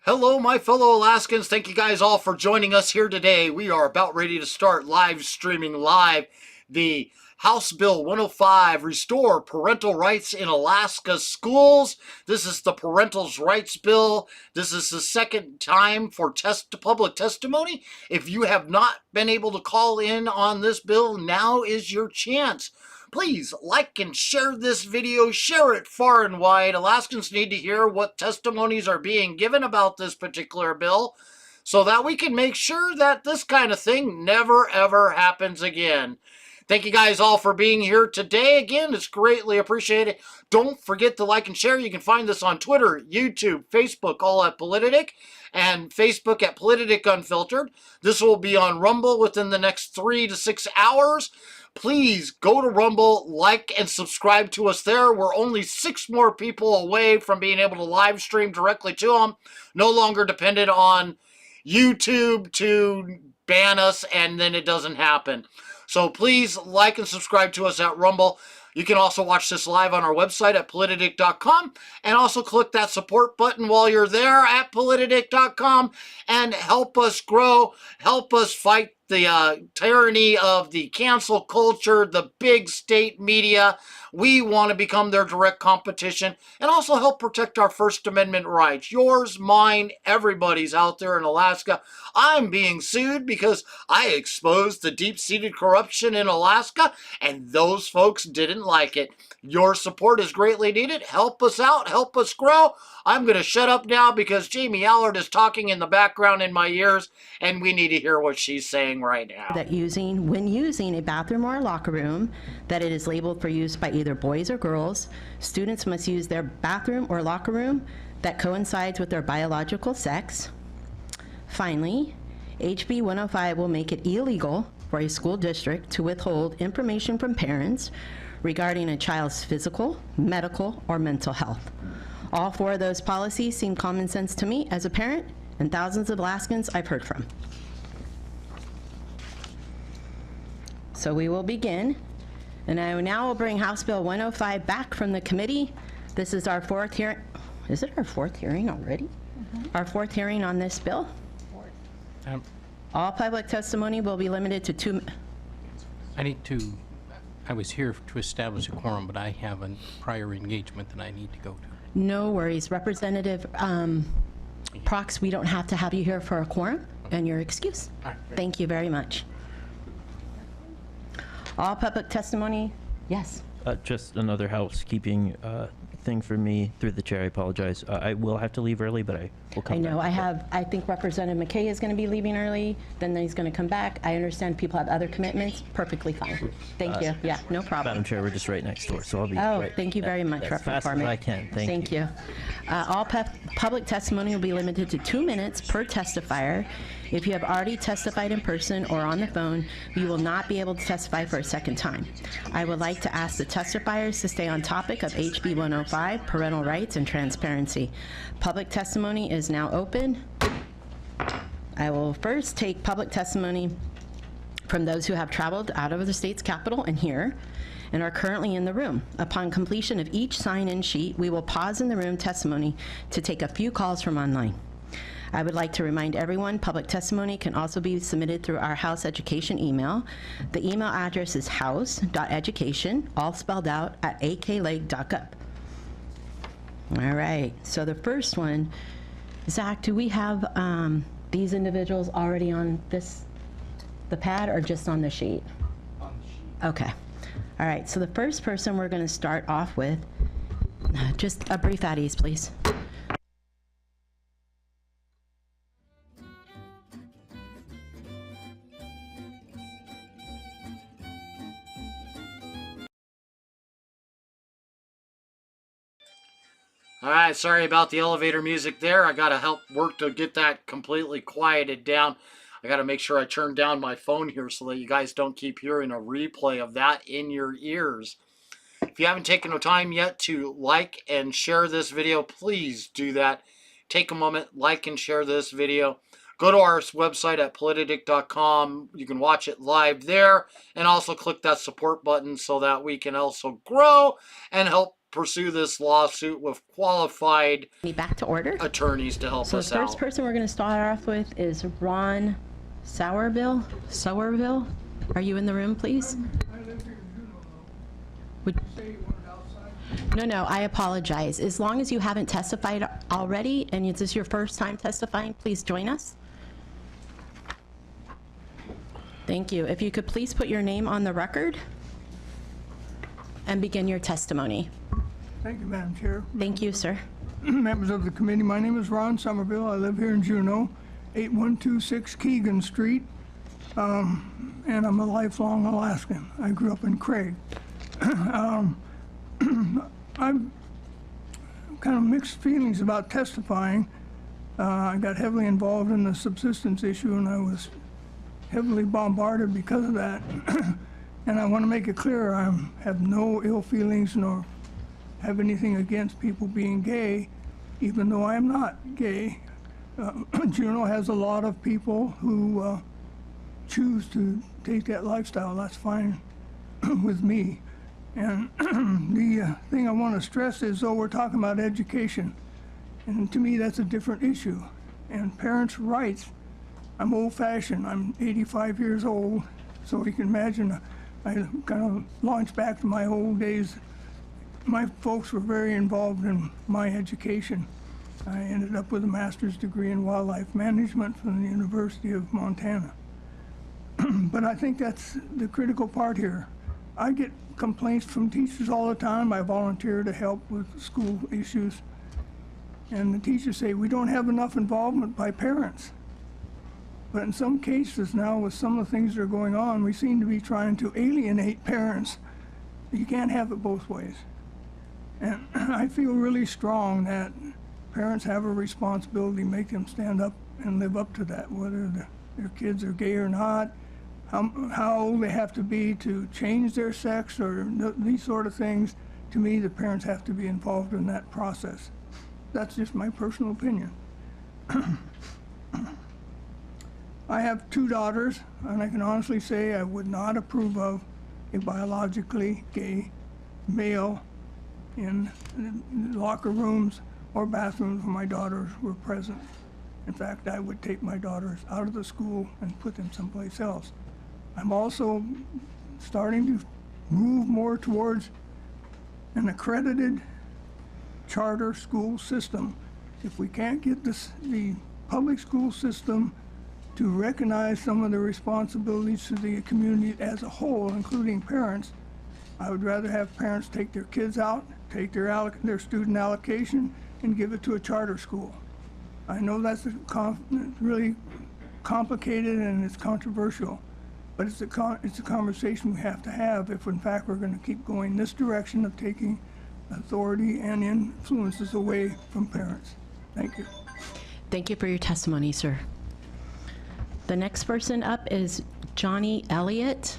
Hello, my fellow Alaskans. Thank you guys all for joining us here today. We are about ready to start live streaming the House Bill 105, Restore Parental Rights in Alaska Schools. This is the Parental Rights Bill. This is the second time for public testimony. If you have not been able to call in on this bill, now is your chance. Please like and share this video, share it far and wide. Alaskans need to hear what testimonies are being given about this particular bill so that we can make sure that this kind of thing never ever happens again. Thank you guys all for being here today. Again, it's greatly appreciated. Don't forget to like and share. You can find this on Twitter, YouTube, Facebook, all at Politidic, and Facebook at Politidic Unfiltered. This will be on Rumble within the next 3 to 6 hours. Please go to Rumble, like, and subscribe to us there. We're only 6 more people away from being able to live stream directly to them. No longer dependent on YouTube to ban us, and then it doesn't happen. So please like and subscribe to us at Rumble. You can also watch this live on our website at politidic.com, and also click that support button while you're there at politidic.com and help us grow, help us fight the tyranny of the cancel culture, the big state media. We want to become their direct competition and also help protect our First Amendment rights. Yours, mine, everybody's out there in Alaska. I'm being sued because I exposed the deep-seated corruption in Alaska, and those folks didn't like it. Your support is greatly needed. Help us out. Help us grow. I'm going to shut up now because Jamie Allard is talking in the background in my ears, and we need to hear what she's saying right now. That when using a bathroom or a locker room, that it is labeled for use by either boys or girls, students must use their bathroom or locker room that coincides with their biological sex. Finally, HB 105 will make it illegal for a school district to withhold information from parents regarding a child's physical, medical, or mental health. All 4 of those policies seem common sense to me as a parent and thousands of Alaskans I've heard from. So we will begin, and I now will bring House Bill 105 back from the committee. This is our 4th hearing. Is it our 4th hearing already? Our 4th hearing on this bill. All public testimony will be limited to 2 minutes. I was here to establish a quorum, but I have a prior engagement that I need to go to. No worries. Representative Prox, we don't have to have you here for a quorum, and your excuse. All right. Thank you very much. All public testimony, yes. Just another housekeeping thing for me through the chair. I apologize. I will have to leave early, but I will come back. I know. I think Representative McKay is going to be leaving early. Then he's going to come back. I understand people have other commitments. Perfectly fine. Thank you. Yeah, no problem. Madam Chair, we're just right next door, so I'll be right. Thank you very much, As fast as I can. Thank you. All public testimony will be limited to 2 minutes per testifier. If you have already testified in person or on the phone, you will not be able to testify for a second time. I would like to ask the testifiers to stay on topic of HB 105, parental rights and transparency. Public testimony is now open. I will first take public testimony from those who have traveled out of the state's capital and here and are currently in the room. Upon completion of each sign-in sheet, we will pause in the room testimony to take a few calls from online. I would like to remind everyone public testimony can also be submitted through our House Education email. The email address is house.education, all spelled out, at aklake.gov. All right, so the first one, Zach, do we have these individuals already on the pad or just on the sheet? On the sheet. Okay. All right, so the first person we're going to start off with, just a brief at ease, please. All right, sorry about the elevator music there. I got to help work to get that completely quieted down. I got to make sure I turn down my phone here so that you guys don't keep hearing a replay of that in your ears. If you haven't taken the time yet to like and share this video, please do that. Take a moment, like and share this video. Go to our website at politidic.com. You can watch it live there, and also click that support button so that we can also grow and help pursue this lawsuit with qualified Back to order. attorneys to help So the us first out. person we're going to start off with is Ron Sowerville. Are you in the room, please? Would- No, I apologize. As long as you haven't testified already and is this your first time testifying, please join us. Thank you. If you could please put your name on the record and begin your testimony. Thank you, Madam Chair. Thank you, sir. Members of the committee, my name is Ron Somerville. I live here in Juneau, 8126 Keegan Street, and I'm a lifelong Alaskan. I grew up in Craig. I've kind of mixed feelings about testifying. I got heavily involved in the subsistence issue, and I was heavily bombarded because of that. And I want to make it clear, I have no ill feelings nor have anything against people being gay, even though I am not gay. Juneau has a lot of people who choose to take that lifestyle. That's fine with me. And the thing I want to stress is, though, we're talking about education. And to me, that's a different issue. And parents' rights, I'm old-fashioned. I'm 85 years old, so you can imagine I kind of launched back to my old days. My folks were very involved in my education. I ended up with a master's degree in wildlife management from the University of Montana. But I think that's the critical part here. I get complaints from teachers all the time. I volunteer to help with school issues. And the teachers say, we don't have enough involvement by parents. But in some cases now, with some of the things that are going on, we seem to be trying to alienate parents. You can't have it both ways. And I feel really strong that parents have a responsibility to make them stand up and live up to that, whether their kids are gay or not, how old they have to be to change their sex or these sort of things. To me, the parents have to be involved in that process. That's just my personal opinion. I have 2 daughters, and I can honestly say I would not approve of a biologically gay male in the locker rooms or bathrooms where my daughters were present. In fact, I would take my daughters out of the school and put them someplace else. I'm also starting to move more towards an accredited charter school system. If we can't get the public school system to recognize some of the responsibilities to the community as a whole, including parents, I would rather have parents take their kids out, take their student allocation, and give it to a charter school. I know that's really complicated and it's controversial, but it's a conversation we have to have if, in fact, we're going to keep going this direction of taking authority and influences away from parents. Thank you. Thank you for your testimony, sir. The next person up is Johnny Elliott.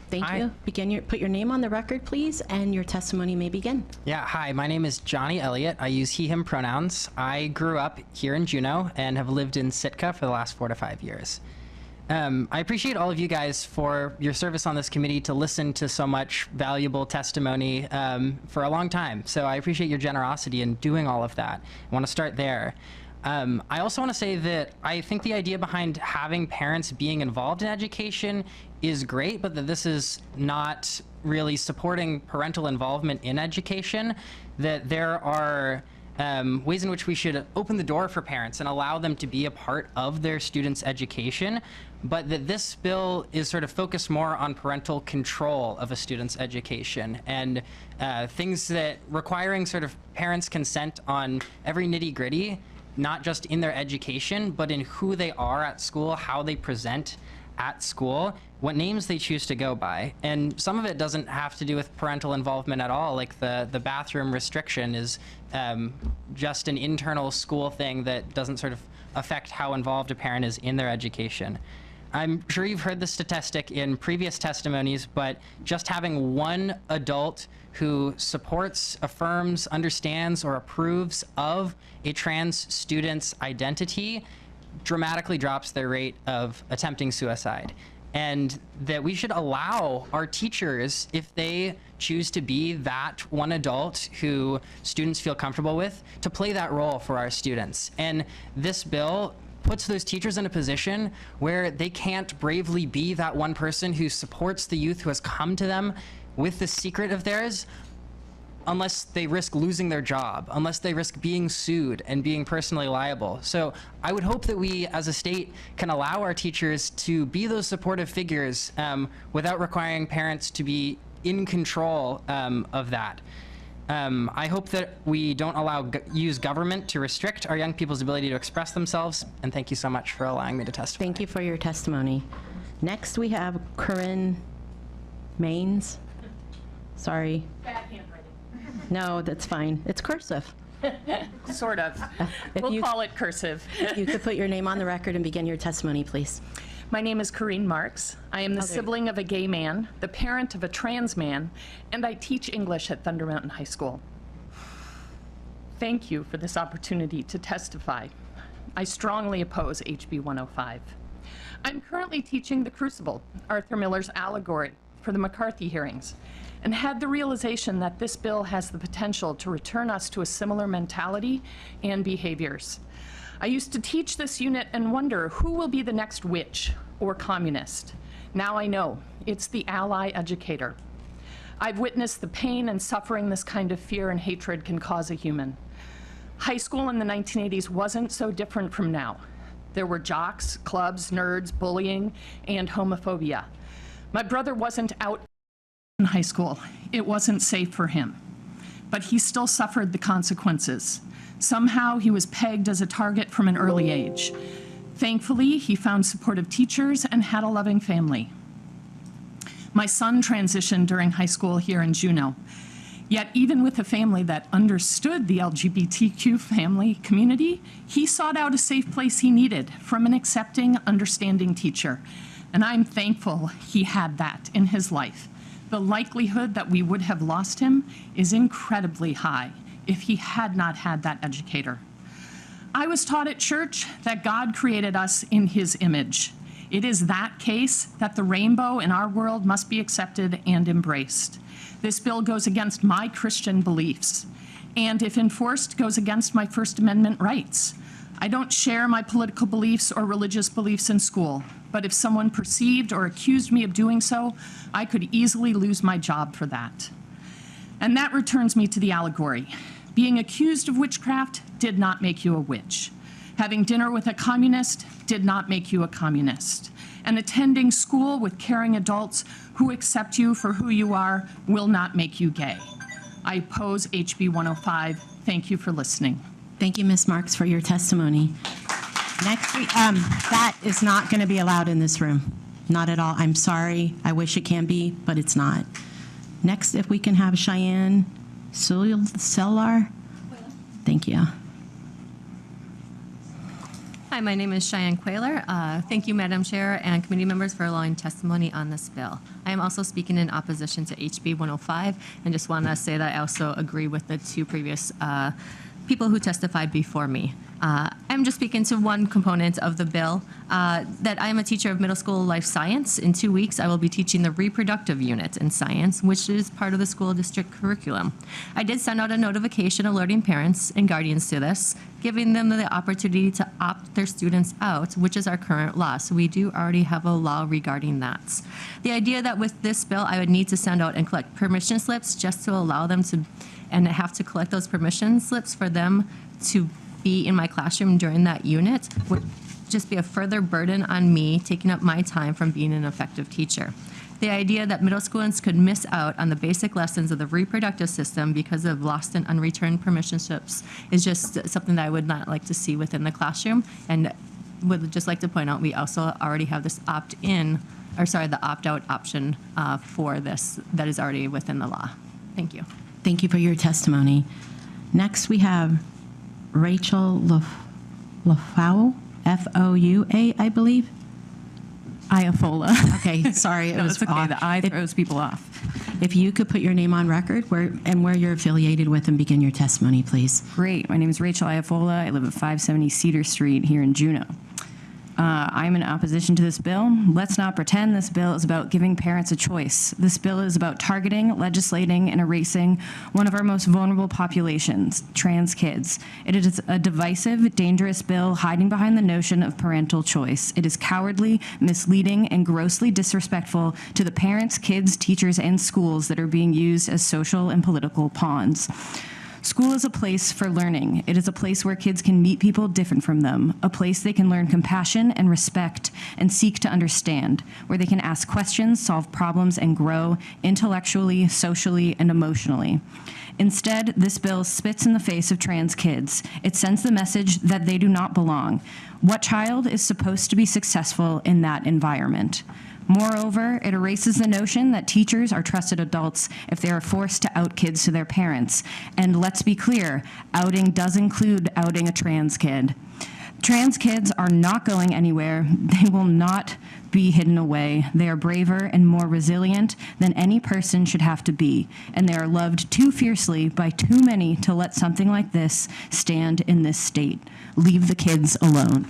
Thank Hi. you. Put your name on the record, please, and your testimony may begin. Yeah, hi, my name is Johnny Elliott. I use he, him pronouns. I grew up here in Juneau and have lived in Sitka for the last 4 to 5 years. I appreciate all of you guys for your service on this committee to listen to so much valuable testimony for a long time. So I appreciate your generosity in doing all of that. I want to start there. I also want to say that I think the idea behind having parents being involved in education is great, but that this is not really supporting parental involvement in education, that there are ways in which we should open the door for parents and allow them to be a part of their students' education, but that this bill is sort of focused more on parental control of a student's education and things that requiring sort of parents' consent on every nitty-gritty, not just in their education, but in who they are at school, how they present at school, what names they choose to go by. And some of it doesn't have to do with parental involvement at all, like the bathroom restriction is just an internal school thing that doesn't sort of affect how involved a parent is in their education. I'm sure you've heard the statistic in previous testimonies, but just having one adult who supports, affirms, understands, or approves of a trans student's identity dramatically drops their rate of attempting suicide. and that we should allow our teachers, if they choose to be that one adult who students feel comfortable with, to play that role for our students. And this bill puts those teachers in a position where they can't bravely be that one person who supports the youth who has come to them with this secret of theirs, unless they risk losing their job, unless they risk being sued and being personally liable. So I would hope that we as a state can allow our teachers to be those supportive figures without requiring parents to be in control of that. I hope that we don't use government to restrict our young people's ability to express themselves, and thank you so much for allowing me to testify. Thank you for your testimony. Next, we have Corinne Maines. Sorry. Bad handwriting. No, that's fine. It's cursive. Sort of. If We'll you- call it cursive. You could put your name on the record and begin your testimony, please. My name is Corinne Marks. I am the sibling of a gay man, the parent of a trans man, and I teach English at Thunder Mountain High School. Thank you for this opportunity to testify. I strongly oppose HB 105. I'm currently teaching The Crucible, Arthur Miller's allegory, for the McCarthy hearings, and had the realization that this bill has the potential to return us to a similar mentality and behaviors. I used to teach this unit and wonder who will be the next witch or communist. Now I know, it's the ally educator. I've witnessed the pain and suffering this kind of fear and hatred can cause a human. High school in the 1980s wasn't so different from now. There were jocks, clubs, nerds, bullying, and homophobia. My brother wasn't out in high school. It wasn't safe for him. But he still suffered the consequences. Somehow he was pegged as a target from an early age. Thankfully, he found supportive teachers and had a loving family. My son transitioned during high school here in Juneau. Yet even with a family that understood the LGBTQ family community, he sought out a safe place he needed from an accepting, understanding teacher. And I'm thankful he had that in his life. The likelihood that we would have lost him is incredibly high if he had not had that educator. I was taught at church that God created us in his image. It is that case that the rainbow in our world must be accepted and embraced. This bill goes against my Christian beliefs, and if enforced, goes against my First Amendment rights. I don't share my political beliefs or religious beliefs in school, but if someone perceived or accused me of doing so, I could easily lose my job for that. And that returns me to the allegory. Being accused of witchcraft did not make you a witch. Having dinner with a communist did not make you a communist. And attending school with caring adults who accept you for who you are will not make you gay. I oppose HB 105. Thank you for listening. Thank you, Ms. Marks, for your testimony. Next, that is not going to be allowed in this room. Not at all. I'm sorry. I wish it can be, but it's not. Next, if we can have Cheyenne Sellar. Thank you. Hi, my name is Cheyenne Quayler. Thank you, Madam Chair and committee members for allowing testimony on this bill. I am also speaking in opposition to HB 105 and just want to say that I also agree with the two previous people who testified before me. I'm just speaking to one component of the bill, that I am a teacher of middle school life science. In 2 weeks, I will be teaching the reproductive unit in science, which is part of the school district curriculum. I did send out a notification alerting parents and guardians to this, giving them the opportunity to opt their students out, which is our current law. So we do already have a law regarding that. The idea that with this bill, I would need to send out and collect permission slips just to allow them to, and have to collect those permission slips for them to be in my classroom during that unit would just be a further burden on me, taking up my time from being an effective teacher. The idea that middle schoolers could miss out on the basic lessons of the reproductive system because of lost and unreturned permission slips is just something that I would not like to see within the classroom, and would just like to point out we also already have this opt-in, or sorry, the opt-out option for this that is already within the law. Thank you. Thank you for your testimony. Next, we have Rachel Lafoua, F-O-U-A, I believe. Iafola. Okay, sorry, it was it's okay. off. The I throws people off. If you could put your name on record where you're affiliated with and begin your testimony, please. Great. My name is Rachel Iafola. I live at 570 Cedar Street here in Juneau. I'm in opposition to this bill. Let's not pretend this bill is about giving parents a choice. This bill is about targeting, legislating, and erasing one of our most vulnerable populations, trans kids. It is a divisive, dangerous bill hiding behind the notion of parental choice. It is cowardly, misleading, and grossly disrespectful to the parents, kids, teachers, and schools that are being used as social and political pawns. School is a place for learning. It is a place where kids can meet people different from them, a place they can learn compassion and respect and seek to understand, where they can ask questions, solve problems, and grow intellectually, socially, and emotionally. Instead, this bill spits in the face of trans kids. It sends the message that they do not belong. What child is supposed to be successful in that environment? Moreover, it erases the notion that teachers are trusted adults if they are forced to out kids to their parents. And let's be clear, outing does include outing a trans kid. Trans kids are not going anywhere. They will not be hidden away. They are braver and more resilient than any person should have to be. And they are loved too fiercely by too many to let something like this stand in this state. Leave the kids alone.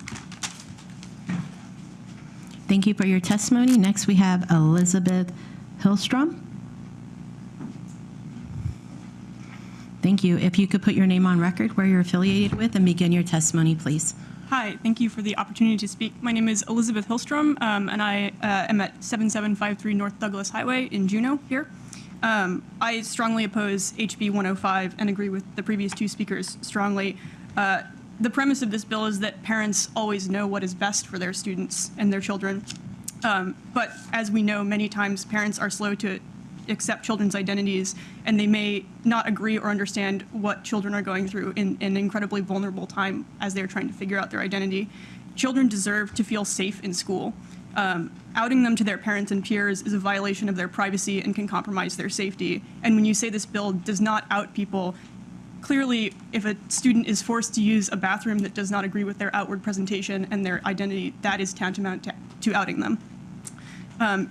Thank you for your testimony. Next, we have Elizabeth Hillstrom. Thank you. If you could put your name on record, where you're affiliated with, and begin your testimony, please. Hi, thank you for the opportunity to speak. My name is Elizabeth Hillstrom, and I am at 7753 North Douglas Highway in Juneau here. I strongly oppose HB 105 and agree with the previous two speakers strongly. The premise of this bill is that parents always know what is best for their students and their children. But as we know, many times parents are slow to accept children's identities, and they may not agree or understand what children are going through in an incredibly vulnerable time as they're trying to figure out their identity. Children deserve to feel safe in school. Outing them to their parents and peers is a violation of their privacy and can compromise their safety. And when you say this bill does not out people, clearly, if a student is forced to use a bathroom that does not agree with their outward presentation and their identity, that is tantamount to outing them.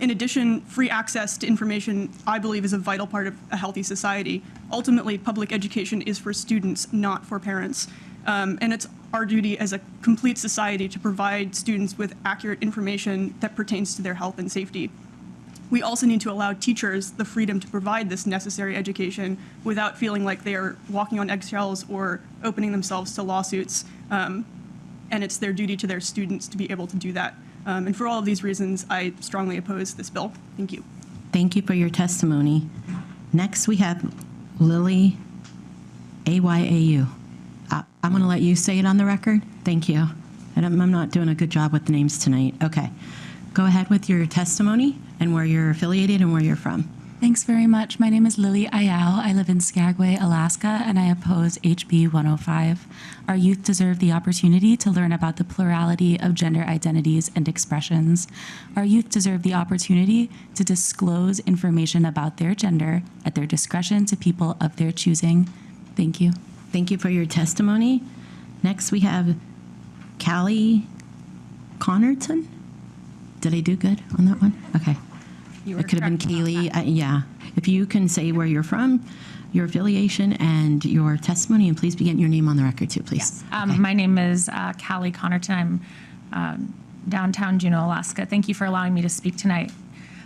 In addition, free access to information, I believe, is a vital part of a healthy society. Ultimately, public education is for students, not for parents. And it's our duty as a complete society to provide students with accurate information that pertains to their health and safety. We also need to allow teachers the freedom to provide this necessary education without feeling like they are walking on eggshells or opening themselves to lawsuits. And it's their duty to their students to be able to do that. And for all of these reasons, I strongly oppose this bill. Thank you. Thank you for your testimony. Next, we have Lily Ayau. I'm going to let you say it on the record. Thank you. And I'm not doing a good job with the names tonight. Okay. Go ahead with your testimony and where you're affiliated and where you're from. Thanks very much. My name is Lily Ayau. I live in Skagway, Alaska, and I oppose HB 105. Our youth deserve the opportunity to learn about the plurality of gender identities and expressions. Our youth deserve the opportunity to disclose information about their gender at their discretion to people of their choosing. Thank you. Thank you for your testimony. Next, we have Callie Connerton. Did I do good on that one? Okay. It could have been Kaylee. Yeah. If you can say where you're from, your affiliation, and your testimony, and please begin your name on the record too, please. Yes. My name is Callie Connerton. I'm downtown Juneau, Alaska. Thank you for allowing me to speak tonight.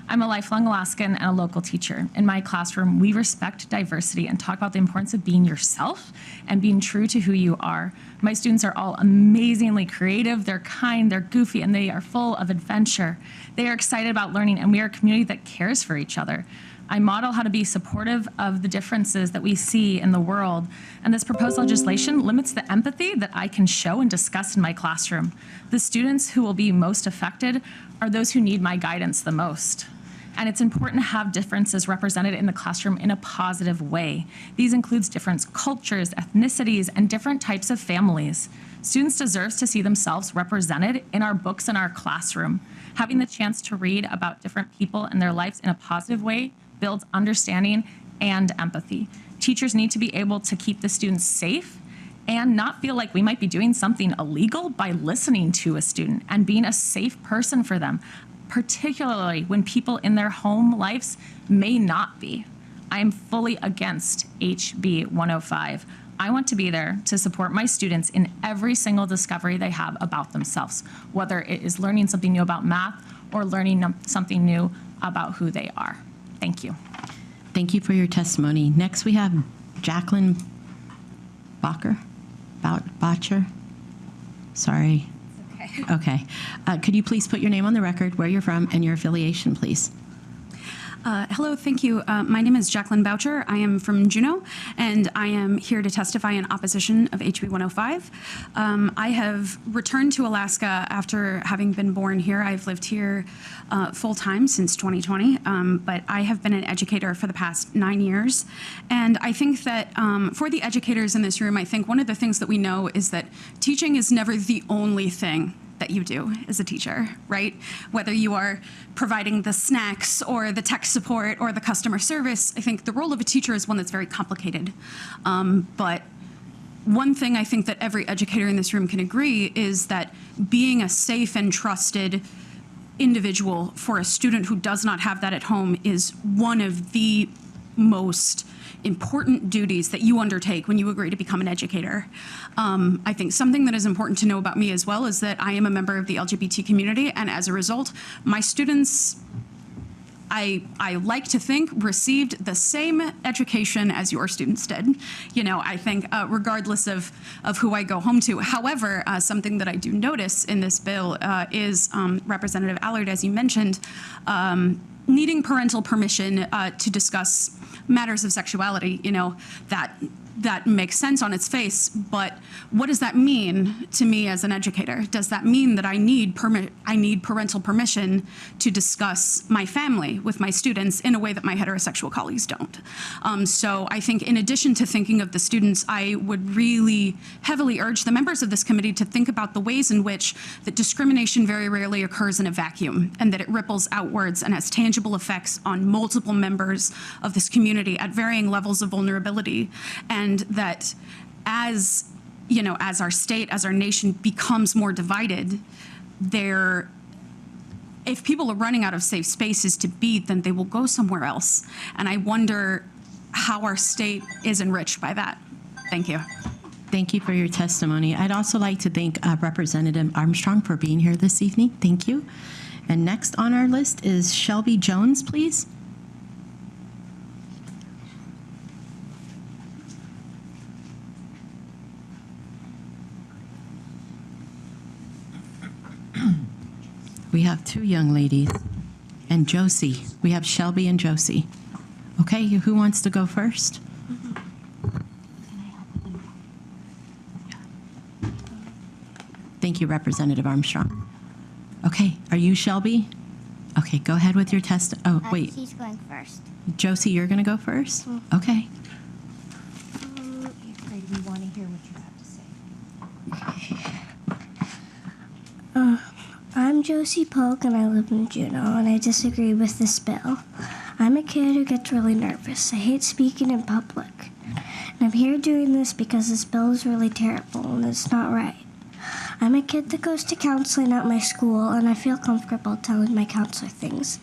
I'm a lifelong Alaskan and a local teacher. In my classroom, we respect diversity and talk about the importance of being yourself and being true to who you are. My students are all amazingly creative, they're kind, they're goofy, and they are full of adventure. They are excited about learning, and we are a community that cares for each other. I model how to be supportive of the differences that we see in the world, and this proposed legislation limits the empathy that I can show and discuss in my classroom. The students who will be most affected are those who need my guidance the most. And it's important to have differences represented in the classroom in a positive way. These includes different cultures, ethnicities, and different types of families. Students deserve to see themselves represented in our books in our classroom. Having the chance to read about different people and their lives in a positive way builds understanding and empathy. Teachers need to be able to keep the students safe and not feel like we might be doing something illegal by listening to a student and being a safe person for them, particularly when people in their home lives may not be. I am fully against HB 105. I want to be there to support my students in every single discovery they have about themselves, whether it is learning something new about math or learning something new about who they are. Thank you. Thank you for your testimony. Next, we have Jacqueline Botcher. Sorry. Okay. Could you please put your name on the record, where you're from, and your affiliation, please? Hello, thank you. My name is Jacqueline Boucher. I am from Juneau, and I am here to testify in opposition of HB 105. I have returned to Alaska after having been born here. I've lived here full-time since 2020, but I have been an educator for the past 9 years. And I think that for the educators in this room, I think one of the things that we know is that teaching is never the only thing that you do as a teacher, right? Whether you are providing the snacks or the tech support or the customer service, I think the role of a teacher is one that's very complicated. But one thing I think that every educator in this room can agree is that being a safe and trusted individual for a student who does not have that at home is one of the most important duties that you undertake when you agree to become an educator. I think something that is important to know about me as well is that I am a member of the LGBT community, and as a result, my students, I like to think, received the same education as your students did. You know, I think regardless of who I go home to. However, something that I do notice in this bill is Representative Allard, as you mentioned, needing parental permission to discuss matters of sexuality. You know, that makes sense on its face, but what does that mean to me as an educator? Does that mean that I need parental permission to discuss my family with my students in a way that my heterosexual colleagues don't? So I think in addition to thinking of the students, I would really heavily urge the members of this committee to think about the ways in which that discrimination very rarely occurs in a vacuum, and that it ripples outwards and has tangible effects on multiple members of this community at varying levels of vulnerability. And that as, you know, as our state, as our nation becomes more divided, if people are running out of safe spaces to be, then they will go somewhere else. And I wonder how our state is enriched by that. Thank you. Thank you for your testimony. I'd also like to thank Representative Armstrong for being here this evening. Thank you. And next on our list is Shelby Jones, please. We have two young ladies, and Josie. We have Shelby and Josie. Okay, who wants to go first? Thank you, Representative Armstrong. Okay, are you Shelby? Okay, go ahead with your test. Oh, wait. She's going first. Josie, you're going to go first? Okay. We want to hear what you have to say. I'm Josie Polk, and I live in Juneau, and I disagree with this bill. I'm a kid who gets really nervous. I hate speaking in public. And I'm here doing this because this bill is really terrible, and it's not right. I'm a kid that goes to counseling at my school, and I feel comfortable telling my counselor things.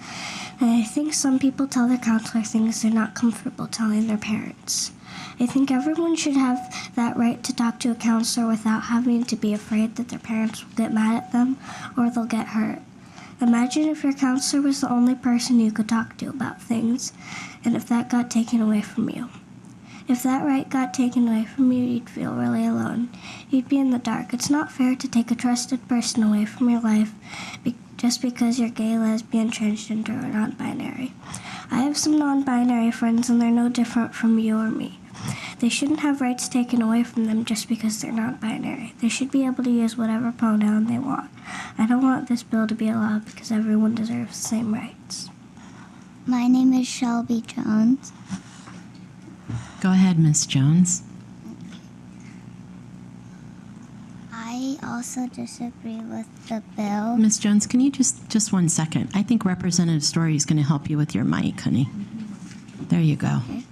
And I think some people tell their counselor things they're not comfortable telling their parents. I think everyone should have that right to talk to a counselor without having to be afraid that their parents will get mad at them or they'll get hurt. Imagine if your counselor was the only person you could talk to about things, and if that got taken away from you. If that right got taken away from you, you'd feel really alone. You'd be in the dark. It's not fair to take a trusted person away from your life just because you're gay, lesbian, transgender, or non-binary. I have some non-binary friends, and they're no different from you or me. They shouldn't have rights taken away from them just because they're not binary. They should be able to use whatever pronoun they want. I don't want this bill to be allowed because everyone deserves the same rights. My name is Shelby Jones. Go ahead, Miss Jones. I also disagree with the bill. Miss Jones, can you just 1 second? I think Representative Story is going to help you with your mic, honey. There you go. Okay.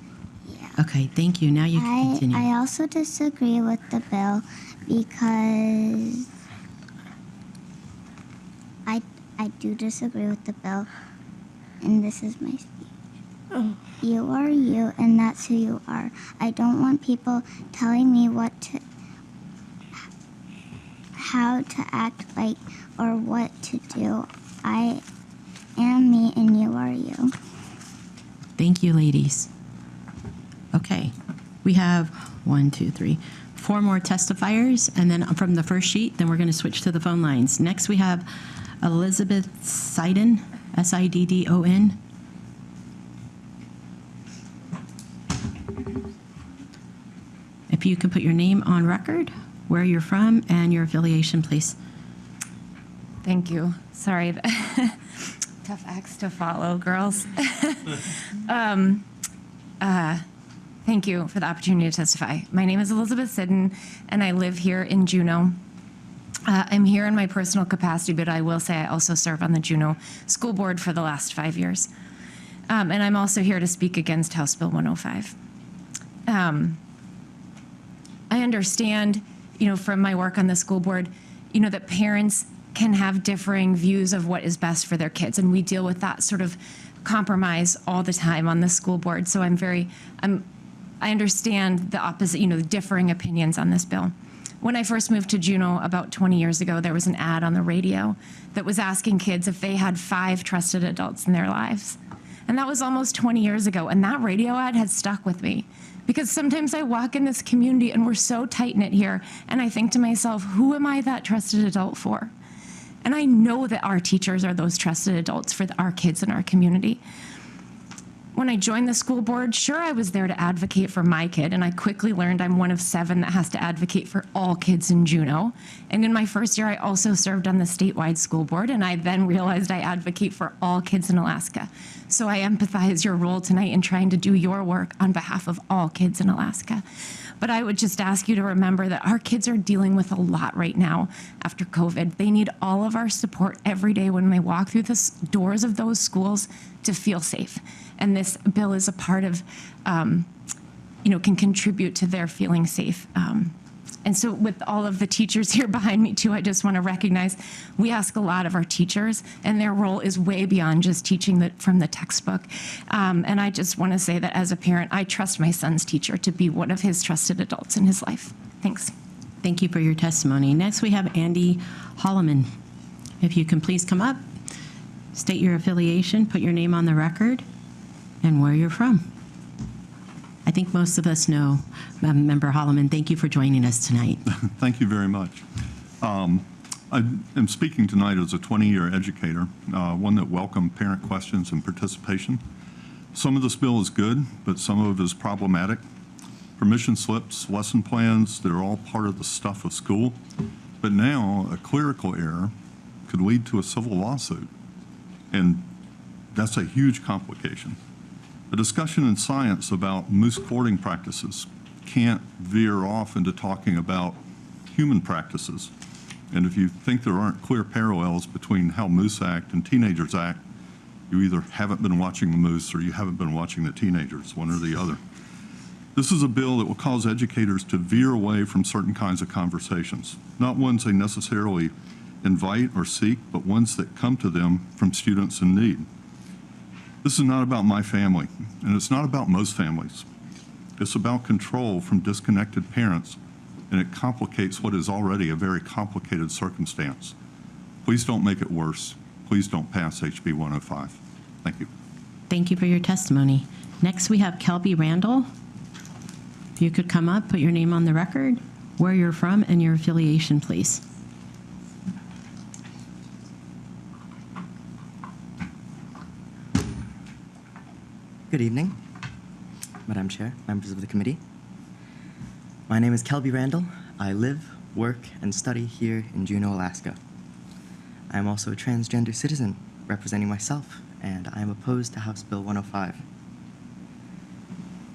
Okay, thank you. Now you can continue. I also disagree with the bill because I do disagree with the bill, and this is my speech. You are you, and that's who you are. I don't want people telling me how to act like or what to do. I am me, and you are you. Thank you, ladies. Okay, we have 4 more testifiers, and then from the first sheet, then we're going to switch to the phone lines. Next, we have Elizabeth Siddon, Siddon. If you could put your name on record, where you're from, and your affiliation, please. Thank you. Sorry. Tough acts to follow, girls. Thank you for the opportunity to testify. My name is Elizabeth Siddon, and I live here in Juneau. I'm here in my personal capacity, but I will say I also serve on the Juneau School Board for the last 5 years. And I'm also here to speak against House Bill 105. I understand, from my work on the school board, that parents can have differing views of what is best for their kids, and we deal with that sort of compromise all the time on the school board. So I understand the opposite, the differing opinions on this bill. When I first moved to Juneau about 20 years ago, there was an ad on the radio that was asking kids if they had 5 trusted adults in their lives. And that was almost 20 years ago, and that radio ad has stuck with me. Because sometimes I walk in this community and we're so tight-knit here, and I think to myself, who am I that trusted adult for? And I know that our teachers are those trusted adults for our kids in our community. When I joined the school board, sure, I was there to advocate for my kid, and I quickly learned I'm one of 7 that has to advocate for all kids in Juneau. And in my first year, I also served on the statewide school board, and I then realized I advocate for all kids in Alaska. So I empathize your role tonight in trying to do your work on behalf of all kids in Alaska. But I would just ask you to remember that our kids are dealing with a lot right now after COVID. They need all of our support every day when they walk through the doors of those schools to feel safe. And this bill is a part of, can contribute to their feeling safe. And so with all of the teachers here behind me too, I just want to recognize we ask a lot of our teachers, and their role is way beyond just teaching from the textbook. And I just want to say that as a parent, I trust my son's teacher to be one of his trusted adults in his life. Thanks. Thank you for your testimony. Next, we have Andy Holloman. If you can please come up, state your affiliation, put your name on the record, and where you're from. I think most of us know Member Holloman. Thank you for joining us tonight. Thank you very much. I am speaking tonight as a 20-year educator, one that welcomed parent questions and participation. Some of this bill is good, but some of it is problematic. Permission slips, lesson plans, they're all part of the stuff of school. But now a clerical error could lead to a civil lawsuit, and that's a huge complication. A discussion in science about moose courting practices can't veer off into talking about human practices. And if you think there aren't clear parallels between how moose act and teenagers act, you either haven't been watching the moose or you haven't been watching the teenagers, one or the other. This is a bill that will cause educators to veer away from certain kinds of conversations, not ones they necessarily invite or seek, but ones that come to them from students in need. This is not about my family, and it's not about most families. It's about control from disconnected parents, and it complicates what is already a very complicated circumstance. Please don't make it worse. Please don't pass HB 105. Thank you. Thank you for your testimony. Next, we have Kelby Randall. If you could come up, put your name on the record, where you're from, and your affiliation, please. Good evening, Madam Chair, members of the committee. My name is Kelby Randall. I live, work, and study here in Juneau, Alaska. I am also a transgender citizen representing myself, and I am opposed to House Bill 105.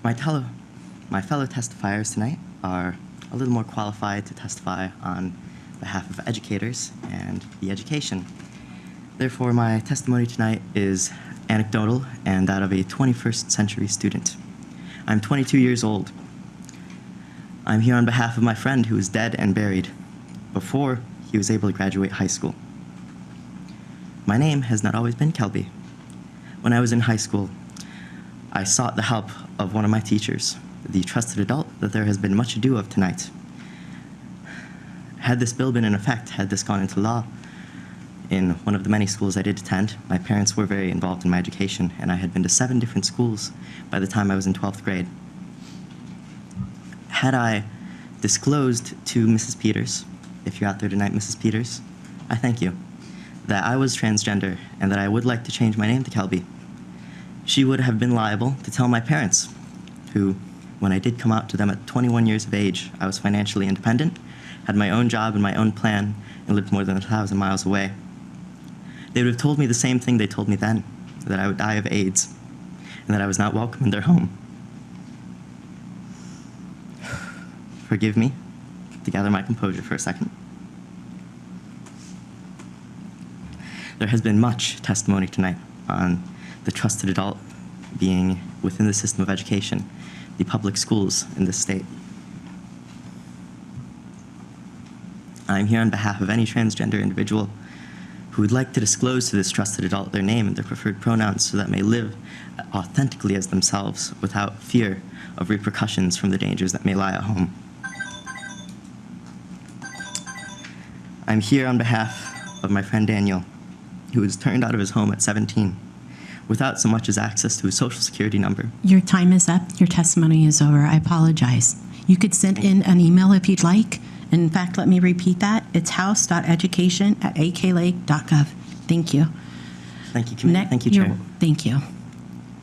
My fellow testifiers tonight are a little more qualified to testify on behalf of educators and the education. Therefore, my testimony tonight is anecdotal and that of a 21st century student. I'm 22 years old. I'm here on behalf of my friend who is dead and buried before he was able to graduate high school. My name has not always been Kelby. When I was in high school, I sought the help of one of my teachers, the trusted adult that there has been much ado of tonight. Had this bill been in effect, had this gone into law, in one of the many schools I did attend, my parents were very involved in my education, and I had been to 7 different schools by the time I was in 12th grade. Had I disclosed to Mrs. Peters, if you're out there tonight, Mrs. Peters, I thank you, that I was transgender and that I would like to change my name to Kelby, she would have been liable to tell my parents, who, when I did come out to them at 21 years of age, I was financially independent, had my own job and my own plan, and lived more than 1,000 miles away. They would have told me the same thing they told me then, that I would die of AIDS, and that I was not welcome in their home. Forgive me to gather my composure for a second. There has been much testimony tonight on the trusted adult being within the system of education, the public schools in this state. I'm here on behalf of any transgender individual who would like to disclose to this trusted adult their name and their preferred pronouns so that may live authentically as themselves without fear of repercussions from the dangers that may lie at home. I'm here on behalf of my friend Daniel, who was turned out of his home at 17 without so much as access to his social security number. Your time is up. Your testimony is over. I apologize. You could send in an email if you'd like. In fact, let me repeat that. It's house.education@aklake.gov. Thank you. Thank you, Committee. Thank you, Chair. Thank you.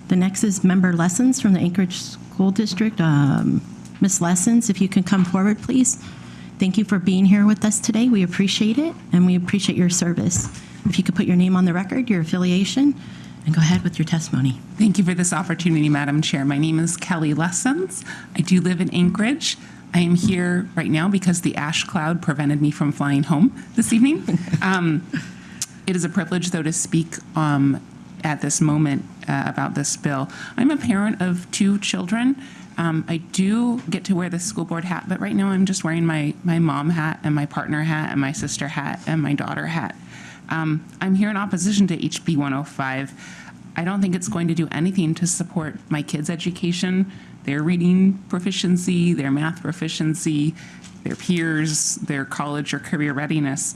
The next is member Lessons from the Anchorage School District. Ms. Lessons, if you can come forward, please. Thank you for being here with us today. We appreciate it, and we appreciate your service. If you could put your name on the record, your affiliation, and go ahead with your testimony. Thank you for this opportunity, Madam Chair. My name is Kelly Lessons. I do live in Anchorage. I am here right now because the ash cloud prevented me from flying home this evening. It is a privilege, though, to speak at this moment about this bill. I'm a parent of 2 children. I do get to wear the school board hat, but right now I'm just wearing my mom hat and my partner hat and my sister hat and my daughter hat. I'm here in opposition to HB 105. I don't think it's going to do anything to support my kids' education, their reading proficiency, their math proficiency, their peers, their college or career readiness.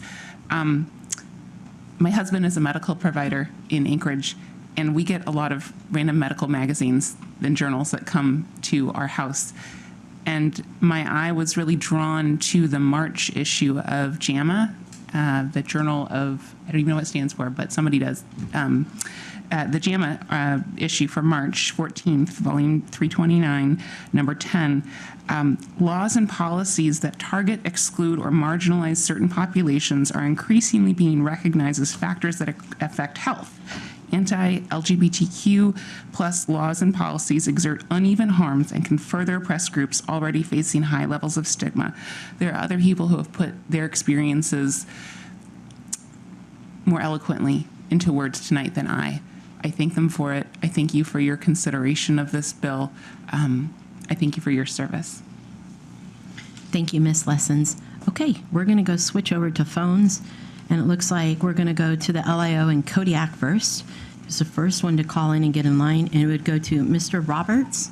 My husband is a medical provider in Anchorage, and we get a lot of random medical magazines and journals that come to our house. And my eye was really drawn to the March issue of JAMA, the Journal of, I don't even know what it stands for, but somebody does. The JAMA issue for March 14th, volume 329, number 10, laws and policies that target, exclude, or marginalize certain populations are increasingly being recognized as factors that affect health. Anti-LGBTQ plus laws and policies exert uneven harms and can further oppress groups already facing high levels of stigma. There are other people who have put their experiences more eloquently into words tonight than I. I thank them for it. I thank you for your consideration of this bill. I thank you for your service. Thank you, Ms. Lessons. Okay, we're going to go switch over to phones, and it looks like we're going to go to the LIO in Kodiak first. Who's the first one to call in and get in line, and it would go to Mr. Roberts.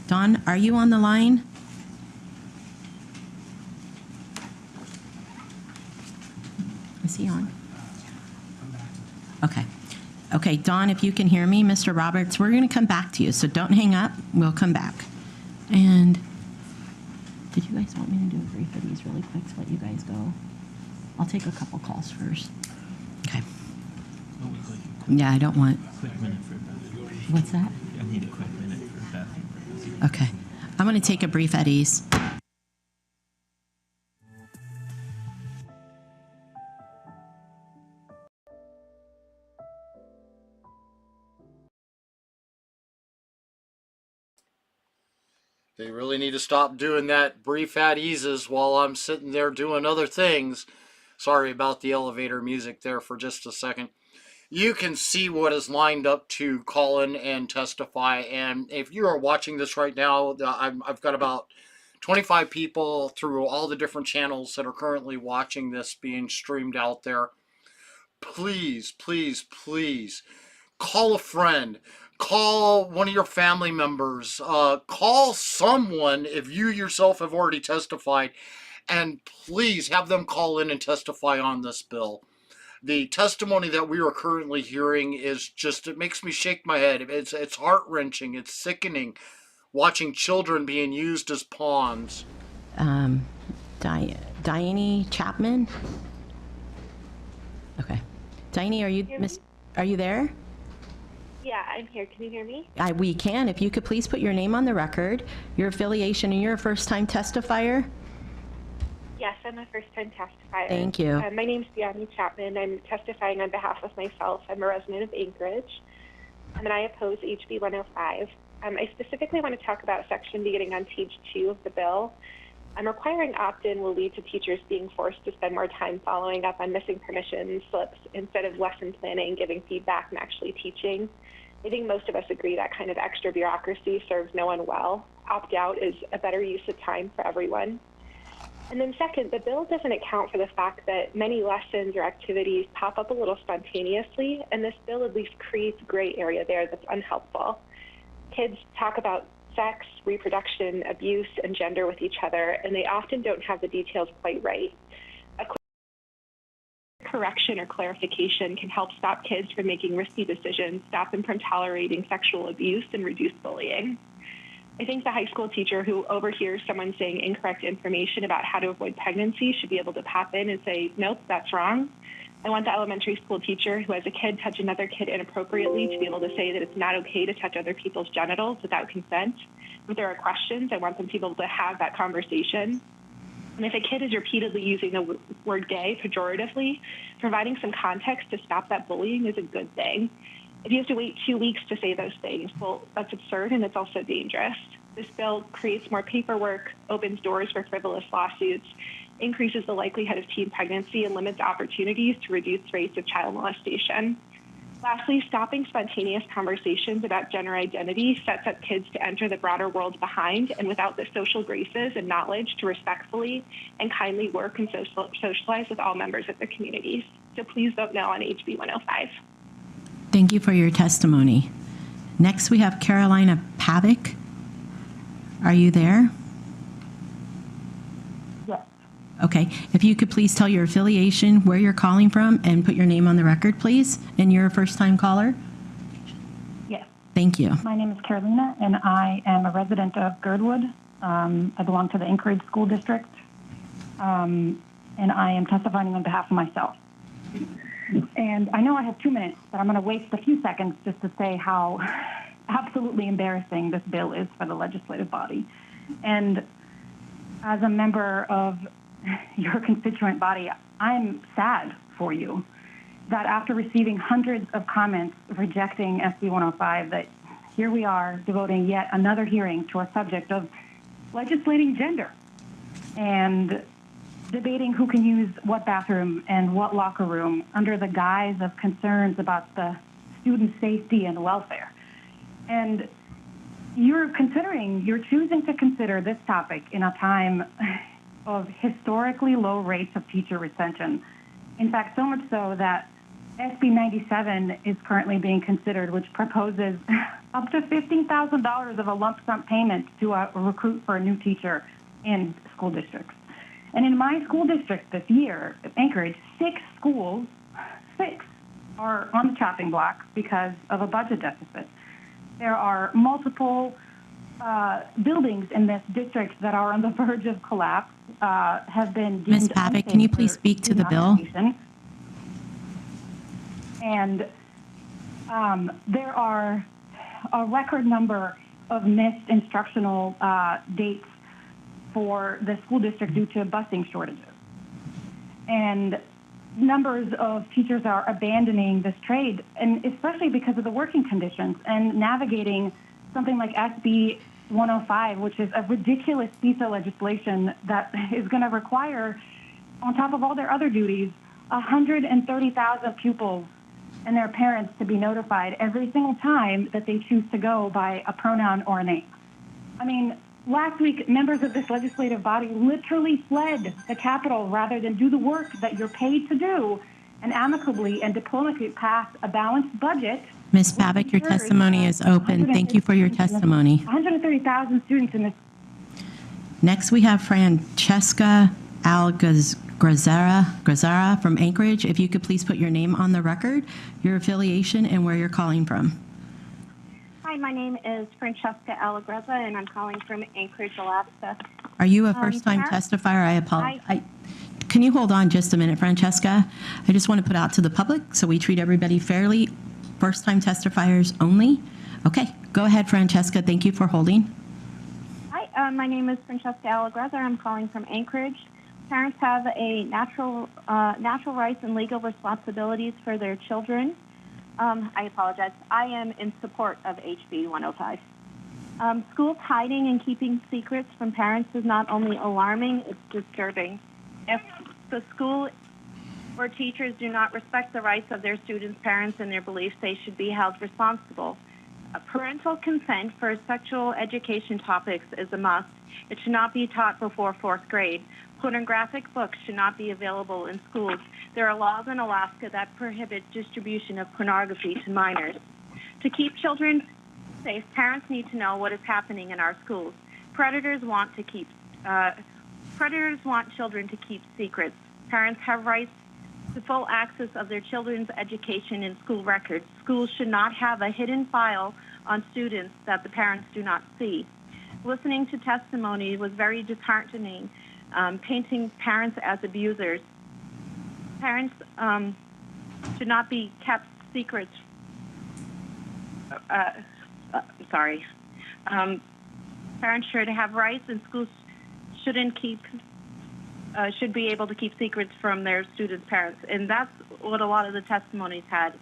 Don, are you on the line? Is he on? Okay. Okay, Don, if you can hear me, Mr. Roberts, we're going to come back to you, so don't hang up. We'll come back. And did you guys want me to do a brief of these really quick to let you guys go? I'll take a couple calls first. Okay. Yeah, I don't want. Quick minute for bathroom. What's that? I need a quick minute for bathroom. Okay. I'm going to take a brief at ease. They really need to stop doing that brief at eases while I'm sitting there doing other things. Sorry about the elevator music there for just a second. You can see what is lined up to call in and testify. And if you are watching this right now, I've got about 25 people through all the different channels that are currently watching this being streamed out there. Please, please, please call a friend. call one of your family members, call someone if you yourself have already testified, and please have them call in and testify on this bill. The testimony that we are currently hearing is just, it makes me shake my head. It's heart-wrenching, it's sickening, watching children being used as pawns. Diane Chapman? Okay. Diane, are you there? Yeah, I'm here. Can you hear me? We can. If you could please put your name on the record, your affiliation, and you're a first-time testifier. Yes, I'm a first-time testifier. Thank you. My name's Diane Chapman. I'm testifying on behalf of myself. I'm a resident of Anchorage, and I oppose HB 105. I specifically want to talk about section beginning on page 2 of the bill. Requiring opt-in will lead to teachers being forced to spend more time following up on missing permission slips instead of lesson planning, giving feedback, and actually teaching. I think most of us agree that kind of extra bureaucracy serves no one well. Opt-out is a better use of time for everyone. And then second, the bill doesn't account for the fact that many lessons or activities pop up a little spontaneously, and this bill at least creates a gray area there that's unhelpful. Kids talk about sex, reproduction, abuse, and gender with each other, and they often don't have the details quite right. A quick correction or clarification can help stop kids from making risky decisions, stop them from tolerating sexual abuse, and reduce bullying. I think the high school teacher who overhears someone saying incorrect information about how to avoid pregnancy should be able to pop in and say, nope, that's wrong. I want the elementary school teacher who has a kid touch another kid inappropriately to be able to say that it's not okay to touch other people's genitals without consent. If there are questions, I want them to be able to have that conversation. And if a kid is repeatedly using the word gay pejoratively, providing some context to stop that bullying is a good thing. If you have to wait 2 weeks to say those things, well, that's absurd and it's also dangerous. This bill creates more paperwork, opens doors for frivolous lawsuits, increases the likelihood of teen pregnancy, and limits opportunities to reduce rates of child molestation. Lastly, stopping spontaneous conversations about gender identity sets up kids to enter the broader world behind and without the social graces and knowledge to respectfully and kindly work and socialize with all members of their communities. So please vote no on HB 105. Thank you for your testimony. Next, we have Carolina Pavick. Are you there? Yes. Okay. If you could please tell your affiliation, where you're calling from, and put your name on the record, please. And you're a first-time caller? Yes. Thank you. My name is Carolina, and I am a resident of Girdwood. I belong to the Anchorage School District, and I am testifying on behalf of myself. And I know I have 2 minutes, but I'm going to waste a few seconds just to say how absolutely embarrassing this bill is for the legislative body. And as a member of your constituent body, I'm sad for you that after receiving hundreds of comments rejecting SB 105, that here we are devoting yet another hearing to a subject of legislating gender and debating who can use what bathroom and what locker room under the guise of concerns about the student safety and welfare. And you're choosing to consider this topic in a time of historically low rates of teacher retention. In fact, so much so that SB 97 is currently being considered, which proposes up to $15,000 of a lump sum payment to recruit for a new teacher in school districts. And in my school district this year, Anchorage, 6 schools, 6, are on the chopping block because of a budget deficit. There are multiple buildings in this district that are on the verge of collapse, have been deemed Ms. Pavick, can you please speak to the bill? And there are a record number of missed instructional dates for the school district due to busing shortages. And numbers of teachers are abandoning this trade, and especially because of the working conditions and navigating something like SB 105, which is a ridiculous piece of legislation that is going to require, on top of all their other duties, 130,000 pupils and their parents to be notified every single time that they choose to go by a pronoun or a name. I mean, last week, members of this legislative body literally fled the Capitol rather than do the work that you're paid to do and amicably and diplomatically pass a balanced budget. Ms. Babick, your testimony is open. Thank you for your testimony. 130,000 students in this. Next, we have Francesca Algrazara from Anchorage. If you could please put your name on the record, your affiliation, and where you're calling from. Hi, my name is Francesca Algrazara, and I'm calling from Anchorage, Alaska. Are you a first-time testifier? I apologize. Can you hold on just a minute, Francesca? I just want to put out to the public so we treat everybody fairly. First-time testifiers only. Okay, go ahead, Francesca. Thank you for holding. Hi, my name is Francesca Algrazara. I'm calling from Anchorage. Parents have a natural rights and legal responsibilities for their children. I apologize. I am in support of HB 105. Schools hiding and keeping secrets from parents is not only alarming, it's disturbing. If the school or teachers do not respect the rights of their students' parents and their beliefs, they should be held responsible. Parental consent for sexual education topics is a must. It should not be taught before 4th grade. Pornographic books should not be available in schools. There are laws in Alaska that prohibit distribution of pornography to minors. To keep children safe, parents need to know what is happening in our schools. Predators want children to keep secrets. Parents have rights to full access of their children's education and school records. Schools should not have a hidden file on students that the parents do not see. Listening to testimony was very disheartening, painting parents as abusers. Parents should not be kept secrets. Parents should have rights, and schools should be able to keep secrets from their students' parents. And that's what a lot of the testimonies had.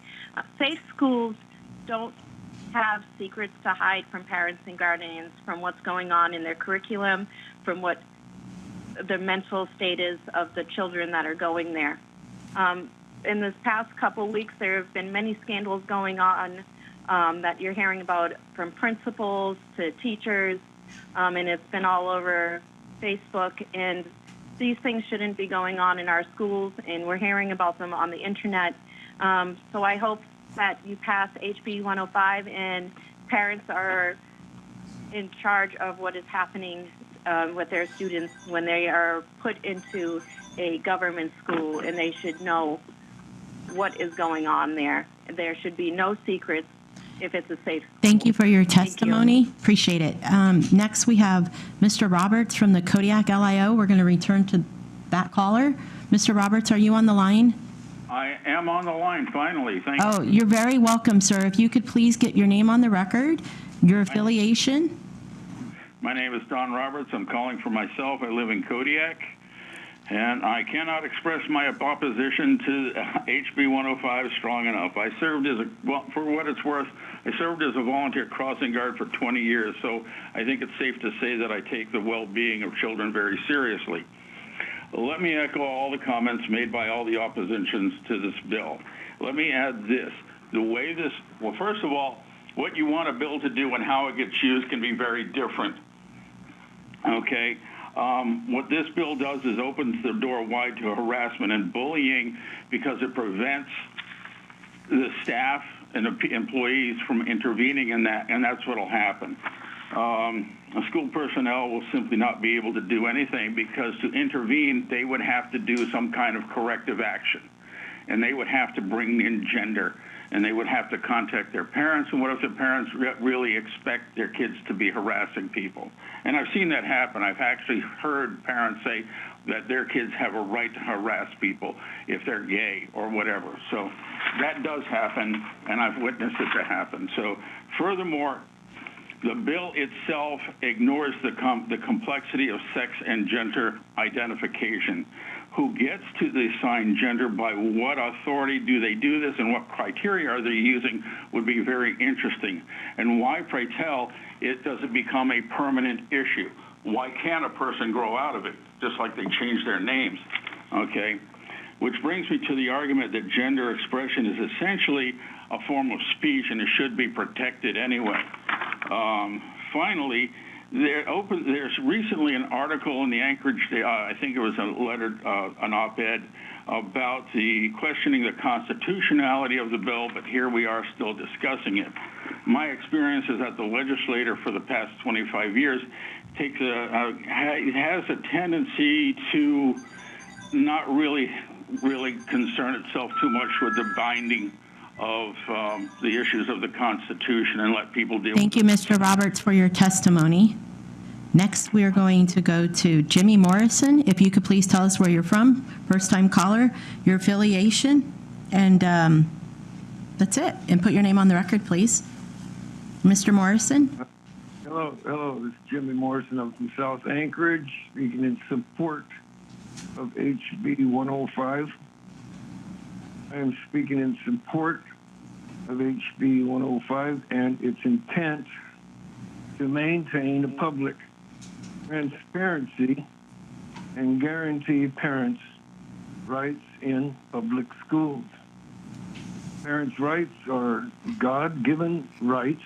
Safe schools don't have secrets to hide from parents and guardians, from what's going on in their curriculum, from what the mental state is of the children that are going there. In this past couple weeks, there have been many scandals going on that you're hearing about, from principals to teachers, and it's been all over Facebook. And these things shouldn't be going on in our schools, and we're hearing about them on the internet. So I hope that you pass HB 105 and parents are in charge of what is happening with their students when they are put into a government school, and they should know what is going on there. There should be no secrets if it's a safe school. Thank you for your testimony. Appreciate it. Next, we have Mr. Roberts from the Kodiak LIO. We're going to return to that caller. Mr. Roberts, are you on the line? I am on the line, finally. Thank you. Oh, you're very welcome, sir. If you could please get your name on the record, your affiliation. My name is Don Roberts. I'm calling for myself. I live in Kodiak, and I cannot express my opposition to HB 105 strong enough. I served as for what it's worth, I served as a volunteer crossing guard for 20 years, so I think it's safe to say that I take the well-being of children very seriously. Let me echo all the comments made by all the oppositions to this bill. Let me add this. Well, first of all, what you want a bill to do and how it gets used can be very different. Okay? What this bill does is opens the door wide to harassment and bullying, because it prevents the staff and the employees from intervening in that, and that's what will happen. School personnel will simply not be able to do anything, because to intervene, they would have to do some kind of corrective action, and they would have to bring in gender, and they would have to contact their parents. And what if the parents really expect their kids to be harassing people? And I've seen that happen. I've actually heard parents say that their kids have a right to harass people if they're gay or whatever. So that does happen, and I've witnessed it to happen. So furthermore, the bill itself ignores the complexity of sex and gender identification. Who gets to the assigned gender, by what authority do they do this, and what criteria are they using would be very interesting. And why, pray tell, does it become a permanent issue? Why can't a person grow out of it, just like they change their names? Okay? Which brings me to the argument that gender expression is essentially a form of speech, and it should be protected anyway. Finally, there's recently an article in the Anchorage, I think it was an op-ed, about the questioning the constitutionality of the bill, but here we are still discussing it. My experience is that the legislator for the past 25 years has a tendency to not really concern itself too much with the binding of the issues of the Constitution and let people deal Thank you, Mr. Roberts, for your testimony. Next, we are going to go to Jimmy Morrison. If you could please tell us where you're from, first-time caller, your affiliation, and that's it. And put your name on the record, please. Mr. Morrison? Hello, this is Jimmy Morrison. I'm from South Anchorage, speaking in support of HB 105. I am speaking in support of HB 105 and its intent to maintain the public transparency and guarantee parents' rights in public schools. Parents' rights are God-given rights,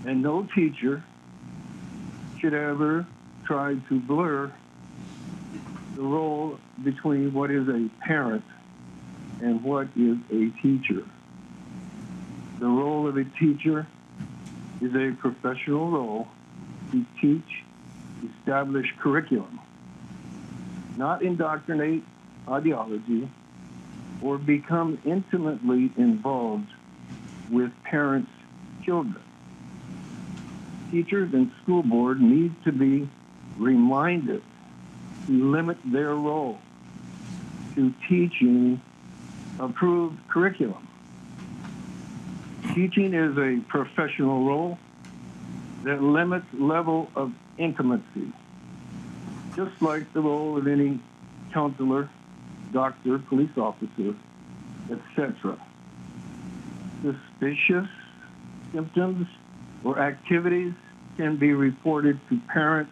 and no teacher should ever try to blur the role between what is a parent and what is a teacher. The role of a teacher is a professional role to teach, establish curriculum, not indoctrinate ideology or become intimately involved with parents' children. Teachers and school board need to be reminded to limit their role to teaching approved curriculum. Teaching is a professional role that limits level of intimacy, just like the role of any counselor, doctor, police officer, etc. Suspicious symptoms or activities can be reported to parents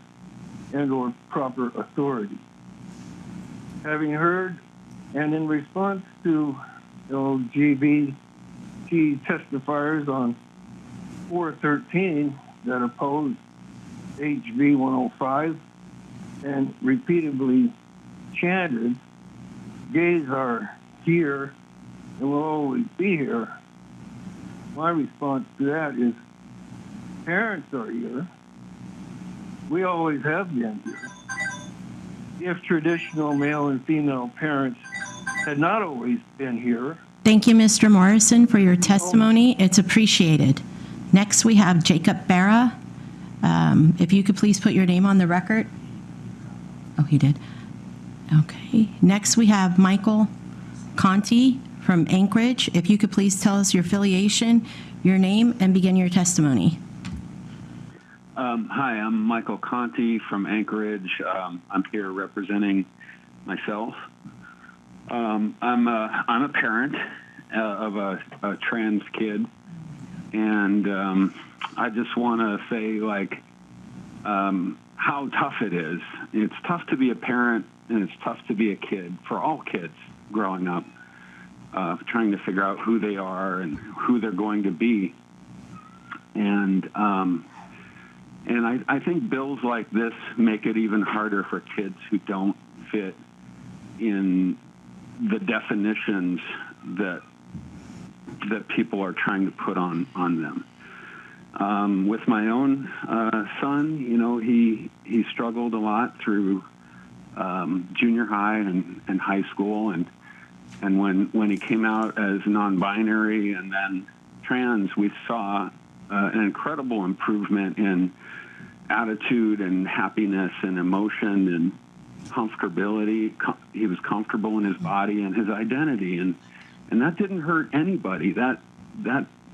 and or proper authority. Having heard and in response to LGBT testifiers on 413 that opposed HB 105 and repeatedly chanted, gays are here and will always be here. My response to that is, parents are here. We always have been here. If traditional male and female parents had not always been here. Thank you, Mr. Morrison, for your testimony. It's appreciated. Next, we have Jacob Barra. If you could please put your name on the record. Oh, he did. Okay. Next, we have Michael Conti from Anchorage. If you could please tell us your affiliation, your name, and begin your testimony. Hi, I'm Michael Conti from Anchorage. I'm here representing myself. I'm a parent of a trans kid, and I just want to say, like, how tough it is. It's tough to be a parent, and it's tough to be a kid, for all kids growing up, trying to figure out who they are and who they're going to be. And I think bills like this make it even harder for kids who don't fit in the definitions that people are trying to put on them. With my own son, you know, he struggled a lot through junior high and high school, and when he came out as non-binary and then trans, we saw an incredible improvement in attitude and happiness and emotion and comfortability. He was comfortable in his body and his identity, and that didn't hurt anybody. That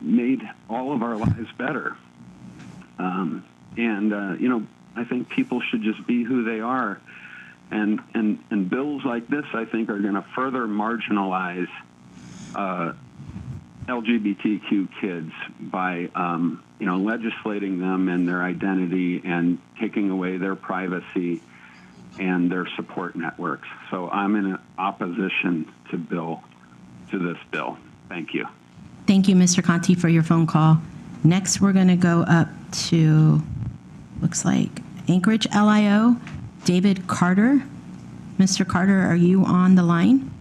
made all of our lives better. You know, I think people should just be who they are, and bills like this, I think, are going to further marginalize LGBTQ kids by you know, legislating them and their identity and taking away their privacy and their support networks. So I'm in opposition to this bill. Thank you. Thank you, Mr. Conti, for your phone call. Next, we're going to go up to, looks like, Anchorage LIO, David Carter. Mr. Carter, are you on the line?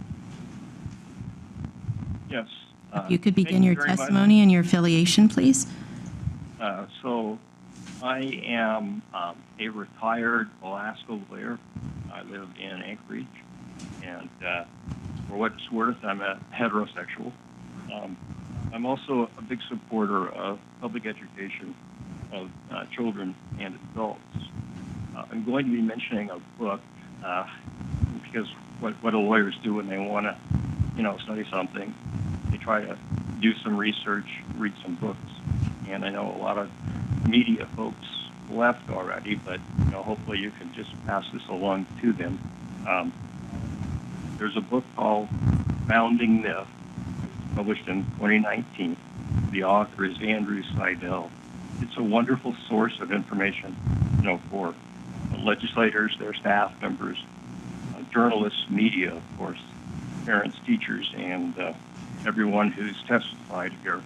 Yes. If you could Thank begin you your very much. testimony and your affiliation, please. So I am a retired Alaska lawyer. I live in Anchorage, and for what it's worth, I'm a heterosexual. I'm also a big supporter of public education of children and adults. I'm going to be mentioning a book because what do lawyers do when they want to, study something? They try to do some research, read some books. And I know a lot of media folks left already, but hopefully you can just pass this along to them. There's a book called Founding Myth, published in 2019. The author is Andrew Seidel. It's a wonderful source of information, for legislators, their staff members, journalists, media, of course, parents, teachers, and everyone who's testified here.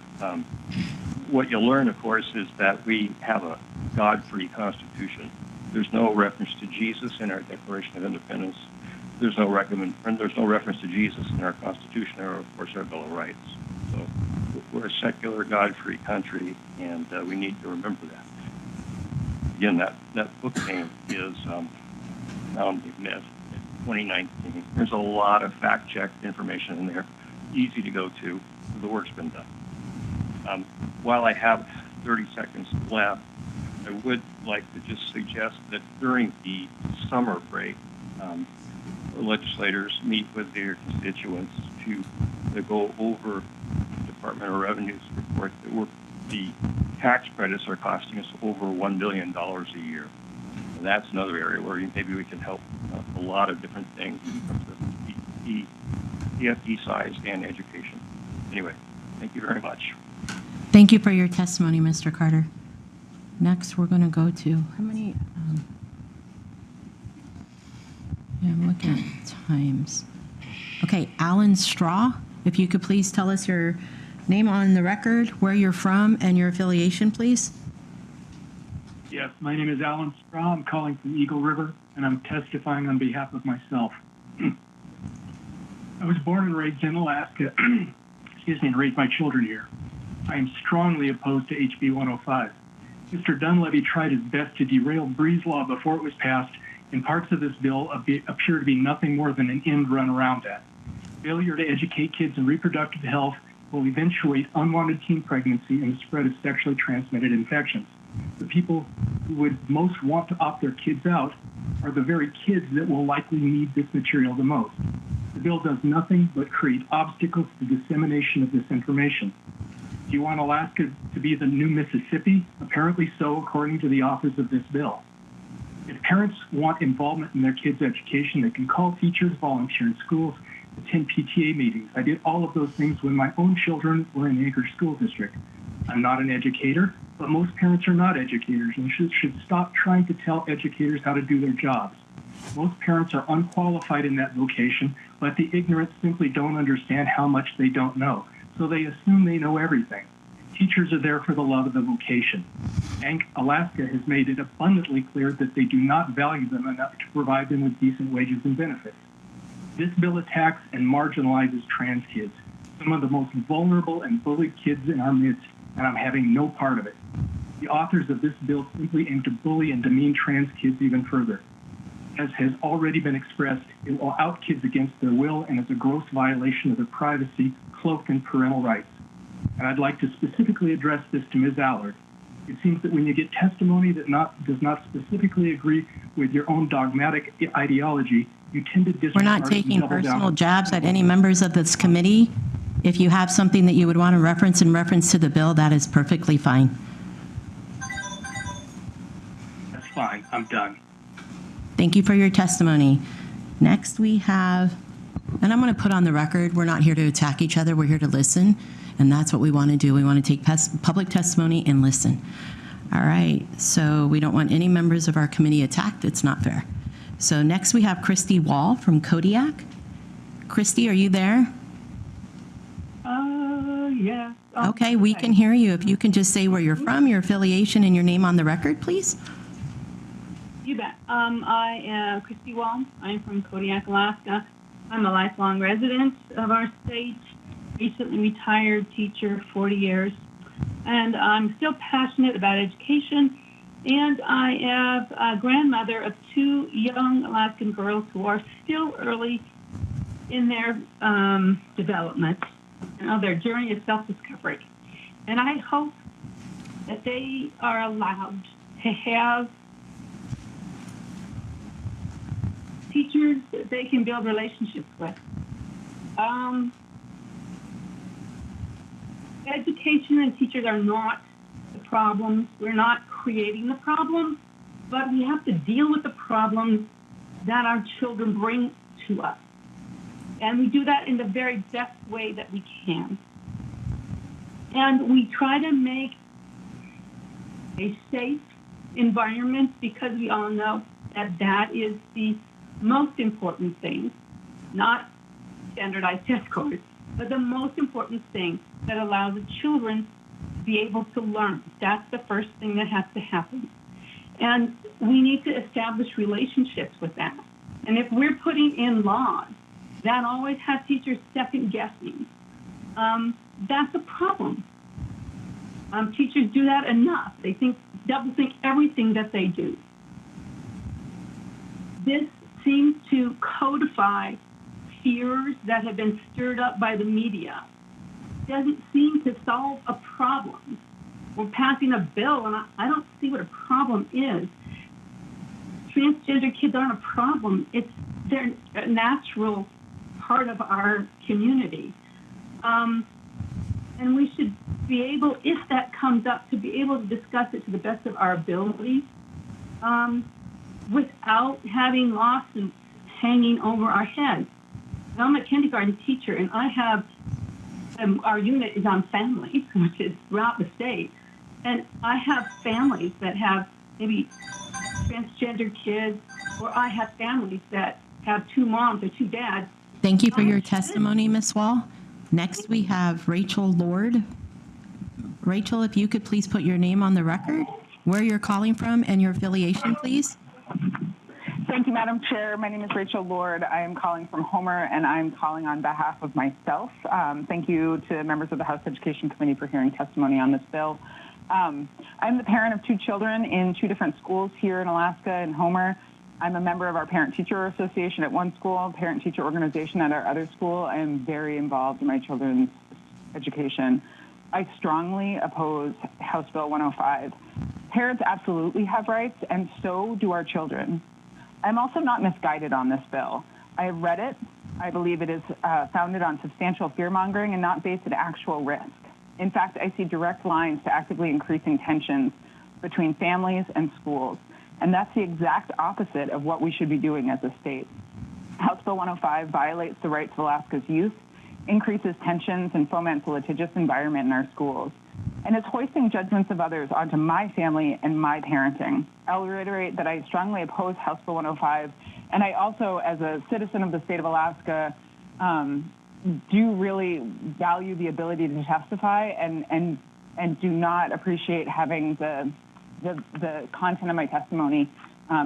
What you'll learn, of course, is that we have a God-free Constitution. There's no reference to Jesus in our Declaration of Independence. There's no reference to Jesus in our Constitution or, of course, our Bill of Rights. So we're a secular, God-free country, and we need to remember that. Again, that book name is Founding Myth, 2019. There's a lot of fact-checked information in there, easy to go to. The work's been done. While I have 30 seconds left, I would like to just suggest that during the summer break, legislators meet with their constituents to go over the Department of Revenue's report that the tax credits are costing us over $1 billion a year. And that's another area where maybe we can help a lot of different things in terms of the EFD size and education. Anyway, thank you very much. Thank you for your testimony, Mr. Carter. Next, we're going to go to, how many? I'm looking at times. Okay, Alan Straw, if you could please tell us your name on the record, where you're from, and your affiliation, please. Yes, my name is Alan Straw. I'm calling from Eagle River, and I'm testifying on behalf of myself. I was born and raised in Alaska, and raised my children here. I am strongly opposed to HB 105. Mr. Dunleavy tried his best to derail Bree's Law before it was passed, and parts of this bill appear to be nothing more than an end run around that. Failure to educate kids in reproductive health will eventuate unwanted teen pregnancy and the spread of sexually transmitted infections. The people who would most want to opt their kids out are the very kids that will likely need this material the most. The bill does nothing but create obstacles to the dissemination of this information. Do you want Alaska to be the new Mississippi? Apparently so, according to the authors of this bill. If parents want involvement in their kids' education, they can call teachers, volunteer in schools, attend PTA meetings. I did all of those things when my own children were in the Anchorage School District. I'm not an educator, but most parents are not educators and should stop trying to tell educators how to do their jobs. Most parents are unqualified in that vocation, but the ignorant simply don't understand how much they don't know, so they assume they know everything. Teachers are there for the love of the vocation. Alaska has made it abundantly clear that they do not value them enough to provide them with decent wages and benefits. This bill attacks and marginalizes trans kids, some of the most vulnerable and bullied kids in our midst, and I'm having no part of it. The authors of this bill simply aim to bully and demean trans kids even further. As has already been expressed, it will out kids against their will and is a gross violation of their privacy, cloaked in parental rights. And I'd like to specifically address this to Ms. Allard. It seems that when you get testimony that does not specifically agree with your own dogmatic ideology, you tend to disregard. We're not taking personal jabs at any members of this committee. If you have something that you would want to reference in reference to the bill, that is perfectly fine. That's fine. I'm done. Thank you for your testimony. Next we have, and I'm going to put on the record, we're not here to attack each other, we're here to listen, and that's what we want to do. We want to take public testimony and listen. All right, so we don't want any members of our committee attacked. It's not fair. So next we have Christy Wall from Kodiak. Christy, are you there? Yeah. Okay, we can hear you. If you can just say where you're from, your affiliation, and your name on the record, please. You bet. I am Christy Wall. I'm from Kodiak, Alaska. I'm a lifelong resident of our state, recently retired teacher, 40 years. And I'm still passionate about education. And I have a grandmother of 2 young Alaskan girls who are still early in their development, their journey of self-discovery. And I hope that they are allowed to have teachers that they can build relationships with. Education and teachers are not the problems. We're not creating the problems, but we have to deal with the problems that our children bring to us. And we do that in the very best way that we can. And we try to make a safe environment because we all know that that is the most important thing, not standardized test scores, but the most important thing that allows the children to be able to learn. That's the first thing that has to happen. And we need to establish relationships with that. And if we're putting in laws that always have teachers second guessing, that's a problem. Teachers do that enough. They double think everything that they do. This seems to codify fears that have been stirred up by the media. It doesn't seem to solve a problem. We're passing a bill, and I don't see what a problem is. Transgender kids aren't a problem. They're a natural part of our community. And we should be able, if that comes up, to be able to discuss it to the best of our ability without having lawsuits hanging over our heads. Now, I'm a kindergarten teacher, and I have, our unit is on families, which is throughout the state. And I have families that have maybe transgender kids, or I have families that have 2 moms or 2 dads. Thank you for your testimony, Ms. Wall. Next, we have Rachel Lord. Rachel, if you could please put your name on the record, where you're calling from, and your affiliation, please. Thank you, Madam Chair. My name is Rachel Lord. I am calling from Homer, and I'm calling on behalf of myself. Thank you to members of the House Education Committee for hearing testimony on this bill. I'm the parent of 2 children in 2 different schools here in Alaska and Homer. I'm a member of our Parent-Teacher Association at one school, Parent-Teacher Organization at our other school. I am very involved in my children's education. I strongly oppose House Bill 105. Parents absolutely have rights, and so do our children. I'm also not misguided on this bill. I have read it. I believe it is founded on substantial fear-mongering and not based on actual risk. In fact, I see direct lines to actively increasing tensions between families and schools. And that's the exact opposite of what we should be doing as a state. House Bill 105 violates the rights of Alaska's youth, increases tensions, and foments a litigious environment in our schools. And it's hoisting judgments of others onto my family and my parenting. I'll reiterate that I strongly oppose House Bill 105. And I also, as a citizen of the state of Alaska, do really value the ability to testify and do not appreciate having the content of my testimony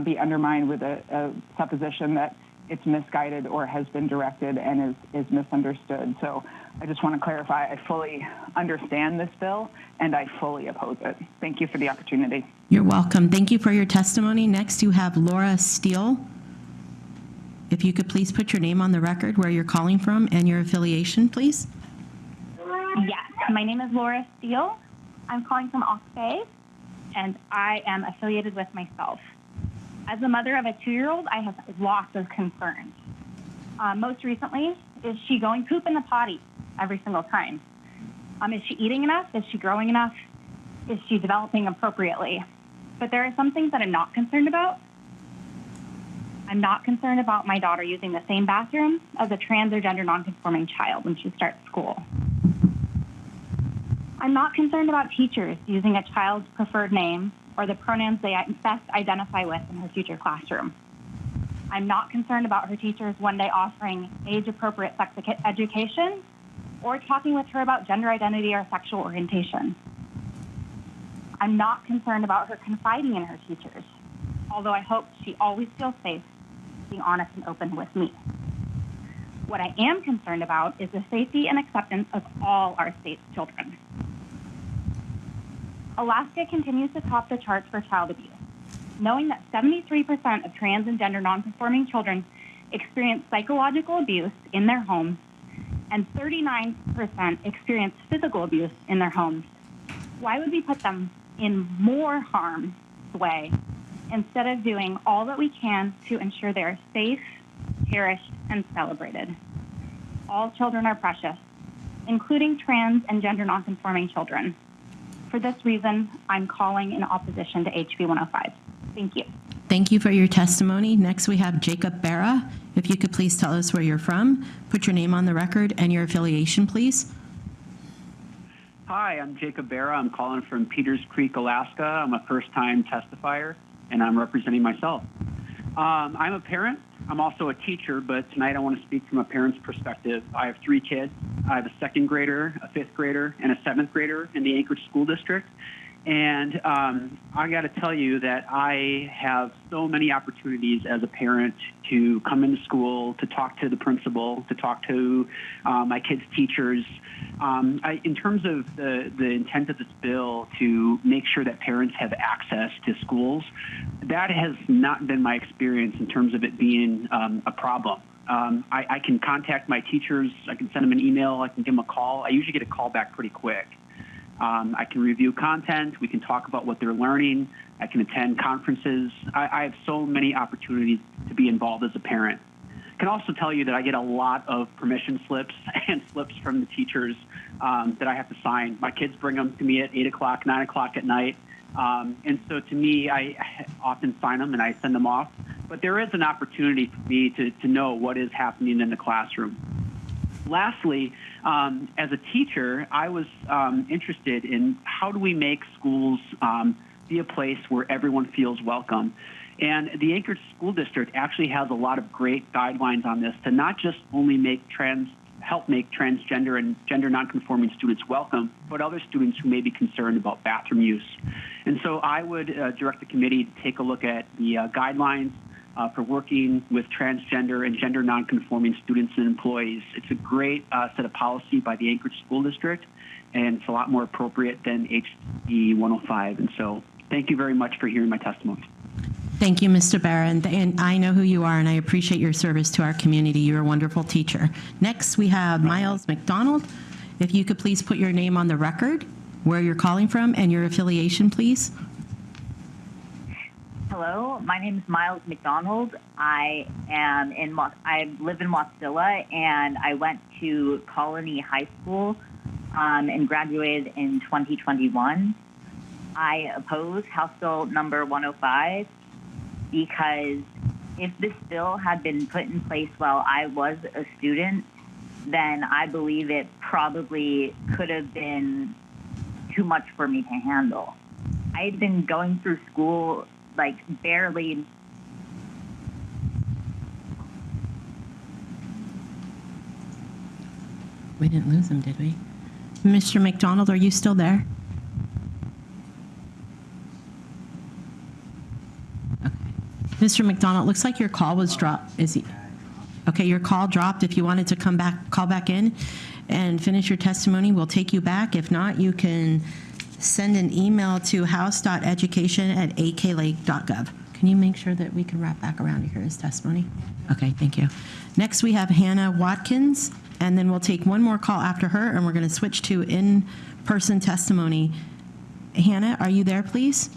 be undermined with a supposition that it's misguided or has been directed and is misunderstood. So I just want to clarify, I fully understand this bill and I fully oppose it. Thank you for the opportunity. You're welcome. Thank you for your testimony. Next, you have Laura Steele. If you could please put your name on the record, where you're calling from, and your affiliation, please. Yes, my name is Laura Steele. I'm calling from Ox Bay, and I am affiliated with myself. As a mother of a 2-year-old, I have lots of concerns. Most recently, is she going poop in the potty every single time? Is she eating enough? Is she growing enough? Is she developing appropriately? But there are some things that I'm not concerned about. I'm not concerned about my daughter using the same bathroom as a trans or gender non-conforming child when she starts school. I'm not concerned about teachers using a child's preferred name or the pronouns they best identify with in her future classroom. I'm not concerned about her teachers one day offering age-appropriate sex education or talking with her about gender identity or sexual orientation. I'm not concerned about her confiding in her teachers, although I hope she always feels safe being honest and open with me. What I am concerned about is the safety and acceptance of all our state's children. Alaska continues to top the charts for child abuse, knowing that 73% of trans and gender nonconforming children experience psychological abuse in their homes and 39% experience physical abuse in their homes. Why would we put them in more harm's way instead of doing all that we can to ensure they are safe, cherished, and celebrated? All children are precious, including trans and gender nonconforming children. For this reason, I'm calling in opposition to HB 105. Thank you. Thank you for your testimony. Next, we have Jacob Barra. If you could please tell us where you're from, put your name on the record and your affiliation, please. Hi, I'm Jacob Barra. I'm calling from Peters Creek, Alaska. I'm a first-time testifier, and I'm representing myself. I'm a parent. I'm also a teacher, but tonight I want to speak from a parent's perspective. I have 3 kids. I have a 2nd grader, a 5th grader, and a 7th grader in the Anchorage School District. And I got to tell you that I have so many opportunities as a parent to come into school, to talk to the principal, to talk to my kids' teachers. In terms of the intent of this bill to make sure that parents have access to schools, that has not been my experience in terms of it being a problem. I can contact my teachers. I can send them an email. I can give them a call. I usually get a call back pretty quick. I can review content. We can talk about what they're learning. I can attend conferences. I have so many opportunities to be involved as a parent. I can also tell you that I get a lot of permission slips and slips from the teachers that I have to sign. My kids bring them to me at 8 o'clock, 9 o'clock at night. And so to me, I often sign them and I send them off. But there is an opportunity for me to know what is happening in the classroom. Lastly, as a teacher, I was interested in how do we make schools be a place where everyone feels welcome. And the Anchorage School District actually has a lot of great guidelines on this to not just only help make transgender and gender nonconforming students welcome, but other students who may be concerned about bathroom use. And so I would direct the committee to take a look at the guidelines for working with transgender and gender nonconforming students and employees. It's a great set of policy by the Anchorage School District, and it's a lot more appropriate than HB 105. And so thank you very much for hearing my testimony. Thank you, Mr. Barra, and I know who you are, and I appreciate your service to our community. You're a wonderful teacher. Next, we have Miles McDonald. If you could please put your name on the record, where you're calling from, and your affiliation, please. Hello, my name is Miles McDonald. I live in Wasilla, and I went to Colony High School and graduated in 2021. I oppose House Bill number 105 because if this bill had been put in place while I was a student, then I believe it probably could have been too much for me to handle. I had been going through school like barely. We didn't lose him, did we? Mr. McDonald, are you still there? Okay. Mr. McDonald, looks like your call was dropped. Is he? Okay, your call dropped. If you wanted to call back in and finish your testimony, we'll take you back. If not, you can send an email to house.education@aklake.gov. Can you make sure that we can wrap back around to hear his testimony? Okay, thank you. Next, we have Hannah Watkins, and then we'll take one more call after her, and we're going to switch to in-person testimony. Hannah, are you there, please?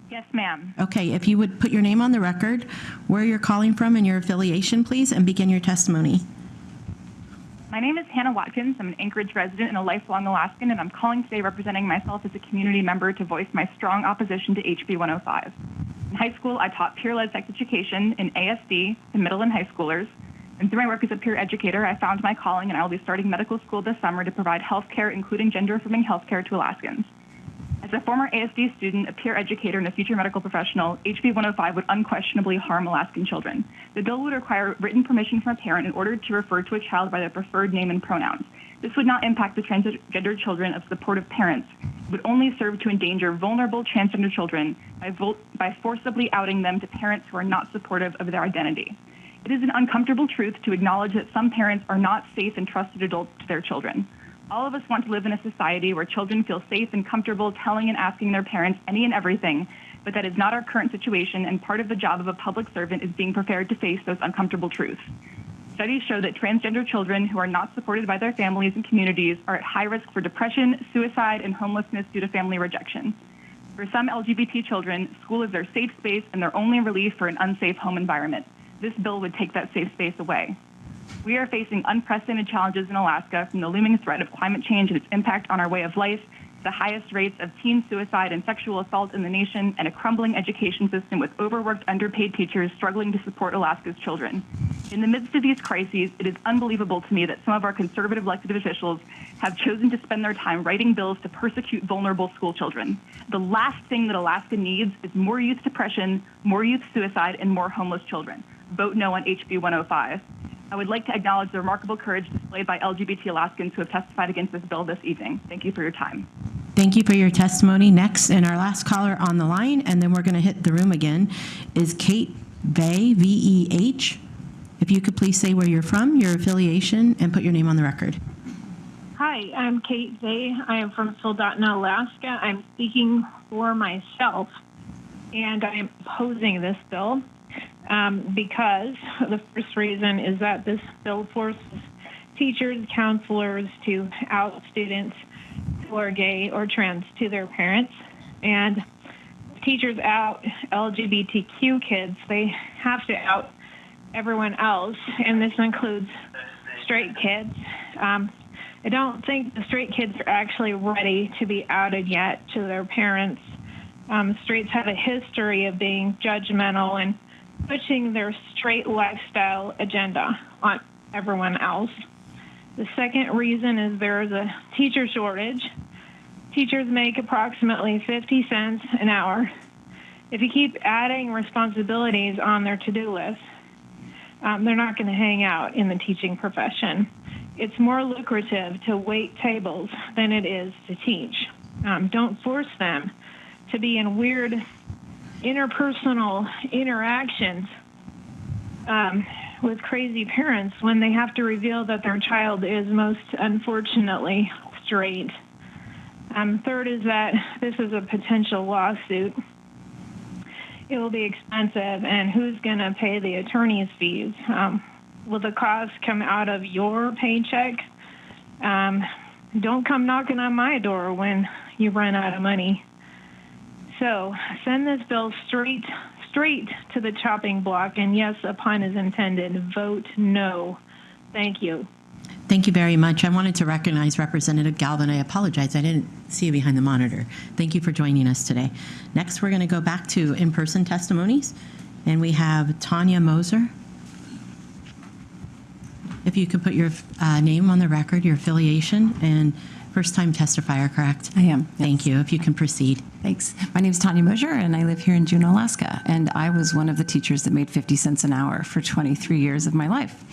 Yes, ma'am. Okay, if you would put your name on the record, where you're calling from, and your affiliation, please, and begin your testimony. My name is Hannah Watkins. I'm an Anchorage resident and a lifelong Alaskan, and I'm calling today representing myself as a community member to voice my strong opposition to HB 105. In high school, I taught peer-led sex education in ASD to middle and high schoolers. And through my work as a peer educator, I found my calling, and I will be starting medical school this summer to provide health care, including gender-affirming health care, to Alaskans. As a former ASD student, a peer educator, and a future medical professional, HB 105 would unquestionably harm Alaskan children. The bill would require written permission from a parent in order to refer to a child by their preferred name and pronouns. This would not impact the transgender children of supportive parents. would only serve to endanger vulnerable transgender children by forcibly outing them to parents who are not supportive of their identity. It is an uncomfortable truth to acknowledge that some parents are not safe and trusted adults to their children. All of us want to live in a society where children feel safe and comfortable telling and asking their parents any and everything, but that is not our current situation, and part of the job of a public servant is being prepared to face those uncomfortable truths. Studies show that transgender children who are not supported by their families and communities are at high risk for depression, suicide, and homelessness due to family rejection. For some LGBT children, school is their safe space and their only relief for an unsafe home environment. This bill would take that safe space away. We are facing unprecedented challenges in Alaska, from the looming threat of climate change and its impact on our way of life, the highest rates of teen suicide and sexual assault in the nation, and a crumbling education system with overworked, underpaid teachers struggling to support Alaska's children. In the midst of these crises, it is unbelievable to me that some of our conservative elected officials have chosen to spend their time writing bills to persecute vulnerable school children. The last thing that Alaska needs is more youth depression, more youth suicide, and more homeless children. Vote no on HB 105. I would like to acknowledge the remarkable courage displayed by LGBT Alaskans who have testified against this bill this evening. Thank you for your time. Thank you for your testimony. Next, and our last caller on the line, and then we're going to hit the room again, is Kate Veh, V-E-H. If you could please say where you're from, your affiliation, and put your name on the record. Hi, I'm Kate Veh. I am from Soldotna, Alaska. I'm speaking for myself, and I am opposing this bill because the first reason is that this bill forces teachers, counselors to out students who are gay or trans to their parents. And teachers out LGBTQ kids, they have to out everyone else, and this includes straight kids. I don't think the straight kids are actually ready to be outed yet to their parents. Straights have a history of being judgmental and pushing their straight lifestyle agenda on everyone else. The second reason is there is a teacher shortage. Teachers make approximately 50 cents an hour. If you keep adding responsibilities on their to-do list, they're not going to hang out in the teaching profession. It's more lucrative to wait tables than it is to teach. Don't force them to be in weird interpersonal interactions with crazy parents when they have to reveal that their child is most unfortunately straight. Third is that this is a potential lawsuit. It will be expensive, and who's going to pay the attorney's fees? Will the cost come out of your paycheck? Don't come knocking on my door when you run out of money. So send this bill straight to the chopping block, and yes, a pun is intended. Vote no. Thank you. Thank you very much. I wanted to recognize Representative Galvin. I apologize. I didn't see you behind the monitor. Thank you for joining us today. Next, we're going to go back to in-person testimonies, and we have Tanya Moser. If you could put your name on the record, your affiliation, and first-time testifier, correct? I am. Thank you. If you can proceed. Thanks. My name is Tanya Moser, and I live here in Juneau, Alaska. And I was one of the teachers that made 50 cents an hour for 23 years of my life.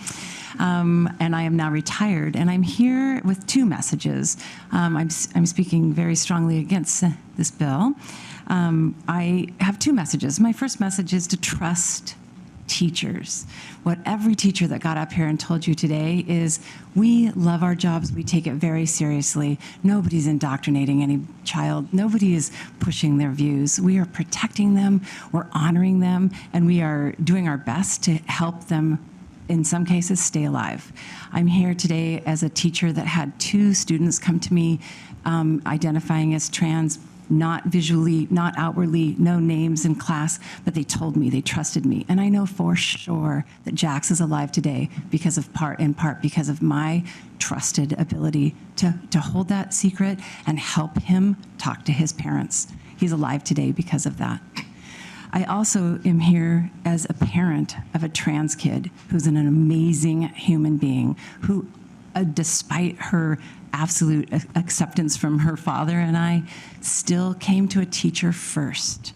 And I am now retired, and I'm here with two messages. I'm speaking very strongly against this bill. I have two messages. My first message is to trust teachers. What every teacher that got up here and told you today is we love our jobs. We take it very seriously. Nobody's indoctrinating any child. Nobody is pushing their views. We are protecting them. We're honoring them, and we are doing our best to help them, in some cases, stay alive. I'm here today as a teacher that had two students come to me identifying as trans, not visually, not outwardly, no names in class, but they told me, they trusted me. And I know for sure that Jax is alive today because of in part because of my trusted ability to hold that secret and help him talk to his parents. He's alive today because of that. I also am here as a parent of a trans kid who's an amazing human being who, despite her absolute acceptance from her father and I, still came to a teacher first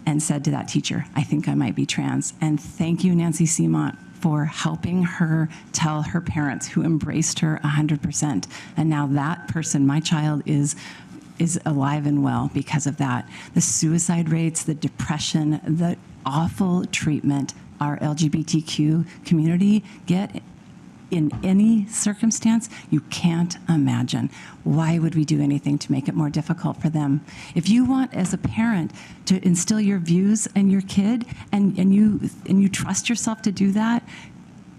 and said to that teacher, I think I might be trans. And thank you, Nancy Seamont, for helping her tell her parents, who embraced her 100%. And now that person, my child, is is alive and well because of that. The suicide rates, the depression, the awful treatment our LGBTQ community get in any circumstance, you can't imagine. Why would we do anything to make it more difficult for them? If you want, as a parent, to instill your views in your kid, and you trust yourself to do that,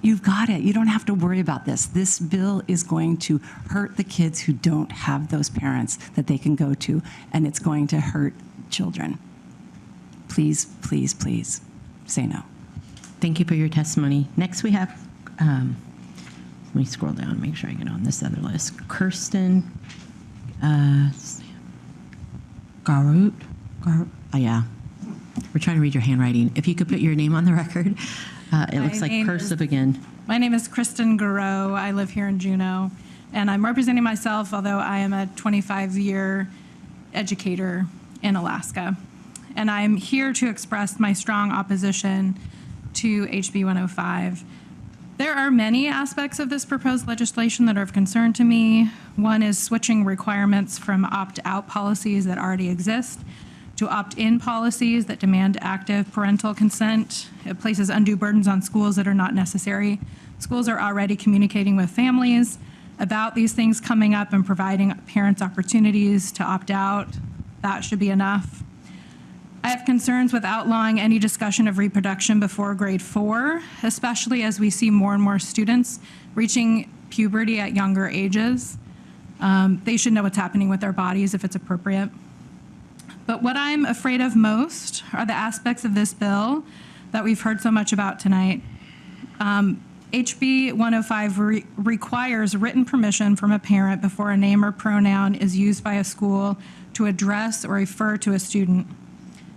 you've got it. You don't have to worry about this. This bill is going to hurt the kids who don't have those parents that they can go to, and it's going to hurt children. Please, please, please, say no. Thank you for your testimony. Next we have, let me scroll down, make sure I get on this other list. Kirsten Garut. Oh, yeah. We're trying to read your handwriting. If you could put your name on the record. It looks like cursive again. My name is Kristen Garot. I live here in Juneau, and I'm representing myself, although I am a 25-year educator in Alaska. And I'm here to express my strong opposition to HB 105. There are many aspects of this proposed legislation that are of concern to me. One is switching requirements from opt-out policies that already exist to opt-in policies that demand active parental consent. It places undue burdens on schools that are not necessary. Schools are already communicating with families about these things coming up and providing parents opportunities to opt out. That should be enough. I have concerns with outlawing any discussion of reproduction before grade 4, especially as we see more and more students reaching puberty at younger ages. They should know what's happening with their bodies if it's appropriate. But what I'm afraid of most are the aspects of this bill that we've heard so much about tonight. HB 105 requires written permission from a parent before a name or pronoun is used by a school to address or refer to a student.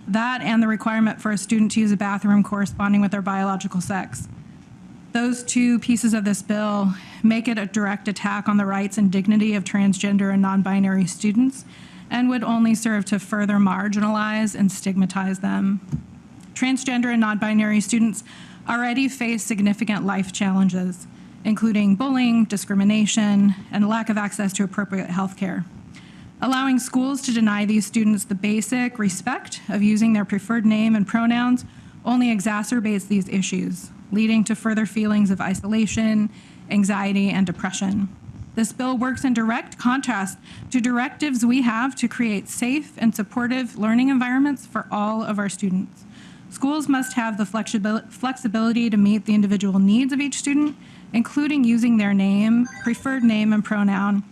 That and the requirement for a student to use a bathroom corresponding with their biological sex. Those two pieces of this bill make it a direct attack on the rights and dignity of transgender and non-binary students and would only serve to further marginalize and stigmatize them. Transgender and non-binary students already face significant life challenges, including bullying, discrimination, and lack of access to appropriate health care. Allowing schools to deny these students the basic respect of using their preferred name and pronouns only exacerbates these issues, leading to further feelings of isolation, anxiety, and depression. This bill works in direct contrast to directives we have to create safe and supportive learning environments for all of our students. Schools must have the flexibility to meet the individual needs of each student, including using their name, preferred name and pronoun,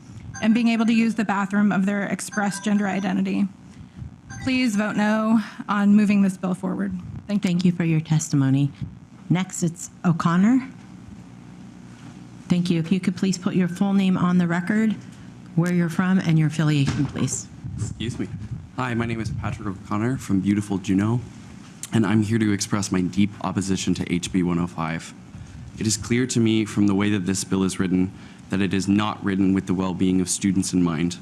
and being able to use the bathroom of their expressed gender identity. Please vote no on moving this bill forward. Thank you for your testimony. Next, it's O'Connor. Thank you. If you could please put your full name on the record, where you're from, and your affiliation, please. Excuse me. Hi, my name is Patrick O'Connor from beautiful Juneau, and I'm here to express my deep opposition to HB 105. It is clear to me from the way that this bill is written that it is not written with the well-being of students in mind.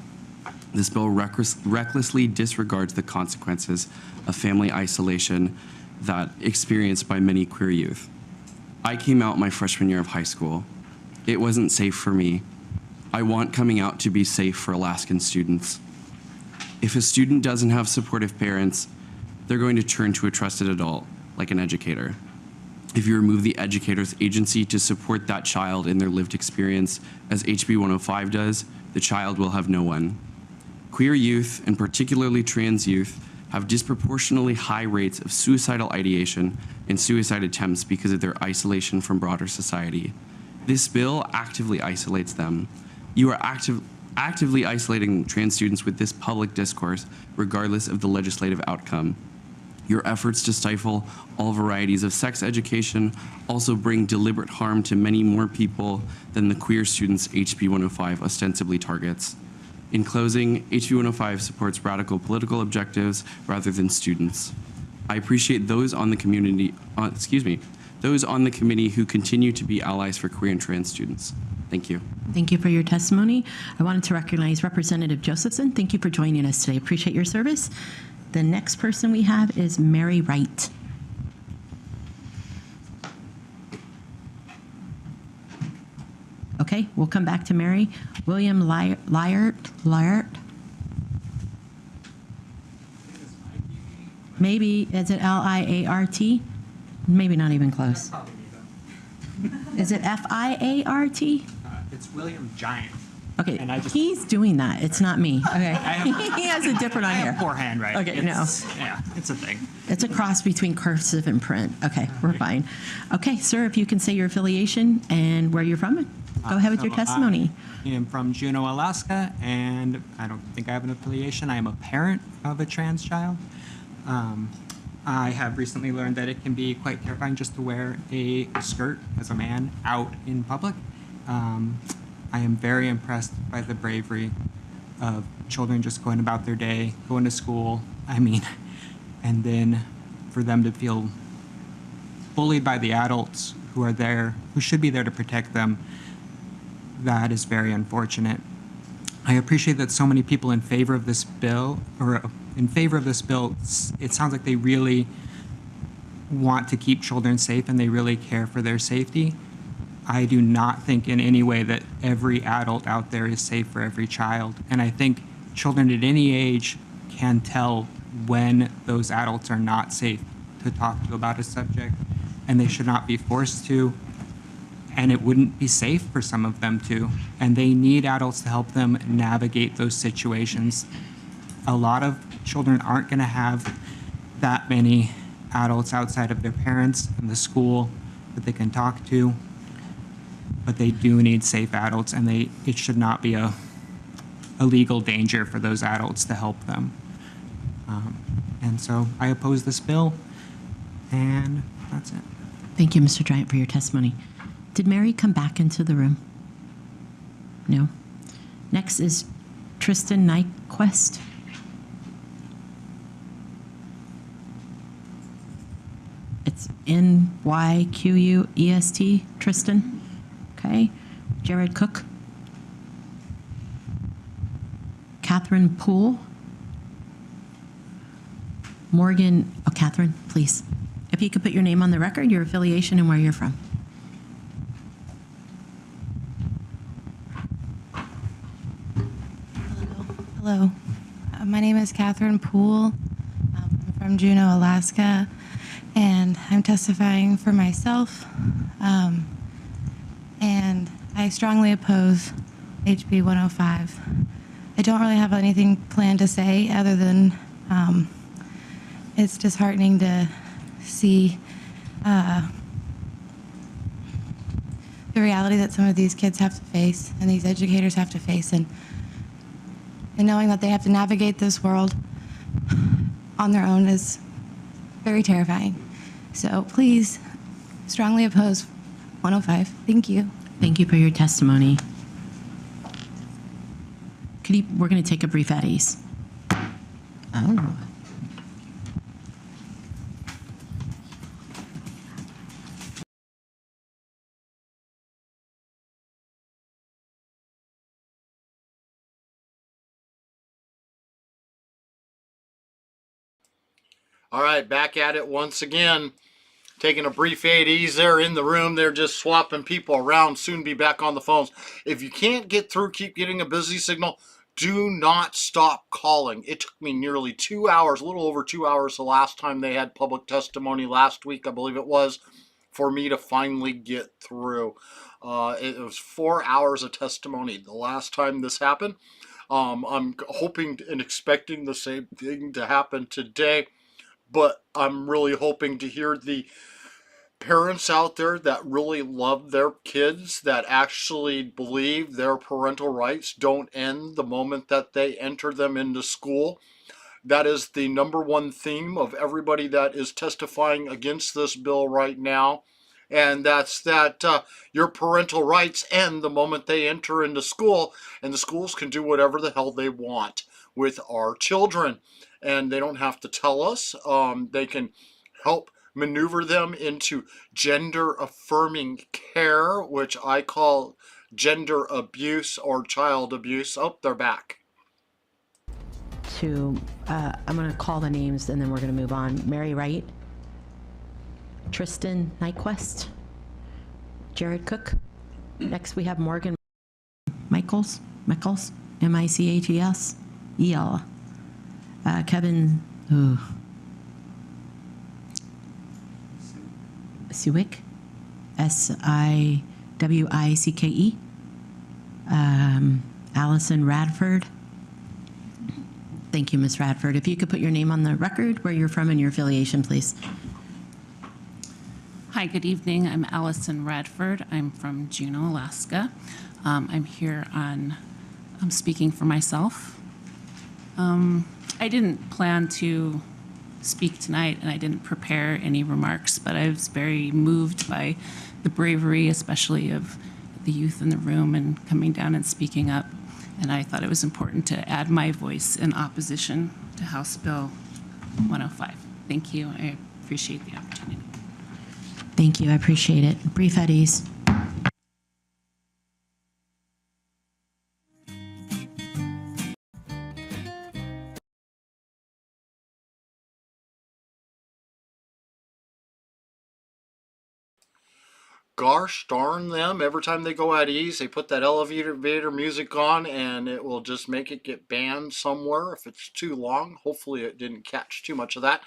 This bill recklessly disregards the consequences of family isolation that experienced by many queer youth. I came out my freshman year of high school. It wasn't safe for me. I want coming out to be safe for Alaskan students. If a student doesn't have supportive parents, they're going to turn to a trusted adult, like an educator. If you remove the educator's agency to support that child in their lived experience, as HB 105 does, the child will have no one. Queer youth, and particularly trans youth, have disproportionately high rates of suicidal ideation and suicide attempts because of their isolation from broader society. This bill actively isolates them. You are actively isolating trans students with this public discourse, regardless of the legislative outcome. Your efforts to stifle all varieties of sex education also bring deliberate harm to many more people than the queer students HB 105 ostensibly targets. In closing, HB 105 supports radical political objectives rather than students. I appreciate those on the community, those on the committee who continue to be allies for queer and trans students. Thank you. Thank you for your testimony. I wanted to recognize Representative Josephson. Thank you for joining us today. Appreciate your service. The next person we have is Mary Wright. Okay, we'll come back to Mary. William Lyart. Maybe, is it Liart? Maybe not even close. Is it Fiart? It's William Giant. Okay, he's doing that. It's not me. Okay, he has a different on here. I have poor handwriting. Okay, no. Yeah, it's a thing. It's a cross between cursive and print. Okay, we're fine. Okay, sir, if you can say your affiliation and where you're from, go ahead with your testimony. I am from Juneau, Alaska, and I don't think I have an affiliation. I am a parent of a trans child. I have recently learned that it can be quite terrifying just to wear a skirt as a man out in public. I am very impressed by the bravery of children just going about their day, going to school, and then for them to feel bullied by the adults who are there, who should be there to protect them. That is very unfortunate. I appreciate that so many people in favor of this bill, it sounds like they really want to keep children safe and they really care for their safety. I do not think in any way that every adult out there is safe for every child. And I think children at any age can tell when those adults are not safe to talk to about a subject, and they should not be forced to. And it wouldn't be safe for some of them to. And they need adults to help them navigate those situations. A lot of children aren't going to have that many adults outside of their parents and the school that they can talk to. But they do need safe adults, and it should not be a legal danger for those adults to help them. And so I oppose this bill, and that's it. Thank you, Mr. Giant, for your testimony. Did Mary come back into the room? No. Next is Tristan Nyquist. It's Nyquest, Tristan. Okay. Jared Cook. Catherine Poole. Morgan, Catherine, please. If you could put your name on the record, your affiliation, and where you're from. Hello. My name is Catherine Poole. I'm from Juneau, Alaska, and I'm testifying for myself. And I strongly oppose HB 105. I don't really have anything planned to say other than it's disheartening to see the reality that some of these kids have to face and these educators have to face, and knowing that they have to navigate this world on their own is very terrifying. So please strongly oppose 105. Thank you. Thank you for your testimony. We're going to take a brief at ease. Oh. All right, back at it once again. Taking a brief ADs there in the room. They're just swapping people around. Soon be back on the phones. If you can't get through, keep getting a busy signal. Do not stop calling. It took me nearly 2 hours, a little over 2 hours the last time they had public testimony last week, I believe it was, for me to finally get through. It was 4 hours of testimony the last time this happened. I'm hoping and expecting the same thing to happen today. But I'm really hoping to hear the parents out there that really love their kids, that actually believe their parental rights don't end the moment that they enter them into school. That is the number one theme of everybody that is testifying against this bill right now. And that's that your parental rights end the moment they enter into school, and the schools can do whatever the hell they want with our children. And they don't have to tell us. They can help maneuver them into gender-affirming care, which I call gender abuse or child abuse. Oh, they're back. I'm going to call the names and then we're going to move on. Mary Wright, Tristan Nyquist, Jared Cook. Next we have Morgan Michaels, M-I-C-H-E-S, E-L. Kevin Siwicke, Siwicke. Allison Radford. Thank you, Ms. Radford. If you could put your name on the record, where you're from, and your affiliation, please. Hi, good evening. I'm Allison Radford. I'm from Juneau, Alaska. I'm speaking for myself. I didn't plan to speak tonight, and I didn't prepare any remarks, but I was very moved by the bravery, especially of the youth in the room, and coming down and speaking up. And I thought it was important to add my voice in opposition to House Bill 105. Thank you. I appreciate the opportunity. Thank you. I appreciate it. Brief at ease. Gosh darn them, every time they go at ease, they put that elevator music on, and it will just make it get banned somewhere if it's too long. Hopefully it didn't catch too much of that.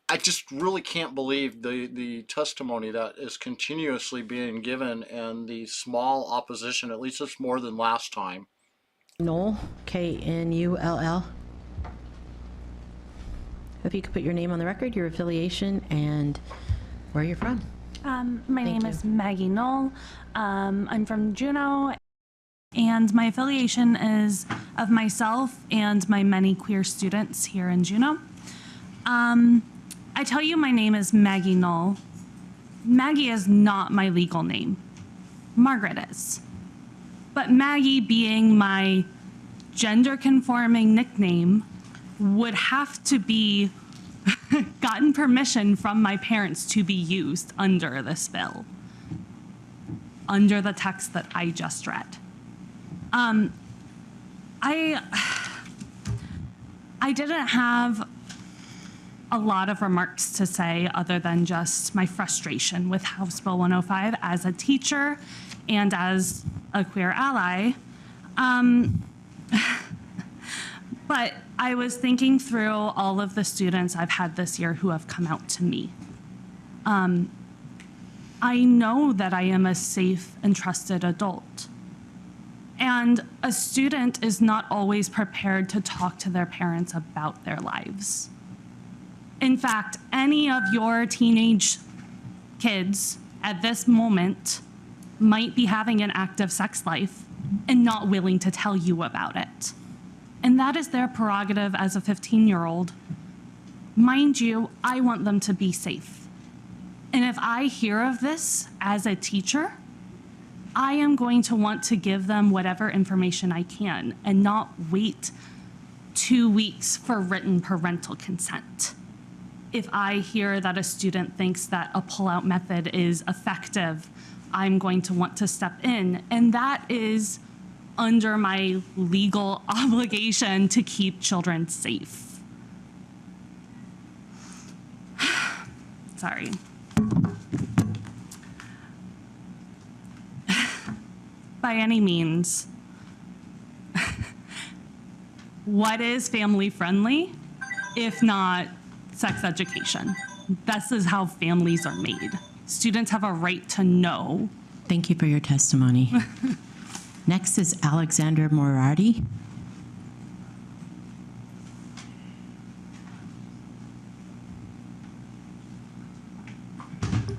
I just really can't believe the testimony that is continuously being given, and the small opposition. At least it's more than last time. Knoll, Knull. If you could put your name on the record, your affiliation, and where you're from. My name is Maggie Knoll. I'm from Juneau, and my affiliation is of myself and my many queer students here in Juneau. I tell you, my name is Maggie Knoll. Maggie is not my legal name. Margaret is. But Maggie, being my gender-conforming nickname, would have to be gotten permission from my parents to be used under this bill, under the text that I just read. I didn't have a lot of remarks to say other than just my frustration with House Bill 105 as a teacher and as a queer ally. But I was thinking through all of the students I've had this year who have come out to me. I know that I am a safe and trusted adult. And a student is not always prepared to talk to their parents about their lives. In fact, any of your teenage kids at this moment might be having an active sex life and not willing to tell you about it. And that is their prerogative as a 15-year-old. Mind you, I want them to be safe. And if I hear of this as a teacher, I am going to want to give them whatever information I can and not wait 2 weeks for written parental consent. If I hear that a student thinks that a pull-out method is effective, I'm going to want to step in. And that is under my legal obligation to keep children safe. Sorry. By any means, what is family friendly if not sex education? This is how families are made. Students have a right to know. Thank you for your testimony. Next is Alexander Moriarty.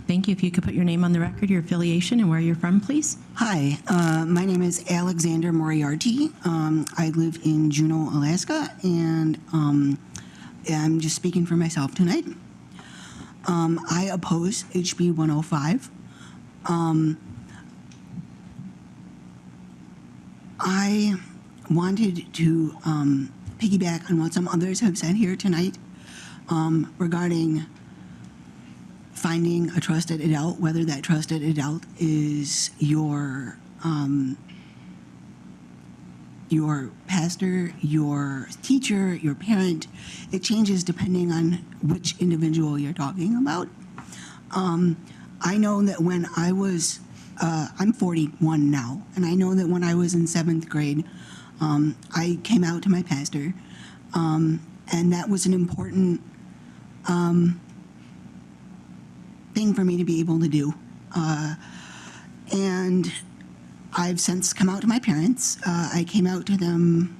Thank you. If you could put your name on the record, your affiliation, and where you're from, please. Hi, my name is Alexander Moriarty. I live in Juneau, Alaska, and I'm just speaking for myself tonight. I oppose HB 105. I wanted to piggyback on what some others have said here tonight regarding finding a trusted adult, whether that trusted adult is your pastor, your teacher, your parent. It changes depending on which individual you're talking about. I know that when I was, I'm 41 now, and I know that when I was in 7th grade, I came out to my pastor, and that was an important thing for me to be able to do. And I've since come out to my parents. I came out to them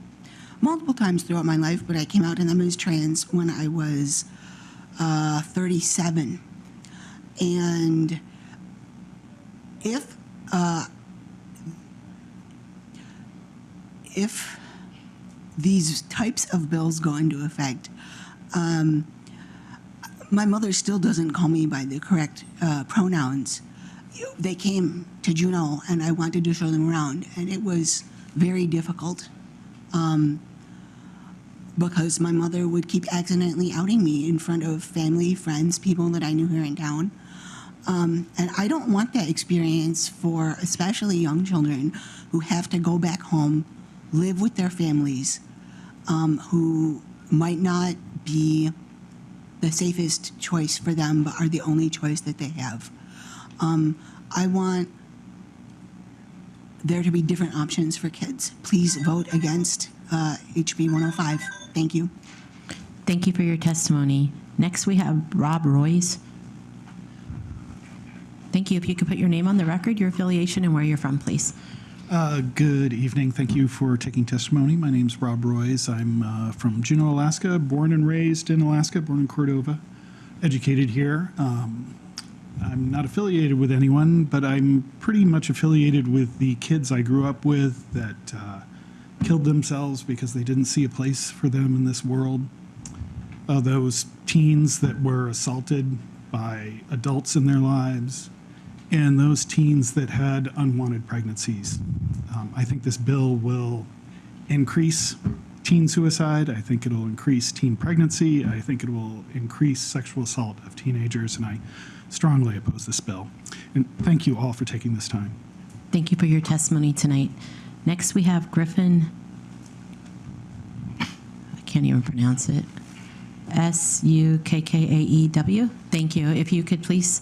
multiple times throughout my life, but I came out to them as trans when I was 37. And if these types of bills go into effect, my mother still doesn't call me by the correct pronouns. They came to Juneau, and I wanted to show them around, and it was very difficult because my mother would keep accidentally outing me in front of family, friends, people that I knew here in town. And I don't want that experience for especially young children who have to go back home, live with their families, who might not be the safest choice for them, but are the only choice that they have. I want there to be different options for kids. Please vote against HB 105. Thank you. Thank you for your testimony. Next, we have Rob Royce. Thank you. If you could put your name on the record, your affiliation, and where you're from, please. Good evening. Thank you for taking testimony. My name's Rob Royce. I'm from Juneau, Alaska, born and raised in Alaska, born in Cordova, educated here. I'm not affiliated with anyone, but I'm pretty much affiliated with the kids I grew up with that killed themselves because they didn't see a place for them in this world. Those teens that were assaulted by adults in their lives, and those teens that had unwanted pregnancies. I think this bill will increase teen suicide. I think it'll increase teen pregnancy. I think it will increase sexual assault of teenagers, and I strongly oppose this bill. And thank you all for taking this time. Thank you for your testimony tonight. Next, we have Griffin. I can't even pronounce it. Sukkaew. Thank you. If you could please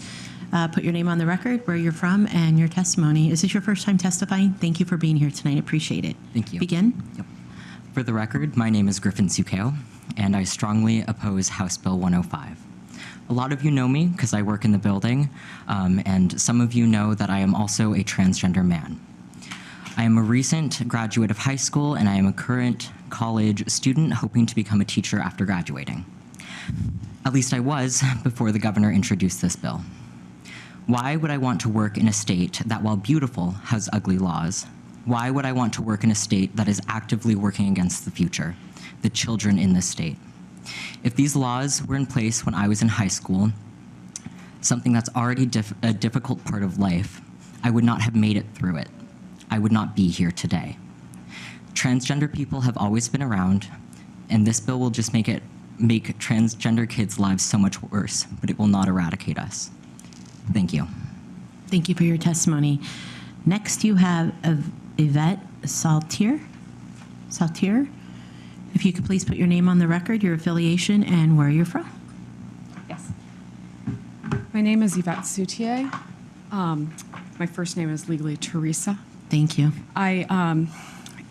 put your name on the record, where you're from, and your testimony. Is this your first time testifying? Thank you for being here tonight. Appreciate it. Thank you. Begin. Yep. For the record, my name is Griffin Sukkaew, and I strongly oppose House Bill 105. A lot of you know me because I work in the building, and some of you know that I am also a transgender man. I am a recent graduate of high school, and I am a current college student hoping to become a teacher after graduating. At least I was before the governor introduced this bill. Why would I want to work in a state that, while beautiful, has ugly laws? Why would I want to work in a state that is actively working against the future, the children in this state? If these laws were in place when I was in high school, something that's already a difficult part of life, I would not have made it through it. I would not be here today. Transgender people have always been around, and this bill will just make transgender kids' lives so much worse, but it will not eradicate us. Thank you. Thank you for your testimony. Next, you have Yvette Saltier. If you could please put your name on the record, your affiliation, and where you're from. Yes. My name is Yvette Saltier. My first name is legally Teresa. Thank you. I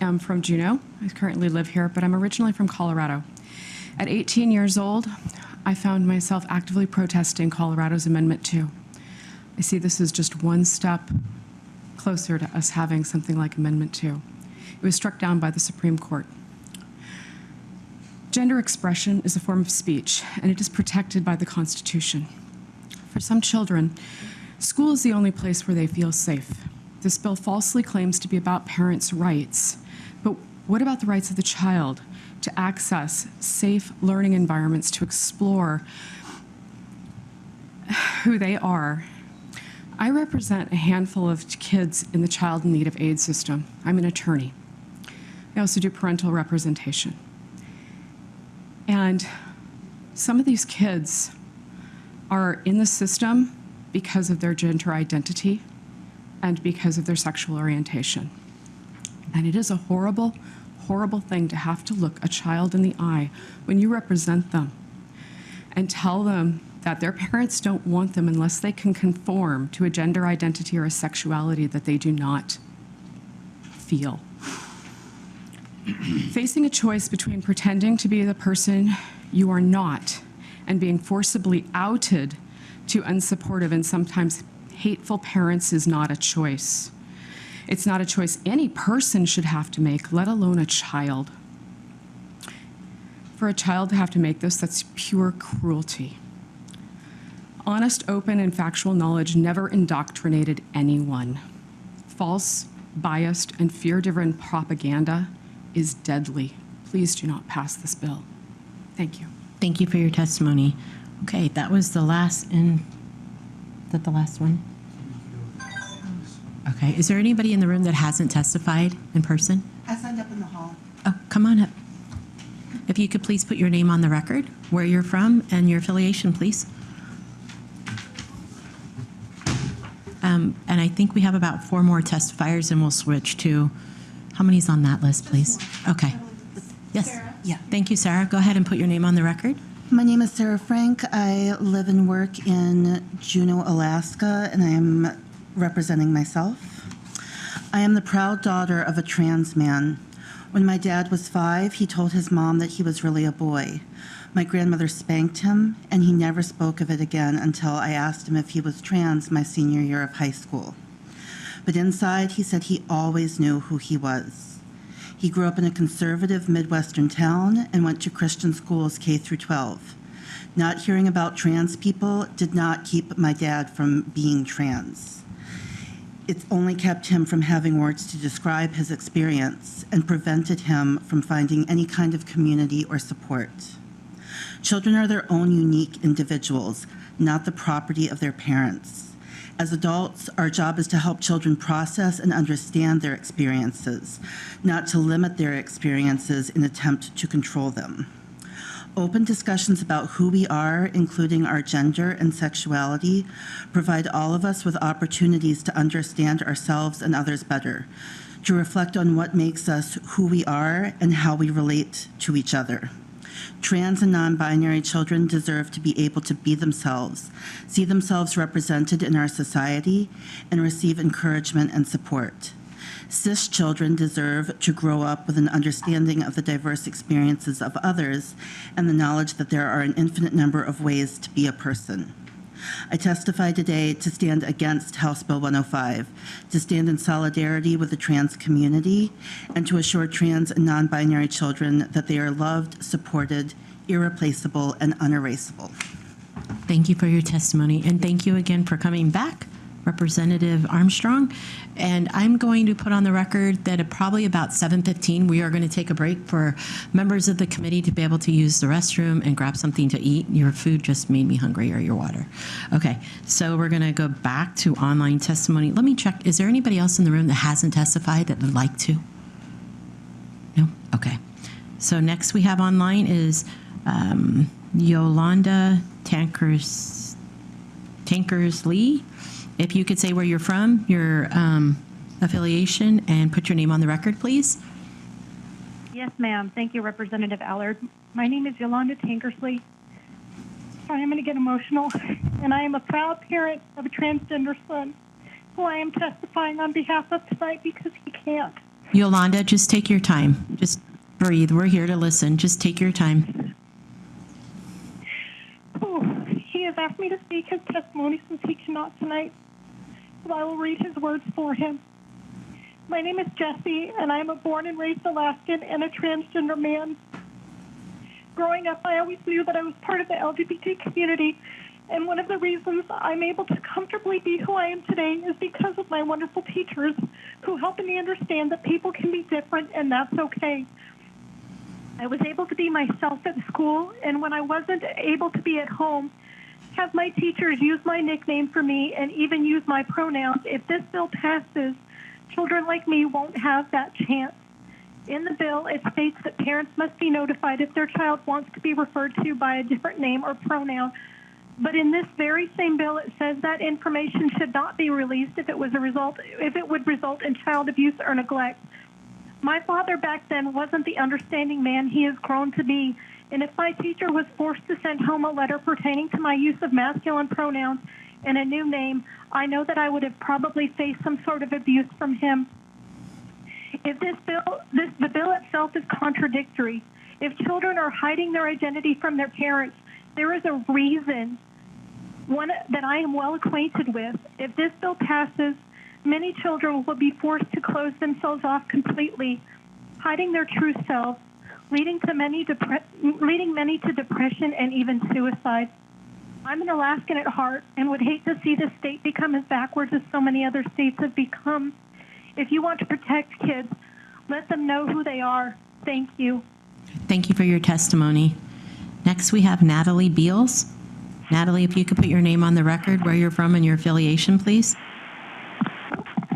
am from Juneau. I currently live here, but I'm originally from Colorado. At 18 years old, I found myself actively protesting Colorado's Amendment 2. I see this as just one step closer to us having something like Amendment 2. It was struck down by the Supreme Court. Gender expression is a form of speech, and it is protected by the Constitution. For some children, school is the only place where they feel safe. This bill falsely claims to be about parents' rights, but what about the rights of the child to access safe learning environments to explore who they are? I represent a handful of kids in the child in need of aid system. I'm an attorney. I also do parental representation. And some of these kids are in the system because of their gender identity and because of their sexual orientation. And it is a horrible, horrible thing to have to look a child in the eye when you represent them and tell them that their parents don't want them unless they can conform to a gender identity or a sexuality that they do not feel. Facing a choice between pretending to be the person you are not and being forcibly outed to unsupportive and sometimes hateful parents is not a choice. It's not a choice any person should have to make, let alone a child. For a child to have to make this, that's pure cruelty. Honest, open, and factual knowledge never indoctrinated anyone. False, biased, and fear-driven propaganda is deadly. Please do not pass this bill. Thank you. Thank you for your testimony. Okay, that was the last is that the last one? Okay, is there anybody in the room that hasn't testified in person? I signed up in the hall. Oh, come on up. If you could please put your name on the record, where you're from, and your affiliation, please. And I think we have about 4 more testifiers, and we'll switch to, how many's on that list, please? Okay. Yes. Sarah? Yeah. Thank you, Sarah. Go ahead and put your name on the record. My name is Sarah Frank. I live and work in Juneau, Alaska, and I am representing myself. I am the proud daughter of a trans man. When my dad was 5, he told his mom that he was really a boy. My grandmother spanked him, and he never spoke of it again until I asked him if he was trans my senior year of high school. But inside, he said he always knew who he was. He grew up in a conservative Midwestern town and went to Christian schools K through 12. Not hearing about trans people did not keep my dad from being trans. It's only kept him from having words to describe his experience and prevented him from finding any kind of community or support. Children are their own unique individuals, not the property of their parents. As adults, our job is to help children process and understand their experiences, not to limit their experiences in an attempt to control them. Open discussions about who we are, including our gender and sexuality, provide all of us with opportunities to understand ourselves and others better, to reflect on what makes us who we are and how we relate to each other. Trans and non-binary children deserve to be able to be themselves, see themselves represented in our society, and receive encouragement and support. Cis children deserve to grow up with an understanding of the diverse experiences of others and the knowledge that there are an infinite number of ways to be a person. I testify today to stand against House Bill 105, to stand in solidarity with the trans community, and to assure trans and non-binary children that they are loved, supported, irreplaceable, and unerasable. Thank you for your testimony, and thank you again for coming back, Representative Armstrong. And I'm going to put on the record that at probably about 7:15, we are going to take a break for members of the committee to be able to use the restroom and grab something to eat. Your food just made me hungry, or your water. Okay, so we're going to go back to online testimony. Let me check. Is there anybody else in the room that hasn't testified that would like to? No? Okay. So next we have online is Yolanda Tankers-Lee. If you could say where you're from, your affiliation, and put your name on the record, please. Yes, ma'am. Thank you, Representative Allard. My name is Yolanda Tankersley. I am going to get emotional, and I am a proud parent of a transgender son who I am testifying on behalf of tonight because he can't. Yolanda, just take your time. Just breathe. We're here to listen. Just take your time. Oh, he has asked me to speak his testimony since he cannot tonight. So I will read his words for him. My name is Jesse, and I am a born and raised Alaskan and a transgender man. Growing up, I always knew that I was part of the LGBT community, and one of the reasons I'm able to comfortably be who I am today is because of my wonderful teachers who help me understand that people can be different, and that's okay. I was able to be myself at school, and when I wasn't able to be at home, have my teachers use my nickname for me and even use my pronouns. If this bill passes, children like me won't have that chance. In the bill, it states that parents must be notified if their child wants to be referred to by a different name or pronoun. But in this very same bill, it says that information should not be released if it would result in child abuse or neglect. My father back then wasn't the understanding man he has grown to be. And if my teacher was forced to send home a letter pertaining to my use of masculine pronouns and a new name, I know that I would have probably faced some sort of abuse from him. If the bill itself is contradictory, if children are hiding their identity from their parents, there is a reason one that I am well acquainted with. If this bill passes, many children will be forced to close themselves off completely, hiding their true selves, leading many to depression and even suicide. I'm an Alaskan at heart and would hate to see this state become as backwards as so many other states have become. If you want to protect kids, let them know who they are. Thank you. Thank you for your testimony. Next, we have Natalie Beals. Natalie, if you could put your name on the record, where you're from, and your affiliation, please.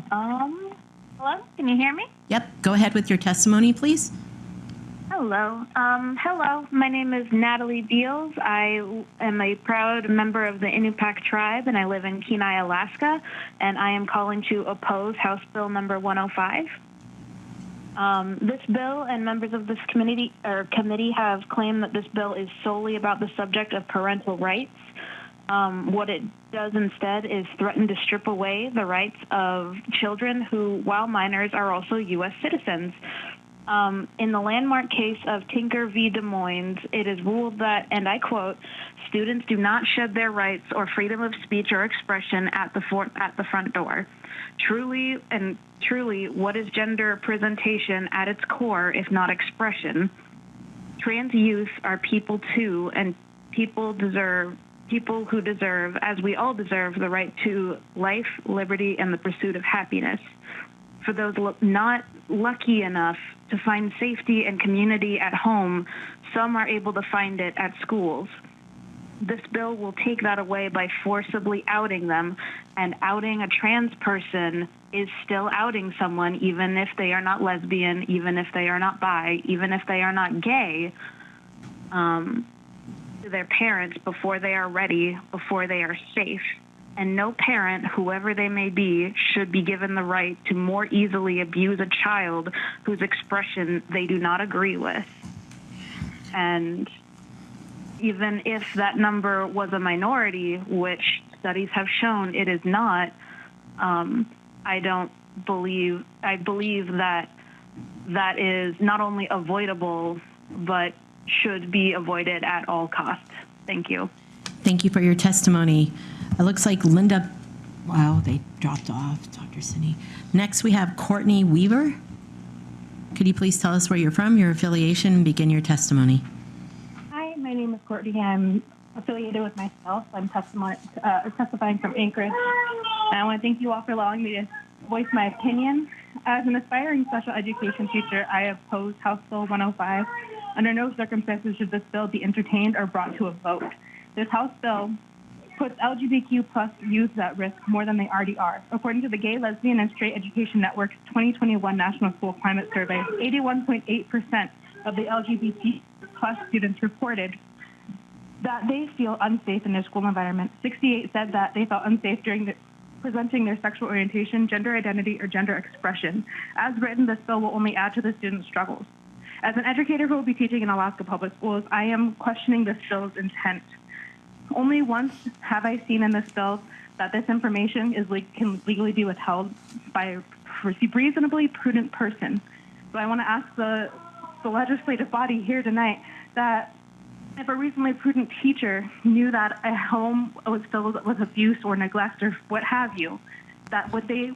Hello? Can you hear me? Yep, go ahead with your testimony, please. Hello. Hello. My name is Natalie Beals. I am a proud member of the Inupiaq tribe, and I live in Kenai, Alaska, and I am calling to oppose House Bill number 105. This bill and members of this committee have claimed that this bill is solely about the subject of parental rights. What it does instead is threaten to strip away the rights of children who, while minors, are also U.S. citizens. In the landmark case of Tinker v. Des Moines, it is ruled that, and I quote, students do not shed their rights or freedom of speech or expression at the front door. Truly, what is gender presentation at its core, if not expression? Trans youth are people too, and people who deserve, as we all deserve, the right to life, liberty, and the pursuit of happiness. For those not lucky enough to find safety and community at home, some are able to find it at schools. This bill will take that away by forcibly outing them, and outing a trans person is still outing someone, even if they are not lesbian, even if they are not bi, even if they are not gay, to their parents before they are ready, before they are safe. And no parent, whoever they may be, should be given the right to more easily abuse a child whose expression they do not agree with. And even if that number was a minority, which studies have shown it is not, I believe that that is not only avoidable, but should be avoided at all costs. Thank you. Thank you for your testimony. It looks like Linda, wow, they dropped off, Dr. Cindy. Next, we have Courtney Weaver. Could you please tell us where you're from, your affiliation, and begin your testimony? Hi, my name is Courtney. I'm affiliated with myself. I'm testifying from Anchorage. And I want to thank you all for allowing me to voice my opinion. As an aspiring special education teacher, I oppose House Bill 105. Under no circumstances should this bill be entertained or brought to a vote. This House bill puts LGBTQ plus youth at risk more than they already are. According to the Gay, Lesbian, and Straight Education Network's 2021 National School Climate Survey, 81.8% of the LGBT plus students reported that they feel unsafe in their school environment. 68% said that they felt unsafe during presenting their sexual orientation, gender identity, or gender expression. As written, this bill will only add to the students' struggles. As an educator who will be teaching in Alaska public schools, I am questioning this bill's intent. Only once have I seen in this bill that this information can legally be withheld by a reasonably prudent person. So I want to ask the legislative body here tonight that if a reasonably prudent teacher knew that a home was filled with abuse or neglect or what have you, that would they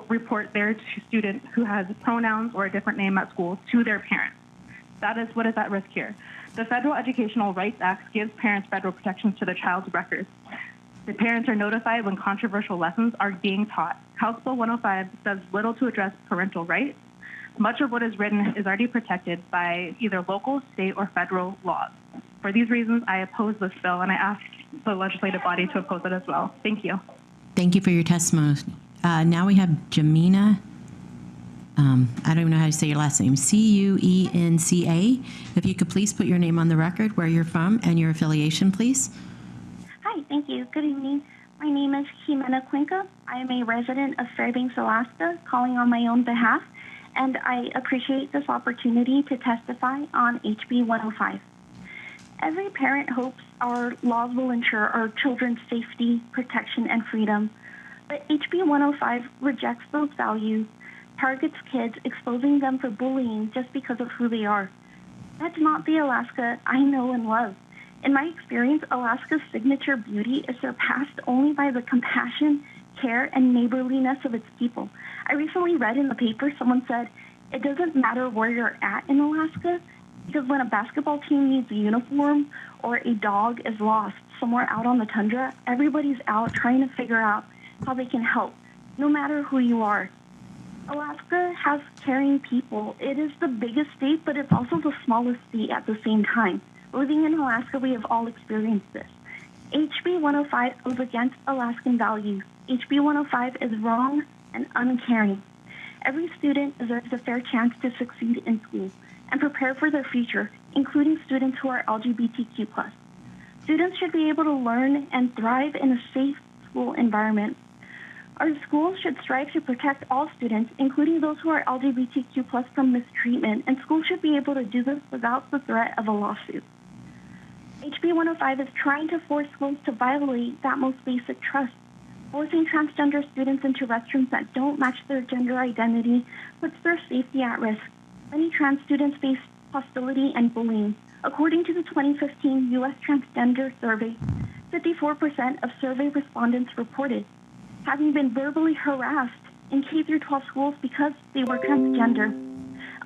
report their student who has pronouns or a different name at school to their parents? That is what is at risk here. The Federal Educational Rights Act gives parents federal protections to their child's records. The parents are notified when controversial lessons are being taught. House Bill 105 does little to address parental rights. Much of what is written is already protected by either local, state, or federal laws. For these reasons, I oppose this bill, and I ask the legislative body to oppose it as well. Thank you. Thank you for your testimony. Now we have Jamina. I don't even know how to say your last name. Cuenca. If you could please put your name on the record, where you're from, and your affiliation, please. Hi, thank you. Good evening. My name is Jimena Cuenca. I am a resident of Fairbanks, Alaska, calling on my own behalf, and I appreciate this opportunity to testify on HB 105. Every parent hopes our laws will ensure our children's safety, protection, and freedom, but HB 105 rejects those values, targets kids, exposing them for bullying just because of who they are. That's not the Alaska I know and love. In my experience, Alaska's signature beauty is surpassed only by the compassion, care, and neighborliness of its people. I recently read in the paper someone said, it doesn't matter where you're at in Alaska, because when a basketball team needs a uniform or a dog is lost somewhere out on the tundra, everybody's out trying to figure out how they can help, no matter who you are. Alaska has caring people. It is the biggest state, but it's also the smallest state at the same time. Living in Alaska, we have all experienced this. HB 105 goes against Alaskan values. HB 105 is wrong and uncaring. Every student deserves a fair chance to succeed in school and prepare for their future, including students who are LGBTQ+. Students should be able to learn and thrive in a safe school environment. Our schools should strive to protect all students, including those who are LGBTQ+ from mistreatment, and schools should be able to do this without the threat of a lawsuit. HB 105 is trying to force schools to violate that most basic trust. Forcing transgender students into restrooms that don't match their gender identity puts their safety at risk. Many trans students face hostility and bullying. According to the 2015 U.S. Transgender Survey, 54% of survey respondents reported having been verbally harassed in K-12 schools because they were transgender.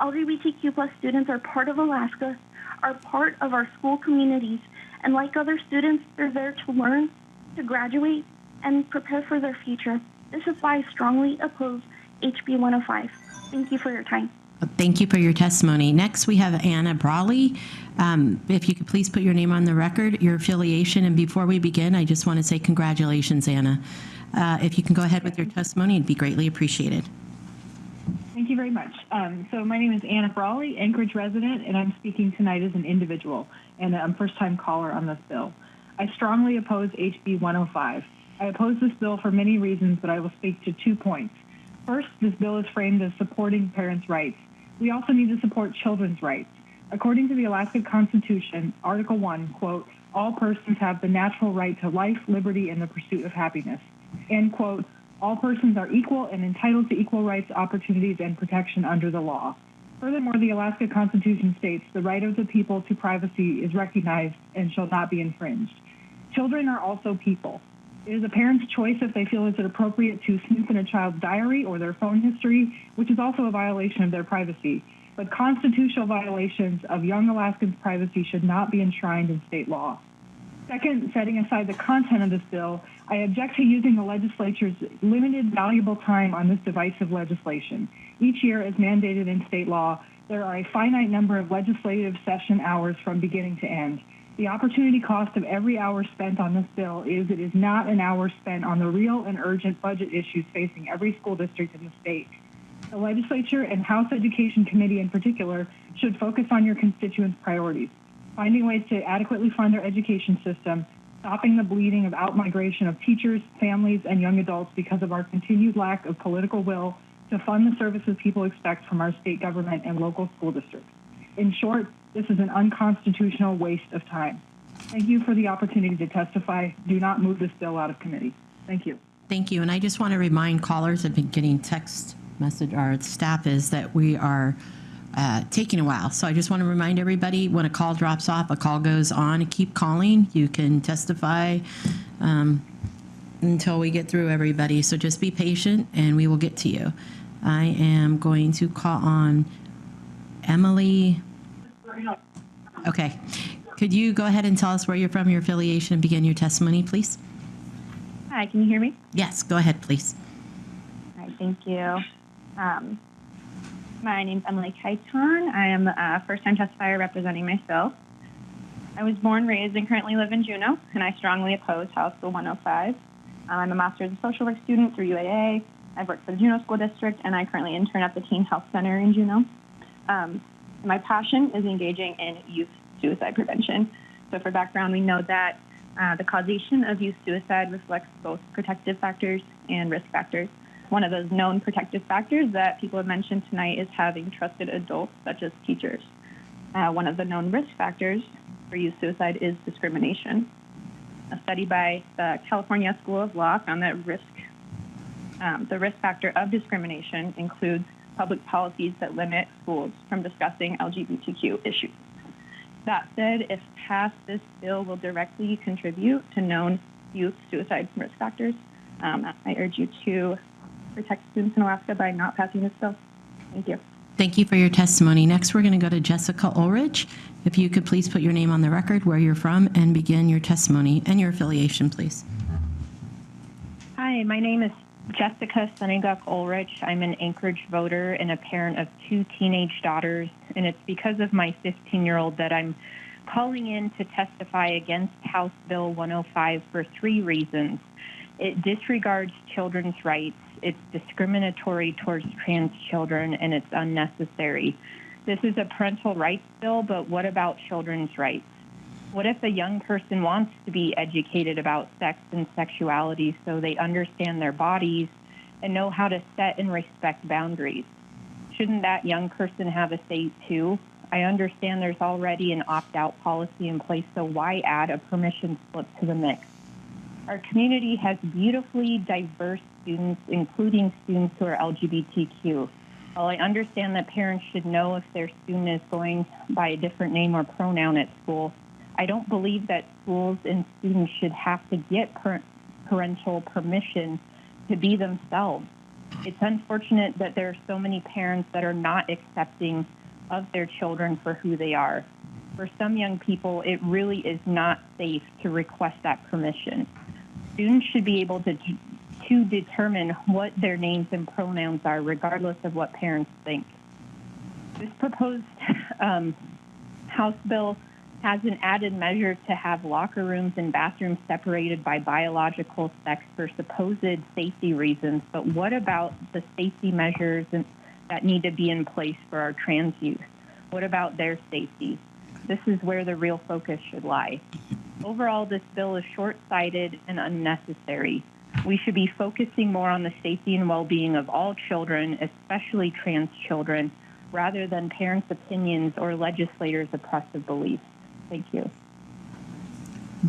LGBTQ+ students are part of Alaska, are part of our school communities, and like other students, they're there to learn, to graduate, and prepare for their future. This is why I strongly oppose HB 105. Thank you for your time. Thank you for your testimony. Next, we have Anna Brawley. If you could please put your name on the record, your affiliation, and before we begin, I just want to say congratulations, Anna. If you can go ahead with your testimony, it'd be greatly appreciated. Thank you very much. So my name is Anna Brawley, Anchorage resident, and I'm speaking tonight as an individual, and I'm a first-time caller on this bill. I strongly oppose HB 105. I oppose this bill for many reasons, but I will speak to 2 points. First, this bill is framed as supporting parents' rights. We also need to support children's rights. According to the Alaska Constitution, Article 1, quote, all persons have the natural right to life, liberty, and the pursuit of happiness. End quote, all persons are equal and entitled to equal rights, opportunities, and protection under the law. Furthermore, the Alaska Constitution states the right of the people to privacy is recognized and shall not be infringed. Children are also people. It is a parent's choice if they feel it's appropriate to snoop in a child's diary or their phone history, which is also a violation of their privacy. But constitutional violations of young Alaskans' privacy should not be enshrined in state law. Second, setting aside the content of this bill, I object to using the legislature's limited, valuable time on this divisive legislation. Each year, as mandated in state law, there are a finite number of legislative session hours from beginning to end. The opportunity cost of every hour spent on this bill is it is not an hour spent on the real and urgent budget issues facing every school district in the state. The legislature and House Education Committee in particular should focus on your constituents' priorities, finding ways to adequately fund our education system, stopping the bleeding of out-migration of teachers, families, and young adults because of our continued lack of political will to fund the services people expect from our state government and local school districts. In short, this is an unconstitutional waste of time. Thank you for the opportunity to testify. Do not move this bill out of committee. Thank you. Thank you. And I just want to remind callers, I've been getting text message, our staff is that we are taking a while. So I just want to remind everybody, when a call drops off, a call goes on, keep calling. You can testify until we get through everybody. So just be patient and we will get to you. I am going to call on Emily. Okay. Could you go ahead and tell us where you're from, your affiliation, and begin your testimony, please? Hi, can you hear me? Yes, go ahead, please. All right, thank you. My name's Emily Kaiton. I am a first-time testifier representing myself. I was born, raised, and currently live in Juneau, and I strongly oppose House Bill 105. I'm a Master's of Social Work student through UAA. I've worked for the Juneau School District, and I currently intern at the Teen Health Center in Juneau. My passion is engaging in youth suicide prevention. So for background, we know that the causation of youth suicide reflects both protective factors and risk factors. One of those known protective factors that people have mentioned tonight is having trusted adults, such as teachers. One of the known risk factors for youth suicide is discrimination. A study by the California School of Law found that the risk factor of discrimination includes public policies that limit schools from discussing LGBTQ issues. That said, if passed, this bill will directly contribute to known youth suicide risk factors. I urge you to protect students in Alaska by not passing this bill. Thank you. Thank you for your testimony. Next, we're going to go to Jessica Ulrich. If you could please put your name on the record, where you're from, and begin your testimony and your affiliation, please. Hi, my name is Jessica Sunnyguk Ulrich. I'm an Anchorage voter and a parent of 2 teenage daughters, and it's because of my 15-year-old that I'm calling in to testify against House Bill 105 for 3 reasons. It disregards children's rights, it's discriminatory towards trans children, and it's unnecessary. This is a parental rights bill, but what about children's rights? What if a young person wants to be educated about sex and sexuality so they understand their bodies and know how to set and respect boundaries? Shouldn't that young person have a say too? I understand there's already an opt-out policy in place, so why add a permission slip to the mix? Our community has beautifully diverse students, including students who are LGBTQ. While I understand that parents should know if their student is going by a different name or pronoun at school, I don't believe that schools and students should have to get parental permission to be themselves. It's unfortunate that there are so many parents that are not accepting of their children for who they are. For some young people, it really is not safe to request that permission. Students should be able to determine what their names and pronouns are, regardless of what parents think. This proposed House bill has an added measure to have locker rooms and bathrooms separated by biological sex for supposed safety reasons, but what about the safety measures that need to be in place for our trans youth? What about their safety? This is where the real focus should lie. Overall, this bill is short-sighted and unnecessary. We should be focusing more on the safety and well-being of all children, especially trans children, rather than parents' opinions or legislators' oppressive beliefs. Thank you.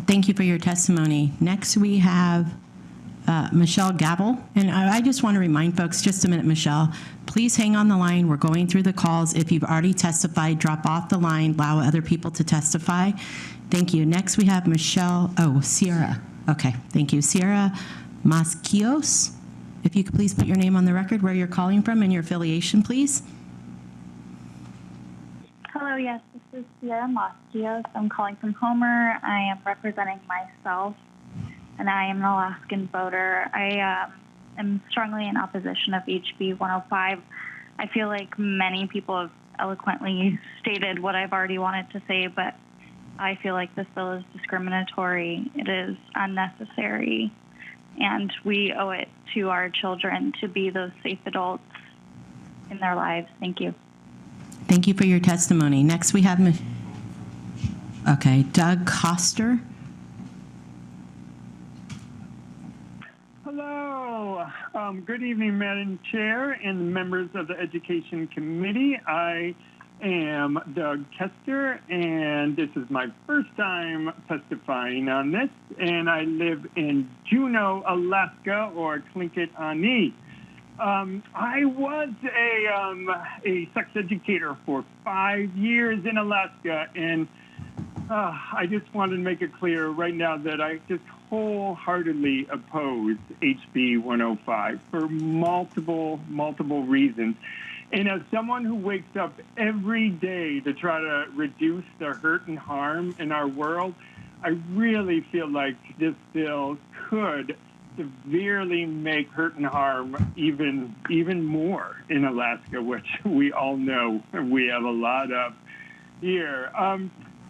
Thank you for your testimony. Next, we have Michelle Gavel. And I just want to remind folks, just a minute, Michelle, please hang on the line. We're going through the calls. If you've already testified, drop off the line, allow other people to testify. Thank you. Next, we have Sierra. Okay, thank you. Sierra Masquios. If you could please put your name on the record, where you're calling from, and your affiliation, please. Hello, yes, this is Sierra Masquios. I'm calling from Homer. I am representing myself, and I am an Alaskan voter. I am strongly in opposition of HB 105. I feel like many people have eloquently stated what I've already wanted to say, but I feel like this bill is discriminatory. It is unnecessary, and we owe it to our children to be those safe adults in their lives. Thank you. Thank you for your testimony. Next, we have Doug Coster. Hello. Good evening, Madam Chair and members of the Education Committee. I am Doug Kester, and this is my first time testifying on this, and I live in Juneau, Alaska, or Tlingit-Ani. I was a sex educator for 5 years in Alaska, and I just wanted to make it clear right now that I just wholeheartedly oppose HB 105 for multiple reasons. And as someone who wakes up every day to try to reduce the hurt and harm in our world, I really feel like this bill could severely make hurt and harm even more in Alaska, which we all know we have a lot of here.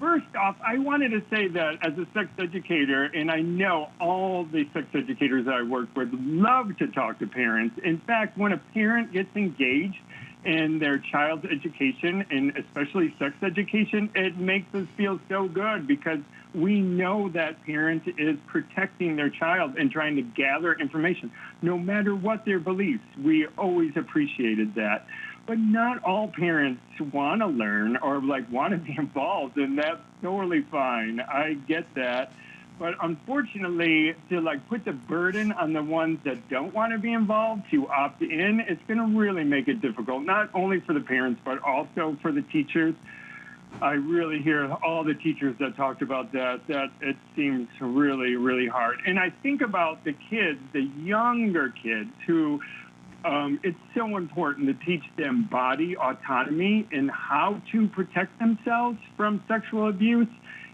First off, I wanted to say that as a sex educator, and I know all the sex educators I work with love to talk to parents. In fact, when a parent gets engaged in their child's education, and especially sex education, it makes us feel so good because we know that parent is protecting their child and trying to gather information, no matter what their beliefs. We always appreciated that. But not all parents want to learn or want to be involved, and that's totally fine. I get that. But unfortunately, to put the burden on the ones that don't want to be involved to opt in, it's going to really make it difficult, not only for the parents, but also for the teachers. I really hear all the teachers that talked about that it seems really, really hard. And I think about the kids, the younger kids who it's so important to teach them body autonomy and how to protect themselves from sexual abuse.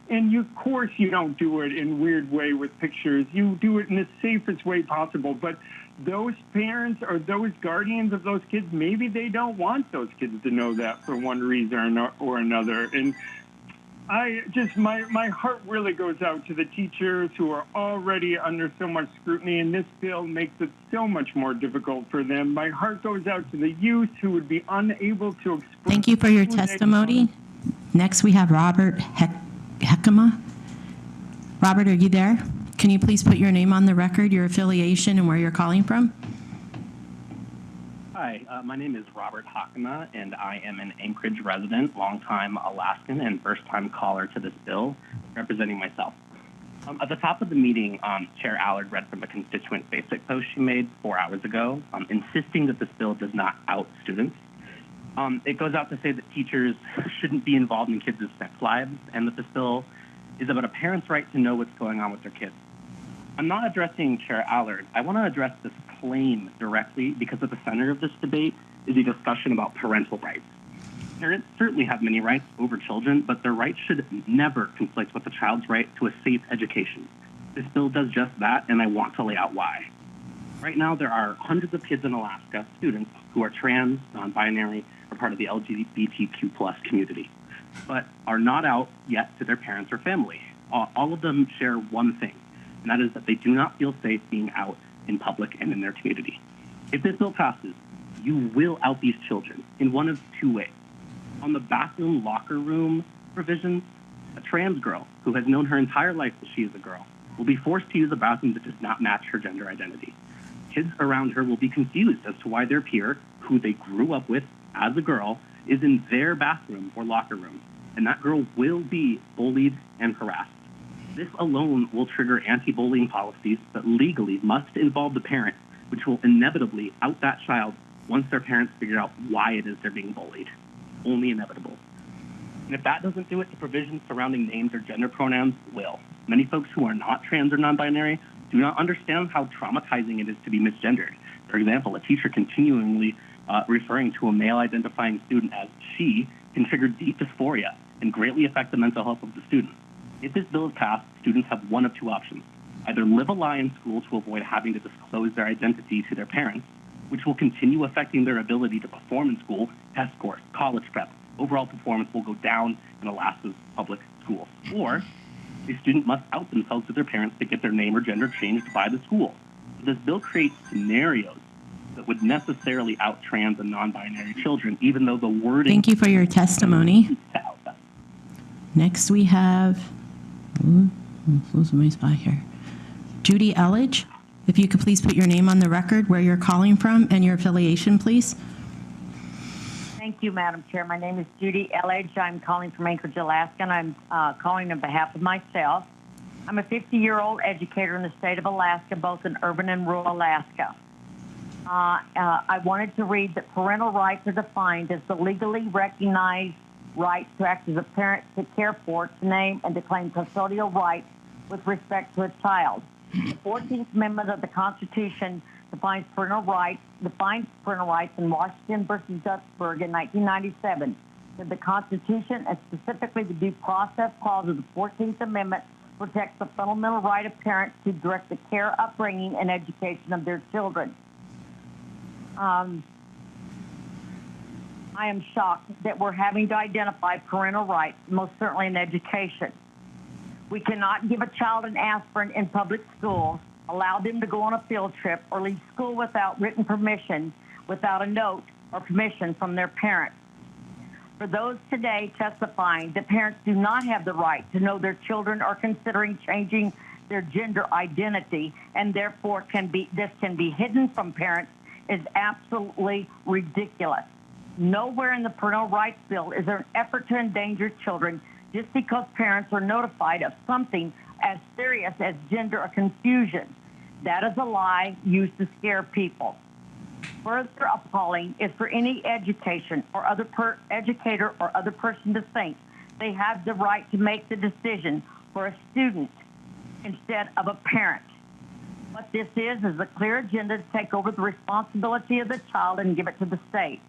And of course, you don't do it in a weird way with pictures. You do it in the safest way possible. But those parents or those guardians of those kids, maybe they don't want those kids to know that for one reason or another. And I just, my heart really goes out to the teachers who are already under so much scrutiny, and this bill makes it so much more difficult for them. My heart goes out to the youth who would be unable to express. Thank you for your testimony. Next, we have Robert Heckema. Robert, are you there? Can you please put your name on the record, your affiliation, and where you're calling from? Hi, my name is Robert Hakema, and I am an Anchorage resident, longtime Alaskan, and first-time caller to this bill, representing myself. At the top of the meeting, Chair Allard read from a constituent Facebook post she made 4 hours ago, insisting that this bill does not out students. It goes out to say that teachers shouldn't be involved in kids' sex lives, and that this bill is about a parent's right to know what's going on with their kids. I'm not addressing Chair Allard. I want to address this claim directly because at the center of this debate is a discussion about parental rights. Parents certainly have many rights over children, but their rights should never conflict with the child's right to a safe education. This bill does just that, and I want to lay out why. Right now, there are hundreds of kids in Alaska, students, who are trans, non-binary, or part of the LGBTQ+ community, but are not out yet to their parents or family. All of them share one thing, and that is that they do not feel safe being out in public and in their community. If this bill passes, you will out these children in one of two ways. On the bathroom locker room provisions, a trans girl who has known her entire life that she is a girl will be forced to use a bathroom that does not match her gender identity. Kids around her will be confused as to why their peer, who they grew up with as a girl, is in their bathroom or locker room, and that girl will be bullied and harassed. This alone will trigger anti-bullying policies that legally must involve the parent, which will inevitably out that child once their parents figure out why it is they're being bullied. Only inevitable. And if that doesn't do it, the provisions surrounding names or gender pronouns will. Many folks who are not trans or non-binary do not understand how traumatizing it is to be misgendered. For example, a teacher continually referring to a male-identifying student as she can trigger deep dysphoria and greatly affect the mental health of the student. If this bill is passed, students have one of two options. Either live a lie in school to avoid having to disclose their identity to their parents, which will continue affecting their ability to perform in school, test scores, college prep. Overall performance will go down in Alaska's public schools. Or a student must out themselves to their parents to get their name or gender changed by the school. So this bill creates scenarios that would necessarily out trans and non-binary children, even though the wording... Thank you for your testimony. Next we have... I'm losing my spot here. Judy Elledge, if you could please put your name on the record, where you're calling from, and your affiliation, please. Thank you, Madam Chair. My name is Judy Elledge. I'm calling from Anchorage, Alaska, and I'm calling on behalf of myself. I'm a 50-year-old educator in the state of Alaska, both in urban and rural Alaska. I wanted to read that parental rights are defined as the legally recognized right to act as a parent, to care for, to name, and to claim custodial rights with respect to a child. The 14th Amendment of the Constitution defines parental rights in Washington versus Duxburg in 1997. That the Constitution, and specifically the Due Process Clause of the 14th Amendment, protects the fundamental right of parents to direct the care, upbringing, and education of their children. I am shocked that we're having to identify parental rights, most certainly in education. We cannot give a child an aspirin in public schools, allow them to go on a field trip, or leave school without written permission, without a note or permission from their parents. For those today testifying that parents do not have the right to know their children are considering changing their gender identity, and therefore this can be hidden from parents, is absolutely ridiculous. Nowhere in the Parental Rights Bill is there an effort to endanger children just because parents are notified of something as serious as gender confusion. That is a lie used to scare people. Further appalling is for any educator or other person to think They have the right to make the decision for a student instead of a parent. What this is a clear agenda to take over the responsibility of the child and give it to the state.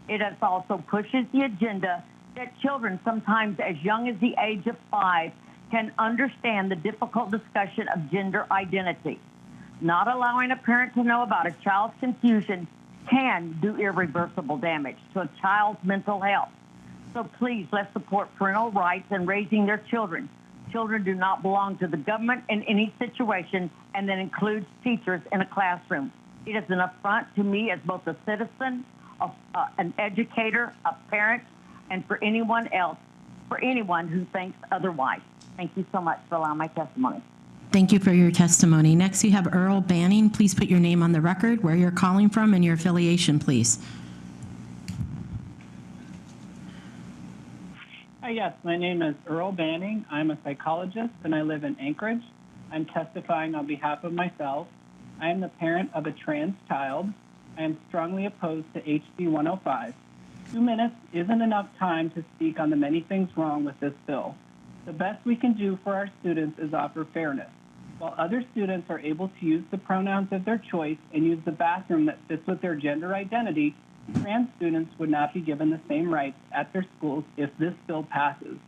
It also pushes the agenda that children, sometimes as young as the age of 5, can understand the difficult discussion of gender identity. Not allowing a parent to know about a child's confusion can do irreversible damage to a child's mental health. So please, let's support parental rights in raising their children. Children do not belong to the government in any situation, and that includes teachers in a classroom. It is an affront to me as both a citizen, an educator, a parent, and for anyone else, for anyone who thinks otherwise. Thank you so much for allowing my testimony. Thank you for your testimony. Next, you have Earl Banning. Please put your name on the record, where you're calling from, and your affiliation, please. Hi, yes, my name is Earl Banning. I'm a psychologist, and I live in Anchorage. I'm testifying on behalf of myself. I am the parent of a trans child. I am strongly opposed to HB 105. 2 minutes isn't enough time to speak on the many things wrong with this bill. The best we can do for our students is offer fairness. While other students are able to use the pronouns of their choice and use the bathroom that fits with their gender identity, trans students would not be given the same rights at their schools if this bill passes.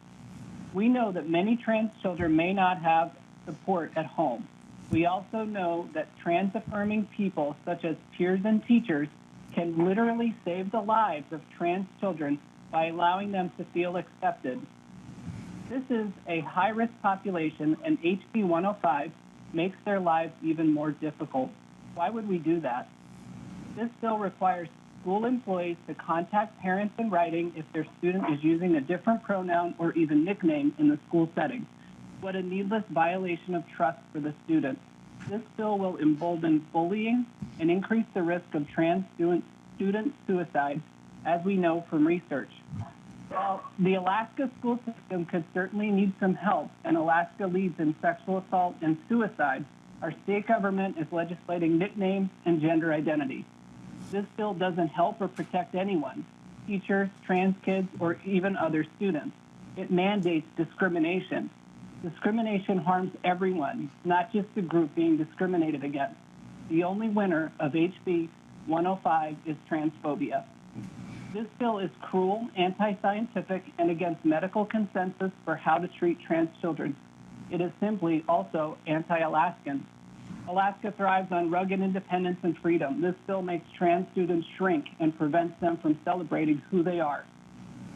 We know that many trans children may not have support at home. We also know that trans-affirming people, such as peers and teachers, can literally save the lives of trans children by allowing them to feel accepted. This is a high-risk population, and HB 105 makes their lives even more difficult. Why would we do that? This bill requires school employees to contact parents in writing if their student is using a different pronoun or even nickname in the school setting. What a needless violation of trust for the student. This bill will embolden bullying and increase the risk of trans student suicide, as we know from research. While the Alaska school system could certainly need some help, and Alaska leads in sexual assault and suicide, our state government is legislating nicknames and gender identity. This bill doesn't help or protect anyone, teachers, trans kids, or even other students. It mandates discrimination. Discrimination harms everyone, not just the group being discriminated against. The only winner of HB 105 is transphobia. This bill is cruel, anti-scientific, and against medical consensus for how to treat trans children. It is simply also anti-Alaskan. Alaska thrives on rugged independence and freedom. This bill makes trans students shrink and prevents them from celebrating who they are.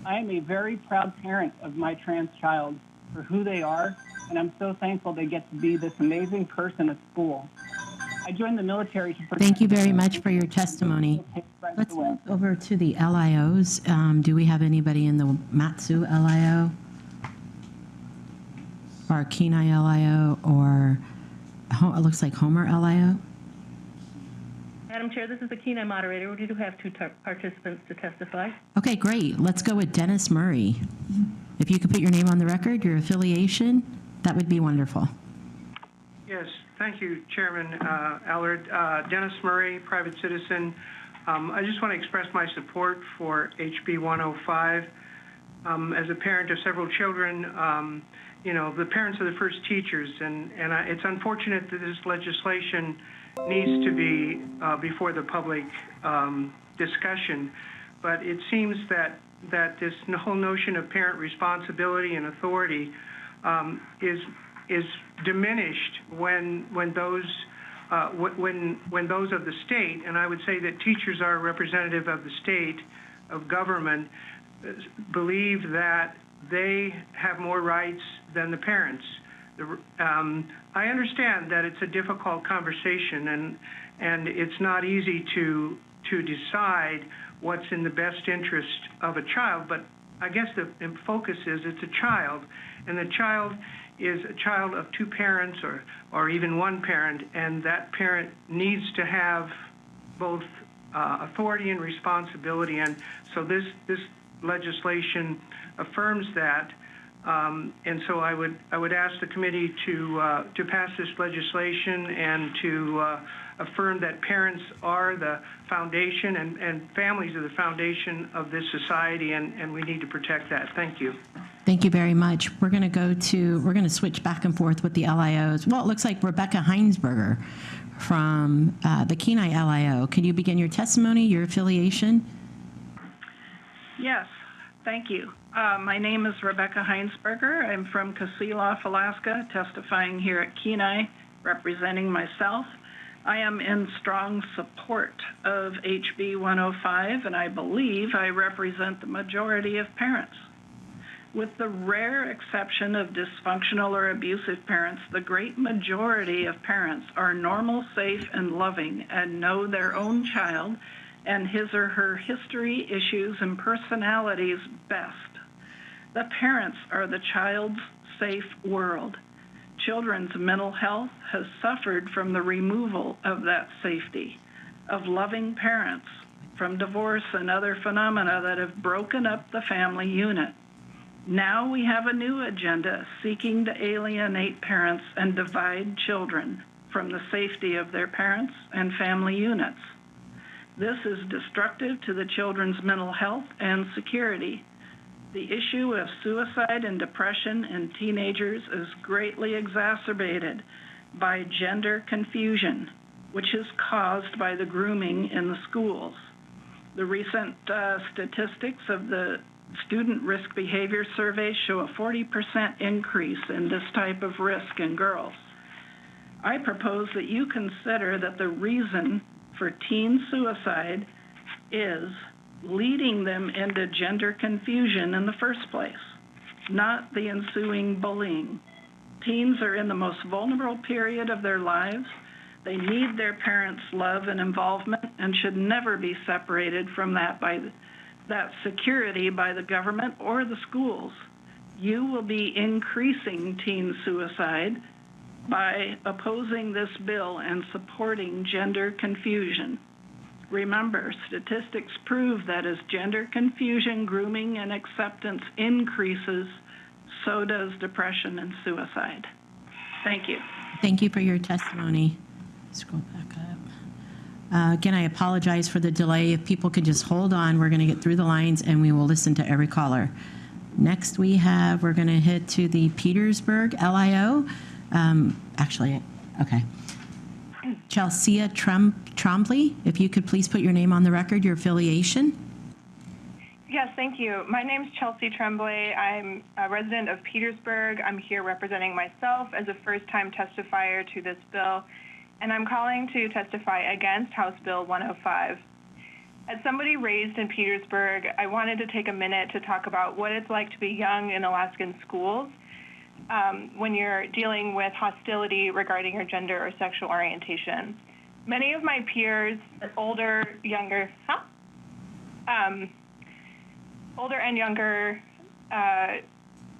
I am a very proud parent of my trans child for who they are, and I'm so thankful they get to be this amazing person at school. I joined the military to protect. Thank you very much for your testimony. Let's move over to the LIOs. Do we have anybody in the Matsu LIO? Or Kenai LIO? Or it looks like Homer LIO? Madam Chair, this is the Kenai moderator. We do have two participants to testify. Okay, great. Let's go with Dennis Murray. If you could put your name on the record, your affiliation, that would be wonderful. Yes, thank you, Chairman Allard. Dennis Murray, private citizen. I just want to express my support for HB 105. As a parent of several children, you know, the parents are the first teachers, and it's unfortunate that this legislation needs to be before the public discussion. But it seems that this whole notion of parent responsibility and authority is diminished when those of the state, and I would say that teachers are representative of the state, of government, believe that they have more rights than the parents. I understand that it's a difficult conversation, and it's not easy to decide what's in the best interest of a child, but I guess the focus is it's a child, and the child is a child of two parents or even one parent, and that parent needs to have both authority and responsibility, and so this legislation affirms that. And so I would ask the committee to pass this legislation and to affirm that parents are the foundation and families are the foundation of this society, and we need to protect that. Thank you. Thank you very much. We're going to switch back and forth with the LIOs. Well, it looks like Rebecca Heinsberger from the Kenai LIO. Can you begin your testimony, your affiliation? Yes, thank you. My name is Rebecca Heinsberger. I'm from Kasilof, Alaska, testifying here at Kenai, representing myself. I am in strong support of HB 105, and I believe I represent the majority of parents. With the rare exception of dysfunctional or abusive parents, the great majority of parents are normal, safe, and loving and know their own child and his or her history, issues, and personalities best. The parents are the child's safe world. Children's mental health has suffered from the removal of that safety, of loving parents, from divorce and other phenomena that have broken up the family unit. Now we have a new agenda seeking to alienate parents and divide children from the safety of their parents and family units. This is destructive to the children's mental health and security. The issue of suicide and depression in teenagers is greatly exacerbated by gender confusion, which is caused by the grooming in the schools. The recent statistics of the Student Risk Behavior Survey show a 40% increase in this type of risk in girls. I propose that you consider that the reason for teen suicide is leading them into gender confusion in the first place, not the ensuing bullying. Teens are in the most vulnerable period of their lives. They need their parents' love and involvement and should never be separated from that security by the government or the schools. You will be increasing teen suicide by opposing this bill and supporting gender confusion. Remember, statistics prove that as gender confusion, grooming, and acceptance increases, so does depression and suicide. Thank you. Thank you for your testimony. Scroll back up. Again, I apologize for the delay. If people could just hold on, we're going to get through the lines and we will listen to every caller. Next we're going to hit to the Petersburg LIO. Okay. Chelsea Trombley, if you could please put your name on the record, your affiliation. Yes, thank you. My name is Chelsea Tremblay. I'm a resident of Petersburg. I'm here representing myself as a first-time testifier to this bill, and I'm calling to testify against House Bill 105. As somebody raised in Petersburg, I wanted to take a minute to talk about what it's like to be young in Alaskan schools when you're dealing with hostility regarding your gender or sexual orientation. Many of my peers, older and younger,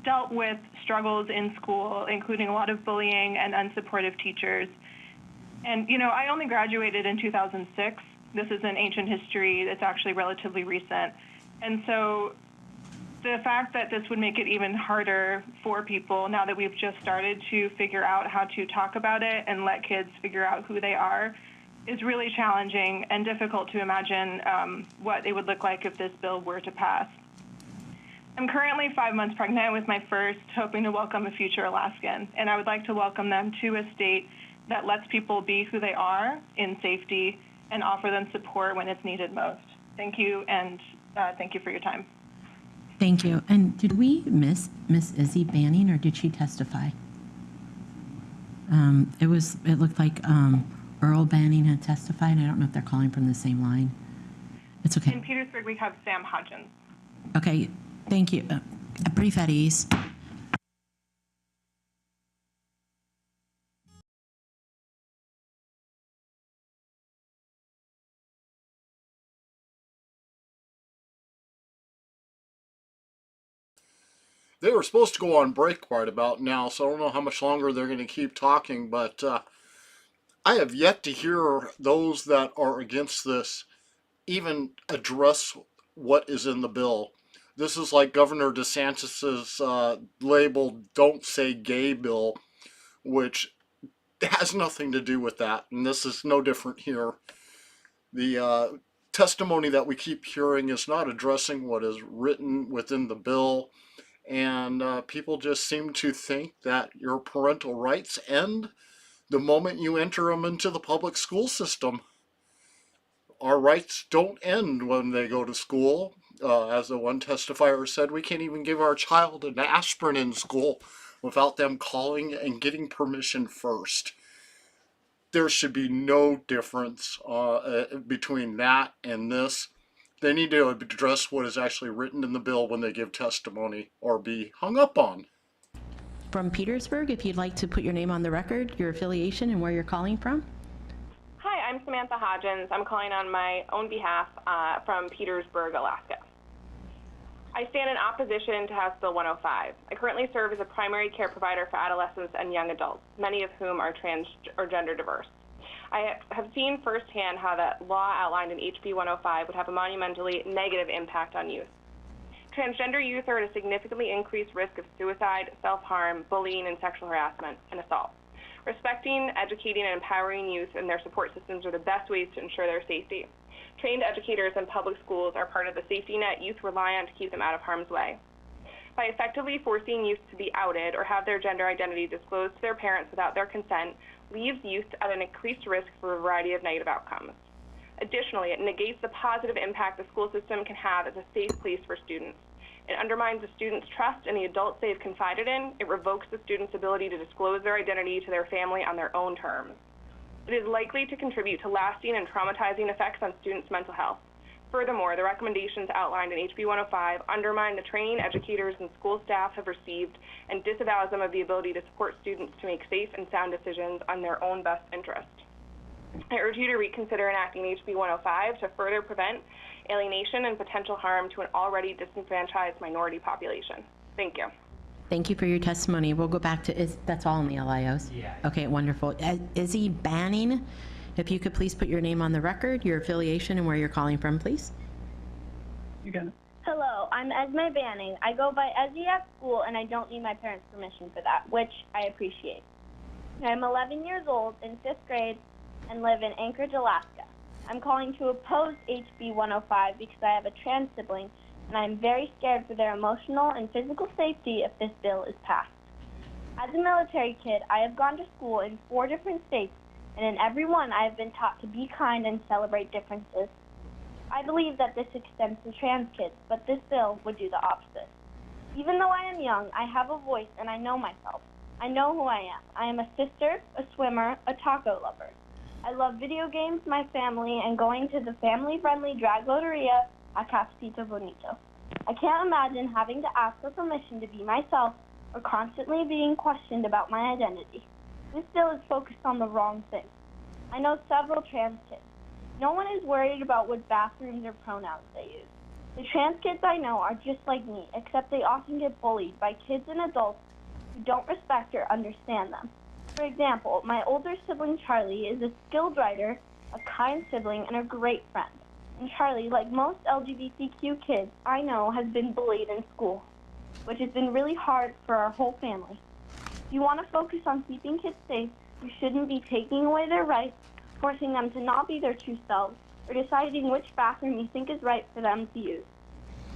dealt with struggles in school, including a lot of bullying and unsupportive teachers. And, I only graduated in 2006. This is an ancient history that's actually relatively recent. And so the fact that this would make it even harder for people now that we've just started to figure out how to talk about it and let kids figure out who they are is really challenging and difficult to imagine what it would look like if this bill were to pass. I'm currently 5 months pregnant with my first, hoping to welcome a future Alaskan, and I would like to welcome them to a state that lets people be who they are in safety and offer them support when it's needed most. Thank you, and thank you for your time. Thank you. And did we miss Miss Izzy Banning, or did she testify? It looked like Earl Banning had testified. I don't know if they're calling from the same line. It's okay. In Petersburg, we have Sam Hodgins. Okay, thank you. A brief at ease. They were supposed to go on break right about now, so I don't know how much longer they're going to keep talking, but I have yet to hear those that are against this even address what is in the bill. This is like Governor DeSantis's labeled "Don't Say Gay" bill, which has nothing to do with that, and this is no different here. The testimony that we keep hearing is not addressing what is written within the bill, And people just seem to think that your parental rights end the moment you enter them into the public school system. Our rights don't end when they go to school. As the one testifier said, we can't even give our child an aspirin in school without them calling and getting permission first. There should be no difference between that and this. They need to address what is actually written in the bill when they give testimony or be hung up on. From Petersburg, if you'd like to put your name on the record, your affiliation, and where you're calling from. Hi, I'm Samantha Hodgins. I'm calling on my own behalf from Petersburg, Alaska. I stand in opposition to House Bill 105. I currently serve as a primary care provider for adolescents and young adults, many of whom are trans or gender diverse. I have seen firsthand how the law outlined in HB 105 would have a monumentally negative impact on youth. Transgender youth are at a significantly increased risk of suicide, self-harm, bullying, and sexual harassment and assault. Respecting, educating, and empowering youth and their support systems are the best ways to ensure their safety. Trained educators in public schools are part of the safety net youth rely on to keep them out of harm's way. By effectively forcing youth to be outed or have their gender identity disclosed to their parents without their consent, leaves youth at an increased risk for a variety of negative outcomes. Additionally, it negates the positive impact the school system can have as a safe place for students. It undermines the students' trust in the adults they have confided in. It revokes the students' ability to disclose their identity to their family on their own terms. It is likely to contribute to lasting and traumatizing effects on students' mental health. Furthermore, the recommendations outlined in HB 105 undermine the training educators and school staff have received and disavows them of the ability to support students to make safe and sound decisions on their own best interest. I urge you to reconsider enacting HB 105 to further prevent alienation and potential harm to an already disenfranchised minority population. Thank you. Thank you for your testimony. We'll go back to, that's all in the LIOs? Yeah. Okay, wonderful. Izzy Banning, if you could please put your name on the record, your affiliation, and where you're calling from, please. You got it. Hello, I'm Esme Banning. I go by Ezzy at school, and I don't need my parents' permission for that, which I appreciate. I'm 11 years old, in 5th grade, and live in Anchorage, Alaska. I'm calling to oppose HB 105 because I have a trans sibling, and I'm very scared for their emotional and physical safety if this bill is passed. As a military kid, I have gone to school in 4 different states, and in every one I have been taught to be kind and celebrate differences. I believe that this extends to trans kids, but this bill would do the opposite. Even though I am young, I have a voice and I know myself. I know who I am. I am a sister, a swimmer, a taco lover. I love video games, my family, and going to the family-friendly drag loteria at Casapito Bonito. I can't imagine having to ask for permission to be myself or constantly being questioned about my identity. This bill is focused on the wrong thing. I know several trans kids. No one is worried about what bathrooms or pronouns they use. The trans kids I know are just like me, except they often get bullied by kids and adults who don't respect or understand them. For example, my older sibling Charlie is a skilled writer, a kind sibling, and a great friend. And Charlie, like most LGBTQ kids I know, has been bullied in school, which has been really hard for our whole family. If you want to focus on keeping kids safe, you shouldn't be taking away their rights, forcing them to not be their true selves, or deciding which bathroom you think is right for them to use.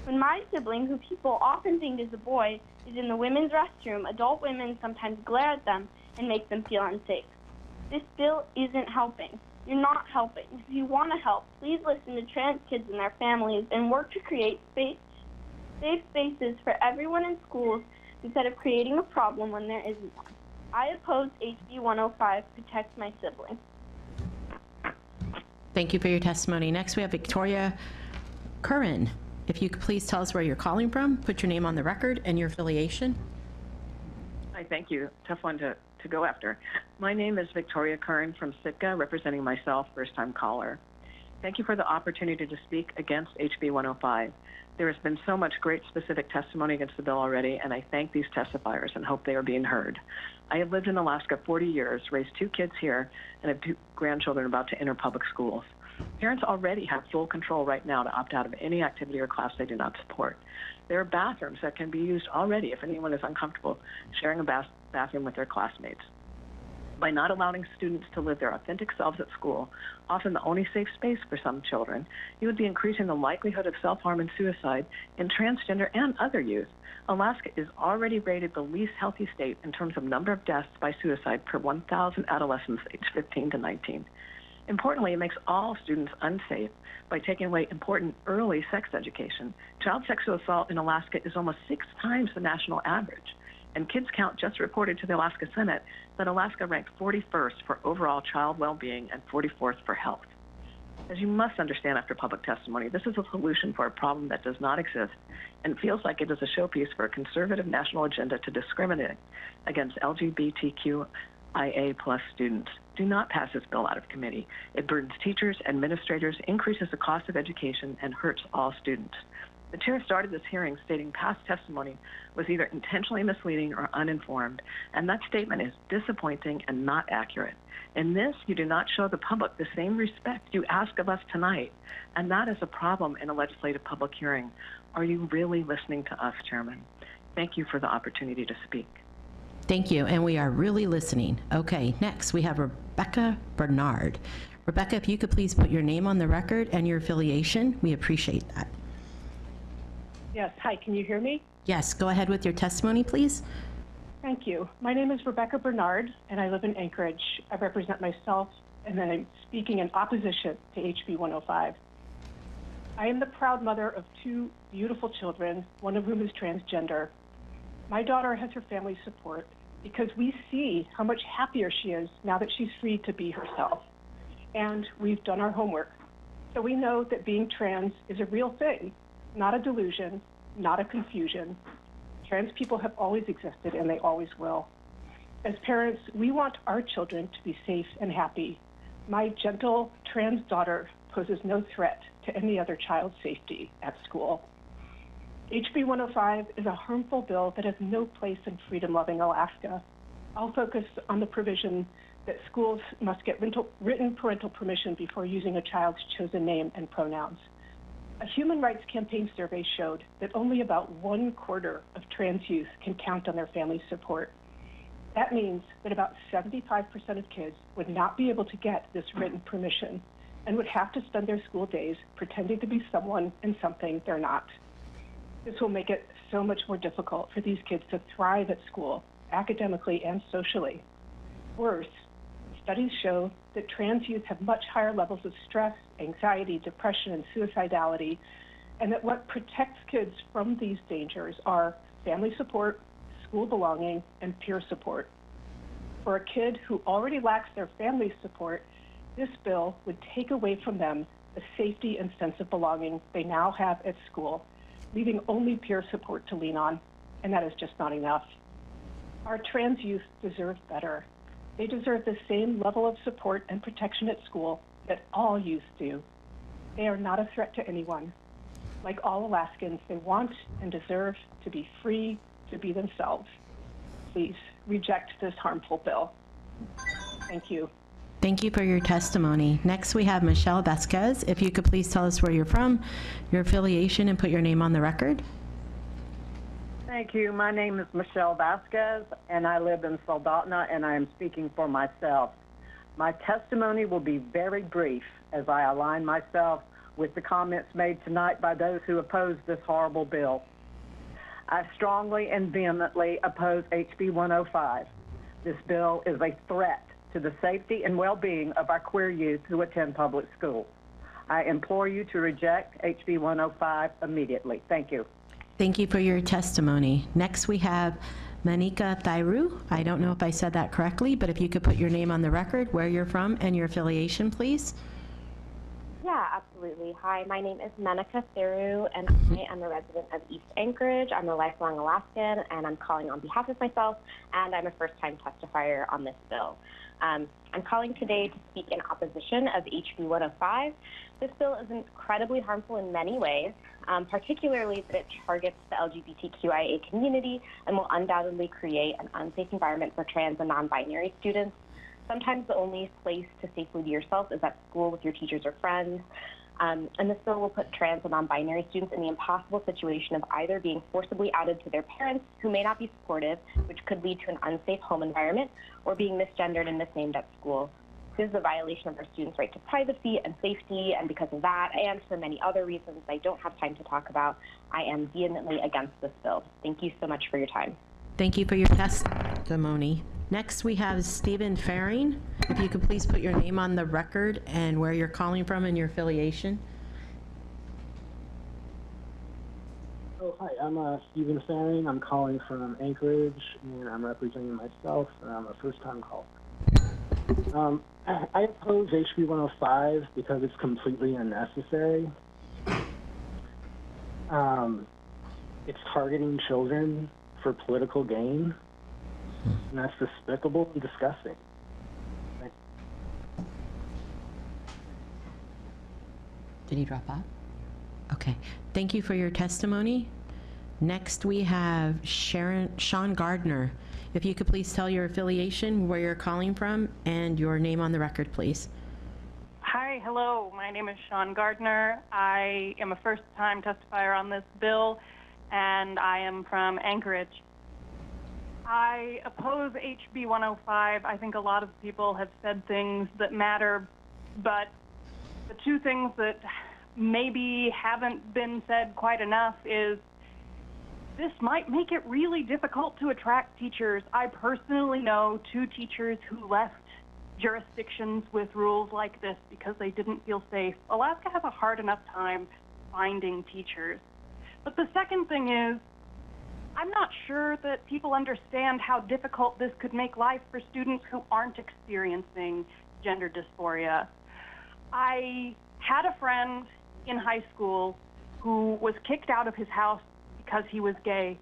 When my sibling, who people often think is a boy, is in the women's restroom, adult women sometimes glare at them and make them feel unsafe. This bill isn't helping. You're not helping. If you want to help, please listen to trans kids and their families and work to create safe spaces for everyone in schools instead of creating a problem when there isn't one. I oppose HB 105 to protect my sibling. Thank you for your testimony. Next, we have Victoria Curran. If you could please tell us where you're calling from, put your name on the record and your affiliation. Hi, thank you. Tough one to go after. My name is Victoria Curran from Sitka, representing myself, first-time caller. Thank you for the opportunity to speak against HB 105. There has been so much great specific testimony against the bill already, and I thank these testifiers and hope they are being heard. I have lived in Alaska 40 years, raised 2 kids here, and have 2 grandchildren about to enter public schools. Parents already have full control right now to opt out of any activity or class they do not support. There are bathrooms that can be used already if anyone is uncomfortable sharing a bathroom with their classmates. By not allowing students to live their authentic selves at school, often the only safe space for some children, you would be increasing the likelihood of self-harm and suicide in transgender and other youth. Alaska is already rated the least healthy state in terms of number of deaths by suicide per 1,000 adolescents aged 15 to 19. Importantly, it makes all students unsafe by taking away important early sex education. Child sexual assault in Alaska is almost 6 times the national average. And Kids Count just reported to the Alaska Senate that Alaska ranked 41st for overall child well-being and 44th for health. As you must understand after public testimony, this is a solution for a problem that does not exist and feels like it is a showpiece for a conservative national agenda to discriminate against LGBTQIA+ students. Do not pass this bill out of committee. It burdens teachers, administrators, increases the cost of education, and hurts all students. The chair started this hearing stating past testimony was either intentionally misleading or uninformed, and that statement is disappointing and not accurate. In this, you do not show the public the same respect you ask of us tonight, and that is a problem in a legislative public hearing. Are you really listening to us, Chairman? Thank you for the opportunity to speak. Thank you, and we are really listening. Okay, next we have Rebecca Bernard. Rebecca, if you could please put your name on the record and your affiliation, we appreciate that. Yes, hi, can you hear me? Yes, go ahead with your testimony, please. Thank you. My name is Rebecca Bernard, and I live in Anchorage. I represent myself, and then I'm speaking in opposition to HB 105. I am the proud mother of 2 beautiful children, one of whom is transgender. My daughter has her family support because we see how much happier she is now that she's free to be herself. And we've done our homework. So we know that being trans is a real thing, not a delusion, not a confusion. Trans people have always existed and they always will. As parents, we want our children to be safe and happy. My gentle trans daughter poses no threat to any other child's safety at school. HB 105 is a harmful bill that has no place in freedom-loving Alaska. I'll focus on the provision that schools must get written parental permission before using a child's chosen name and pronouns. A Human Rights Campaign survey showed that only about 1/4 of trans youth can count on their family support. That means that about 75% of kids would not be able to get this written permission and would have to spend their school days pretending to be someone and something they're not. This will make it so much more difficult for these kids to thrive at school, academically and socially. Worse, studies show that trans youth have much higher levels of stress, anxiety, depression, and suicidality, and that what protects kids from these dangers are family support, school belonging, and peer support. For a kid who already lacks their family support, this bill would take away from them the safety and sense of belonging they now have at school, leaving only peer support to lean on, and that is just not enough. Our trans youth deserve better. They deserve the same level of support and protection at school that all youth do. They are not a threat to anyone. Like all Alaskans, they want and deserve to be free to be themselves. Please reject this harmful bill. Thank you. Thank you for your testimony. Next, we have Michelle Vasquez. If you could please tell us where you're from, your affiliation, and put your name on the record. Thank you. My name is Michelle Vasquez, and I live in Soldotna, and I am speaking for myself. My testimony will be very brief as I align myself with the comments made tonight by those who oppose this horrible bill. I strongly and vehemently oppose HB 105. This bill is a threat to the safety and well-being of our queer youth who attend public schools. I implore you to reject HB 105 immediately. Thank you. Thank you for your testimony. Next, we have Manika Thairu. I don't know if I said that correctly, but if you could put your name on the record, where you're from, and your affiliation, please. Yeah, absolutely. Hi, my name is Manika Thairu, and I am a resident of East Anchorage. I'm a lifelong Alaskan, and I'm calling on behalf of myself, and I'm a first-time testifier on this bill. I'm calling today to speak in opposition of HB 105. This bill is incredibly harmful in many ways, particularly that it targets the LGBTQIA community and will undoubtedly create an unsafe environment for trans and non-binary students. Sometimes the only place to safely be yourself is at school with your teachers or friends. And this bill will put trans and non-binary students in the impossible situation of either being forcibly outed to their parents, who may not be supportive, which could lead to an unsafe home environment, or being misgendered and misnamed at school. This is a violation of our students' right to privacy and safety, and because of that, and for many other reasons I don't have time to talk about, I am vehemently against this bill. Thank you so much for your time. Thank you for your testimony. Next, we have Stephen Faring. If you could please put your name on the record and where you're calling from and your affiliation. Oh, hi, I'm Stephen Faring. I'm calling from Anchorage, and I'm representing myself, and I'm a first-time caller. I oppose HB 105 because it's completely unnecessary. It's targeting children for political gain, and that's despicable and disgusting. Did he drop off? Okay. Thank you for your testimony. Next, we have Sean Gardner. If you could please tell your affiliation, where you're calling from, and your name on the record, please. Hi, hello. My name is Sean Gardner. I am a first-time testifier on this bill, and I am from Anchorage. I oppose HB 105. I think a lot of people have said things that matter, but the two things that maybe haven't been said quite enough is this might make it really difficult to attract teachers. I personally know 2 teachers who left jurisdictions with rules like this because they didn't feel safe. Alaska has a hard enough time finding teachers. But the second thing is, I'm not sure that people understand how difficult this could make life for students who aren't experiencing gender dysphoria. I had a friend in high school who was kicked out of his house because he was gay,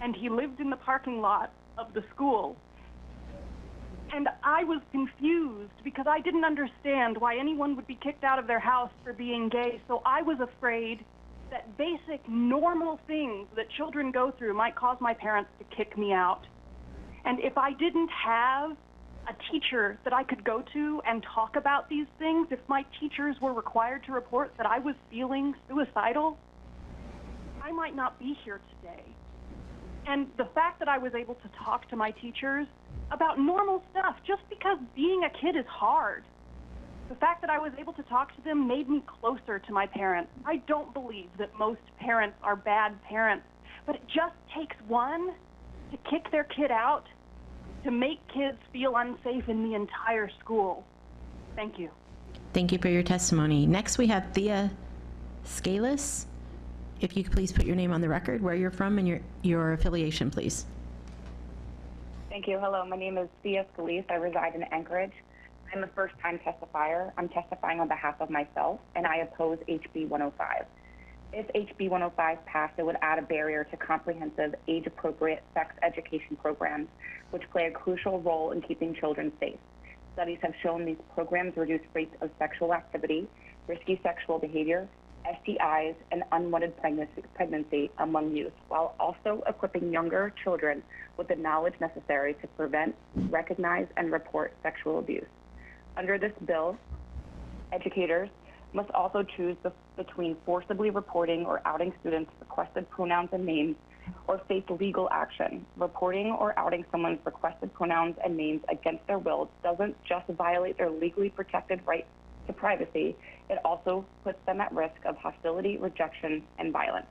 and he lived in the parking lot of the school. And I was confused because I didn't understand why anyone would be kicked out of their house for being gay, so I was afraid that basic normal things that children go through might cause my parents to kick me out. And if I didn't have a teacher that I could go to and talk about these things, if my teachers were required to report that I was feeling suicidal, I might not be here today. And the fact that I was able to talk to my teachers about normal stuff, just because being a kid is hard, the fact that I was able to talk to them made me closer to my parents. I don't believe that most parents are bad parents, but it just takes one to kick their kid out to make kids feel unsafe in the entire school. Thank you. Thank you for your testimony. Next, we have Thea Scalis. If you could please put your name on the record, where you're from, and your affiliation, please. Thank you. Hello, my name is Thea Scalise. I reside in Anchorage. I'm a first-time testifier. I'm testifying on behalf of myself, and I oppose HB 105. If HB 105 passed, it would add a barrier to comprehensive, age-appropriate sex education programs, which play a crucial role in keeping children safe. Studies have shown these programs reduce rates of sexual activity, risky sexual behavior, STIs, and unwanted pregnancy among youth, while also equipping younger children with the knowledge necessary to prevent, recognize, and report sexual abuse. Under this bill, educators must also choose between forcibly reporting or outing students' requested pronouns and names, or face legal action. Reporting or outing someone's requested pronouns and names against their will doesn't just violate their legally protected right to privacy, it also puts them at risk of hostility, rejection, and violence.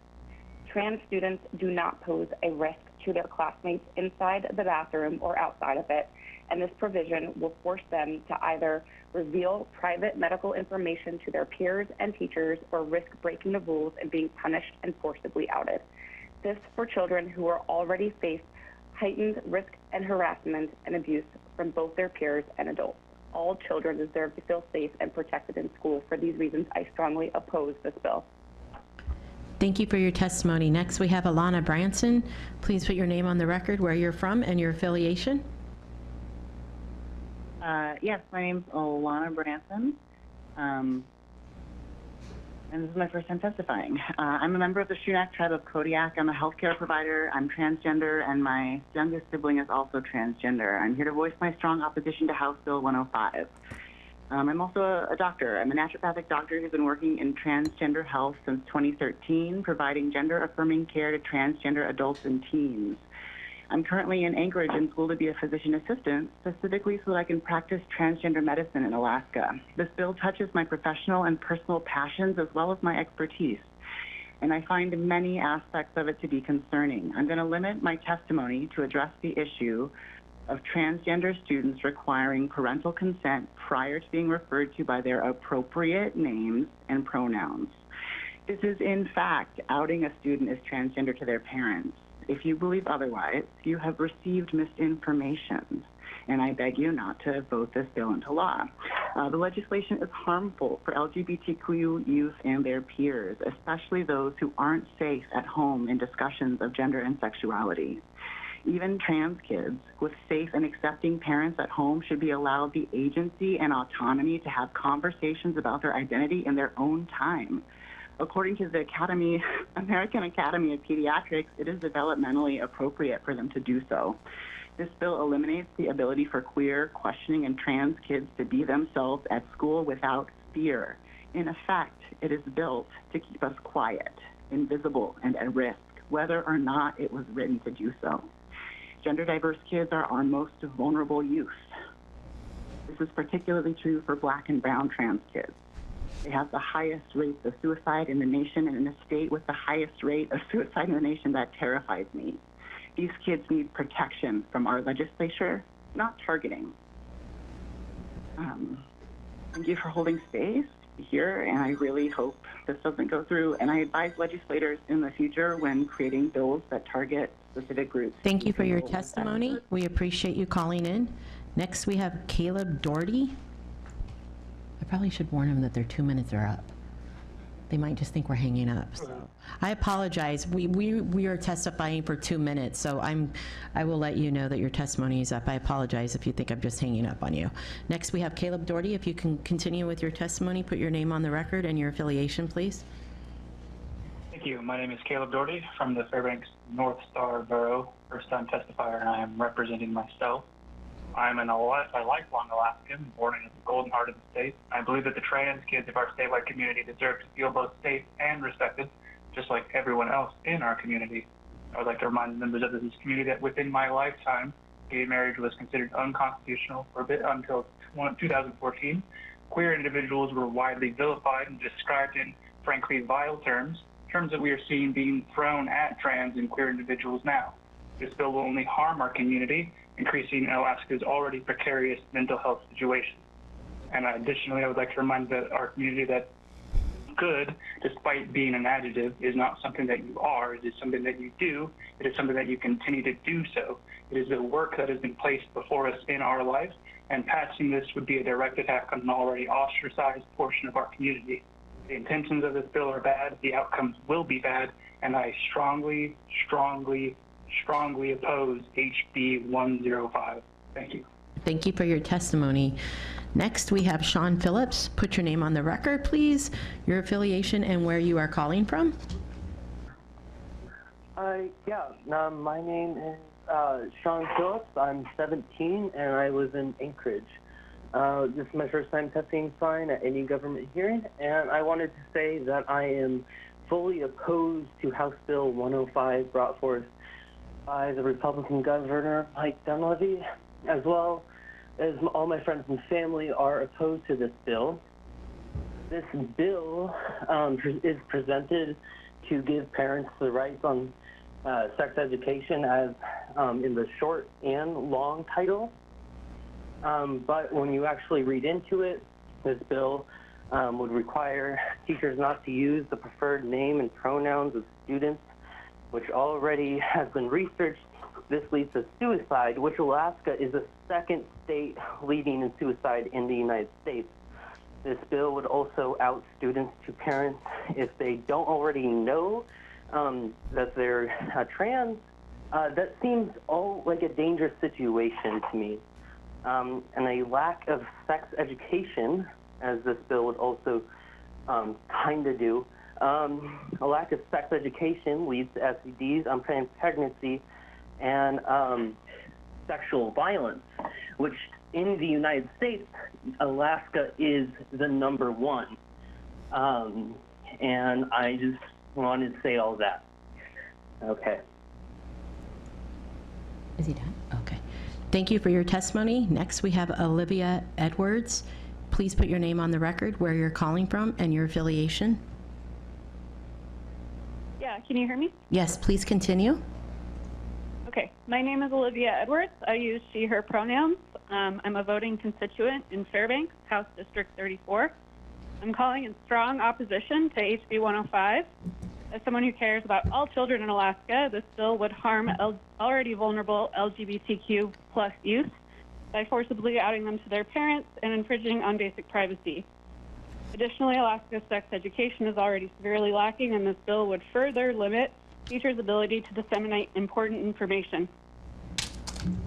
Trans students do not pose a risk to their classmates inside the bathroom or outside of it, and this provision will force them to either reveal private medical information to their peers and teachers or risk breaking the rules and being punished and forcibly outed. This for children who are already face heightened risk and harassment and abuse from both their peers and adults. All children deserve to feel safe and protected in school. For these reasons, I strongly oppose this bill. Thank you for your testimony. Next, we have Alana Branson. Please put your name on the record, where you're from, and your affiliation. Yes, my name's Alana Branson, and this is my first time testifying. I'm a member of the Shunak tribe of Kodiak. I'm a healthcare provider. I'm transgender, and my youngest sibling is also transgender. I'm here to voice my strong opposition to House Bill 105. I'm also a doctor. I'm a naturopathic doctor who's been working in transgender health since 2013, providing gender-affirming care to transgender adults and teens. I'm currently in Anchorage in school to be a physician assistant, specifically so that I can practice transgender medicine in Alaska. This bill touches my professional and personal passions as well as my expertise, and I find many aspects of it to be concerning. I'm going to limit my testimony to address the issue of transgender students requiring parental consent prior to being referred to by their appropriate names and pronouns. This is, in fact, outing a student as transgender to their parents. If you believe otherwise, you have received misinformation, and I beg you not to vote this bill into law. The legislation is harmful for LGBTQ youth and their peers, especially those who aren't safe at home in discussions of gender and sexuality. Even trans kids with safe and accepting parents at home should be allowed the agency and autonomy to have conversations about their identity in their own time. According to the American Academy of Pediatrics, it is developmentally appropriate for them to do so. This bill eliminates the ability for queer, questioning, and trans kids to be themselves at school without fear. In effect, it is built to keep us quiet, invisible, and at risk, whether or not it was written to do so. Gender diverse kids are our most vulnerable youth. This is particularly true for Black and brown trans kids. They have the highest rates of suicide in the nation, and in a state with the highest rate of suicide in the nation, that terrifies me. These kids need protection from our legislature, not targeting. Thank you for holding space here, and I really hope this doesn't go through. And I advise legislators in the future when creating bills that target specific groups. Thank you for your testimony. We appreciate you calling in. Next, we have Caleb Doherty. I probably should warn them that their 2 minutes are up. They might just think we're hanging up. So I apologize. We are testifying for 2 minutes, so I will let you know that your testimony is up. I apologize if you think I'm just hanging up on you. Next, we have Caleb Doherty. If you can continue with your testimony, put your name on the record and your affiliation, please. Thank you. My name is Caleb Doherty from the Fairbanks North Star Borough, first-time testifier, and I am representing myself. I'm a lifelong Alaskan, born in the golden heart of the state. I believe that the trans kids of our statewide community deserve to feel both safe and respected, just like everyone else in our community. I would like to remind members of this community that within my lifetime, gay marriage was considered unconstitutional for a bit until 2014. Queer individuals were widely vilified and described in, frankly, vile terms that we are seeing being thrown at trans and queer individuals now. This bill will only harm our community, increasing Alaska's already precarious mental health situation. And additionally, I would like to remind our community that good, despite being an adjective, is not something that you are. It is something that you do. It is something that you continue to do so. It is the work that has been placed before us in our life, and passing this would be a direct attack on an already ostracized portion of our community. The intentions of this bill are bad. The outcomes will be bad, and I strongly oppose HB 105. Thank you. Thank you for your testimony. Next, we have Sean Phillips. Put your name on the record, please, your affiliation, and where you are calling from. My name is Sean Phillips. I'm 17, and I live in Anchorage. This is my first time testifying at any government hearing, and I wanted to say that I am fully opposed to House Bill 105 brought forth by the Republican Governor Mike Dunleavy, as well as all my friends and family are opposed to this bill. This bill is presented to give parents the rights on sex education as in the short and long title. But when you actually read into it, this bill would require teachers not to use the preferred name and pronouns of students, which already has been researched. This leads to suicide, which Alaska is the second state leading in suicide in the United States. This bill would also out students to parents if they don't already know that they're trans. That seems all like a dangerous situation to me. And a lack of sex education, as this bill would also kind of do. A lack of sex education leads to STDs, unplanned pregnancy, and sexual violence, which in the United States, Alaska is the #1. And I just wanted to say all that. Okay. Is he done? Okay. Thank you for your testimony. Next, we have Olivia Edwards. Please put your name on the record, where you're calling from, and your affiliation. Yeah, can you hear me? Yes, please continue. Okay, my name is Olivia Edwards. I use she, her pronouns. I'm a voting constituent in Fairbanks, House District 34. I'm calling in strong opposition to HB 105. As someone who cares about all children in Alaska, this bill would harm already vulnerable LGBTQ plus youth by forcibly outing them to their parents and infringing on basic privacy. Additionally, Alaska's sex education is already severely lacking, and this bill would further limit teachers' ability to disseminate important information.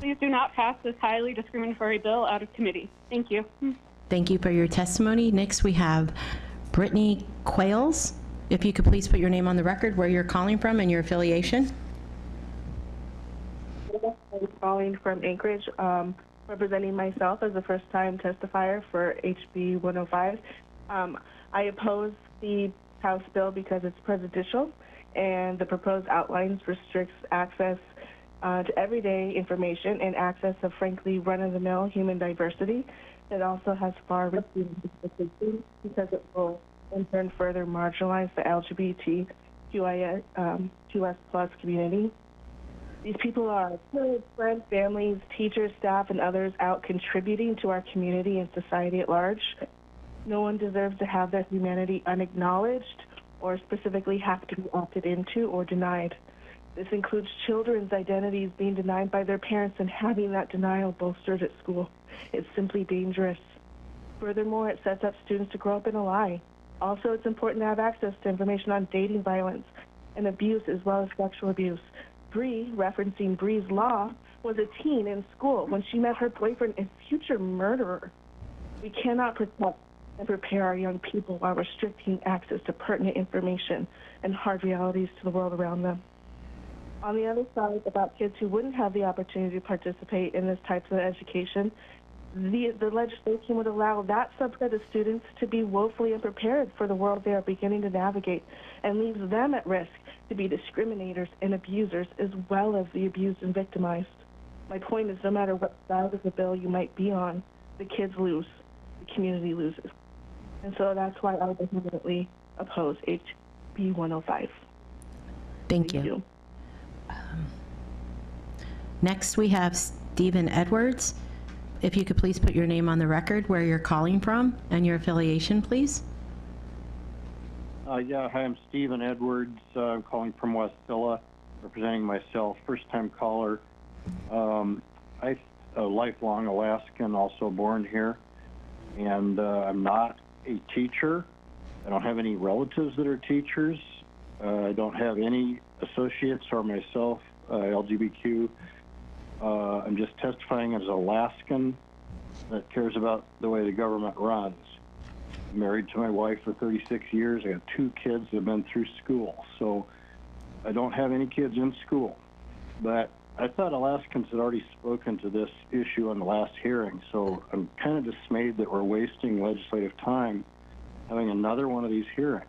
Please do not pass this highly discriminatory bill out of committee. Thank you. Thank you for your testimony. Next, we have Brittany Quayles. If you could please put your name on the record, where you're calling from, and your affiliation. I'm calling from Anchorage, representing myself as a first-time testifier for HB 105. I oppose the House bill because it's prejudicial, and the proposed outlines restricts access to everyday information and access of, frankly, run-of-the-mill human diversity. It also has far-reaching implications because it will, in turn, further marginalize the LGBTQIA+ community. These people are kids, friends, families, teachers, staff, and others out contributing to our community and society at large. No one deserves to have their humanity unacknowledged or specifically have to be opted into or denied. This includes children's identities being denied by their parents and having that denial bolstered at school. It's simply dangerous. Furthermore, it sets up students to grow up in a lie. Also, it's important to have access to information on dating violence and abuse, as well as sexual abuse. Bree, referencing Bree's law, was a teen in school when she met her boyfriend and future murderer. We cannot protect and prepare our young people while restricting access to pertinent information and hard realities to the world around them. On the other side, about kids who wouldn't have the opportunity to participate in this type of education, the legislation would allow that subset of students to be woefully unprepared for the world they are beginning to navigate, and leaves them at risk to be discriminators and abusers, as well as the abused and victimized. My point is, no matter what side of the bill you might be on, the kids lose, the community loses. And so that's why I vehemently oppose HB 105. Thank you. Next, we have Stephen Edwards. If you could please put your name on the record, where you're calling from, and your affiliation, please. Hi, I'm Stephen Edwards. I'm calling from Westilla, representing myself, first-time caller. I'm a lifelong Alaskan, also born here, and I'm not a teacher. I don't have any relatives that are teachers. I don't have any associates or myself, LGBTQ. I'm just testifying as an Alaskan that cares about the way the government runs. I'm married to my wife for 36 years. I have 2 kids that have been through school. So I don't have any kids in school. But I thought Alaskans had already spoken to this issue on the last hearing. So I'm kind of dismayed that we're wasting legislative time having another one of these hearings.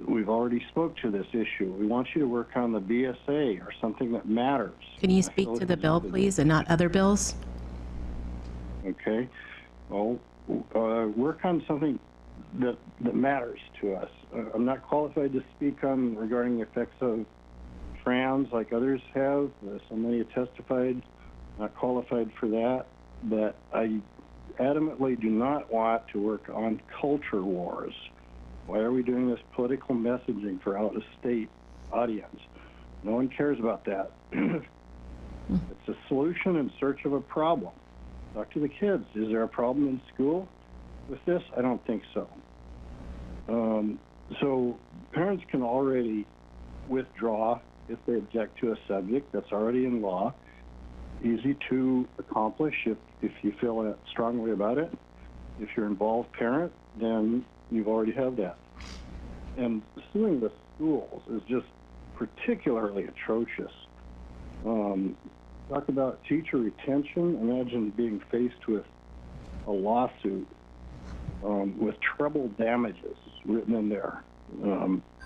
We've already spoke to this issue. We want you to work on the BSA or something that matters. Can you speak to the bill, please, and not other bills? Okay. Well, work on something that matters to us. I'm not qualified to speak on regarding the effects of trans like others have. So many have testified. Not qualified for that. But I adamantly do not want to work on culture wars. Why are we doing this political messaging for out-of-state audience? No one cares about that. It's a solution in search of a problem. Talk to the kids. Is there a problem in school with this? I don't think so. So parents can already withdraw if they object to a subject that's already in law. Easy to accomplish if you feel strongly about it. If you're involved parent, then you've already have that. And suing the schools is just particularly atrocious. talk about teacher retention. Imagine being faced with a lawsuit with treble damages written in there.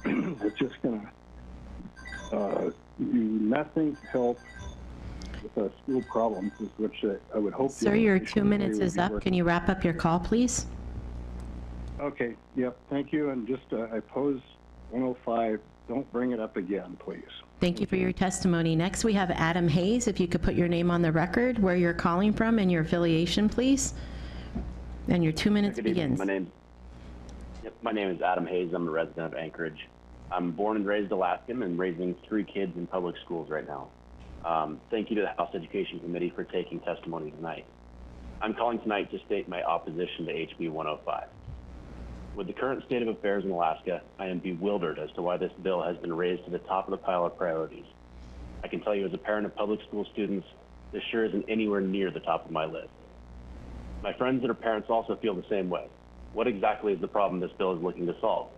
It's just going to do nothing to help with school problems, which I would hope. Sir, your 2 minutes is up. Can you wrap up your call, please? Okay, yep, thank you. And just I pose 105, don't bring it up again, please. Thank you for your testimony. Next, we have Adam Hayes. If you could put your name on the record, where you're calling from, and your affiliation, please. And your 2 minutes begins. My name is Adam Hayes. I'm a resident of Anchorage. I'm born and raised Alaskan and raising 3 kids in public schools right now. Thank you to the House Education Committee for taking testimony tonight. I'm calling tonight to state my opposition to HB 105. With the current state of affairs in Alaska, I am bewildered as to why this bill has been raised to the top of the pile of priorities. I can tell you as a parent of public school students, this sure isn't anywhere near the top of my list. My friends that are parents also feel the same way. What exactly is the problem this bill is looking to solve?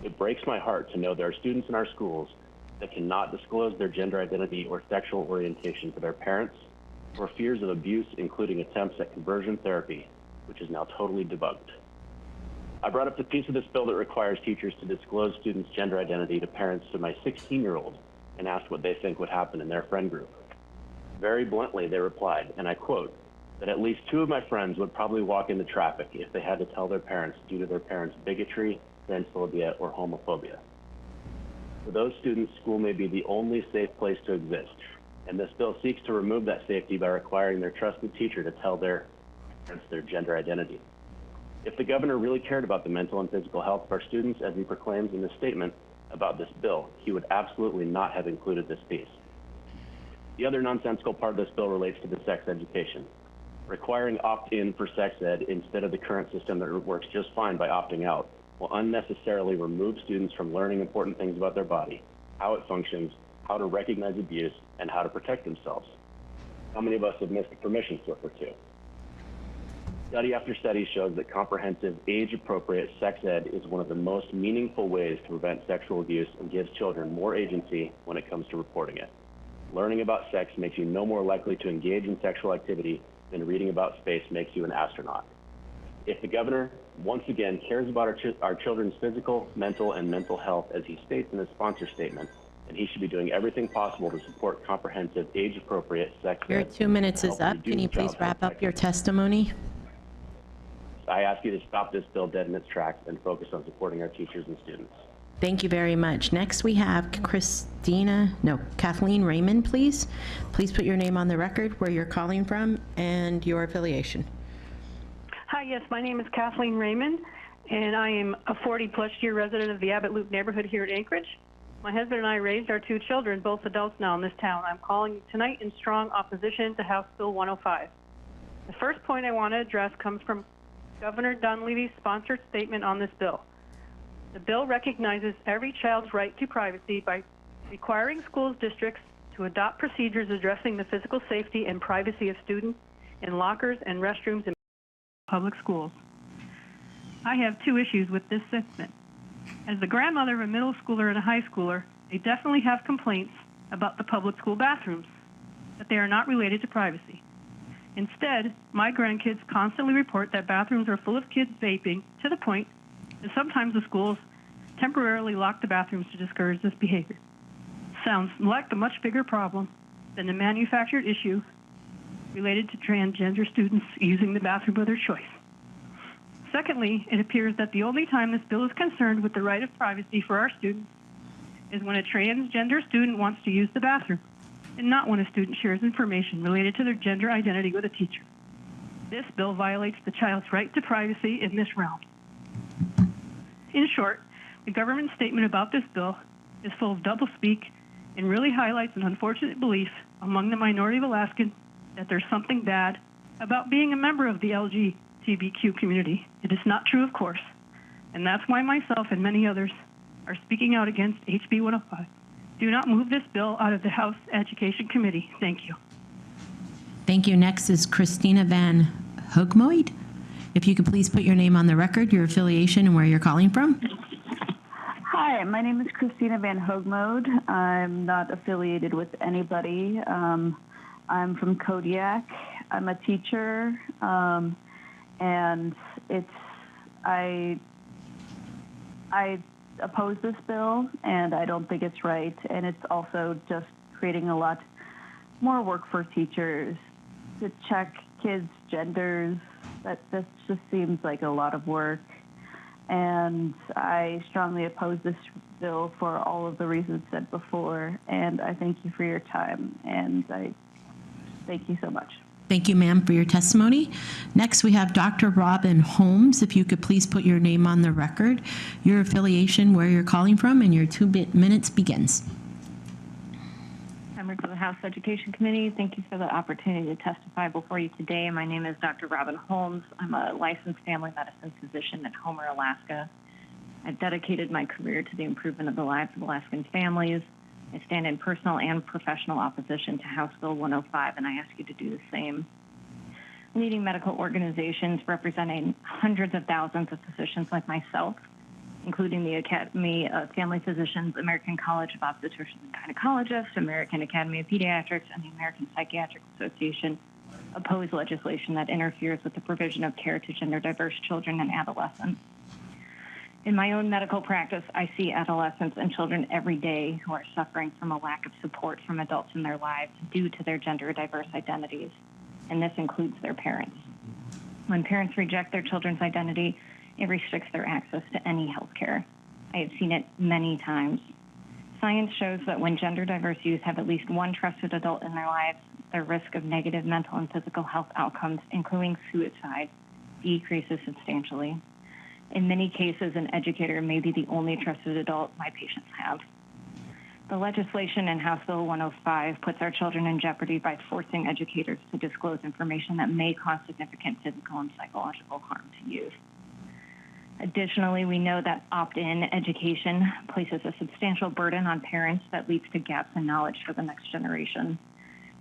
It breaks my heart to know there are students in our schools that cannot disclose their gender identity or sexual orientation to their parents for fears of abuse, including attempts at conversion therapy, which is now totally debunked. I brought up the piece of this bill that requires teachers to disclose students' gender identity to parents to my 16-year-old and asked what they think would happen in their friend group. Very bluntly, they replied, and I quote, that at least 2 of my friends would probably walk into traffic if they had to tell their parents due to their parents' bigotry, transphobia, or homophobia. For those students, school may be the only safe place to exist, and this bill seeks to remove that safety by requiring their trusted teacher to tell their parents their gender identity. If the governor really cared about the mental and physical health of our students, as he proclaims in his statement about this bill, he would absolutely not have included this piece. The other nonsensical part of this bill relates to the sex education. Requiring opt-in for sex ed instead of the current system that works just fine by opting out will unnecessarily remove students from learning important things about their body, how it functions, how to recognize abuse, and how to protect themselves. How many of us have missed a permission slip or 2? Study after study shows that comprehensive, age-appropriate sex ed is one of the most meaningful ways to prevent sexual abuse and gives children more agency when it comes to reporting it. Learning about sex makes you no more likely to engage in sexual activity than reading about space makes you an astronaut. If the governor, once again, cares about our children's physical, mental, and mental health, as he states in his sponsor statement, then he should be doing everything possible to support comprehensive, age-appropriate sex ed. Your 2 minutes is up. Can you please wrap up your testimony? I ask you to stop this bill dead in its tracks and focus on supporting our teachers and students. Thank you very much. Next, we have Kathleen Raymond, please. Please put your name on the record, where you're calling from, and your affiliation. Hi, yes, my name is Kathleen Raymond, and I am a 40-plus year resident of the Abbott Loop neighborhood here at Anchorage. My husband and I raised our 2 children, both adults now in this town. I'm calling tonight in strong opposition to House Bill 105. The first point I want to address comes from Governor Dunleavy's sponsored statement on this bill. The bill recognizes every child's right to privacy by requiring schools districts to adopt procedures addressing the physical safety and privacy of students in lockers and restrooms in public schools. I have 2 issues with this statement. As the grandmother of a middle schooler and a high schooler, I definitely have complaints about the public school bathrooms, but they are not related to privacy. Instead, my grandkids constantly report that bathrooms are full of kids vaping, to the point that sometimes the schools temporarily lock the bathrooms to discourage this behavior. Sounds like a much bigger problem than the manufactured issue related to transgender students using the bathroom of their choice. Secondly, it appears that the only time this bill is concerned with the right of privacy for our students is when a transgender student wants to use the bathroom, and not when a student shares information related to their gender identity with a teacher. This bill violates the child's right to privacy in this realm. In short, the government statement about this bill is full of doublespeak and really highlights an unfortunate belief among the minority of Alaskans that there's something bad about being a member of the LGBTQ community. It is not true, of course, and that's why myself and many others are speaking out against HB 105. Do not move this bill out of the House Education Committee. Thank you. Thank you. Next is Christina Van Hoogmoed. If you could please put your name on the record, your affiliation, and where you're calling from. Hi, my name is Christina Van Hoogmoed. I'm not affiliated with anybody. I'm from Kodiak. I'm a teacher, and I oppose this bill, and I don't think it's right. And it's also just creating a lot more work for teachers to check kids' genders. That just seems like a lot of work. And I strongly oppose this bill for all of the reasons said before. And I thank you for your time. And I thank you so much. Thank you, ma'am, for your testimony. Next, we have Dr. Robin Holmes. If you could please put your name on the record, your affiliation, where you're calling from, and your 2 minutes begins. Members of the House Education Committee, thank you for the opportunity to testify before you today. My name is Dr. Robin Holmes. I'm a licensed family medicine physician in Homer, Alaska. I've dedicated my career to the improvement of the lives of Alaskan families. I stand in personal and professional opposition to House Bill 105, and I ask you to do the same. Leading medical organizations representing hundreds of thousands of physicians like myself, including the Academy of Family Physicians, American College of Obstetricians and Gynecologists, American Academy of Pediatrics, and the American Psychiatric Association, oppose legislation that interferes with the provision of care to gender-diverse children and adolescents. In my own medical practice, I see adolescents and children every day who are suffering from a lack of support from adults in their lives due to their gender-diverse identities, and this includes their parents. When parents reject their children's identity, it restricts their access to any health care. I have seen it many times. Science shows that when gender-diverse youth have at least one trusted adult in their lives, their risk of negative mental and physical health outcomes, including suicide, decreases substantially. In many cases, an educator may be the only trusted adult my patients have. The legislation in House Bill 105 puts our children in jeopardy by forcing educators to disclose information that may cause significant physical and psychological harm to youth. Additionally, we know that opt-in education places a substantial burden on parents that leads to gaps in knowledge for the next generation.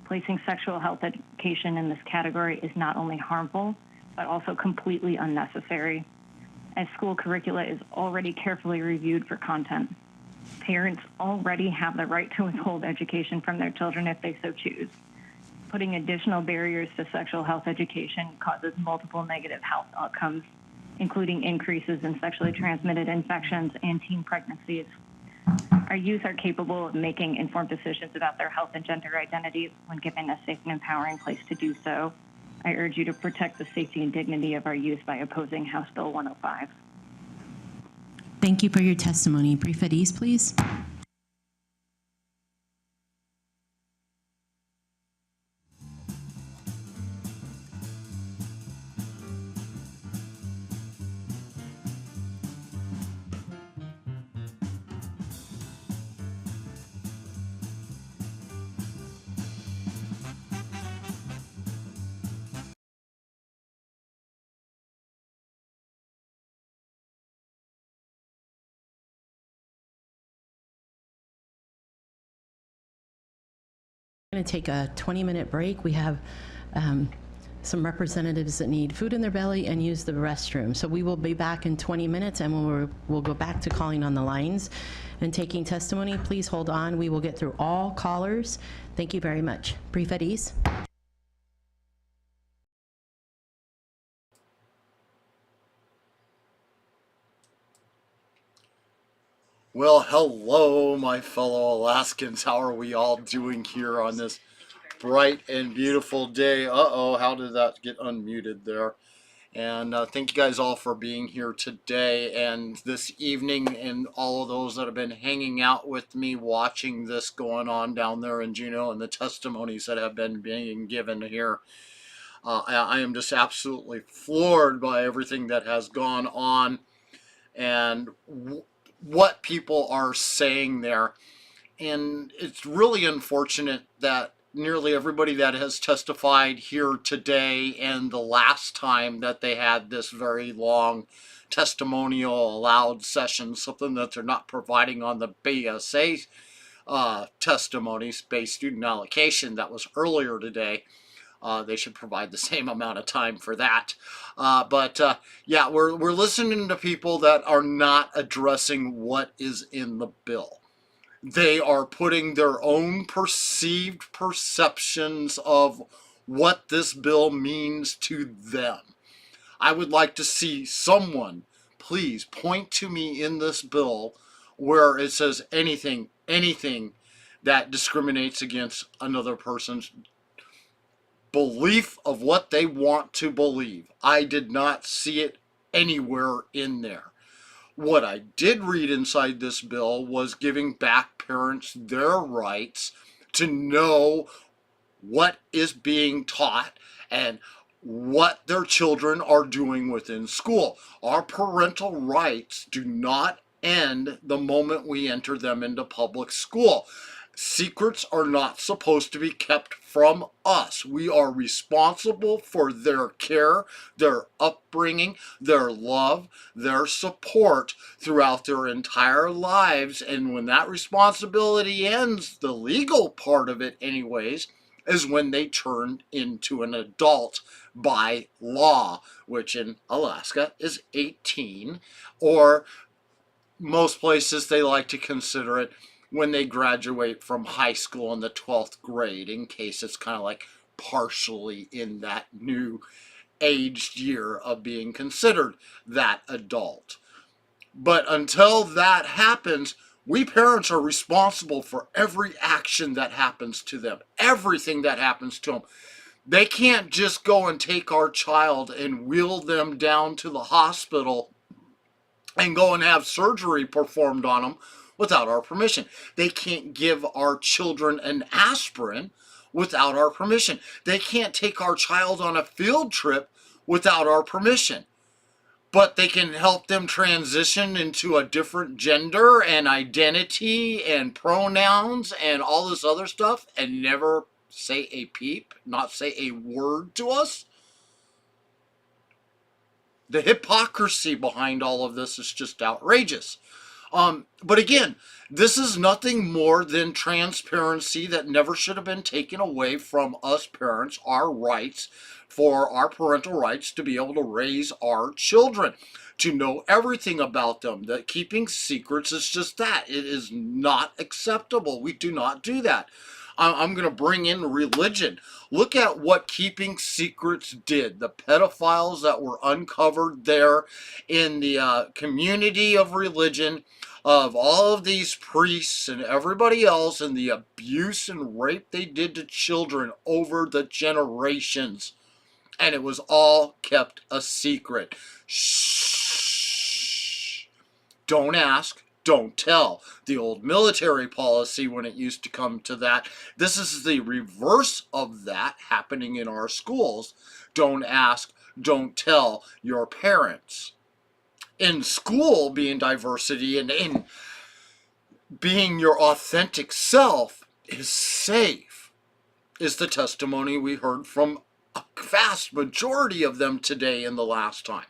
Placing sexual health education in this category is not only harmful, but also completely unnecessary, as school curricula is already carefully reviewed for content. Parents already have the right to withhold education from their children if they so choose. Putting additional barriers to sexual health education causes multiple negative health outcomes, including increases in sexually transmitted infections and teen pregnancies. Our youth are capable of making informed decisions about their health and gender identities when given a safe and empowering place to do so. I urge you to protect the safety and dignity of our youth by opposing House Bill 105. Thank you for your testimony. Brief at ease, please. I'm going to take a 20-minute break. We have some representatives that need food in their belly and use the restroom. So we will be back in 20 minutes, and we'll go back to calling on the lines and taking testimony. Please hold on. We will get through all callers. Thank you very much. Brief at ease. Well, hello, my fellow Alaskans. How are we all doing here on this bright and beautiful day? Uh-oh, how did that get unmuted there? And thank you guys all for being here today and this evening, and all of those that have been hanging out with me watching this going on down there in Juneau and the testimonies that have been being given here. I am just absolutely floored by everything that has gone on and what people are saying there. And it's really unfortunate that nearly everybody that has testified here today and the last time that they had this very long testimonial allowed session, something that they're not providing on the BSA testimonies, base student allocation, that was earlier today. They should provide the same amount of time for that. Yeah, we're listening to people that are not addressing what is in the bill. They are putting their own perceived perceptions of what this bill means to them. I would like to see someone, please point to me in this bill where it says anything that discriminates against another person's belief of what they want to believe. I did not see it anywhere in there. What I did read inside this bill was giving back parents their rights to know what is being taught and what their children are doing within school. Our parental rights do not end the moment we enter them into public school. Secrets are not supposed to be kept from us. We are responsible for their care, their upbringing, their love, their support throughout their entire lives. And when that responsibility ends, the legal part of it anyways, is when they turn into an adult by law, which in Alaska is 18, or most places they like to consider it when they graduate from high school in the 12th grade, in case it's kind of like partially in that new aged year of being considered that adult. But until that happens, we parents are responsible for every action that happens to them, everything that happens to them. They can't just go and take our child and wheel them down to the hospital and go and have surgery performed on them without our permission. They can't give our children an aspirin without our permission. They can't take our child on a field trip without our permission. But they can help them transition into a different gender and identity and pronouns and all this other stuff and never say a peep, not say a word to us. The hypocrisy behind all of this is just outrageous. But again, this is nothing more than transparency that never should have been taken away from us parents, our rights, for our parental rights to be able to raise our children, to know everything about them. That keeping secrets is just that. It is not acceptable. We do not do that. I'm going to bring in religion. Look at what keeping secrets did. The pedophiles that were uncovered there in the community of religion, of all of these priests and everybody else, and the abuse and rape they did to children over the generations. And it was all kept a secret. Shh. Don't ask. Don't tell. The old military policy when it used to come to that. This is the reverse of that happening in our schools. Don't ask, don't tell your parents. In school, being diversity and in being your authentic self is safe, is the testimony we heard from a vast majority of them today in the last time.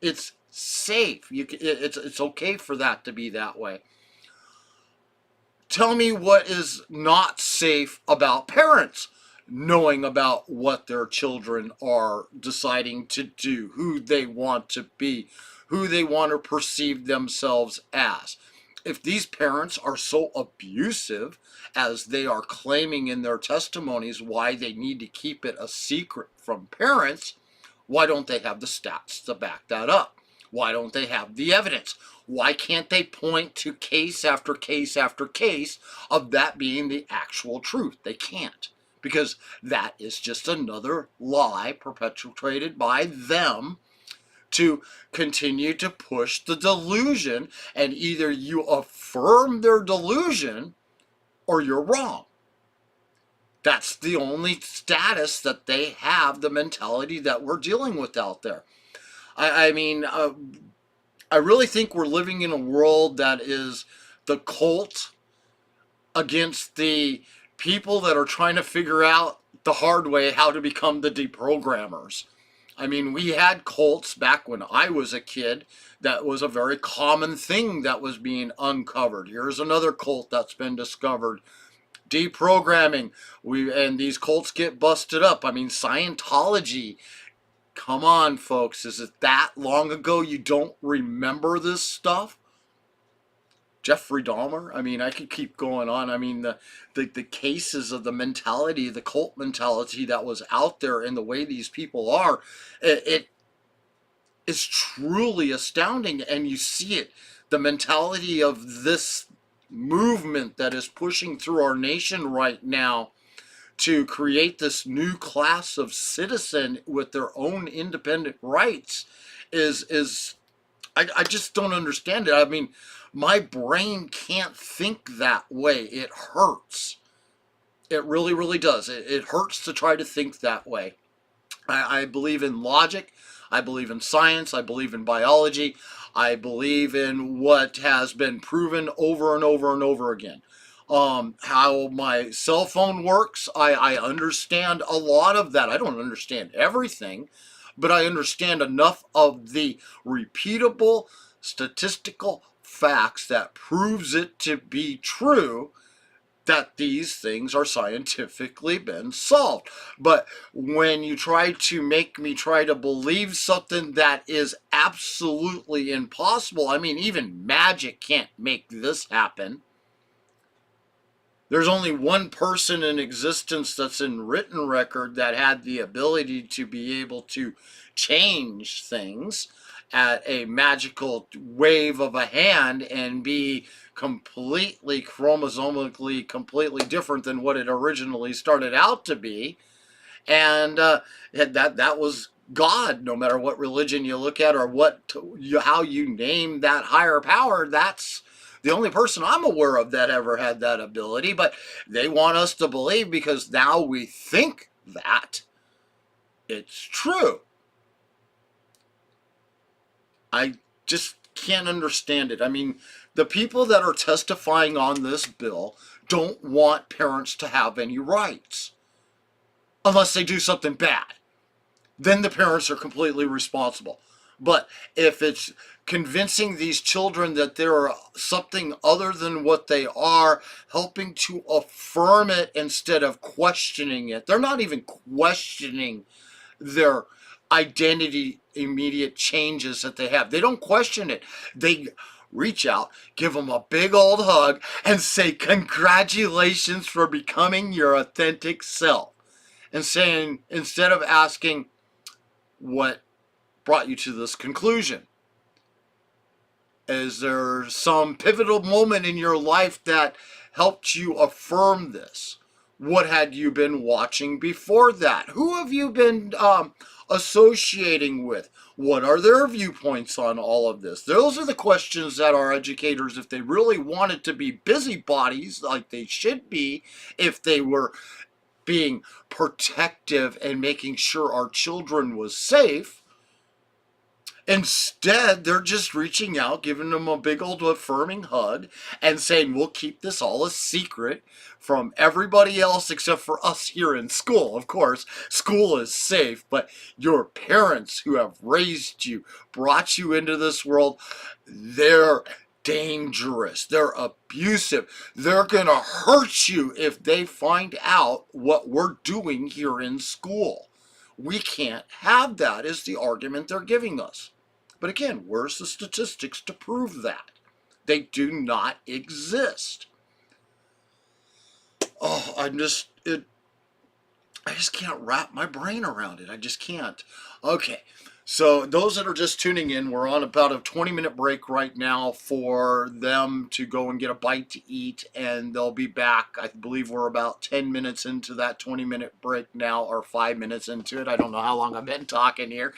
It's safe. It's okay for that to be that way. Tell me what is not safe about parents knowing about what their children are deciding to do, who they want to be, who they want to perceive themselves as. If these parents are so abusive as they are claiming in their testimonies why they need to keep it a secret from parents, why don't they have the stats to back that up? Why don't they have the evidence? Why can't they point to case after case after case of that being the actual truth? They can't, because that is just another lie perpetuated by them to continue to push the delusion, and either you affirm their delusion or you're wrong. That's the only status that they have, the mentality that we're dealing with out there. I mean, I really think we're living in a world that is the cult against the people that are trying to figure out the hard way how to become the deprogrammers. I mean, we had cults back when I was a kid. That was a very common thing that was being uncovered. Here's another cult that's been discovered. Deprogramming. And these cults get busted up. I mean, Scientology. Come on, folks. Is it that long ago you don't remember this stuff? Jeffrey Dahmer. I mean, I could keep going on. I mean, the cases of the mentality, the cult mentality that was out there and the way these people are, it is truly astounding. And you see it, the mentality of this movement that is pushing through our nation right now to create this new class of citizen with their own independent rights is I just don't understand it. I mean, my brain can't think that way. It hurts. It really, really does. It hurts to try to think that way. I believe in logic. I believe in science. I believe in biology. I believe in what has been proven over and over and over again. How my cell phone works, I understand a lot of that. I don't understand everything, but I understand enough of the repeatable statistical facts that proves it to be true that these things are scientifically been solved. But when you try to make me try to believe something that is absolutely impossible, I mean, even magic can't make this happen. There's only one person in existence that's in written record that had the ability to be able to change things at a magical wave of a hand and be completely chromosomically completely different than what it originally started out to be. And that was God. No matter what religion you look at or how you name that higher power, that's the only person I'm aware of that ever had that ability. But they want us to believe, because now we think that it's true. I just can't understand it. I mean, the people that are testifying on this bill don't want parents to have any rights unless they do something bad. Then the parents are completely responsible. But if it's convincing these children that they're something other than what they are, helping to affirm it instead of questioning it, they're not even questioning their identity immediate changes that they have. They don't question it. They reach out, give them a big old hug, and say, congratulations for becoming your authentic self. And saying, instead of asking, what brought you to this conclusion? Is there some pivotal moment in your life that helped you affirm this? What had you been watching before that? Who have you been associating with? What are their viewpoints on all of this? Those are the questions that our educators, if they really wanted to be busybodies like they should be, if they were being protective and making sure our children was safe. Instead, they're just reaching out, giving them a big old affirming hug and saying, we'll keep this all a secret from everybody else except for us here in school. Of course, school is safe, but your parents who have raised you, brought you into this world, they're dangerous. They're abusive. They're going to hurt you if they find out what we're doing here in school. We can't have that, is the argument they're giving us. But again, where's the statistics to prove that? They do not exist. Oh, I just can't wrap my brain around it. I just can't. Okay, so those that are just tuning in, we're on about a 20-minute break right now for them to go and get a bite to eat, and they'll be back. I believe we're about 10 minutes into that 20-minute break now, or 5 minutes into it. I don't know how long I've been talking here.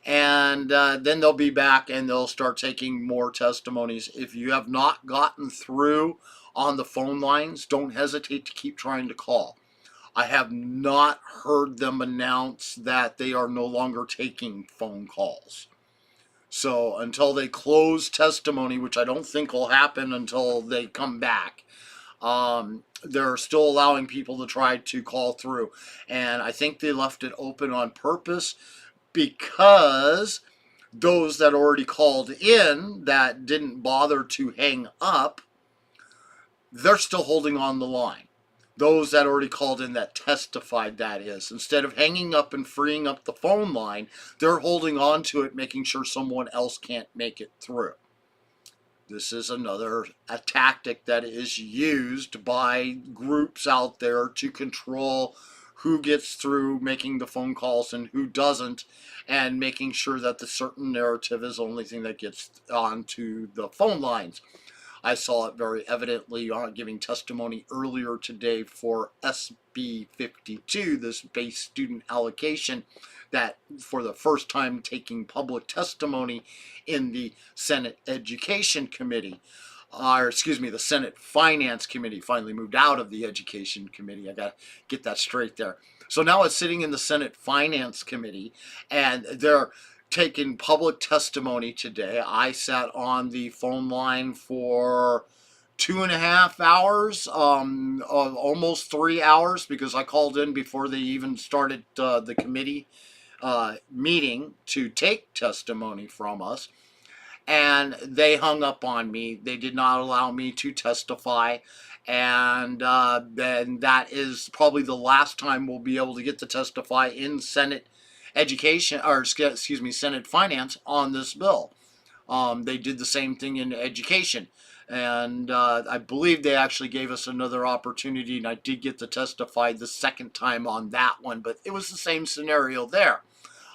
And then they'll be back and they'll start taking more testimonies. If you have not gotten through on the phone lines, don't hesitate to keep trying to call. I have not heard them announce that they are no longer taking phone calls. So until they close testimony, which I don't think will happen until they come back, they're still allowing people to try to call through. And I think they left it open on purpose, because those that already called in that didn't bother to hang up, they're still holding on the line. Those that already called in that testified, that is, instead of hanging up and freeing up the phone line, they're holding on to it, making sure someone else can't make it through. This is a tactic that is used by groups out there to control who gets through making the phone calls and who doesn't, and making sure that the certain narrative is the only thing that gets onto the phone lines. I saw it very evidently on giving testimony earlier today for SB 52, this base student allocation, that for the first time taking public testimony in the Senate Education Committee, or excuse me, the Senate Finance Committee. Finally moved out of the Education Committee. I got to get that straight there. So now it's sitting in the Senate Finance Committee, and they're taking public testimony today. I sat on the phone line for 2.5 hours, almost 3 hours, because I called in before they even started the committee meeting to take testimony from us. And they hung up on me. They did not allow me to testify. And then that is probably the last time we'll be able to get to testify in Senate Education, or excuse me, Senate Finance on this bill. They did the same thing in education. And I believe they actually gave us another opportunity, and I did get to testify the second time on that one, but it was the same scenario there.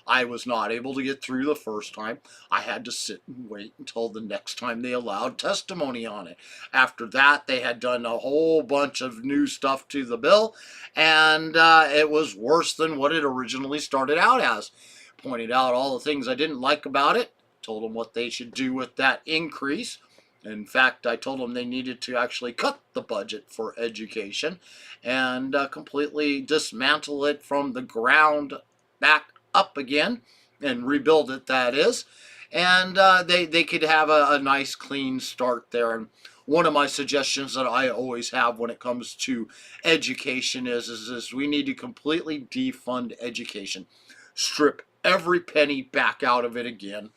I was not able to get through the first time. I had to sit and wait until the next time they allowed testimony on it. After that, they had done a whole bunch of new stuff to the bill, and it was worse than what it originally started out as. Pointed out all the things I didn't like about it, told them what they should do with that increase. In fact, I told them they needed to actually cut the budget for education and completely dismantle it from the ground back up again and rebuild it, that is. And they could have a nice clean start there. And one of my suggestions that I always have when it comes to education is we need to completely defund education. Strip every penny back out of it again.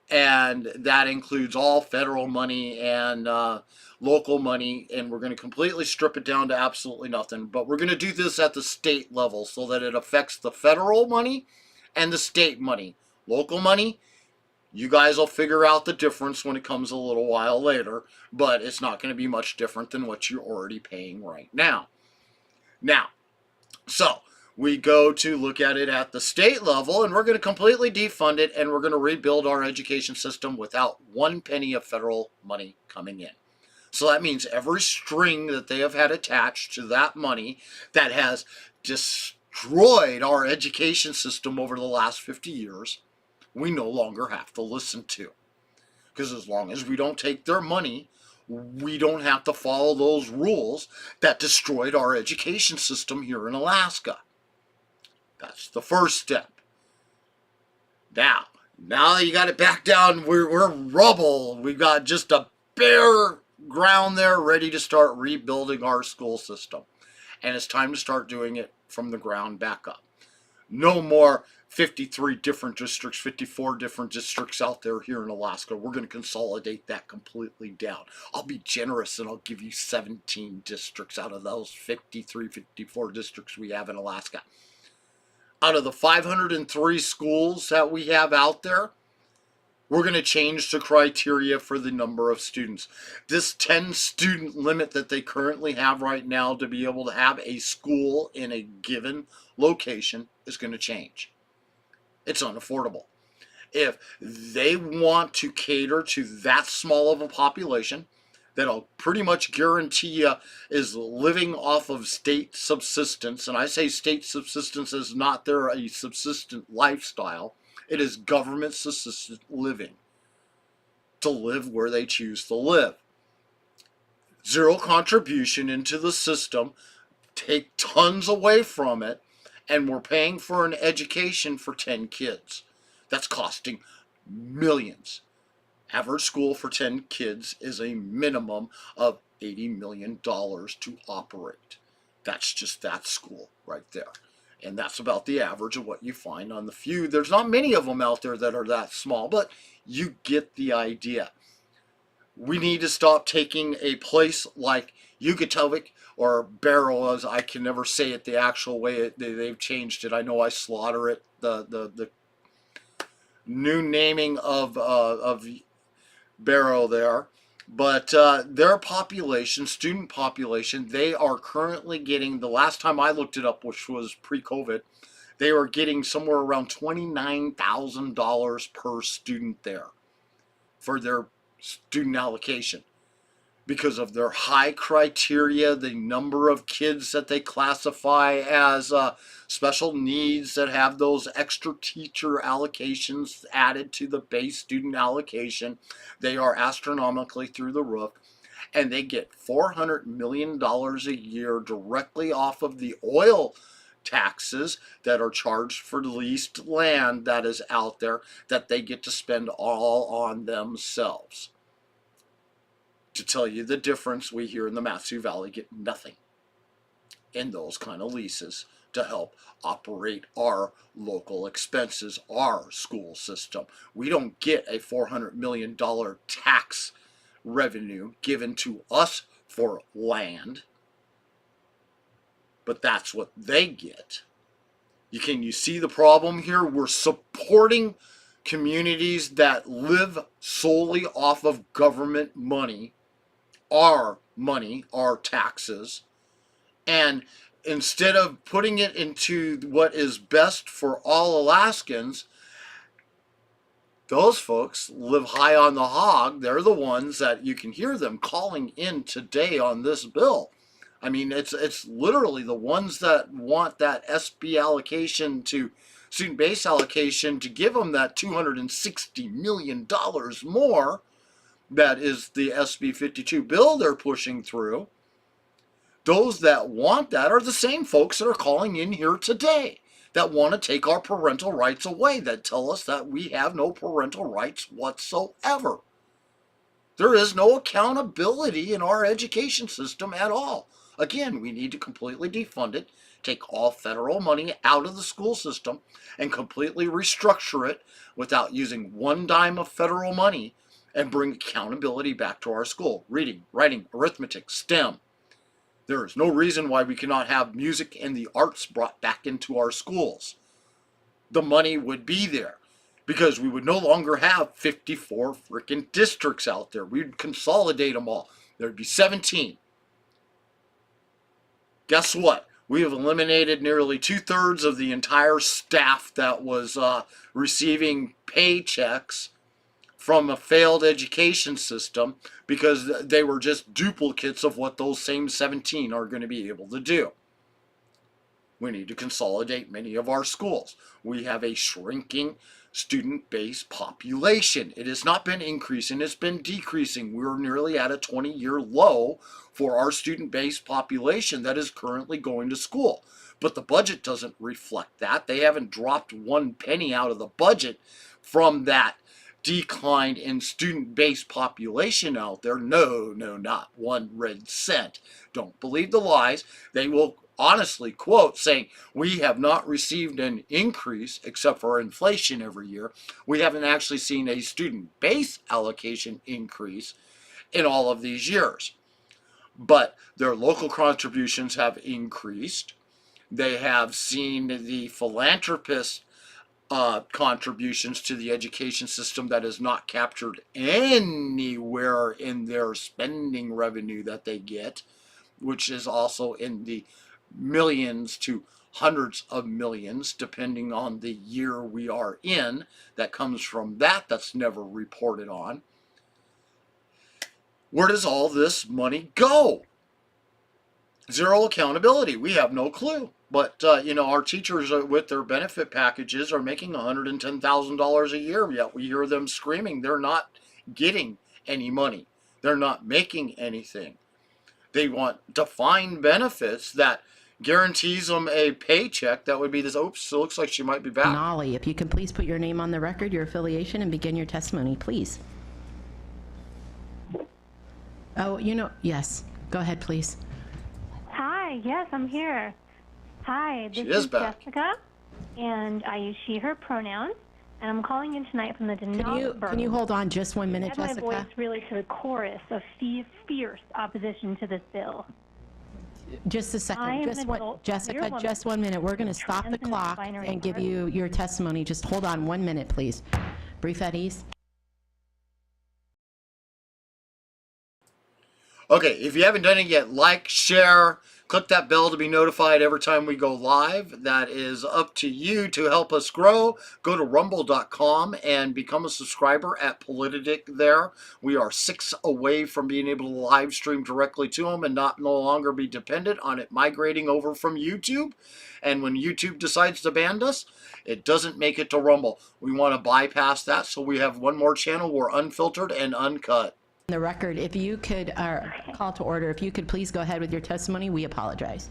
And that includes all federal money and local money, and we're going to completely strip it down to absolutely nothing. But we're going to do this at the state level so that it affects the federal money and the state money. Local money, you guys will figure out the difference when it comes a little while later, but it's not going to be much different than what you're already paying right now. So we go to look at it at the state level, and we're going to completely defund it, and we're going to rebuild our education system without one penny of federal money coming in. So that means every string that they have had attached to that money that has destroyed our education system over the last 50 years, we no longer have to listen to. Because as long as we don't take their money, we don't have to follow those rules that destroyed our education system here in Alaska. That's the first step. Now that you got it back down, we're rubble. We've got just a bare ground there ready to start rebuilding our school system. And it's time to start doing it from the ground back up. No more 53 different districts, 54 different districts out there here in Alaska. We're going to consolidate that completely down. I'll be generous and I'll give you 17 districts out of those 53, 54 districts we have in Alaska. Out of the 503 schools that we have out there, we're going to change the criteria for the number of students. This 10 student limit that they currently have right now to be able to have a school in a given location is going to change. It's unaffordable. If they want to cater to that small of a population, that I'll pretty much guarantee you is living off of state subsistence, and I say state subsistence is not a subsistent lifestyle, it is government subsistent living, to live where they choose to live. Zero contribution into the system, take tons away from it, and we're paying for an education for 10 kids. That's costing millions. Average school for 10 kids is a minimum of $80 million to operate. That's just that school right there. And that's about the average of what you find on the few. There's not many of them out there that are that small, but you get the idea. We need to stop taking a place like Yukatovik or Barrow, as I can never say it the actual way they've changed it. I know I slaughter it. The new naming of Barrow there. But their population, student population, they are currently getting, the last time I looked it up, which was pre-COVID, they were getting somewhere around $29,000 per student there for their student allocation, because of their high criteria, the number of kids that they classify as special needs that have those extra teacher allocations added to the base student allocation. They are astronomically through the roof, and they get $400 million a year directly off of the oil taxes that are charged for leased land that is out there, that they get to spend all on themselves. To tell you the difference, we here in the Matsu Valley get nothing in those kind of leases to help operate our local expenses, our school system. We don't get a $400 million tax revenue given to us for land, but that's what they get. Can you see the problem here? We're supporting communities that live solely off of government money, our taxes, and instead of putting it into what is best for all Alaskans, those folks live high on the hog. They're the ones that you can hear them calling in today on this bill. I mean, it's literally the ones that want that SB allocation to student base allocation to give them that $260 million more. That is the SB 52 bill they're pushing through. Those that want that are the same folks that are calling in here today, that want to take our parental rights away, that tell us that we have no parental rights whatsoever. There is no accountability in our education system at all. Again, we need to completely defund it, take all federal money out of the school system, and completely restructure it without using one dime of federal money, and bring accountability back to our school. Reading, writing, arithmetic, STEM. There is no reason why we cannot have music and the arts brought back into our schools. The money would be there, because we would no longer have 54 freaking districts out there. We'd consolidate them all. There'd be 17. Guess what? We have eliminated nearly 2/3 of the entire staff that was receiving paychecks from a failed education system, because they were just duplicates of what those same 17 are going to be able to do. We need to consolidate many of our schools. We have a shrinking student-based population. It has not been increasing, it's been decreasing. We're nearly at a 20-year low for our student-based population that is currently going to school. But the budget doesn't reflect that. They haven't dropped one penny out of the budget from that decline in student-based population out there. No, not 1 red cent. Don't believe the lies. They will honestly quote saying, we have not received an increase except for inflation every year. We haven't actually seen a student base allocation increase in all of these years. But their local contributions have increased. They have seen the philanthropist contributions to the education system that is not captured anywhere in their spending revenue that they get, which is also in the millions to hundreds of millions, depending on the year we are in, that comes from that, that's never reported on. Where does all this money go? Zero accountability. We have no clue. But, our teachers with their benefit packages are making $110,000 a year, yet we hear them screaming they're not getting any money. They're not making anything. They want defined benefits that guarantees them a paycheck that would be this. Oops, it looks like she might be back. Nolly, if you can please put your name on the record, your affiliation, and begin your testimony, please. Oh, yes. Go ahead, please. Hi, yes, I'm here. Hi, this is Jessica, and I use she, her pronouns, and I'm calling in tonight from the Denali borough. Can you hold on just 1 minute, Jessica? I have my voice really to the chorus of fierce opposition to this bill. Just a second. Jessica, just 1 minute. We're going to stop the clock and give you your testimony. Just hold on 1 minute, please. Brief at ease. Okay, if you haven't done it yet, like, share, click that bell to be notified every time we go live. That is up to you to help us grow. Go to rumble.com and become a subscriber at Politidic there. We are 6 away from being able to live stream directly to them and no longer be dependent on it migrating over from YouTube. And when YouTube decides to ban us, it doesn't make it to Rumble. We want to bypass that, so we have one more channel. We're unfiltered and uncut. The record, if you could, call to order, if you could please go ahead with your testimony, we apologize.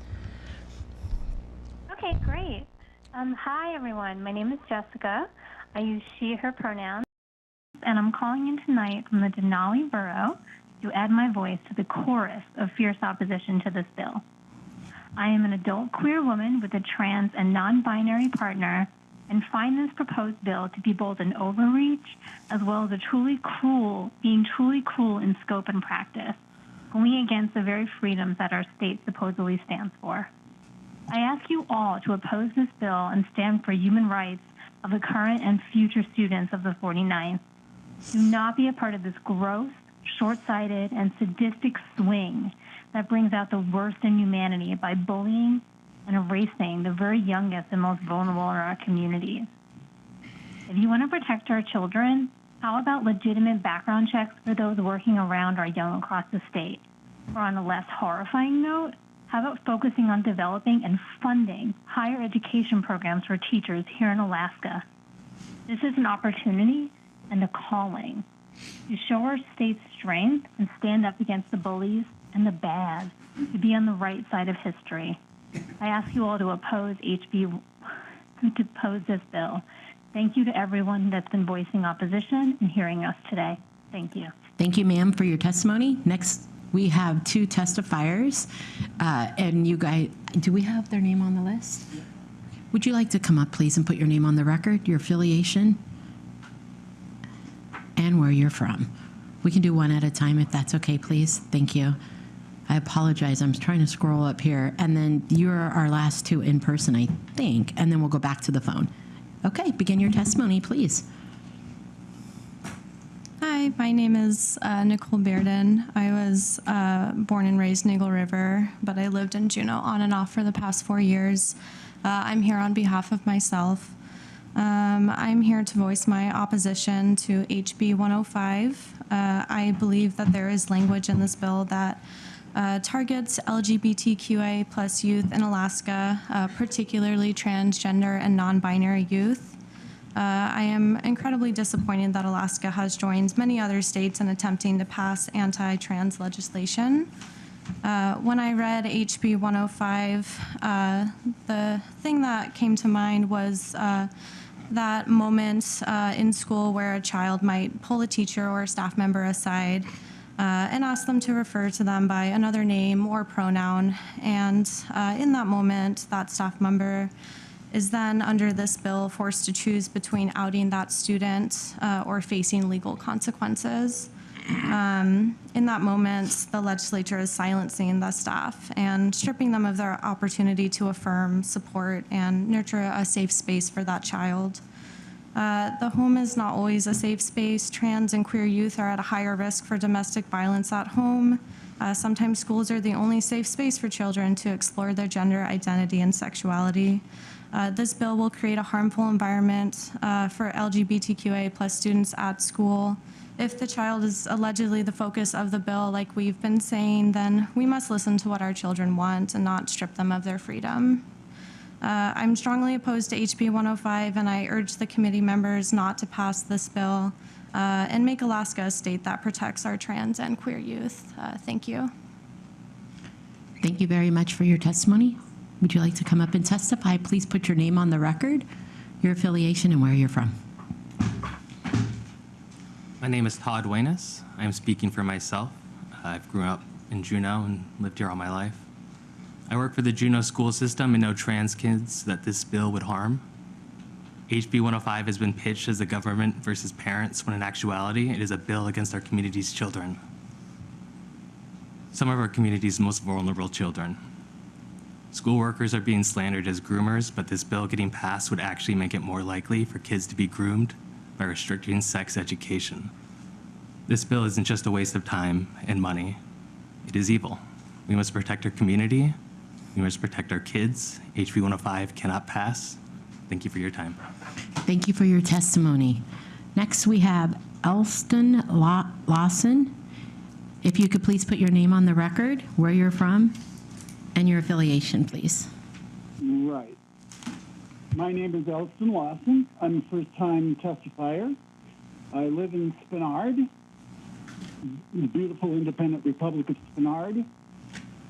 Okay, great. Hi, everyone. My name is Jessica. I use she, her pronouns, and I'm calling in tonight from the Denali Borough to add my voice to the chorus of fierce opposition to this bill. I am an adult queer woman with a trans and non-binary partner and find this proposed bill to be both an overreach as well as being truly cruel in scope and practice, going against the very freedoms that our state supposedly stands for. I ask you all to oppose this bill and stand for human rights of the current and future students of the 49th. Do not be a part of this gross, short-sighted, and sadistic swing that brings out the worst in humanity by bullying and erasing the very youngest and most vulnerable in our communities. If you want to protect our children, how about legitimate background checks for those working around our young across the state? Or on a less horrifying note, how about focusing on developing and funding higher education programs for teachers here in Alaska? This is an opportunity and a calling to show our state's strength and stand up against the bullies and the bad, to be on the right side of history. I ask you all to oppose this bill. Thank you to everyone that's been voicing opposition and hearing us today. Thank you. Thank you, ma'am, for your testimony. Next, we have 2 testifiers. And you guys, do we have their name on the list? Would you like to come up, please, and put your name on the record, your affiliation, and where you're from? We can do one at a time if that's okay, please. Thank you. I apologize. I'm trying to scroll up here. And then you're our last 2 in person, I think. And then we'll go back to the phone. Okay, begin your testimony, please. Hi, my name is Nicole Bearden. I was born and raised in Eagle River, but I lived in Juneau on and off for the past 4 years. I'm here on behalf of myself. I'm here to voice my opposition to HB 105. I believe that there is language in this bill that targets LGBTQA plus youth in Alaska, particularly transgender and non-binary youth. I am incredibly disappointed that Alaska has joined many other states in attempting to pass anti-trans legislation. When I read HB 105, the thing that came to mind was that moment in school where a child might pull a teacher or a staff member aside and ask them to refer to them by another name or pronoun. And in that moment, that staff member is then, under this bill, forced to choose between outing that student or facing legal consequences. In that moment, the legislature is silencing the staff and stripping them of their opportunity to affirm, support, and nurture a safe space for that child. The home is not always a safe space. Trans and queer youth are at a higher risk for domestic violence at home. Sometimes schools are the only safe space for children to explore their gender identity and sexuality. This bill will create a harmful environment for LGBTQA plus students at school. If the child is allegedly the focus of the bill, like we've been saying, then we must listen to what our children want and not strip them of their freedom. I'm strongly opposed to HB 105, and I urge the committee members not to pass this bill and make Alaska a state that protects our trans and queer youth. Thank you. Thank you very much for your testimony. Would you like to come up and testify? Please put your name on the record, your affiliation, and where you're from. My name is Todd Wayness. I'm speaking for myself. I've grown up in Juneau and lived here all my life. I work for the Juneau school system and know trans kids that this bill would harm. HB 105 has been pitched as a government versus parents, when in actuality, it is a bill against our community's children. Some of our community's most vulnerable children. School workers are being slandered as groomers, but this bill getting passed would actually make it more likely for kids to be groomed by restricting sex education. This bill isn't just a waste of time and money. It is evil. We must protect our community. We must protect our kids. HB 105 cannot pass. Thank you for your time. Thank you for your testimony. Next, we have Elston Lawson. If you could please put your name on the record, where you're from, and your affiliation, please. Right. My name is Elston Lawson. I'm a first-time testifier. I live in Spenard, the beautiful independent Republic of Spenard,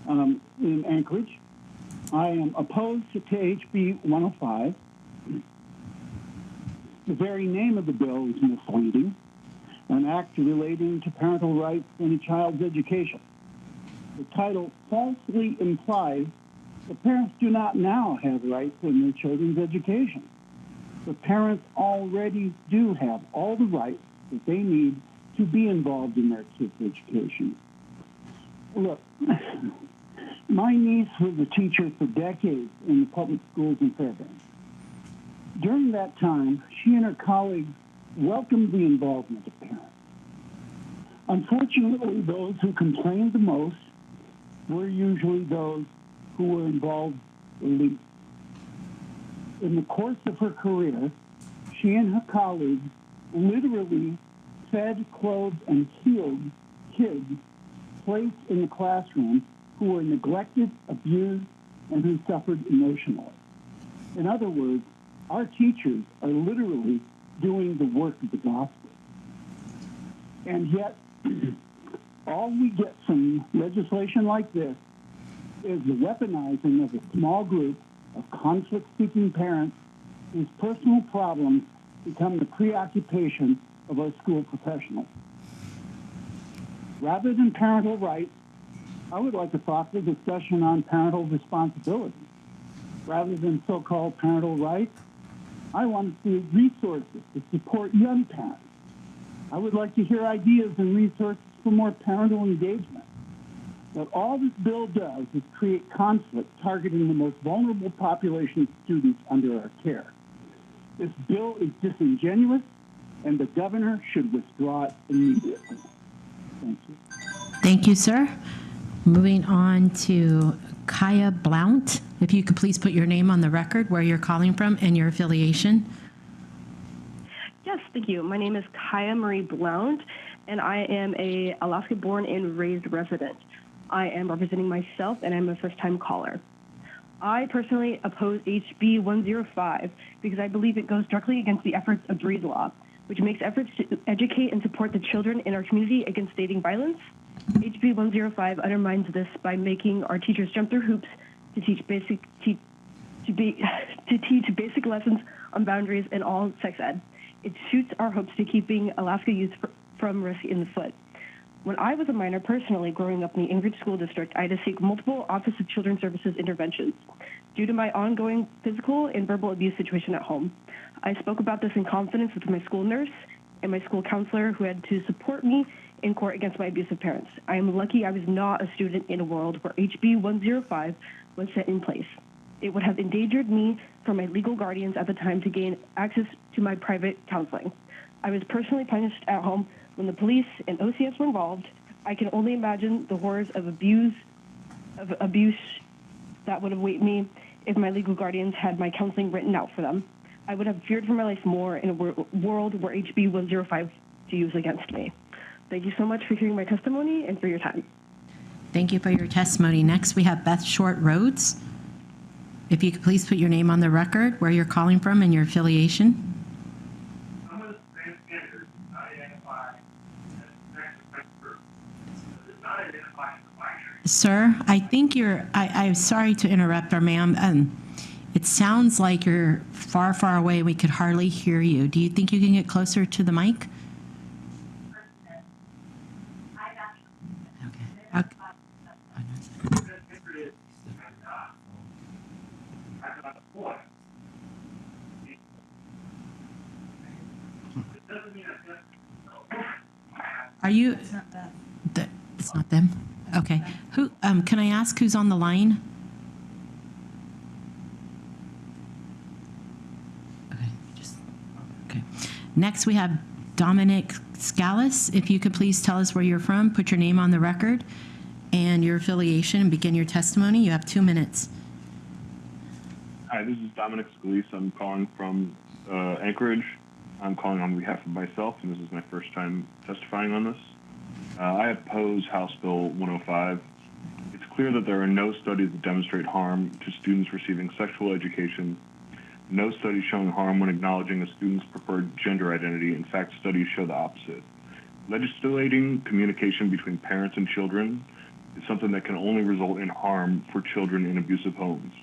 in Anchorage. I am opposed to HB 105. The very name of the bill is misleading, an act relating to parental rights in a child's education. The title falsely implies that parents do not now have rights in their children's education. The parents already do have all the rights that they need to be involved in their kids' education. Look, my niece was a teacher for decades in the public schools in Fairbanks. During that time, she and her colleagues welcomed the involvement of parents. Unfortunately, those who complained the most were usually those who were involved the least. In the course of her career, she and her colleagues literally fed, clothed, and healed kids placed in the classroom who were neglected, abused, and who suffered emotionally. In other words, our teachers are literally doing the work of the gospel. And yet, all we get from legislation like this is the weaponizing of a small group of conflict-seeking parents whose personal problems become the preoccupation of our school professionals. Rather than parental rights, I would like a thoughtful discussion on parental responsibility. Rather than so-called parental rights, I want to see resources to support young parents. I would like to hear ideas and resources for more parental engagement. But all this bill does is create conflict targeting the most vulnerable population of students under our care. This bill is disingenuous, and the governor should withdraw it immediately. Thank you. Thank you, sir. Moving on to Kaya Blount. If you could please put your name on the record, where you're calling from, and your affiliation. Yes, thank you. My name is Kaya Marie Blount, and I am a Alaska-born and raised resident. I am representing myself, and I'm a first-time caller. I personally oppose HB 105 because I believe it goes directly against the efforts of Breed Law, which makes efforts to educate and support the children in our community against dating violence. HB 105 undermines this by making our teachers jump through hoops to teach basic lessons on boundaries in all sex ed. It shoots our hopes to keeping Alaska youth from risk in the foot. When I was a minor personally growing up in the Anchorage School District, I had to seek multiple Office of Children's Services interventions due to my ongoing physical and verbal abuse situation at home. I spoke about this in confidence with my school nurse and my school counselor, who had to support me in court against my abusive parents. I am lucky I was not a student in a world where HB 105 was set in place. It would have endangered me from my legal guardians at the time to gain access to my private counseling. I was personally punished at home when the police and OCS were involved. I can only imagine the horrors of abuse that would await me if my legal guardians had my counseling written out for them. I would have feared for my life more in a world where HB 105 to use against me. Thank you so much for hearing my testimony and for your time. Thank you for your testimony. Next, we have Beth Short Rhodes. If you could please put your name on the record, where you're calling from, and your affiliation. Sir, I think I'm sorry to interrupt, or ma'am. It sounds like you're far, far away. We could hardly hear you. Do you think you can get closer to the mic? Okay. Are you? It's not them. Okay. Who? Can I ask who's on the line? Okay. Next, we have Dominic Scalise. If you could please tell us where you're from, put your name on the record, and your affiliation, and begin your testimony. You have 2 minutes. Hi, this is Dominic Scalise. I'm calling from Anchorage. I'm calling on behalf of myself, and this is my first time testifying on this. I oppose House Bill 105. It's clear that there are no studies that demonstrate harm to students receiving sexual education, no studies showing harm when acknowledging a student's preferred gender identity. In fact, studies show the opposite. Legislating communication between parents and children is something that can only result in harm for children in abusive homes.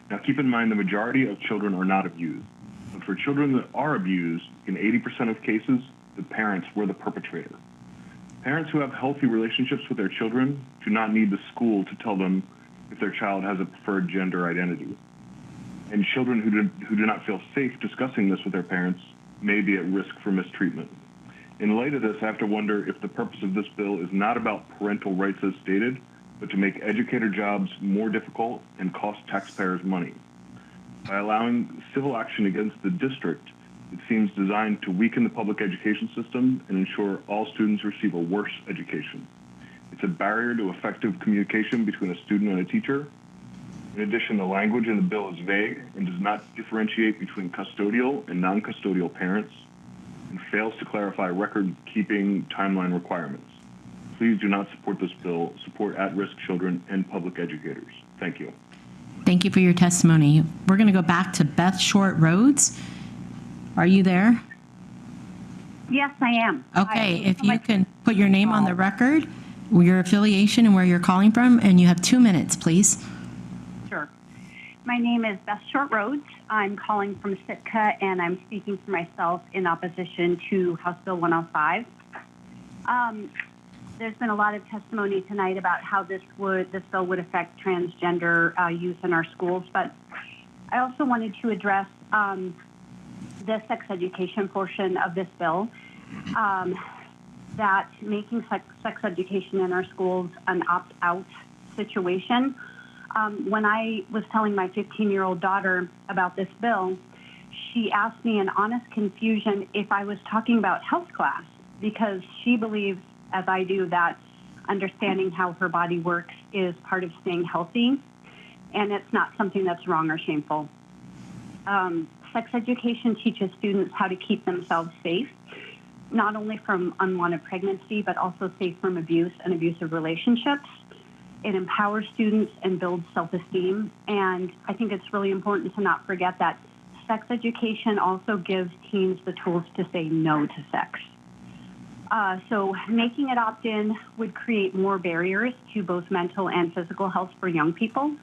Now, keep in mind the majority of children are not abused, but for children that are abused, in 80% of cases, the parents were the perpetrator. Parents who have healthy relationships with their children do not need the school to tell them if their child has a preferred gender identity. And children who do not feel safe discussing this with their parents may be at risk for mistreatment. In light of this, I have to wonder if the purpose of this bill is not about parental rights as stated, but to make educator jobs more difficult and cost taxpayers money. By allowing civil action against the district, it seems designed to weaken the public education system and ensure all students receive a worse education. It's a barrier to effective communication between a student and a teacher. In addition, the language in the bill is vague and does not differentiate between custodial and non-custodial parents, and fails to clarify record-keeping timeline requirements. Please do not support this bill. Support at-risk children and public educators. Thank you. Thank you for your testimony. We're going to go back to Beth Short Rhodes. Are you there? Yes, I am. Okay, if you can put your name on the record, your affiliation, and where you're calling from, and you have 2 minutes, please. Sure. My name is Beth Short Rhodes. I'm calling from Sitka, and I'm speaking for myself in opposition to House Bill 105. There's been a lot of testimony tonight about how this bill would affect transgender youth in our schools, but I also wanted to address the sex education portion of this bill, that making sex education in our schools an opt-out situation. When I was telling my 15-year-old daughter about this bill, she asked me in honest confusion if I was talking about health class, because she believes, as I do, that understanding how her body works is part of staying healthy, and it's not something that's wrong or shameful. Sex education teaches students how to keep themselves safe, not only from unwanted pregnancy, but also safe from abuse and abusive relationships. It empowers students and builds self-esteem, and I think it's really important to not forget that sex education also gives teens the tools to say no to sex. So making it opt-in would create more barriers to both mental and physical health for young people.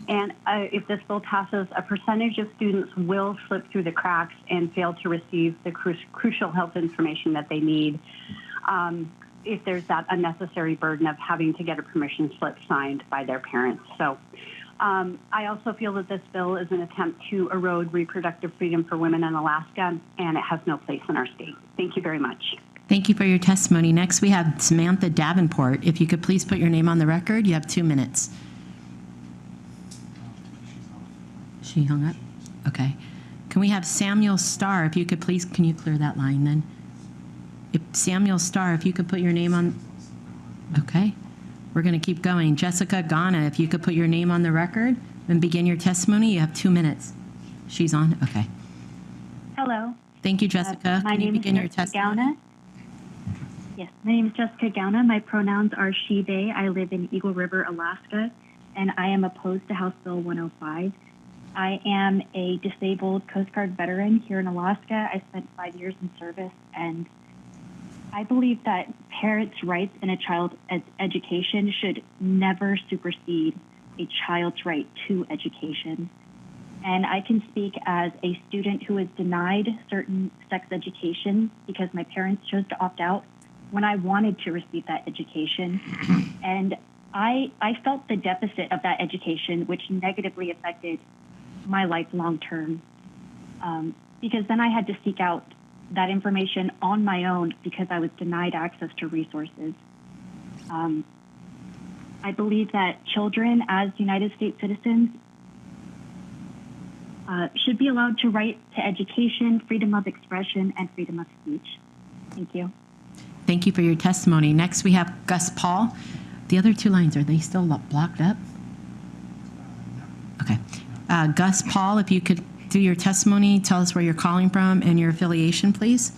And if this bill passes, a percentage of students will slip through the cracks and fail to receive the crucial health information that they need if there's that unnecessary burden of having to get a permission slip signed by their parents. So I also feel that this bill is an attempt to erode reproductive freedom for women in Alaska, and it has no place in our state. Thank you very much. Thank you for your testimony. Next, we have Samantha Davenport. If you could please put your name on the record, you have 2 minutes. She hung up? Okay. Can we have Samuel Starr? If you could please, can you clear that line then? Samuel Starr, if you could put your name on. Okay. We're going to keep going. Jessica Ghana, if you could put your name on the record and begin your testimony, you have 2 minutes. She's on? Okay. Hello. Thank you, Jessica. My Can you name begin is your Jessica testimony? Gauna. Yes, my name is Jessica Gauna. My pronouns are she, they. I live in Eagle River, Alaska, and I am opposed to House Bill 105. I am a disabled Coast Guard veteran here in Alaska. I spent 5 years in service, and I believe that parents' rights in a child's education should never supersede a child's right to education. And I can speak as a student who was denied certain sex education because my parents chose to opt out when I wanted to receive that education. And I felt the deficit of that education, which negatively affected my life long term, because then I had to seek out that information on my own because I was denied access to resources. I believe that children, as United States citizens, should be allowed to right to education, freedom of expression, and freedom of speech. Thank you. Thank you for your testimony. Next, we have Gus Paul. The other two lines, are they still blocked up? Okay. Gus Paul, if you could do your testimony, tell us where you're calling from and your affiliation, please.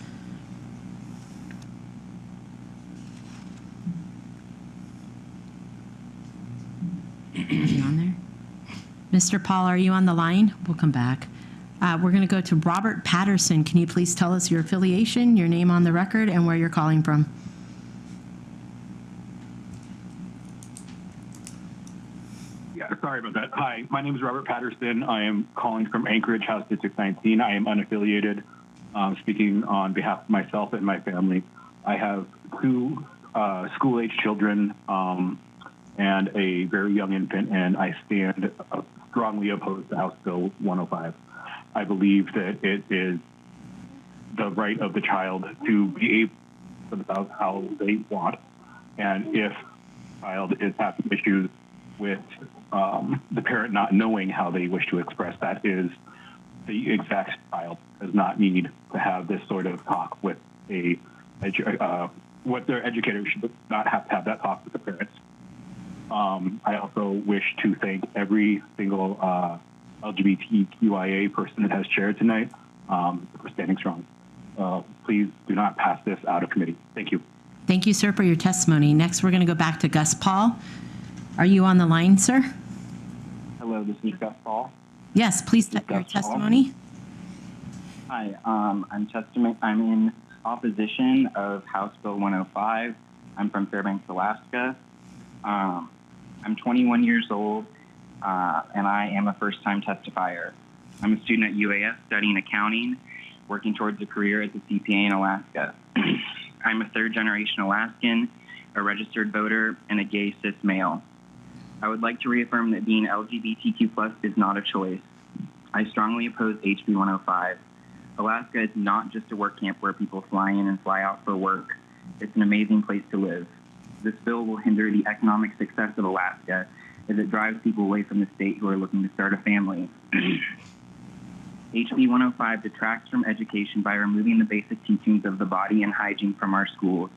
Is he on there? Mr. Paul, are you on the line? We'll come back. We're going to go to Robert Patterson. Can you please tell us your affiliation, your name on the record, and where you're calling from? Yeah, sorry about that. Hi, my name is Robert Patterson. I am calling from Anchorage, House District 19. I am unaffiliated, speaking on behalf of myself and my family. I have two school-age children and a very young infant, and I stand strongly opposed to House Bill 105. I believe that it is the right of the child to be able to themselves how they want, and if the child is having issues with the parent not knowing how they wish to express, that is the exact child does not need to have this sort of talk with what their educator should not have to have that talk with the parents. I also wish to thank every single LGBTQIA person that has chaired tonight for standing strong. Please do not pass this out of committee. Thank you. Thank you, sir, for your testimony. Next, we're going to go back to Gus Paul. Are you on the line, sir? Hello, this is Gus Paul. Yes, please state your testimony. Hi, I'm in opposition of House Bill 105. I'm from Fairbanks, Alaska. I'm 21 years old, and I am a first-time testifier. I'm a student at UAS studying accounting, working towards a career as a CPA in Alaska. I'm a third-generation Alaskan, a registered voter, and a gay cis male. I would like to reaffirm that being LGBTQ+ is not a choice. I strongly oppose HB 105. Alaska is not just a work camp where people fly in and fly out for work. It's an amazing place to live. This bill will hinder the economic success of Alaska as it drives people away from the state who are looking to start a family. HB 105 detracts from education by removing the basic teachings of the body and hygiene from our schools.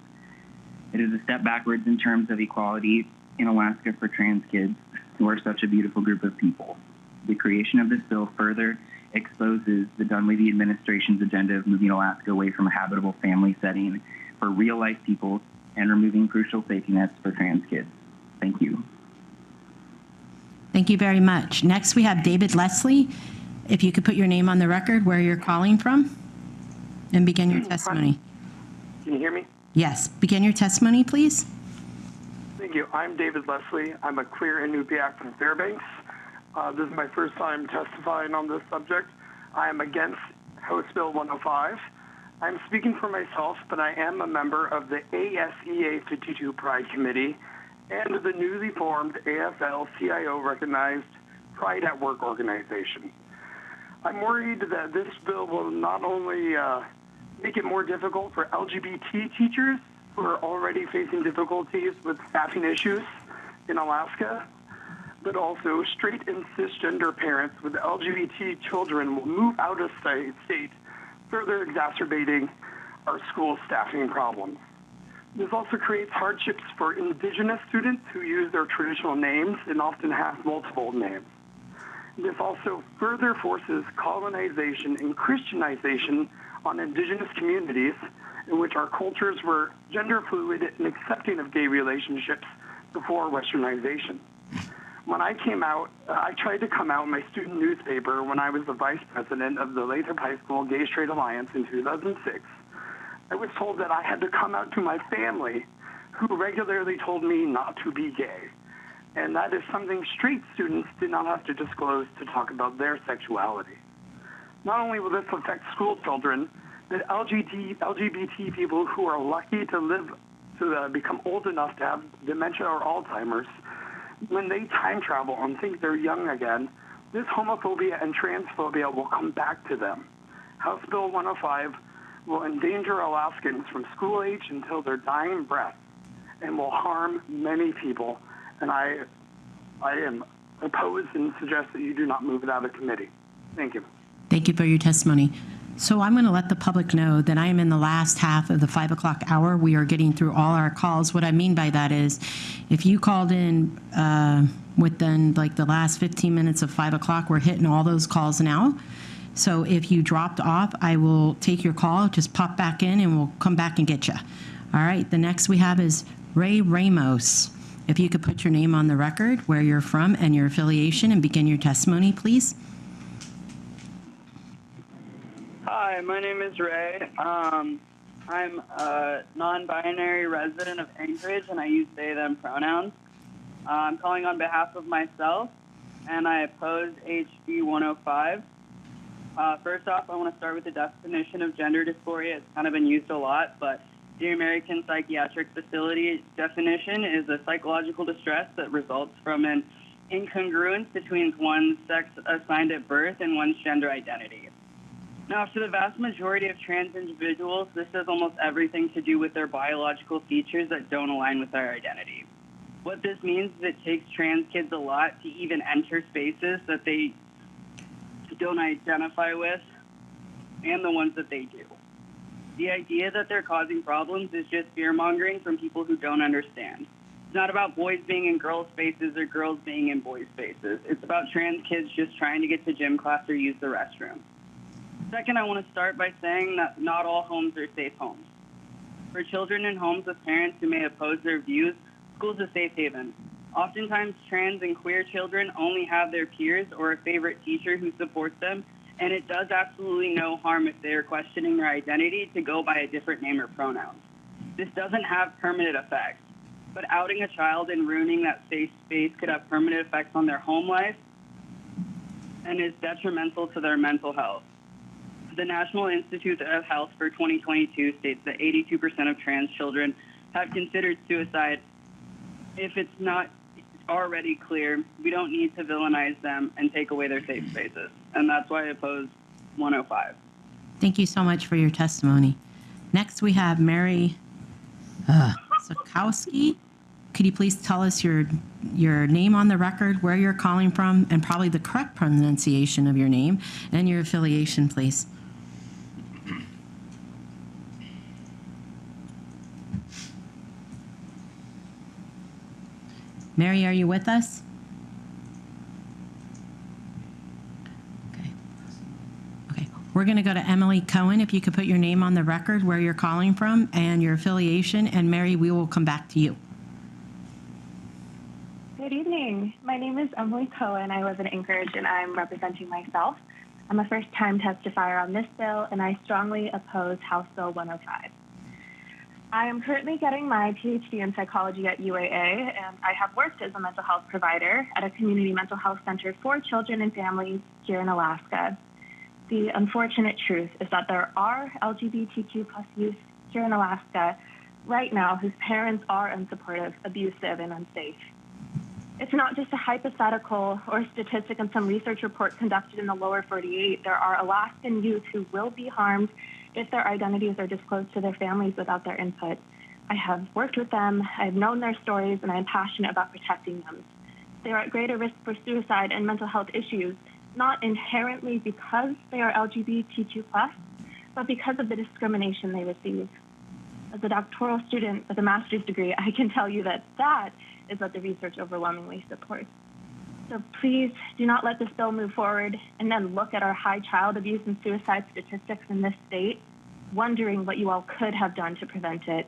It is a step backwards in terms of equality in Alaska for trans kids, who are such a beautiful group of people. The creation of this bill further exposes the Dunleavy administration's agenda of moving Alaska away from a habitable family setting for real-life people and removing crucial safety nets for trans kids. Thank you. Thank you very much. Next, we have David Leslie. If you could put your name on the record, where you're calling from, and begin your testimony. Can you hear me? Yes. Begin your testimony, please. Thank you. I'm David Leslie. I'm a queer Inupiaq from Fairbanks. This is my first time testifying on this subject. I am against House Bill 105. I'm speaking for myself, but I am a member of the ASEA 52 Pride Committee and the newly formed AFL-CIO recognized Pride at Work organization. I'm worried that this bill will not only make it more difficult for LGBT teachers who are already facing difficulties with staffing issues in Alaska, but also straight and cisgender parents with LGBT children will move out of state, further exacerbating our school staffing problems. This also creates hardships for Indigenous students who use their traditional names and often have multiple names. This also further forces colonization and Christianization on Indigenous communities in which our cultures were gender fluid and accepting of gay relationships before Westernization. When I came out, I tried to come out in my student newspaper when I was the vice president of the Lathrop High School Gay Straight Alliance in 2006. I was told that I had to come out to my family, who regularly told me not to be gay. And that is something straight students did not have to disclose to talk about their sexuality. Not only will this affect school children, but LGBT people who are lucky to become old enough to have dementia or Alzheimer's, when they time travel and think they're young again, this homophobia and transphobia will come back to them. House Bill 105 will endanger Alaskans from school age until their dying breath and will harm many people. And I am opposed and suggest that you do not move it out of committee. Thank you. Thank you for your testimony. So I'm going to let the public know that I am in the last half of the 5 o'clock hour. We are getting through all our calls. What I mean by that is if you called in within like the last 15 minutes of 5 o'clock, we're hitting all those calls now. So if you dropped off, I will take your call. Just pop back in and we'll come back and get you. All right. The next we have is Ray Ramos. If you could put your name on the record, where you're from, and your affiliation, and begin your testimony, please. Hi, my name is Ray. I'm a non-binary resident of Anchorage, and I use they, them pronouns. I'm calling on behalf of myself, and I oppose HB 105. First off, I want to start with the definition of gender dysphoria. It's kind of been used a lot, but the American Psychiatric Facility definition is a psychological distress that results from an incongruence between one's sex assigned at birth and one's gender identity. Now, for the vast majority of trans individuals, this has almost everything to do with their biological features that don't align with their identity. What this means is it takes trans kids a lot to even enter spaces that they don't identify with and the ones that they do. The idea that they're causing problems is just fear-mongering from people who don't understand. It's not about boys being in girls' spaces or girls being in boys' spaces. It's about trans kids just trying to get to gym class or use the restroom. Second, I want to start by saying that not all homes are safe homes. For children in homes with parents who may oppose their views, school's a safe haven. Oftentimes, trans and queer children only have their peers or a favorite teacher who supports them, and it does absolutely no harm if they are questioning their identity to go by a different name or pronouns. This doesn't have permanent effects, but outing a child and ruining that safe space could have permanent effects on their home life and is detrimental to their mental health. The National Institute of Health for 2022 states that 82% of trans children have considered suicide. If it's not already clear, we don't need to villainize them and take away their safe spaces. And that's why I oppose 105. Thank you so much for your testimony. Next, we have Mary Sokowski. Could you please tell us your name on the record, where you're calling from, and probably the correct pronunciation of your name, and your affiliation, please? Mary, are you with us? Okay. We're going to go to Emily Cohen. If you could put your name on the record, where you're calling from, and your affiliation, and Mary, we will come back to you. Good evening. My name is Emily Cohen. I live in Anchorage, and I'm representing myself. I'm a first-time testifier on this bill, and I strongly oppose House Bill 105. I am currently getting my PhD in psychology at UAA, and I have worked as a mental health provider at a community mental health center for children and families here in Alaska. The unfortunate truth is that there are LGBTQ+ youth here in Alaska right now whose parents are unsupportive, abusive, and unsafe. It's not just a hypothetical or statistic in some research report conducted in the lower 48. There are Alaskan youth who will be harmed if their identities are disclosed to their families without their input. I have worked with them, I've known their stories, and I'm passionate about protecting them. They are at greater risk for suicide and mental health issues, not inherently because they are LGBTQ+, but because of the discrimination they receive. As a doctoral student with a master's degree, I can tell you that that is what the research overwhelmingly supports. So please do not let this bill move forward and then look at our high child abuse and suicide statistics in this state, wondering what you all could have done to prevent it.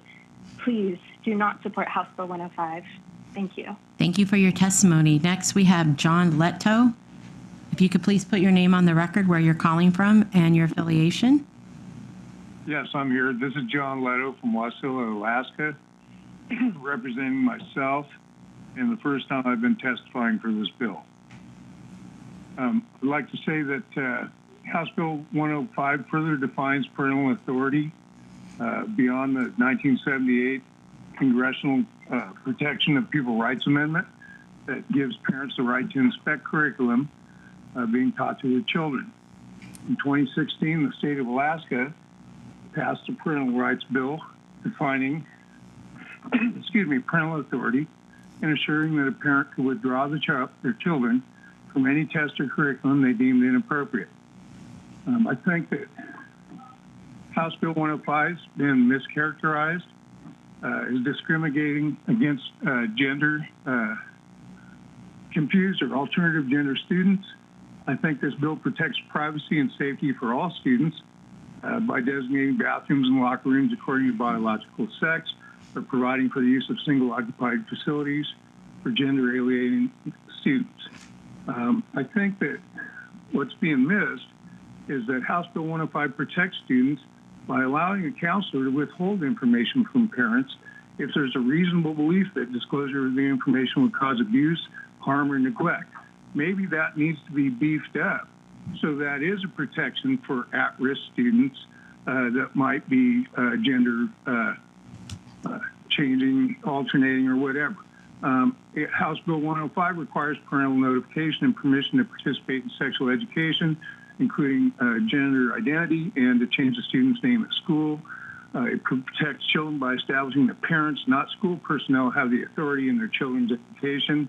Please do not support House Bill 105. Thank you. Thank you for your testimony. Next, we have John Leto. If you could please put your name on the record, where you're calling from, and your affiliation. Yes, I'm here. This is John Leto from Wasilla, Alaska, representing myself, and the first time I've been testifying for this bill. I'd like to say that House Bill 105 further defines parental authority beyond the 1978 Congressional Protection of Pupil Rights Amendment that gives parents the right to inspect curriculum being taught to their children. In 2016, the state of Alaska passed a parental rights bill defining parental authority and assuring that a parent could withdraw their children from any test or curriculum they deemed inappropriate. I think that House Bill 105 has been mischaracterized, is discriminating against gender confused or alternative gender students. I think this bill protects privacy and safety for all students by designating bathrooms and locker rooms according to biological sex, or providing for the use of single-occupied facilities for gender-alienating students. I think that what's being missed is that House Bill 105 protects students by allowing a counselor to withhold information from parents if there's a reasonable belief that disclosure of the information would cause abuse, harm, or neglect. Maybe that needs to be beefed up so that is a protection for at-risk students that might be gender changing, alternating, or whatever. House Bill 105 requires parental notification and permission to participate in sexual education, including gender identity, and to change the student's name at school. It protects children by establishing that parents, not school personnel, have the authority in their children's education.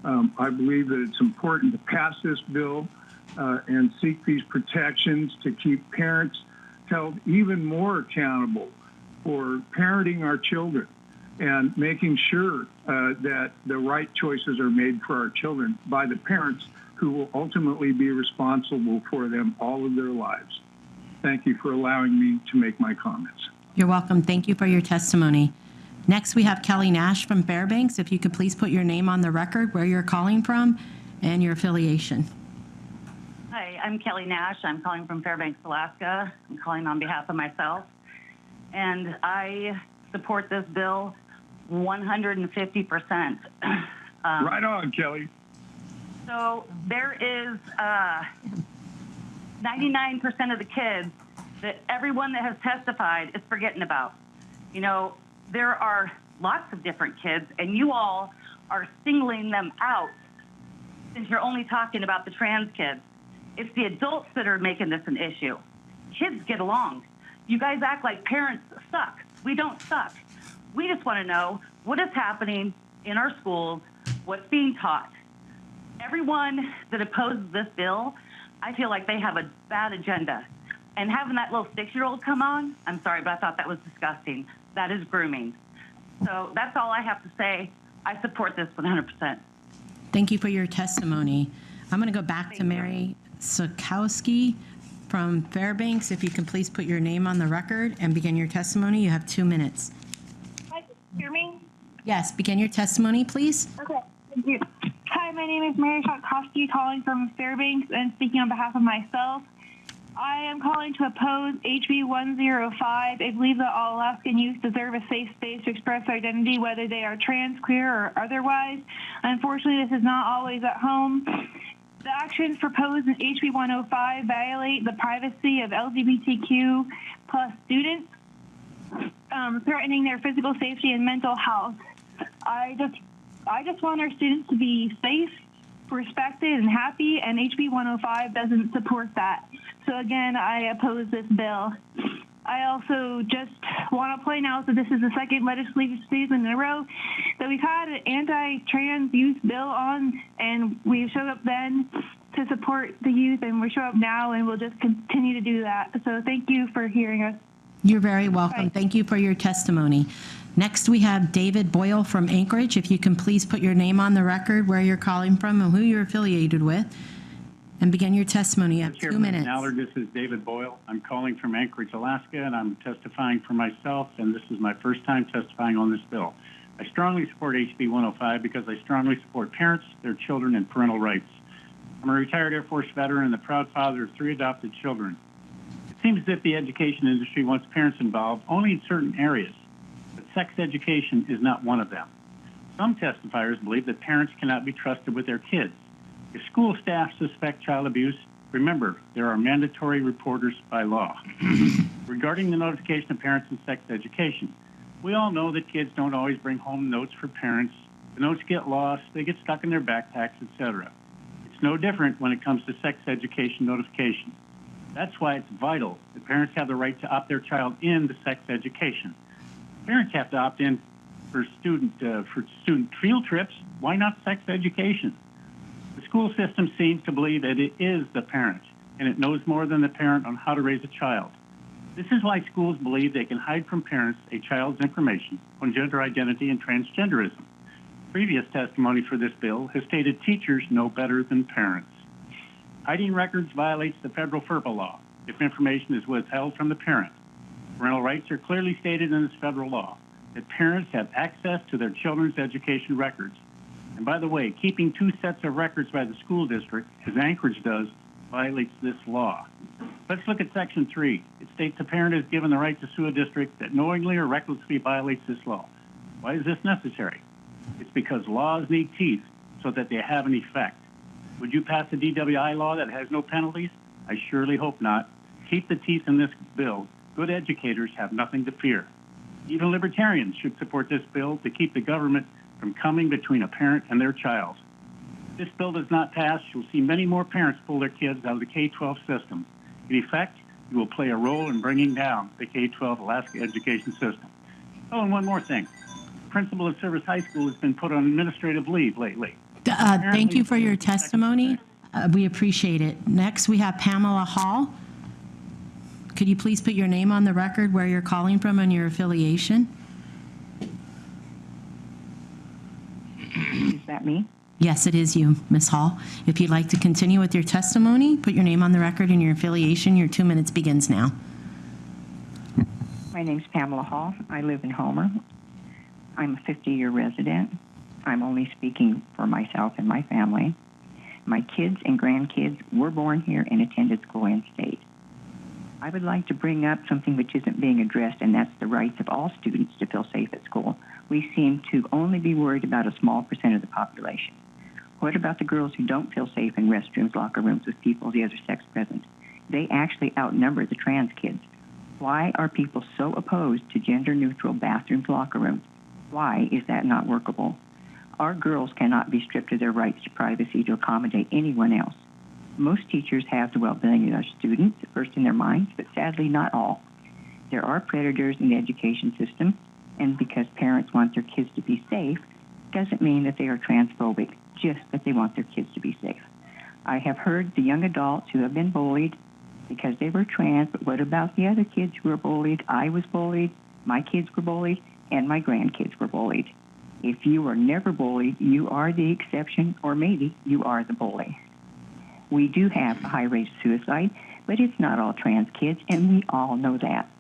I believe that it's important to pass this bill and seek these protections to keep parents held even more accountable for parenting our children and making sure that the right choices are made for our children by the parents who will ultimately be responsible for them all of their lives. Thank you for allowing me to make my comments. You're welcome. Thank you for your testimony. Next, we have Kelly Nash from Fairbanks. If you could please put your name on the record, where you're calling from, and your affiliation. Hi, I'm Kelly Nash. I'm calling from Fairbanks, Alaska. I'm calling on behalf of myself. And I support this bill 150%. Right on, Kelly. So there is 99% of the kids that everyone that has testified is forgetting about. You know, there are lots of different kids, and you all are singling them out since you're only talking about the trans kids. It's the adults that are making this an issue. Kids get along. You guys act like parents suck. We don't suck. We just want to know what is happening in our schools, what's being taught. Everyone that opposes this bill, I feel like they have a bad agenda. And having that little 6-year-old come on, I'm sorry, but I thought that was disgusting. That is grooming. So that's all I have to say. I support this 100%. Thank you for your testimony. I'm going to go back to Mary Sokowski from Fairbanks. If you can please put your name on the record and begin your testimony. You have 2 minutes. Hi, can you hear me? Yes, begin your testimony, please. Okay, thank you. Hi, my name is Mary Sokowski, calling from Fairbanks and speaking on behalf of myself. I am calling to oppose HB 105. I believe that all Alaskan youth deserve a safe space to express their identity, whether they are trans, queer, or otherwise. Unfortunately, this is not always at home. The actions proposed in HB 105 violate the privacy of LGBTQ plus students, threatening their physical safety and mental health. I just want our students to be safe, respected, and happy, and HB 105 doesn't support that. So again, I oppose this bill. I also just want to point out that this is the second legislative season in a row that we've had an anti-trans youth bill on, and we showed up then to support the youth, and we show up now, and we'll just continue to do that. So thank you for hearing us. You're very welcome. Bye. Thank you for your testimony. Next, we have David Boyle from Anchorage. If you can please put your name on the record, where you're calling from, and who you're affiliated with, and begin your testimony. You have 2 minutes. Allard, this is David Boyle. I'm calling from Anchorage, Alaska, and I'm testifying for myself, and this is my first time testifying on this bill. I strongly support HB 105 because I strongly support parents, their children, and parental rights. I'm a retired Air Force veteran and the proud father of 3 adopted children. It seems as if the education industry wants parents involved only in certain areas, but sex education is not one of them. Some testifiers believe that parents cannot be trusted with their kids. If school staff suspect child abuse, remember, there are mandatory reporters by law. Regarding the notification of parents in sex education, we all know that kids don't always bring home notes for parents. The notes get lost, they get stuck in their backpacks, etc. It's no different when it comes to sex education notification. That's why it's vital that parents have the right to opt their child into sex education. Parents have to opt in for student field trips. Why not sex education? The school system seems to believe that it is the parent, and it knows more than the parent on how to raise a child. This is why schools believe they can hide from parents a child's information on gender identity and transgenderism. Previous testimony for this bill has stated teachers know better than parents. Hiding records violates the federal FERPA law if information is withheld from the parent. Parental rights are clearly stated in this federal law that parents have access to their children's education records. And by the way, keeping two sets of records by the school district, as Anchorage does, violates this law. Let's look at Section 3. It states the parent is given the right to sue a district that knowingly or recklessly violates this law. Why is this necessary? It's because laws need teeth so that they have an effect. Would you pass a DWI law that has no penalties? I surely hope not. Keep the teeth in this bill. Good educators have nothing to fear. Even libertarians should support this bill to keep the government from coming between a parent and their child. If this bill does not pass, you'll see many more parents pull their kids out of the K-12 system. In effect, you will play a role in bringing down the K-12 Alaska education system. Oh, and one more thing. The principal of Service High School has been put on administrative leave lately. Thank you for your testimony. We appreciate it. Next, we have Pamela Hall. Could you please put your name on the record, where you're calling from, and your affiliation? Is that me? Yes, it is you, Ms. Hall. If you'd like to continue with your testimony, put your name on the record and your affiliation. Your 2 minutes begins now. My name's Pamela Hall. I live in Homer. I'm a 50-year resident. I'm only speaking for myself and my family. My kids and grandkids were born here and attended school in state. I would like to bring up something which isn't being addressed, and that's the rights of all students to feel safe at school. We seem to only be worried about a small percent of the population. What about the girls who don't feel safe in restrooms, locker rooms with people of the other sex present? They actually outnumber the trans kids. Why are people so opposed to gender-neutral bathrooms, locker rooms? Why is that not workable? Our girls cannot be stripped of their rights to privacy to accommodate anyone else. Most teachers have the well-being of their students first in their minds, but sadly not all. There are predators in the education system, and because parents want their kids to be safe, doesn't mean that they are transphobic, just that they want their kids to be safe. I have heard the young adults who have been bullied because they were trans, but what about the other kids who were bullied? I was bullied, my kids were bullied, and my grandkids were bullied. If you are never bullied, you are the exception, or maybe you are the bully. We do have a high rate of suicide, but it's not all trans kids, and we all know that.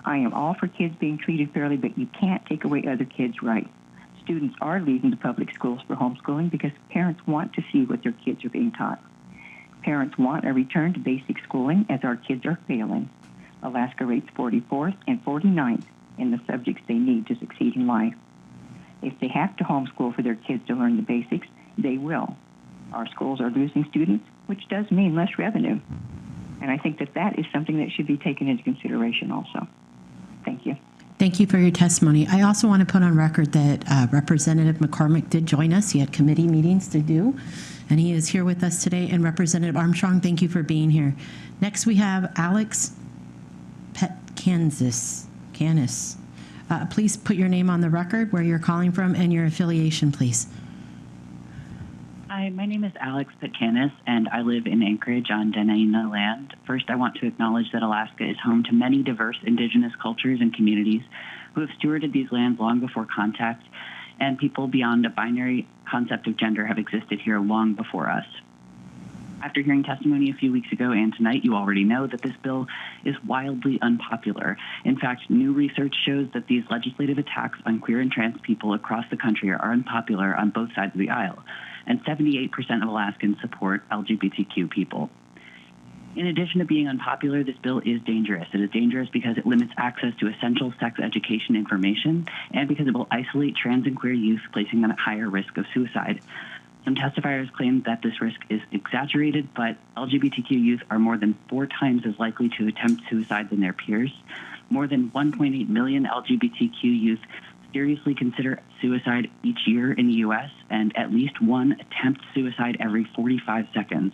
I am all for kids being treated fairly, but you can't take away other kids' rights. Students are leaving the public schools for homeschooling because parents want to see what their kids are being taught. Parents want a return to basic schooling as our kids are failing. Alaska rates 44th and 49th in the subjects they need to succeed in life. If they have to homeschool for their kids to learn the basics, they will. Our schools are losing students, which does mean less revenue. And I think that that is something that should be taken into consideration also. Thank you. Thank you for your testimony. I also want to put on record that Representative McCormick did join us. He had committee meetings to do, and he is here with us today. And Representative Armstrong, thank you for being here. Next, we have Alex Canis. Please put your name on the record, where you're calling from, and your affiliation, please. Hi, my name is Alex Pitcanis, and I live in Anchorage on Dena'ina land. First, I want to acknowledge that Alaska is home to many diverse indigenous cultures and communities who have stewarded these lands long before contact, and people beyond a binary concept of gender have existed here long before us. After hearing testimony a few weeks ago and tonight, you already know that this bill is wildly unpopular. In fact, new research shows that these legislative attacks on queer and trans people across the country are unpopular on both sides of the aisle, and 78% of Alaskans support LGBTQ people. In addition to being unpopular, this bill is dangerous. It is dangerous because it limits access to essential sex education information and because it will isolate trans and queer youth, placing them at higher risk of suicide. Some testifiers claim that this risk is exaggerated, but LGBTQ youth are more than 4 times as likely to attempt suicide than their peers. More than 1.8 million LGBTQ youth seriously consider suicide each year in the U.S., and at least one attempts suicide every 45 seconds.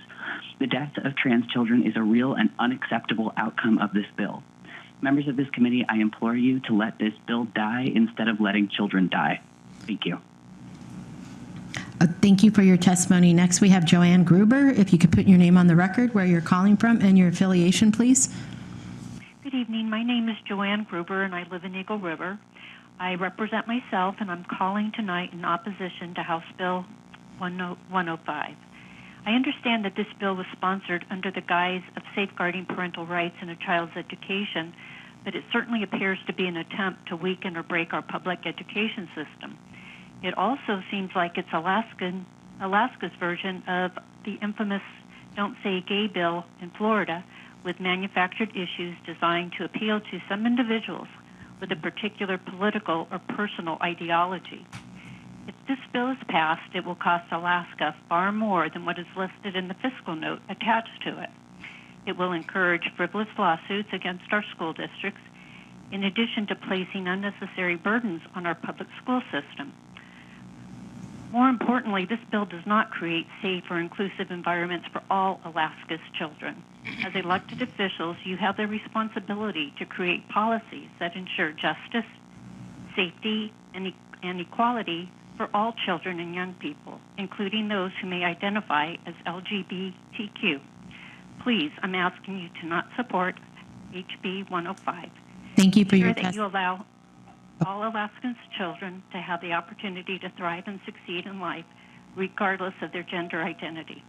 The death of trans children is a real and unacceptable outcome of this bill. Members of this committee, I implore you to let this bill die instead of letting children die. Thank you. Thank you for your testimony. Next, we have Joanne Gruber. If you could put your name on the record, where you're calling from, and your affiliation, please. Good evening. My name is Joanne Gruber, and I live in Eagle River. I represent myself, and I'm calling tonight in opposition to House Bill 105. I understand that this bill was sponsored under the guise of safeguarding parental rights in a child's education, but it certainly appears to be an attempt to weaken or break our public education system. It also seems like it's Alaska's version of the infamous Don't Say Gay bill in Florida, with manufactured issues designed to appeal to some individuals with a particular political or personal ideology. If this bill is passed, it will cost Alaska far more than what is listed in the fiscal note attached to it. It will encourage frivolous lawsuits against our school districts, in addition to placing unnecessary burdens on our public school system. More importantly, this bill does not create safe or inclusive environments for all Alaska's children. As elected officials, you have the responsibility to create policies that ensure justice, safety, and equality for all children and young people, including those who may identify as LGBTQ. Please, I'm asking you to not support HB 105. Thank you for your that you allow all Alaskans' children to have the opportunity to thrive and succeed in life, regardless of their gender identity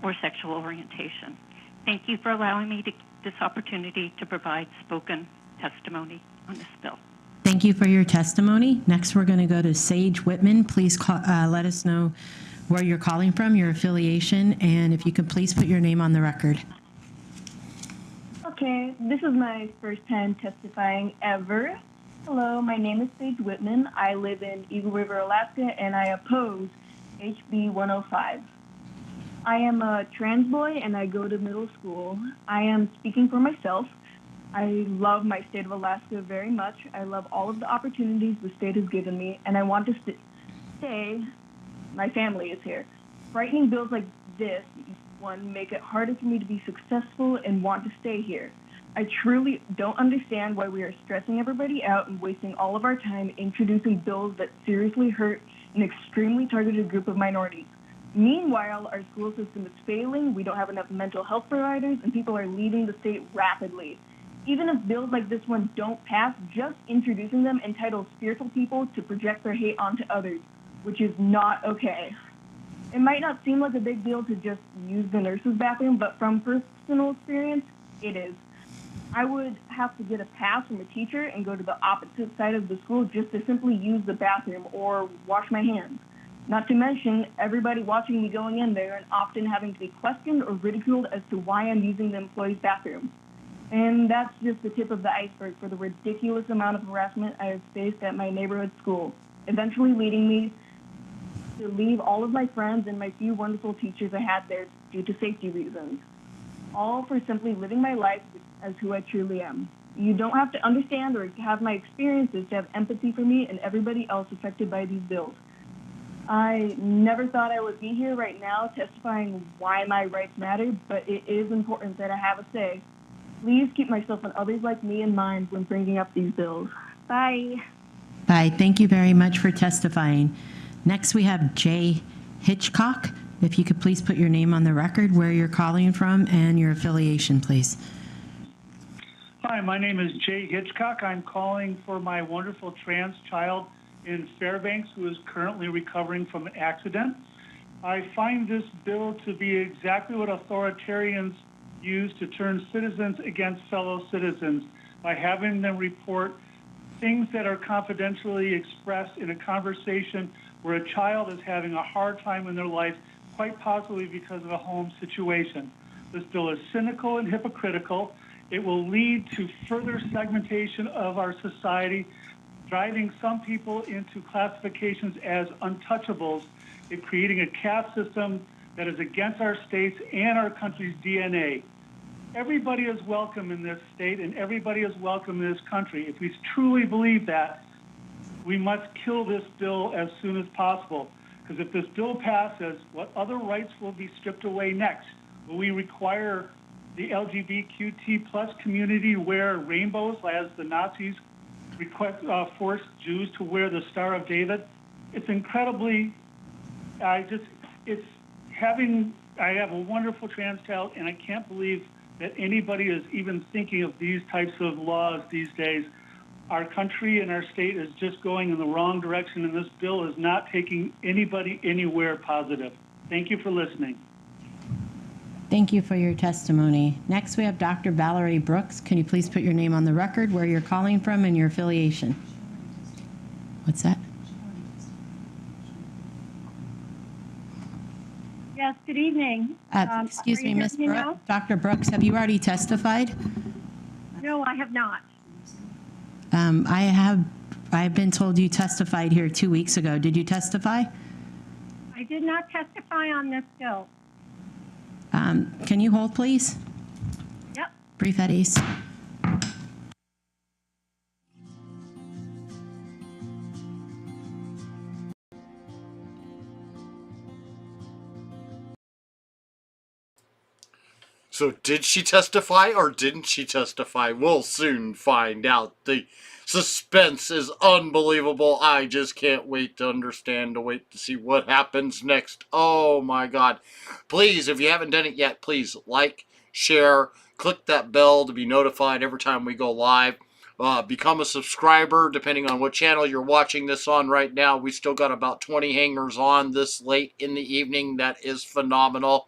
or sexual orientation. Thank you for allowing me this opportunity to provide spoken testimony on this bill. Thank you for your testimony. Next, we're going to go to Sage Whitman. Please let us know where you're calling from, your affiliation, and if you could please put your name on the record. Okay, this is my first time testifying ever. Hello, my name is Sage Whitman. I live in Eagle River, Alaska, and I oppose HB 105. I am a trans boy, and I go to middle school. I am speaking for myself. I love my state of Alaska very much. I love all of the opportunities the state has given me, and I want to stay. My family is here. Frightening bills like this, one, make it harder for me to be successful and want to stay here. I truly don't understand why we are stressing everybody out and wasting all of our time introducing bills that seriously hurt an extremely targeted group of minorities. Meanwhile, our school system is failing, we don't have enough mental health providers, and people are leaving the state rapidly. Even if bills like this one don't pass, just introducing them entitles fearful people to project their hate onto others, which is not okay. It might not seem like a big deal to just use the nurse's bathroom, but from personal experience, it is. I would have to get a pass from a teacher and go to the opposite side of the school just to simply use the bathroom or wash my hands. Not to mention everybody watching me going in there and often having to be questioned or ridiculed as to why I'm using the employee's bathroom. And that's just the tip of the iceberg for the ridiculous amount of harassment I have faced at my neighborhood school, eventually leading me to leave all of my friends and my few wonderful teachers I had there due to safety reasons. All for simply living my life as who I truly am. You don't have to understand or have my experiences to have empathy for me and everybody else affected by these bills. I never thought I would be here right now testifying why my rights matter, but it is important that I have a say. Please keep myself and others like me in mind when bringing up these bills. Bye. Bye. Thank you very much for testifying. Next, we have Jay Hitchcock. If you could please put your name on the record, where you're calling from, and your affiliation, please. Hi, my name is Jay Hitchcock. I'm calling for my wonderful trans child in Fairbanks who is currently recovering from an accident. I find this bill to be exactly what authoritarians use to turn citizens against fellow citizens by having them report things that are confidentially expressed in a conversation where a child is having a hard time in their life, quite possibly because of a home situation. This bill is cynical and hypocritical. It will lead to further segmentation of our society, driving some people into classifications as untouchables, and creating a caste system that is against our states and our country's DNA. Everybody is welcome in this state and everybody is welcome in this country. If we truly believe that, we must kill this bill as soon as possible. Because if this bill passes, what other rights will be stripped away next? Will we require the LGBTQ plus community to wear rainbows as the Nazis forced Jews to wear the Star of David? It's incredibly, I have a wonderful trans child, and I can't believe that anybody is even thinking of these types of laws these days. Our country and our state is just going in the wrong direction, and this bill is not taking anybody anywhere positive. Thank you for listening. Thank you for your testimony. Next, we have Dr. Valerie Brooks. Can you please put your name on the record, where you're calling from, and your affiliation? What's that? Yes, good evening. Excuse me, Ms. Brooks. Dr. Brooks, have you already testified? No, I have not. I've been told you testified here 2 weeks ago. Did you testify? I did not testify on this bill. Can you hold, please? Yep. Brief at ease. So did she testify or didn't she testify? We'll soon find out. The suspense is unbelievable. I just can't wait to understand, to wait to see what happens next. Oh my God. Please, if you haven't done it yet, please like, share, click that bell to be notified every time we go live. Become a subscriber, depending on what channel you're watching this on right now. We still got about 20 hangers on this late in the evening. That is phenomenal.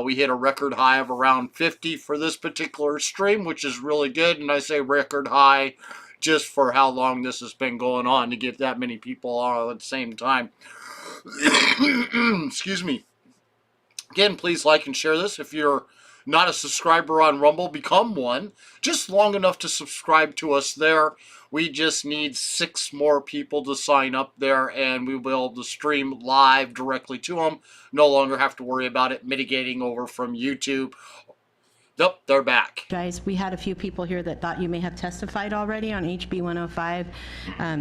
We hit a record high of around 50 for this particular stream, which is really good. And I say record high just for how long this has been going on, to get that many people on at the same time. Excuse me. Again, please like and share this. If you're not a subscriber on Rumble, become one. Just long enough to subscribe to us there. We just need 6 more people to sign up there, and we will be able to stream live directly to them. No longer have to worry about it mitigating over from YouTube. Nope, they're back. Guys, we had a few people here that thought you may have testified already on HB 105,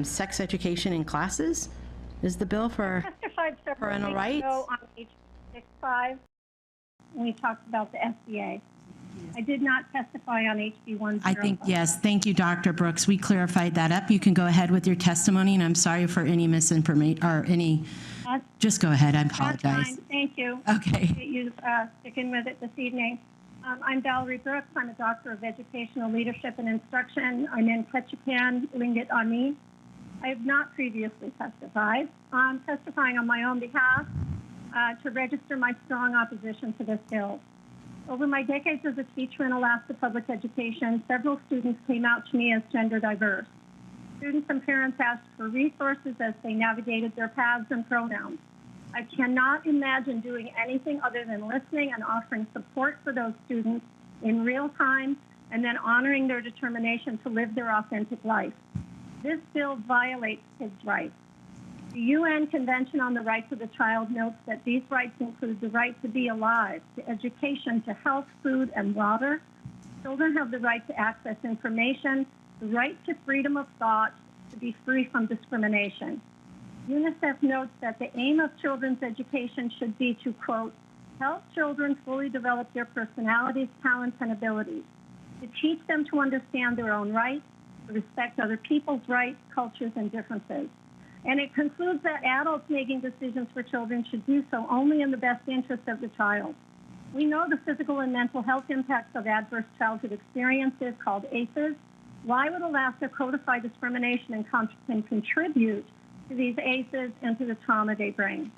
sex education in classes. Is the bill for parental rights? On HB 65, we talked about the SBA. I did not testify on HB 105. I think, yes. Thank you, Dr. Brooks. We clarified that up. You can go ahead with your testimony, and I'm sorry for any misinformation or any. Just go ahead. I apologize. That's fine. Thank you. Okay. Appreciate you sticking with it this evening. I'm Valerie Brooks. I'm a doctor of educational leadership and instruction. I'm in Ketchikan, Lingit, Ami. I have not previously testified. I'm testifying on my own behalf to register my strong opposition to this bill. Over my decades as a teacher in Alaska public education, several students came out to me as gender diverse. Students and parents asked for resources as they navigated their paths and pronouns. I cannot imagine doing anything other than listening and offering support for those students in real time, and then honoring their determination to live their authentic life. This bill violates kids' rights. The UN Convention on the Rights of the Child notes that these rights include the right to be alive, to education, to health, food, and water. Children have the right to access information, the right to freedom of thought, to be free from discrimination. UNICEF notes that the aim of children's education should be to, quote, help children fully develop their personalities, talents, and abilities, to teach them to understand their own rights, to respect other people's rights, cultures, and differences. And it concludes that adults making decisions for children should do so only in the best interest of the child. We know the physical and mental health impacts of adverse childhood experiences, called ACEs. Why would Alaska codify discrimination and contribute to these ACEs and to the trauma they bring?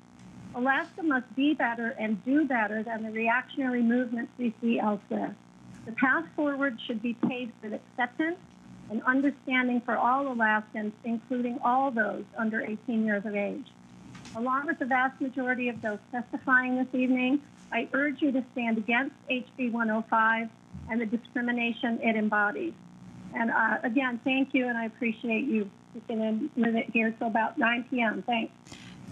Alaska must be better and do better than the reactionary movements we see elsewhere. The path forward should be paved with acceptance and understanding for all Alaskans, including all those under 18 years of age. Along with the vast majority of those testifying this evening, I urge you to stand against HB 105 and the discrimination it embodies. And again, thank you, and I appreciate you sticking in with it here till about 9 p.m. Thanks.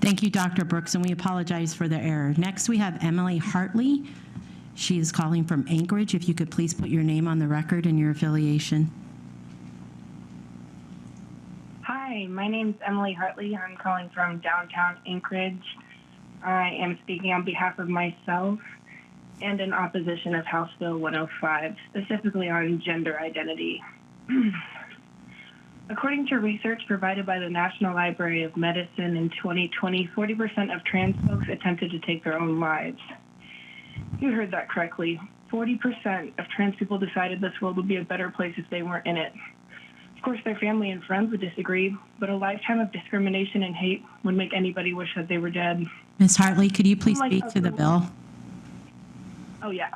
Thank you, Dr. Brooks, and we apologize for the error. Next, we have Emily Hartley. She is calling from Anchorage. If you could please put your name on the record and your affiliation. Hi, my name is Emily Hartley. I'm calling from downtown Anchorage. I am speaking on behalf of myself and in opposition of House Bill 105, specifically on gender identity. According to research provided by the National Library of Medicine in 2020, 40% of trans folks attempted to take their own lives. You heard that correctly. 40% of trans people decided this world would be a better place if they weren't in it. Of course, their family and friends would disagree, but a lifetime of discrimination and hate would make anybody wish that they were dead. Ms. Hartley, could you please speak to the bill? Oh, yeah.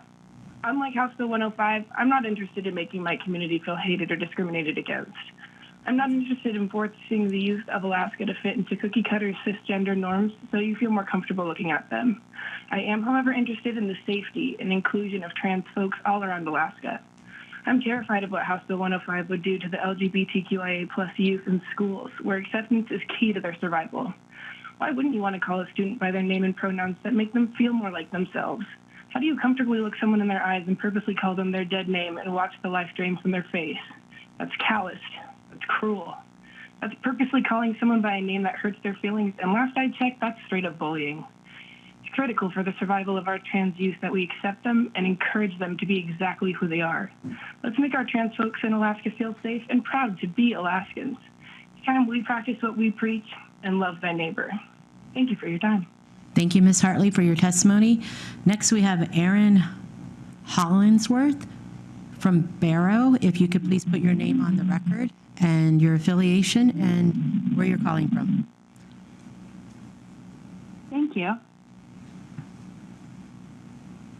Unlike House Bill 105, I'm not interested in making my community feel hated or discriminated against. I'm not interested in forcing the youth of Alaska to fit into cookie-cutter cisgender norms so you feel more comfortable looking at them. I am, however, interested in the safety and inclusion of trans folks all around Alaska. I'm terrified of what House Bill 105 would do to the LGBTQIA+ youth in schools, where acceptance is key to their survival. Why wouldn't you want to call a student by their name and pronouns that make them feel more like themselves? How do you comfortably look someone in their eyes and purposely call them their dead name and watch the life drain from their face? That's calloused. That's cruel. That's purposely calling someone by a name that hurts their feelings, and last I checked, that's straight up bullying. It's critical for the survival of our trans youth that we accept them and encourage them to be exactly who they are. Let's make our trans folks in Alaska feel safe and proud to be Alaskans. It's time we practice what we preach and love thy neighbor. Thank you for your time. Thank you, Ms. Hartley, for your testimony. Next, we have Aaron Hollinsworth from Barrow. If you could please put your name on the record and your affiliation and where you're calling from. Thank you.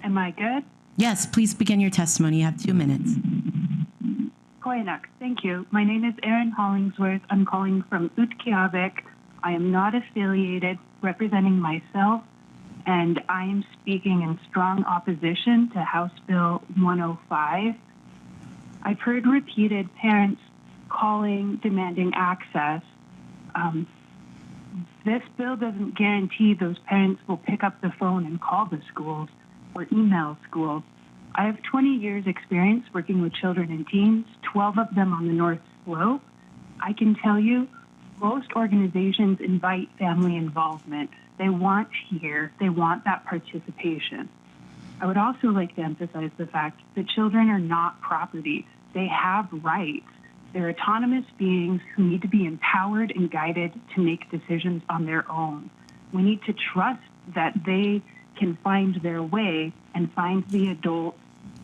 Am I good? Yes, please begin your testimony. You have 2 minutes. Koyanuck, thank you. My name is Erin Hollingsworth. I'm calling from Utqiagvik. I am not affiliated, representing myself, and I am speaking in strong opposition to House Bill 105. I've heard repeated parents calling, demanding access. This bill doesn't guarantee those parents will pick up the phone and call the schools or email schools. I have 20 years experience working with children and teens, 12 of them on the North Slope. I can tell you, most organizations invite family involvement. They want to hear, they want that participation. I would also like to emphasize the fact that children are not property. They have rights. They're autonomous beings who need to be empowered and guided to make decisions on their own. We need to trust that they can find their way and find the adults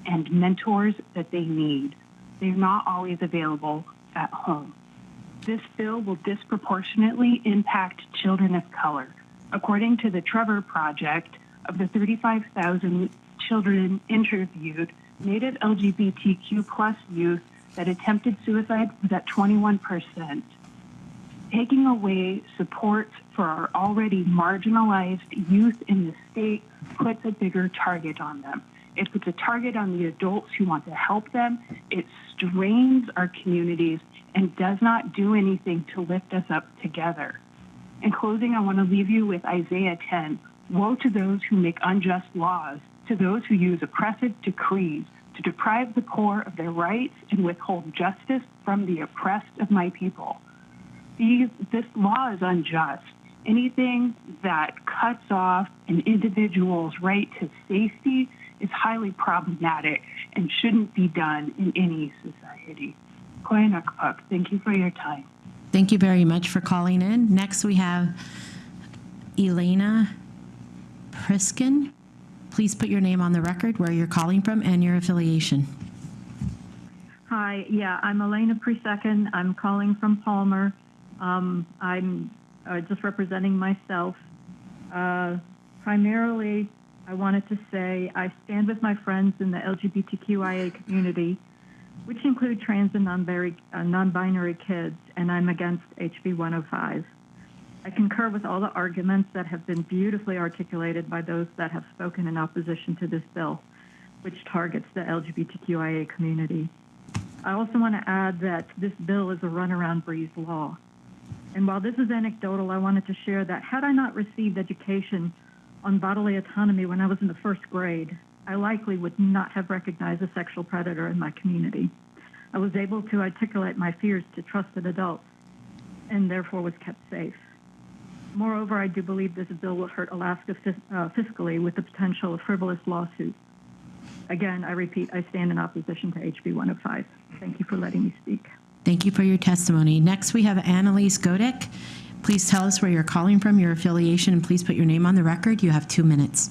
and mentors that they need. They're not always available at home. This bill will disproportionately impact children of color. According to the Trevor Project, of the 35,000 children interviewed, Native LGBTQ+ youth that attempted suicide was at 21%. Taking away support for our already marginalized youth in the state puts a bigger target on them. It puts a target on the adults who want to help them. It strains our communities and does not do anything to lift us up together. In closing, I want to leave you with Isaiah 10. Woe to those who make unjust laws, to those who use oppressive decrees to deprive the poor of their rights and withhold justice from the oppressed of my people. This law is unjust. Anything that cuts off an individual's right to safety is highly problematic and shouldn't be done in any society. Koyanuk, thank you for your time. Thank you very much for calling in. Next, we have Elena Priskin. Please put your name on the record, where you're calling from, and your affiliation. Hi, yeah, I'm Elena Priskin. I'm calling from Palmer. I'm just representing myself. Primarily, I wanted to say I stand with my friends in the LGBTQIA community, which include trans and non-binary kids, and I'm against HB 105. I concur with all the arguments that have been beautifully articulated by those that have spoken in opposition to this bill, which targets the LGBTQIA community. I also want to add that this bill is a runaround Breeze law. And while this is anecdotal, I wanted to share that had I not received education on bodily autonomy when I was in the first grade, I likely would not have recognized a sexual predator in my community. I was able to articulate my fears to trusted adults and therefore was kept safe. Moreover, I do believe this bill will hurt Alaska fiscally with the potential of frivolous lawsuits. Again, I repeat, I stand in opposition to HB 105. Thank you for letting me speak. Thank you for your testimony. Next, we have Annalise Godek. Please tell us where you're calling from, your affiliation, and please put your name on the record. You have 2 minutes.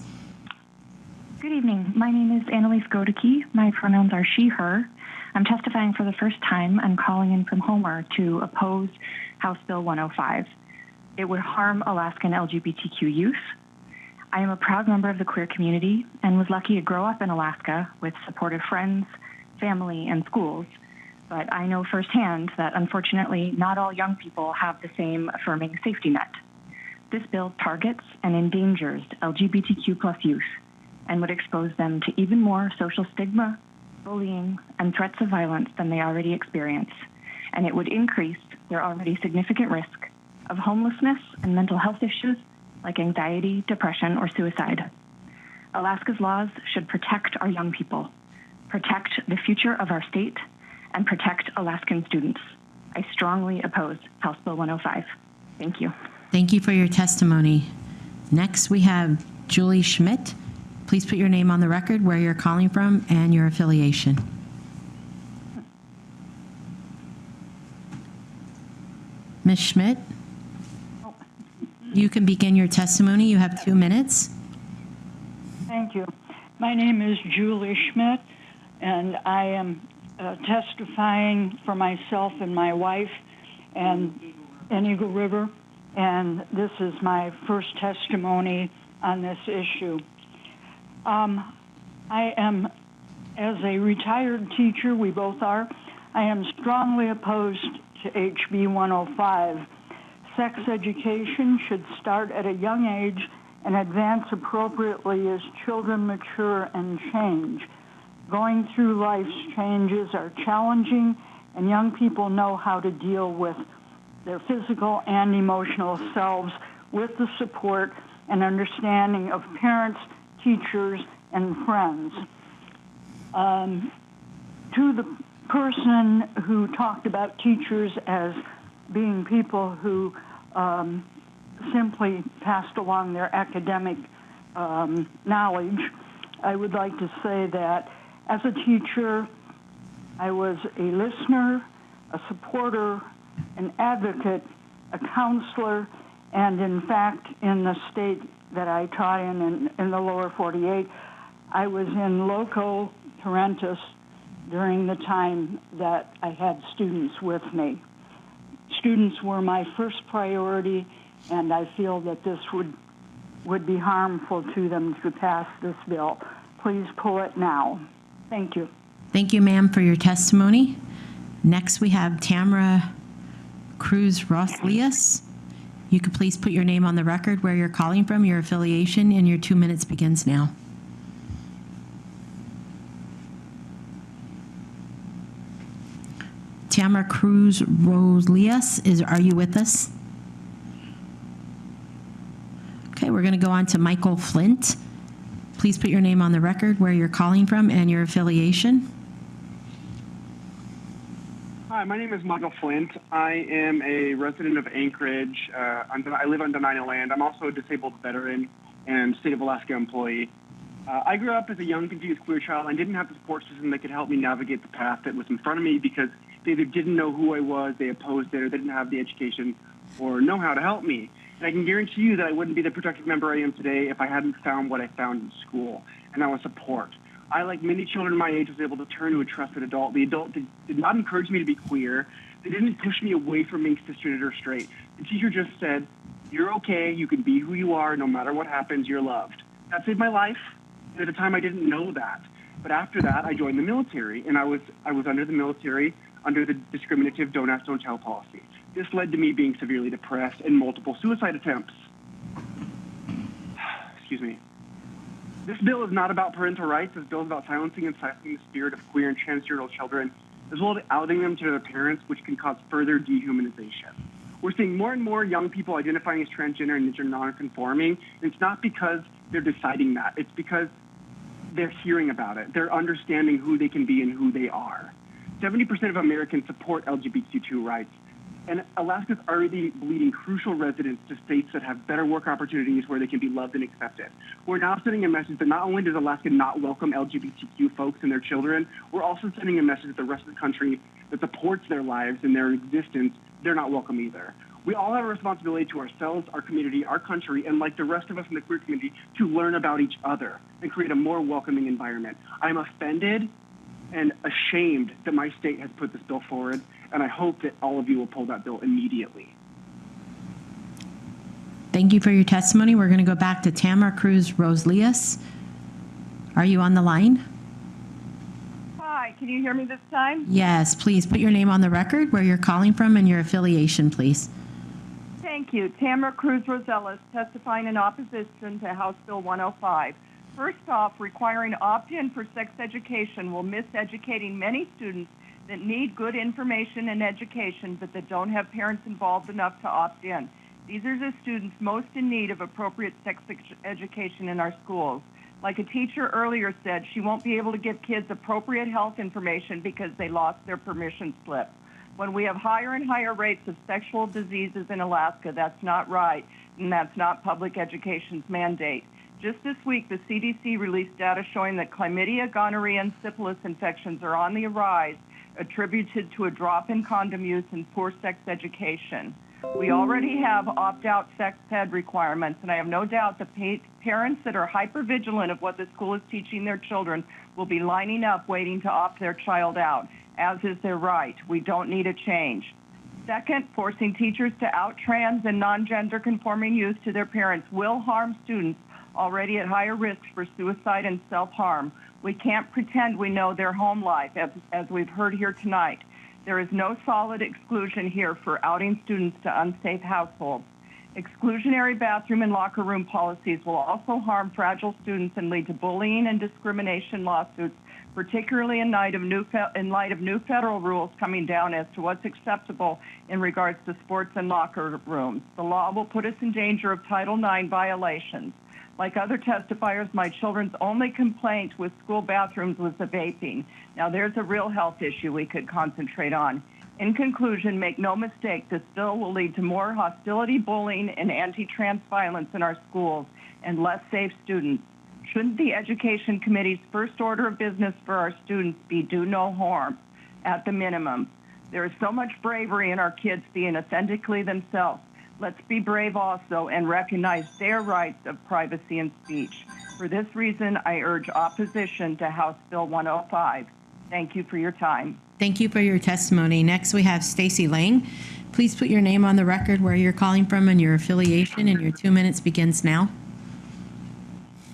Good evening. evening. My name is Annalise Godeke. My pronouns are she, her. I'm testifying for the first time. I'm calling in from Homer to oppose House Bill 105. It would harm Alaskan LGBTQ youth. I am a proud member of the queer community and was lucky to grow up in Alaska with supportive friends, family, and schools. But I know firsthand that unfortunately not all young people have the same affirming safety net. This bill targets and endangers LGBTQ plus youth and would expose them to even more social stigma, bullying, and threats of violence than they already experience. And it would increase their already significant risk of homelessness and mental health issues like anxiety, depression, or suicide. Alaska's laws should protect our young people, protect the future of our state, and protect Alaskan students. I strongly oppose House Bill 105. Thank you. Thank you for your testimony. Next, we have Julie Schmidt. Please put your name on the record, where you're calling from, and your affiliation. Ms. Schmidt, you can begin your testimony. You have 2 minutes. Thank you. My name is Julie Schmidt, and I am testifying for myself and my wife and in Eagle River, and this is my first testimony on this issue. I am, as a retired teacher, we both are, I am strongly opposed to HB 105. Sex education should start at a young age and advance appropriately as children mature and change. Going through life's changes are challenging, and young people know how to deal with their physical and emotional selves with the support and understanding of parents, teachers, and friends. To the person who talked about teachers as being people who simply passed along their academic knowledge, I would like to say that as a teacher, I was a listener, a supporter, an advocate, a counselor, and in fact, in the state that I taught in the lower 48, I was in loco parentis during the time that I had students with me. Students were my first priority, and I feel that this would be harmful to them to pass this bill. Please pull it now. Thank you. Thank you, ma'am, for your testimony. Next, we have Tamara Cruz-Roslias. You could please put your name on the record, where you're calling from, your affiliation, and your 2 minutes begins now. Tamara Cruz-Roslias, are you with us? Okay, we're going to go on to Michael Flint. Please put your name on the record, where you're calling from, and your affiliation. Hi, my name is Michael Flint. I am a resident of Anchorage. I live on Dena'ina land. I'm also a disabled veteran and state of Alaska employee. I grew up as a young, confused queer child and didn't have the support system that could help me navigate the path that was in front of me because they either didn't know who I was, they opposed it, or they didn't have the education or know how to help me. And I can guarantee you that I wouldn't be the productive member I am today if I hadn't found what I found in school, and that was support. I, like many children my age, was able to turn to a trusted adult. The adult did not encourage me to be queer. They didn't push me away from being cisgendered or straight. The teacher just said, "You're okay, you can be who you are, no matter what happens, you're loved." That saved my life. And at the time, I didn't know that. But after that, I joined the military, and I was under the military under the discriminative don't ask, don't tell policy. This led to me being severely depressed and multiple suicide attempts. Excuse me. This bill is not about parental rights. This bill is about silencing and stifling the spirit of queer and transgender children, as well as outing them to their parents, which can cause further dehumanization. We're seeing more and more young people identifying as transgender and non-conforming. And it's not because they're deciding that. It's because they're hearing about it. They're understanding who they can be and who they are. 70% of Americans support LGBTQ rights. And Alaska's already bleeding crucial residents to states that have better work opportunities where they can be loved and accepted. We're now sending a message that not only does Alaska not welcome LGBTQ folks and their children, we're also sending a message that the rest of the country that supports their lives and their existence, they're not welcome either. We all have a responsibility to ourselves, our community, our country, and like the rest of us in the queer community, to learn about each other and create a more welcoming environment. I'm offended and ashamed that my state has put this bill forward, and I hope that all of you will pull that bill immediately. Thank you for your testimony. We're going to go back to Tamara Cruz Roselius. Are you on the line? Hi, can you hear me this time? Yes, please put your name on the record, where you're calling from, and your affiliation, please. Thank you. Tamara Cruz Roselius, testifying in opposition to House Bill 105. First off, requiring opt-in for sex education will miseducating many students that need good information and education, but that don't have parents involved enough to opt in. These are the students most in need of appropriate sex education in our schools. Like a teacher earlier said, she won't be able to give kids appropriate health information because they lost their permission slip. When we have higher and higher rates of sexual diseases in Alaska, that's not right, and that's not public education's mandate. Just this week, the CDC released data showing that chlamydia, gonorrhea, and syphilis infections are on the rise, attributed to a drop in condom use and poor sex education. We already have opt-out sex ed requirements, and I have no doubt the parents that are hyper-vigilant of what the school is teaching their children will be lining up waiting to opt their child out, as is their right. We don't need a change. Second, forcing teachers to out trans and non-gender conforming youth to their parents will harm students already at higher risk for suicide and self-harm. We can't pretend we know their home life, as we've heard here tonight. There is no solid exclusion here for outing students to unsafe households. Exclusionary bathroom and locker room policies will also harm fragile students and lead to bullying and discrimination lawsuits, particularly in light of new federal rules coming down as to what's acceptable in regards to sports and locker rooms. The law will put us in danger of Title IX violations. Like other testifiers, my children's only complaint with school bathrooms was the vaping. Now, there's a real health issue we could concentrate on. In conclusion, make no mistake, this bill will lead to more hostility, bullying, and anti-trans violence in our schools and less safe students. Shouldn't the Education Committee's first order of business for our students be do no harm at the minimum? There is so much bravery in our kids being authentically themselves. Let's be brave also and recognize their rights of privacy and speech. For this reason, I urge opposition to House Bill 105. Thank you for your time. Thank you for your testimony. Next, we have Stacy Lang. Please put your name on the record, where you're calling from, and your affiliation, and your 2 minutes begins now.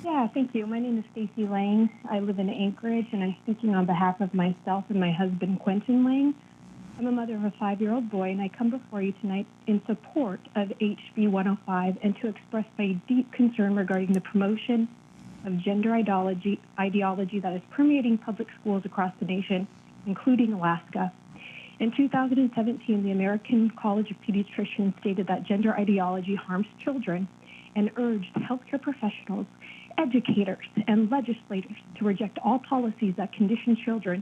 Yeah, thank you. My name is Stacy Lang. I live in Anchorage, and I'm speaking on behalf of myself and my husband, Quentin Lang. I'm a mother of a 5-year-old boy, and I come before you tonight in support of HB 105 and to express my deep concern regarding the promotion of gender ideology that is permeating public schools across the nation, including Alaska. In 2017, the American College of Pediatricians stated that gender ideology harms children and urged healthcare professionals, educators, and legislators to reject all policies that condition children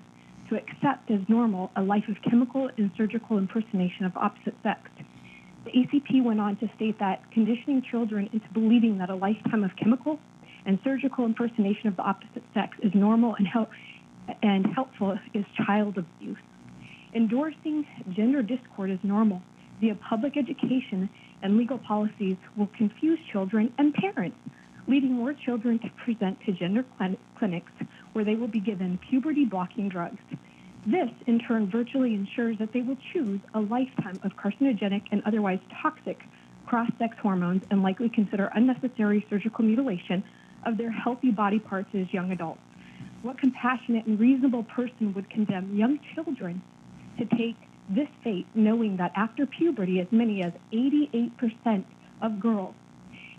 to accept as normal a life of chemical and surgical impersonation of opposite sex. The ACP went on to state that conditioning children into believing that a lifetime of chemical and surgical impersonation of the opposite sex is normal and helpful is child abuse. Endorsing gender discord as normal via public education and legal policies will confuse children and parents, leading more children to present to gender clinics where they will be given puberty-blocking drugs. This, in turn, virtually ensures that they will choose a lifetime of carcinogenic and otherwise toxic cross-sex hormones and likely consider unnecessary surgical mutilation of their healthy body parts as young adults. What compassionate and reasonable person would condemn young children to take this fate, knowing that after puberty, as many as 88% of girls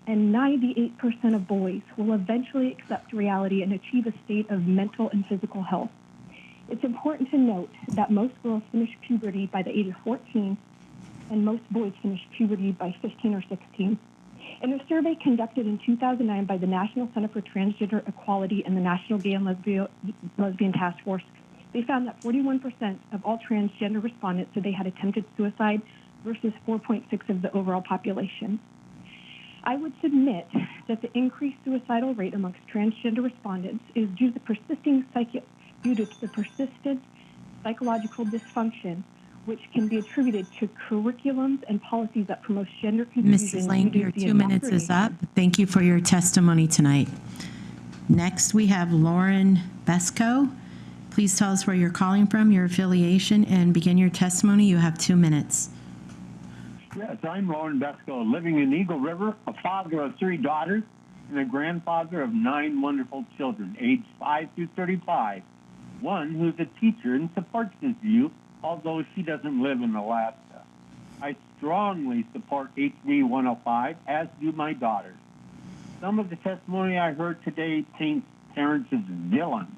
and 98% of boys will eventually accept reality and achieve a state of mental and physical health? It's important to note that most girls finish puberty by the age of 14, and most boys finish puberty by 15 or 16. In a survey conducted in 2009 by the National Center for Transgender Equality and the National Gay and Lesbian Task Force, they found that 41% of all transgender respondents said they had attempted suicide versus 4.6% of the overall population. I would submit that the increased suicidal rate amongst transgender respondents is due to the persistent psychological dysfunction which can be attributed to curriculums and policies that promote gender confusion. Mrs. Lang, your 2 minutes is up. Thank you for your testimony tonight. Next, we have Lauren Besco. Please tell us where you're calling from, your affiliation, and begin your testimony. You have 2 minutes. Yes, I'm Lauren Besco, living in Eagle River, a father of 3 daughters, and a grandfather of 9 wonderful children, aged 5 through 35. One who's a teacher and supports this view, although she doesn't live in Alaska. I strongly support HB 105, as do my daughters. Some of the testimony I heard today paints parents as villains.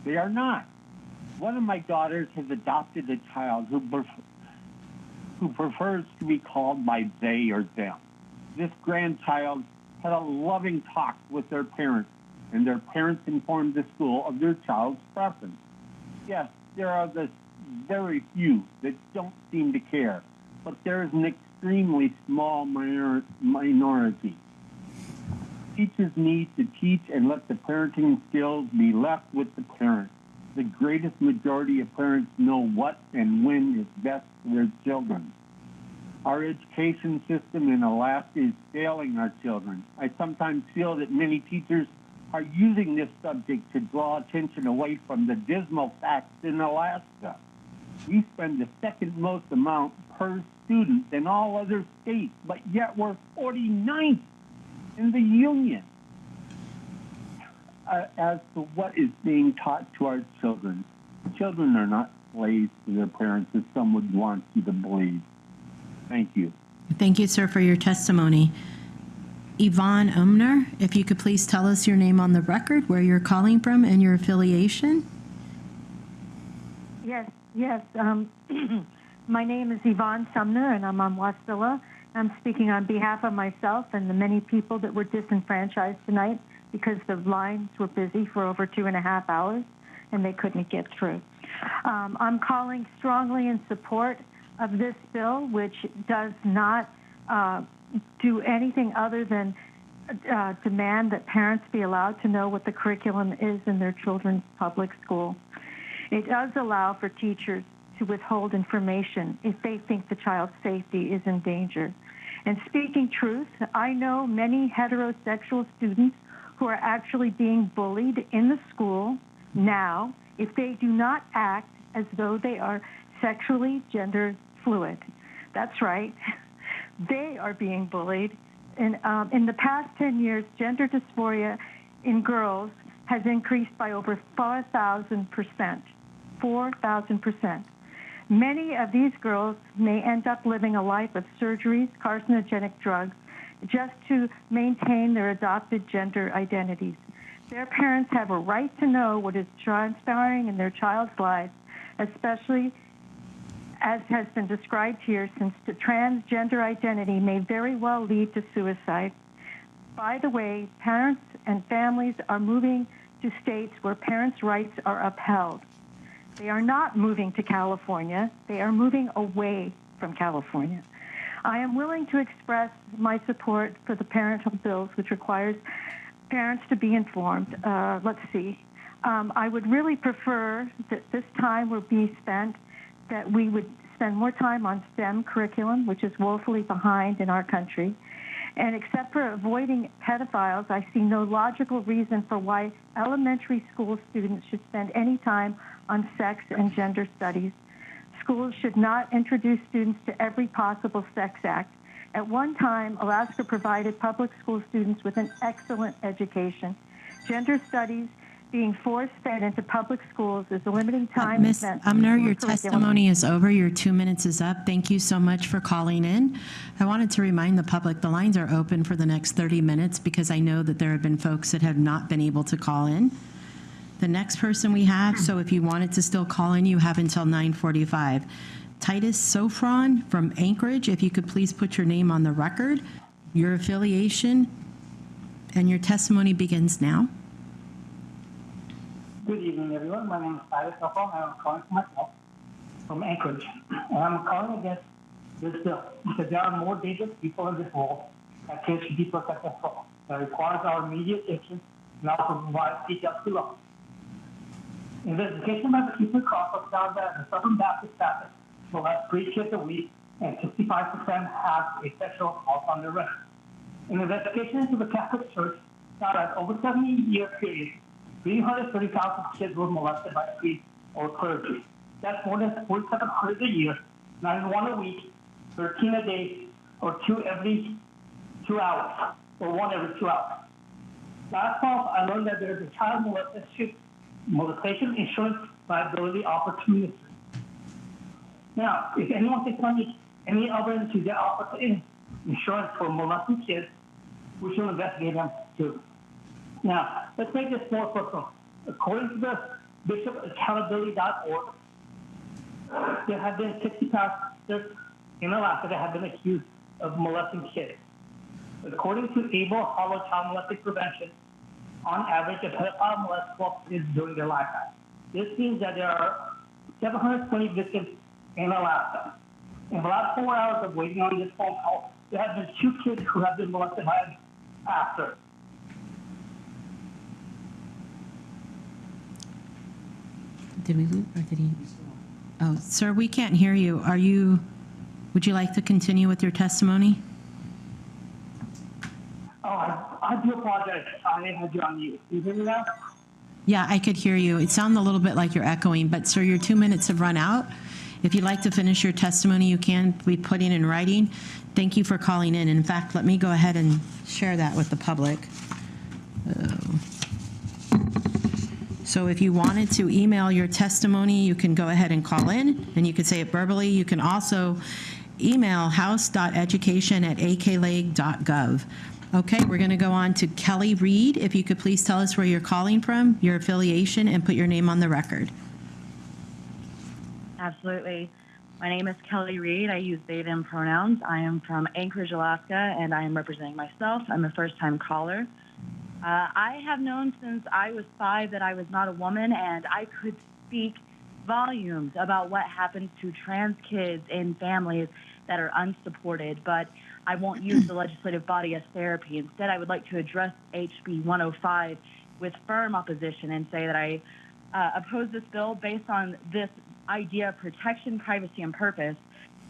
They are not. One of my daughters has adopted a child who prefers to be called by they or them. This grandchild had a loving talk with their parents, and their parents informed the school of their child's preference. Yes, there are the very few that don't seem to care, but there is an extremely small minority. Teachers need to teach and let the parenting skills be left with the parents. The greatest majority of parents know what and when is best for their children. Our education system in Alaska is failing our children. I sometimes feel that many teachers are using this subject to draw attention away from the dismal facts in Alaska. We spend the second most amount per student than all other states, but yet we're 49th in the union as to what is being taught to our children. Children are not slaves to their parents, as some would want you to believe. Thank you. Thank you, sir, for your testimony. Yvonne Umner, if you could please tell us your name on the record, where you're calling from, and your affiliation. Yes. My name is Yvonne Sumner, and I'm on Wasilla. I'm speaking on behalf of myself and the many people that were disenfranchised tonight because the lines were busy for over 2.5 hours, and they couldn't get through. I'm calling strongly in support of this bill, which does not do anything other than demand that parents be allowed to know what the curriculum is in their children's public school. It does allow for teachers to withhold information if they think the child's safety is in danger. And speaking truth, I know many heterosexual students who are actually being bullied in the school now if they do not act as though they are sexually gender fluid. That's right. They are being bullied. And in the past 10 years, gender dysphoria in girls has increased by over 4,000%. 4,000%. Many of these girls may end up living a life of surgeries, carcinogenic drugs, just to maintain their adopted gender identities. Their parents have a right to know what is transpiring in their child's lives, especially as has been described here, since the transgender identity may very well lead to suicide. By the way, parents and families are moving to states where parents' rights are upheld. They are not moving to California. They are moving away from California. I am willing to express my support for the parental bills, which requires parents to be informed. I would really prefer that this time would be spent, that we would spend more time on STEM curriculum, which is woefully behind in our country. And except for avoiding pedophiles, I see no logical reason for why elementary school students should spend any time on sex and gender studies. Schools should not introduce students to every possible sex act. At one time, Alaska provided public school students with an excellent education. Gender studies being force-fed into public schools is limiting time. Ms. Umner, your testimony is over. Your 2 minutes is up. Thank you so much for calling in. I wanted to remind the public the lines are open for the next 30 minutes because I know that there have been folks that have not been able to call in. The next person we have, so if you wanted to still call in, you have until 9:45. Titus Sofron from Anchorage, if you could please put your name on the record, your affiliation, and your testimony begins now. Good evening, everyone. My name is Titus Sofron, and I'm calling for myself from Anchorage. And I'm calling against this bill because there are more dangerous people in this world that kids should be protected from. That requires our immediate attention and also provide details to us. Investigation by the Pupil Conference found that the Southern Baptist Baptist molest 3 kids a week, and 65% have a sexual assault on their record. An investigation into the Catholic Church found that over 70-year period, 330,000 kids were molested by priests or clergy. That's more than 4,700 a year, 91 a week, 13 a day, or 2 every 2 hours, or 1 every 2 hours. Last month, I learned that there is a child molestation insurance liability opportunity. Now, if anyone can tell me any other to get offer insurance for molesting kids, we should investigate them too. Now, let's make this more personal. According to the bishopaccountability.org, there have been 60 pastors in Alaska that have been accused of molesting kids. According to ABLE Hollow Child Molesting Prevention, on average, a pedophile molests 12 kids during their lifetime. This means that there are 720 victims in Alaska. In the last 4 hours of waiting on this phone call, there have been 2 kids who have been molested by an pastor. Did we lose, or did he? Oh, sir, we can't hear you. Would you like to continue with your testimony? Oh, I do apologize. I had you on mute. You hear me now? Yeah, I could hear you. It sounded a little bit like you're echoing, but sir, your 2 minutes have run out. If you'd like to finish your testimony, you can be putting in writing. Thank you for calling in. In fact, let me go ahead and share that with the public. So if you wanted to email your testimony, you can go ahead and call in, and you can say it verbally. You can also email house.education@akleg.gov. Okay, we're going to go on to Kelly Reed. If you could please tell us where you're calling from, your affiliation, and put your name on the record. Absolutely. My name is Kelly Reed. I use they, them pronouns. I am from Anchorage, Alaska, and I am representing myself. I'm a first-time caller. I have known since I was 5 that I was not a woman, and I could speak volumes about what happens to trans kids in families that are unsupported, but I won't use the legislative body as therapy. Instead, I would like to address HB 105 with firm opposition and say that I oppose this bill based on this idea of protection, privacy, and purpose.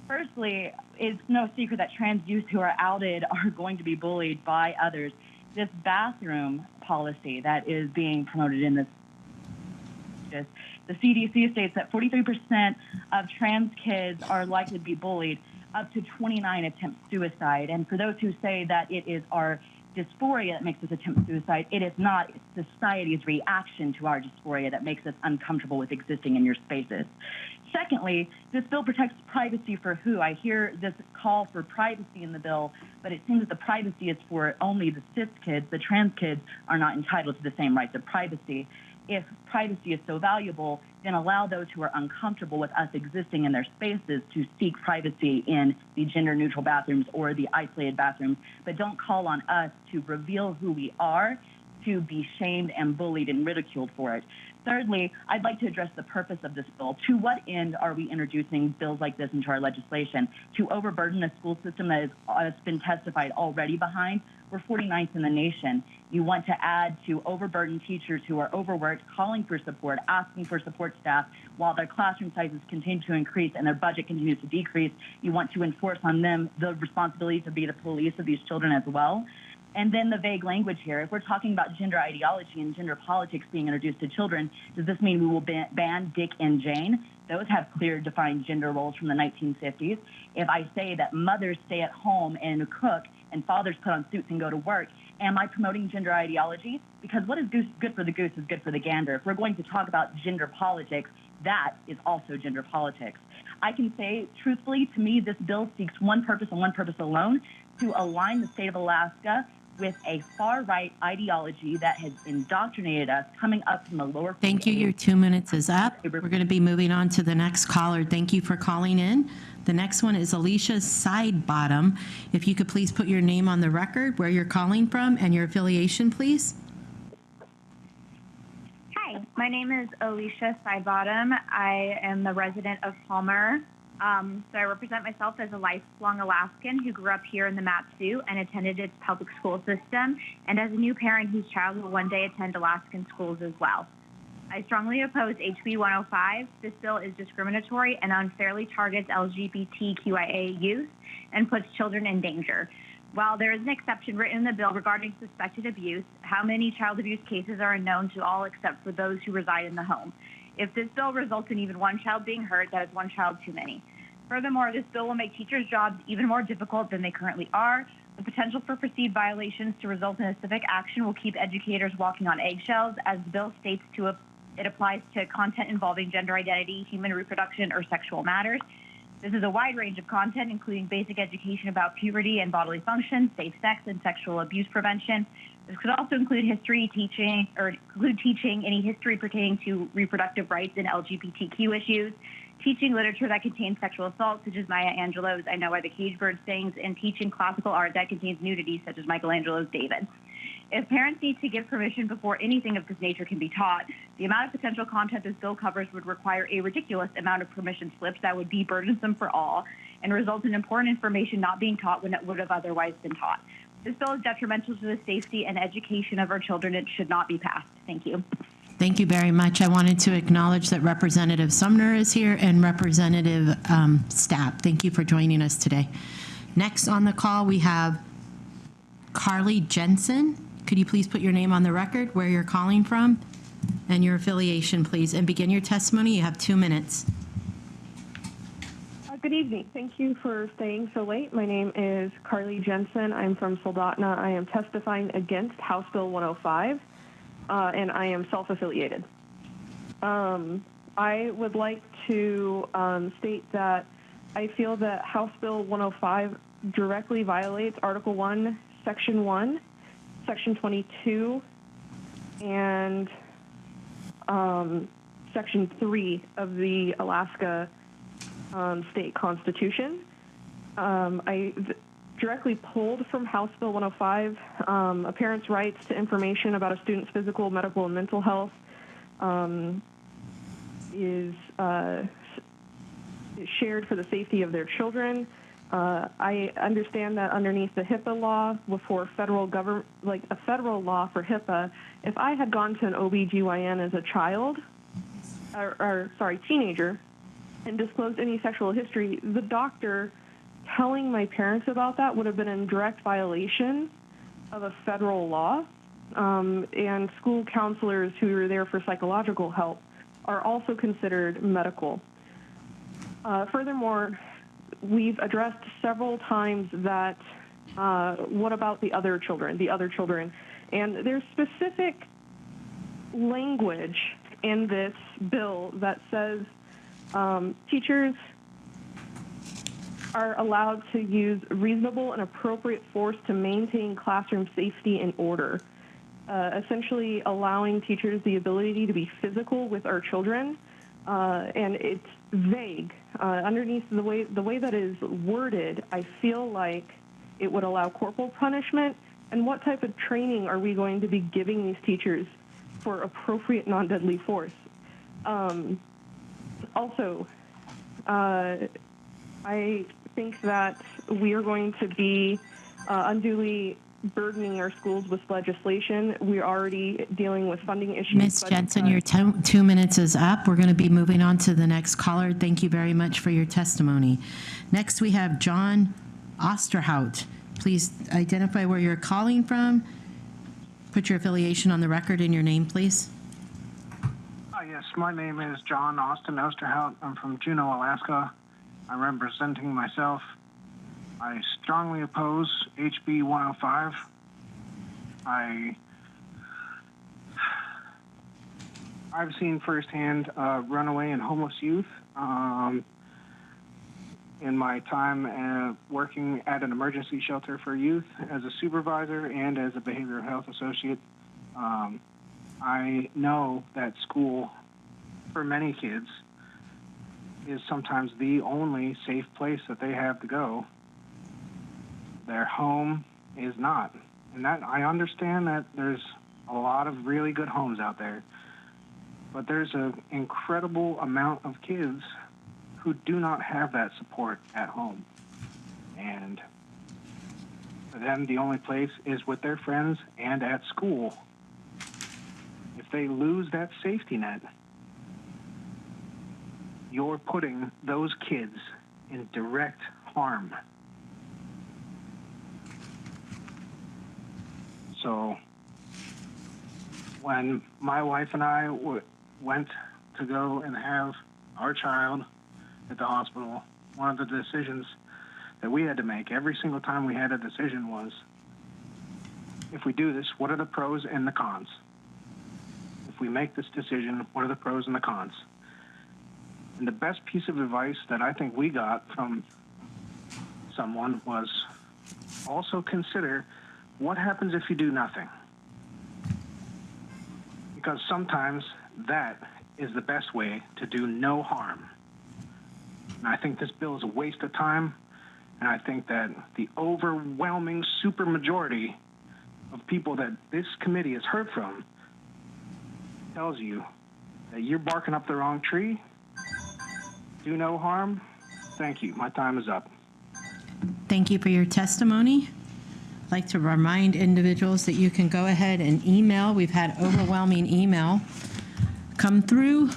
Firstly, it's no secret that trans youth who are outed are going to be bullied by others. This bathroom policy that is being promoted in this, the CDC states that 43% of trans kids are likely to be bullied, up to 29 attempt suicide. And for those who say that it is our dysphoria that makes us attempt suicide, it is not. It's society's reaction to our dysphoria that makes us uncomfortable with existing in your spaces. Secondly, this bill protects privacy for who? I hear this call for privacy in the bill, but it seems that the privacy is for only the cis kids. The trans kids are not entitled to the same rights of privacy. If privacy is so valuable, then allow those who are uncomfortable with us existing in their spaces to seek privacy in the gender-neutral bathrooms or the isolated bathrooms, but don't call on us to reveal who we are, to be shamed and bullied and ridiculed for it. Thirdly, I'd like to address the purpose of this bill. To what end are we introducing bills like this into our legislation? To overburden a school system that has been testified already behind? We're 49th in the nation. You want to add to overburden teachers who are overworked, calling for support, asking for support staff, while their classroom sizes continue to increase and their budget continues to decrease. You want to enforce on them the responsibility to be the police of these children as well. And then the vague language here. If we're talking about gender ideology and gender politics being introduced to children, does this mean we will ban Dick and Jane? Those have clear defined gender roles from the 1950s. If I say that mothers stay at home and cook and fathers put on suits and go to work, am I promoting gender ideology? Because what is good for the goose is good for the gander. If we're going to talk about gender politics, that is also gender politics. I can say, truthfully, to me, this bill seeks one purpose and one purpose alone: to align the state of Alaska with a far-right ideology that has indoctrinated us coming up from the lower... Thank you. Your 2 minutes is up. We're going to be moving on to the next caller. Thank you for calling in. The next one is Alicia Sidebottom. If you could please put your name on the record, where you're calling from, and your affiliation, please. Hi, my name is Alicia Sidebottom. I am the resident of Palmer. So I represent myself as a lifelong Alaskan who grew up here in the Mat-Su and attended its public school system, and as a new parent whose child will one day attend Alaskan schools as well. I strongly oppose HB 105. This bill is discriminatory and unfairly targets LGBTQIA youth and puts children in danger. While there is an exception written in the bill regarding suspected abuse, how many child abuse cases are unknown to all except for those who reside in the home? If this bill results in even one child being hurt, that is one child too many. Furthermore, this bill will make teachers' jobs even more difficult than they currently are. The potential for perceived violations to result in a civic action will keep educators walking on eggshells, as the bill states it applies to content involving gender identity, human reproduction, or sexual matters. This is a wide range of content, including basic education about puberty and bodily function, safe sex, and sexual abuse prevention. This could also include teaching any history pertaining to reproductive rights and LGBTQ issues, teaching literature that contains sexual assault, such as Maya Angelou's I Know Why the Cage Bird Sings, and teaching classical art that contains nudity, such as Michelangelo's David. If parents need to give permission before anything of this nature can be taught, the amount of potential content this bill covers would require a ridiculous amount of permission slips that would be burdensome for all and result in important information not being taught when it would have otherwise been taught. This bill is detrimental to the safety and education of our children. It should not be passed. Thank you. Thank you very much. I wanted to acknowledge that Representative Sumner is here and Representative Stapp. Thank you for joining us today. Next on the call, we have Carly Jensen. Could you please put your name on the record, where you're calling from, and your affiliation, please, and begin your testimony. You have 2 minutes. Good evening. Thank you for staying so late. My name is Carly Jensen. I'm from Soldotna. I am testifying against House Bill 105, and I am self-affiliated. I would like to state that I feel that House Bill 105 directly violates Article 1, Section 1, Section 22, and Section 3 of the Alaska state constitution. I directly pulled from House Bill 105 a parent's rights to information about a student's physical, medical, and mental health is shared for the safety of their children. I understand that underneath the HIPAA law, for federal government, like a federal law for HIPAA, if I had gone to an OBGYN as a child, teenager, and disclosed any sexual history, the doctor telling my parents about that would have been in direct violation of a federal law. And school counselors who are there for psychological help are also considered medical. Furthermore, we've addressed several times that what about the other children? And there's specific language in this bill that says teachers are allowed to use reasonable and appropriate force to maintain classroom safety and order, essentially allowing teachers the ability to be physical with our children. And it's vague. Underneath the way that is worded, I feel like it would allow corporal punishment. And what type of training are we going to be giving these teachers for appropriate non-deadly force? Also, I think that we are going to be unduly burdening our schools with legislation. We're already dealing with funding issues. Ms. Jensen, your 2 minutes is up. We're going to be moving on to the next caller. Thank you very much for your testimony. Next, we have John Osterhout. Please identify where you're calling from. Put your affiliation on the record and your name, please. Yes, my name is John Austin Osterhout. I'm from Juneau, Alaska. I'm representing myself. I strongly oppose HB 105. I've seen firsthand runaway and homeless youth in my time working at an emergency shelter for youth as a supervisor and as a behavioral health associate. I know that school, for many kids, is sometimes the only safe place that they have to go. Their home is not. And that I understand that there's a lot of really good homes out there, but there's an incredible amount of kids who do not have that support at home. And for them, the only place is with their friends and at school. If they lose that safety net, you're putting those kids in direct harm. So when my wife and I went to go and have our child at the hospital, one of the decisions that we had to make every single time we had a decision was, if we do this, what are the pros and the cons? If we make this decision, what are the pros and the cons? And the best piece of advice that I think we got from someone was also consider what happens if you do nothing. Because sometimes that is the best way to do no harm. And I think this bill is a waste of time, and I think that the overwhelming supermajority of people that this committee has heard from tells you that you're barking up the wrong tree. Do no harm. Thank you. My time is up. Thank you for your testimony. I'd like to remind individuals that you can go ahead and email. We've had overwhelming email come through,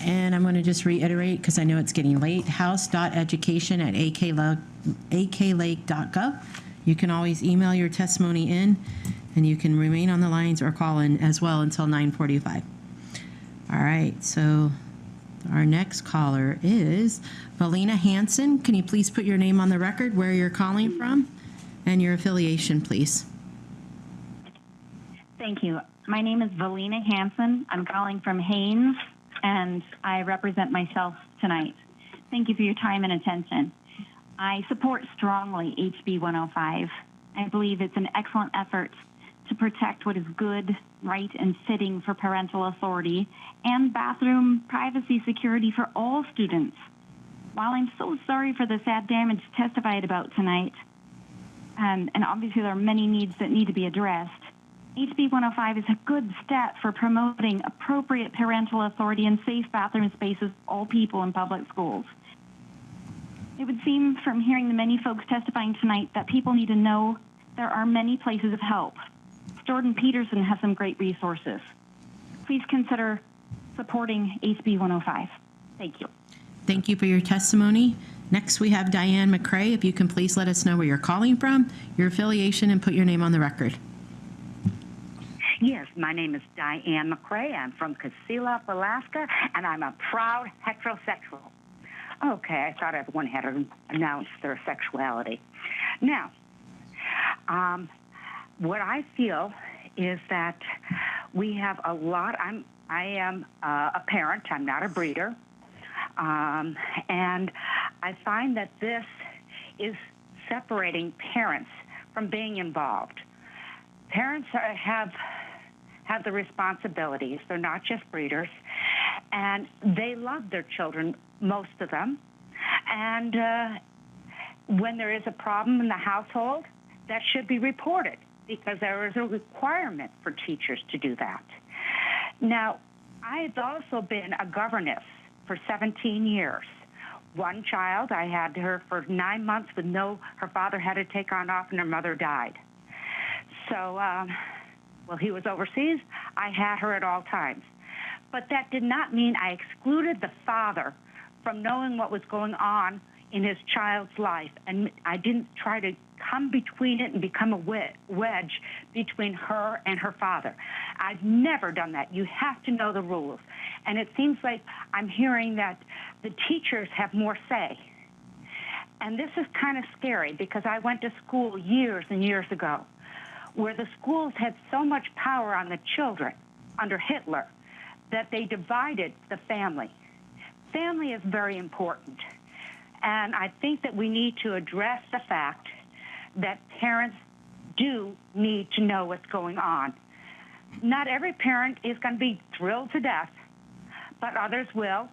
and I'm going to just reiterate because I know it's getting late. house.education@aklake.gov. You can always email your testimony in, and you can remain on the lines or call in as well until 9:45. All right, so our next caller is Valina Hansen. Can you please put your name on the record, where you're calling from, and your affiliation, please? Thank you. My name is Valina Hansen. I'm calling from Haines, and I represent myself tonight. Thank you for your time and attention. I support strongly HB 105. I believe it's an excellent effort to protect what is good, right, and fitting for parental authority and bathroom privacy security for all students. While I'm so sorry for the sad damage testified about tonight, and obviously there are many needs that need to be addressed, HB 105 is a good step for promoting appropriate parental authority and safe bathroom spaces for all people in public schools. It would seem from hearing the many folks testifying tonight that people need to know there are many places of help. Jordan Peterson has some great resources. Please consider supporting HB 105. Thank you. Thank you for your testimony. Next, we have Diane McCrae. If you can please let us know where you're calling from, your affiliation, and put your name on the record. Yes, my name is Diane McCrae. I'm from Kasilof, Alaska, and I'm a proud heterosexual. Okay, I thought everyone had to announce their sexuality. Now, what I feel is that we have a lot. I am a parent. I'm not a breeder. And I find that this is separating parents from being involved. Parents have the responsibilities. They're not just breeders. And they love their children, most of them. And when there is a problem in the household, that should be reported, because there is a requirement for teachers to do that. Now, I've also been a governess for 17 years. One child, I had her for 9 months with her father had to take on off and her mother died. So, while he was overseas, I had her at all times. But that did not mean I excluded the father from knowing what was going on in his child's life. And I didn't try to come between it and become a wedge between her and her father. I've never done that. You have to know the rules. And it seems like I'm hearing that the teachers have more say. And this is kind of scary, because I went to school years and years ago where the schools had so much power on the children under Hitler that they divided the family. Family is very important. And I think that we need to address the fact that parents do need to know what's going on. Not every parent is going to be thrilled to death, but others will.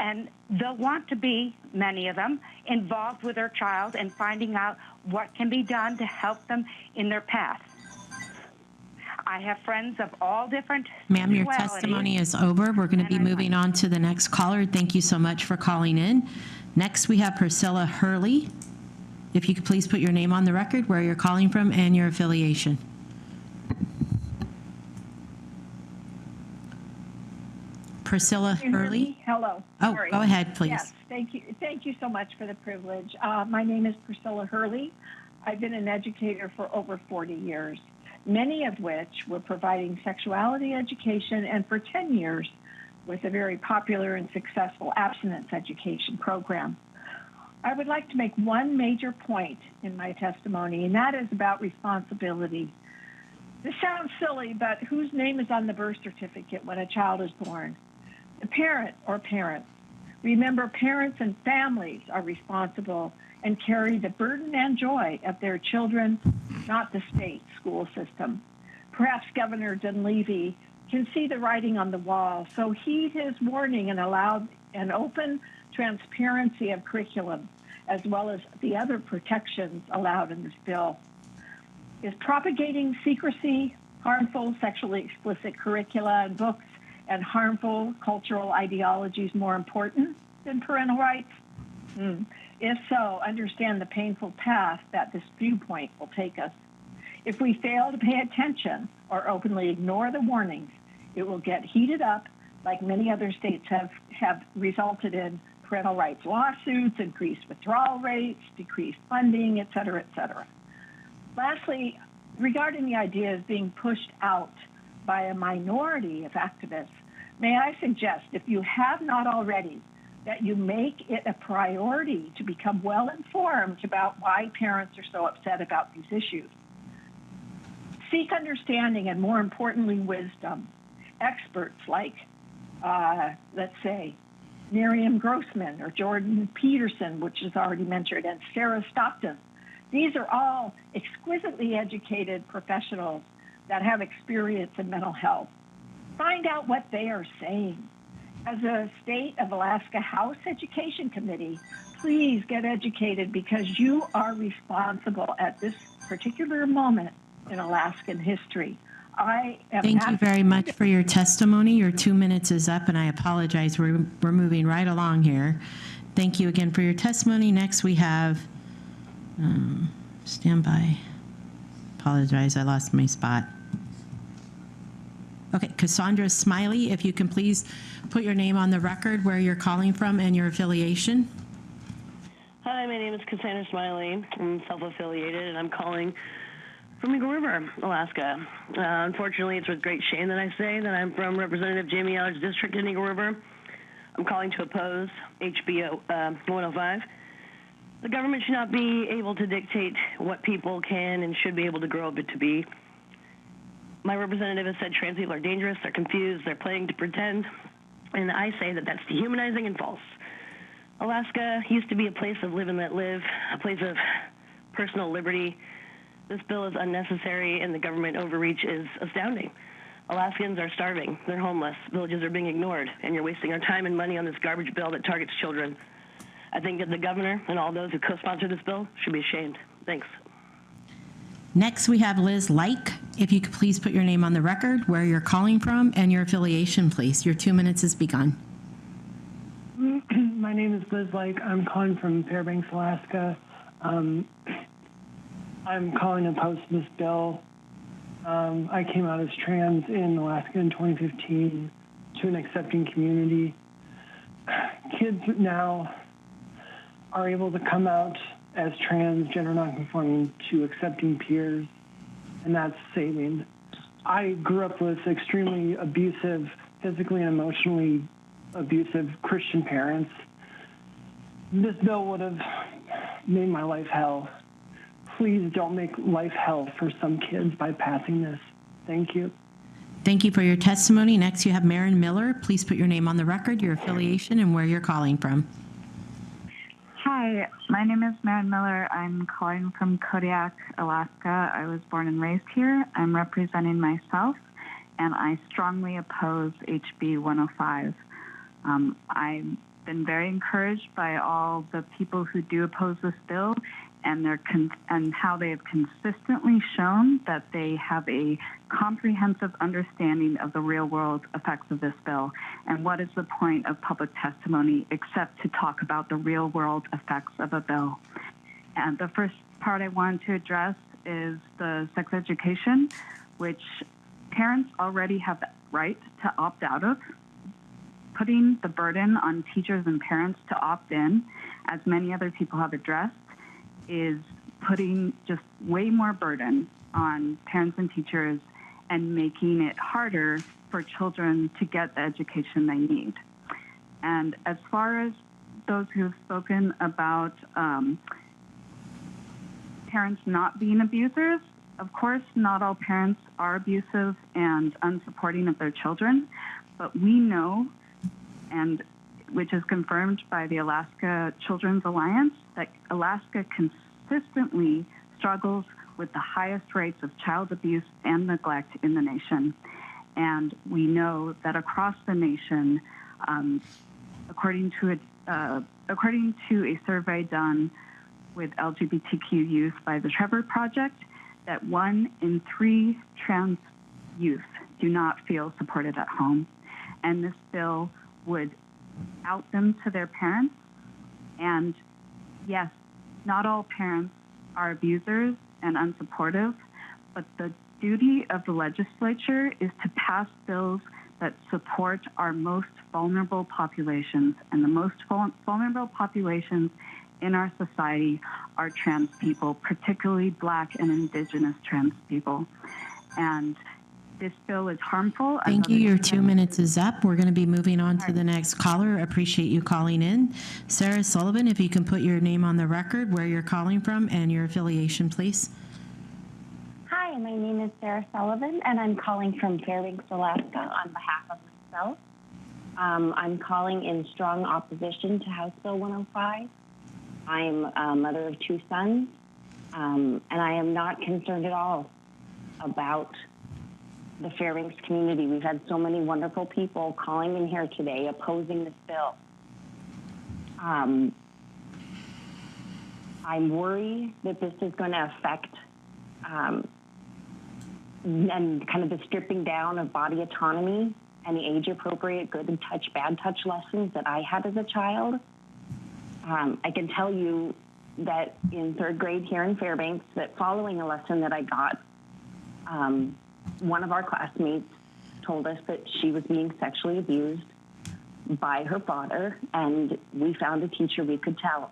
And they'll want to be, many of them, involved with their child and finding out what can be done to help them in their path. I have friends of all different Ma'am, your testimony is over. We're going to be moving on to the next caller. Thank you so much for calling in. Next, we have Priscilla Hurley. If you could please put your name on the record, where you're calling from, and your affiliation. Priscilla Can you hear Hurley. me? Hello. Oh, Sorry. go ahead, please. Yes, thank you. Thank you so much for the privilege. My name is Priscilla Hurley. I've been an educator for over 40 years, many of which were providing sexuality education, and for 10 years with a very popular and successful abstinence education program. I would like to make one major point in my testimony, and that is about responsibility. This sounds silly, but whose name is on the birth certificate when a child is born? The parent or parents. Remember, parents and families are responsible and carry the burden and joy of their children, not the state school system. Perhaps Governor Dunleavy can see the writing on the wall, so heed his warning and allow an open transparency of curriculum, as well as the other protections allowed in this bill. Is propagating secrecy, harmful sexually explicit curricula and books, and harmful cultural ideologies more important than parental rights? If so, understand the painful path that this viewpoint will take us. If we fail to pay attention or openly ignore the warnings, it will get heated up, like many other states have resulted in parental rights lawsuits, increased withdrawal rates, decreased funding, et cetera, et cetera. Lastly, regarding the ideas being pushed out by a minority of activists, may I suggest, if you have not already, that you make it a priority to become well informed about why parents are so upset about these issues. Seek understanding and, more importantly, wisdom. Experts like, let's say, Miriam Grossman or Jordan Peterson, which is already mentioned, and Sarah Stockton. These are all exquisitely educated professionals that have experience in mental health. Find out what they are saying. As a State of Alaska House Education Committee, please get educated, because you are responsible at this particular moment in Alaskan history. Thank you very much for your testimony. Your 2 minutes is up, and I apologize. We're moving right along here. Thank you again for your testimony. Next, we have, stand by. Apologize, I lost my spot. Okay, Cassandra Smiley, if you can please put your name on the record, where you're calling from, and your affiliation. Hi, my name is Cassandra Smiley. I'm self-affiliated, and I'm calling from Eagle River, Alaska. Unfortunately, it's with great shame that I say that I'm from Representative Jamie Allard's district in Eagle River. I'm calling to oppose HB 105. The government should not be able to dictate what people can and should be able to grow up to be. My representative has said trans people are dangerous, they're confused, they're playing to pretend, and I say that that's dehumanizing and false. Alaska used to be a place of live and let live, a place of personal liberty. This bill is unnecessary, and the government overreach is astounding. Alaskans are starving, they're homeless, villages are being ignored, and you're wasting our time and money on this garbage bill that targets children. I think that the governor and all those who co-sponsor this bill should be ashamed. Thanks. Next, we have Liz Like. If you could please put your name on the record, where you're calling from, and your affiliation, please. Your 2 minutes has begun. My name is Liz Like. I'm calling from Fairbanks, Alaska. I'm calling to oppose this bill. I came out as trans in Alaska in 2015 to an accepting community. Kids now are able to come out as trans, gender non-conforming, to accepting peers, and that's saving. I grew up with extremely abusive, physically and emotionally abusive Christian parents. This bill would have made my life hell. Please don't make life hell for some kids by passing this. Thank you. Thank you for your testimony. Next, you have Marin Miller. Please put your name on the record, your affiliation, and where you're calling from. Hi, my name is Marin Miller. I'm calling from Kodiak, Alaska. I was born and raised here. I'm representing myself, and I strongly oppose HB 105. I've been very encouraged by all the people who do oppose this bill, and how they have consistently shown that they have a comprehensive understanding of the real-world effects of this bill. And what is the point of public testimony except to talk about the real-world effects of a bill? And the first part I wanted to address is the sex education, which parents already have the right to opt out of. putting the burden on teachers and parents to opt in, as many other people have addressed, is putting just way more burden on parents and teachers and making it harder for children to get the education they need. And as far as those who have spoken about parents not being abusers, of course, not all parents are abusive and unsupporting of their children, but we know, and which is confirmed by the Alaska Children's Alliance, that Alaska consistently struggles with the highest rates of child abuse and neglect in the nation. And we know that across the nation, according to a survey done with LGBTQ youth by the Trevor Project, that 1 in 3 trans youth do not feel supported at home. And this bill would out them to their parents. And yes, not all parents are abusers and unsupportive, but the duty of the legislature is to pass bills that support our most vulnerable populations. And the most vulnerable populations in our society are trans people, particularly Black and Indigenous trans people. And this bill is harmful. Thank you. Your 2 minutes is up. We're going to be moving on to the next caller. Appreciate you calling in. Sarah Sullivan, if you can put your name on the record, where you're calling from, and your affiliation, please. Hi, my name is Sarah Sullivan, and I'm calling from Fairbanks, Alaska, on behalf of myself. I'm calling in strong opposition to House Bill 105. I'm a mother of 2 sons, and I am not concerned at all about the Fairbanks community. We've had so many wonderful people calling in here today opposing this bill. I'm worried that this is going to affect and kind of the stripping down of body autonomy and the age-appropriate good touch, bad touch lessons that I had as a child. I can tell you that in 3rd grade here in Fairbanks, that following a lesson that I got, one of our classmates told us that she was being sexually abused by her father, and we found a teacher we could tell.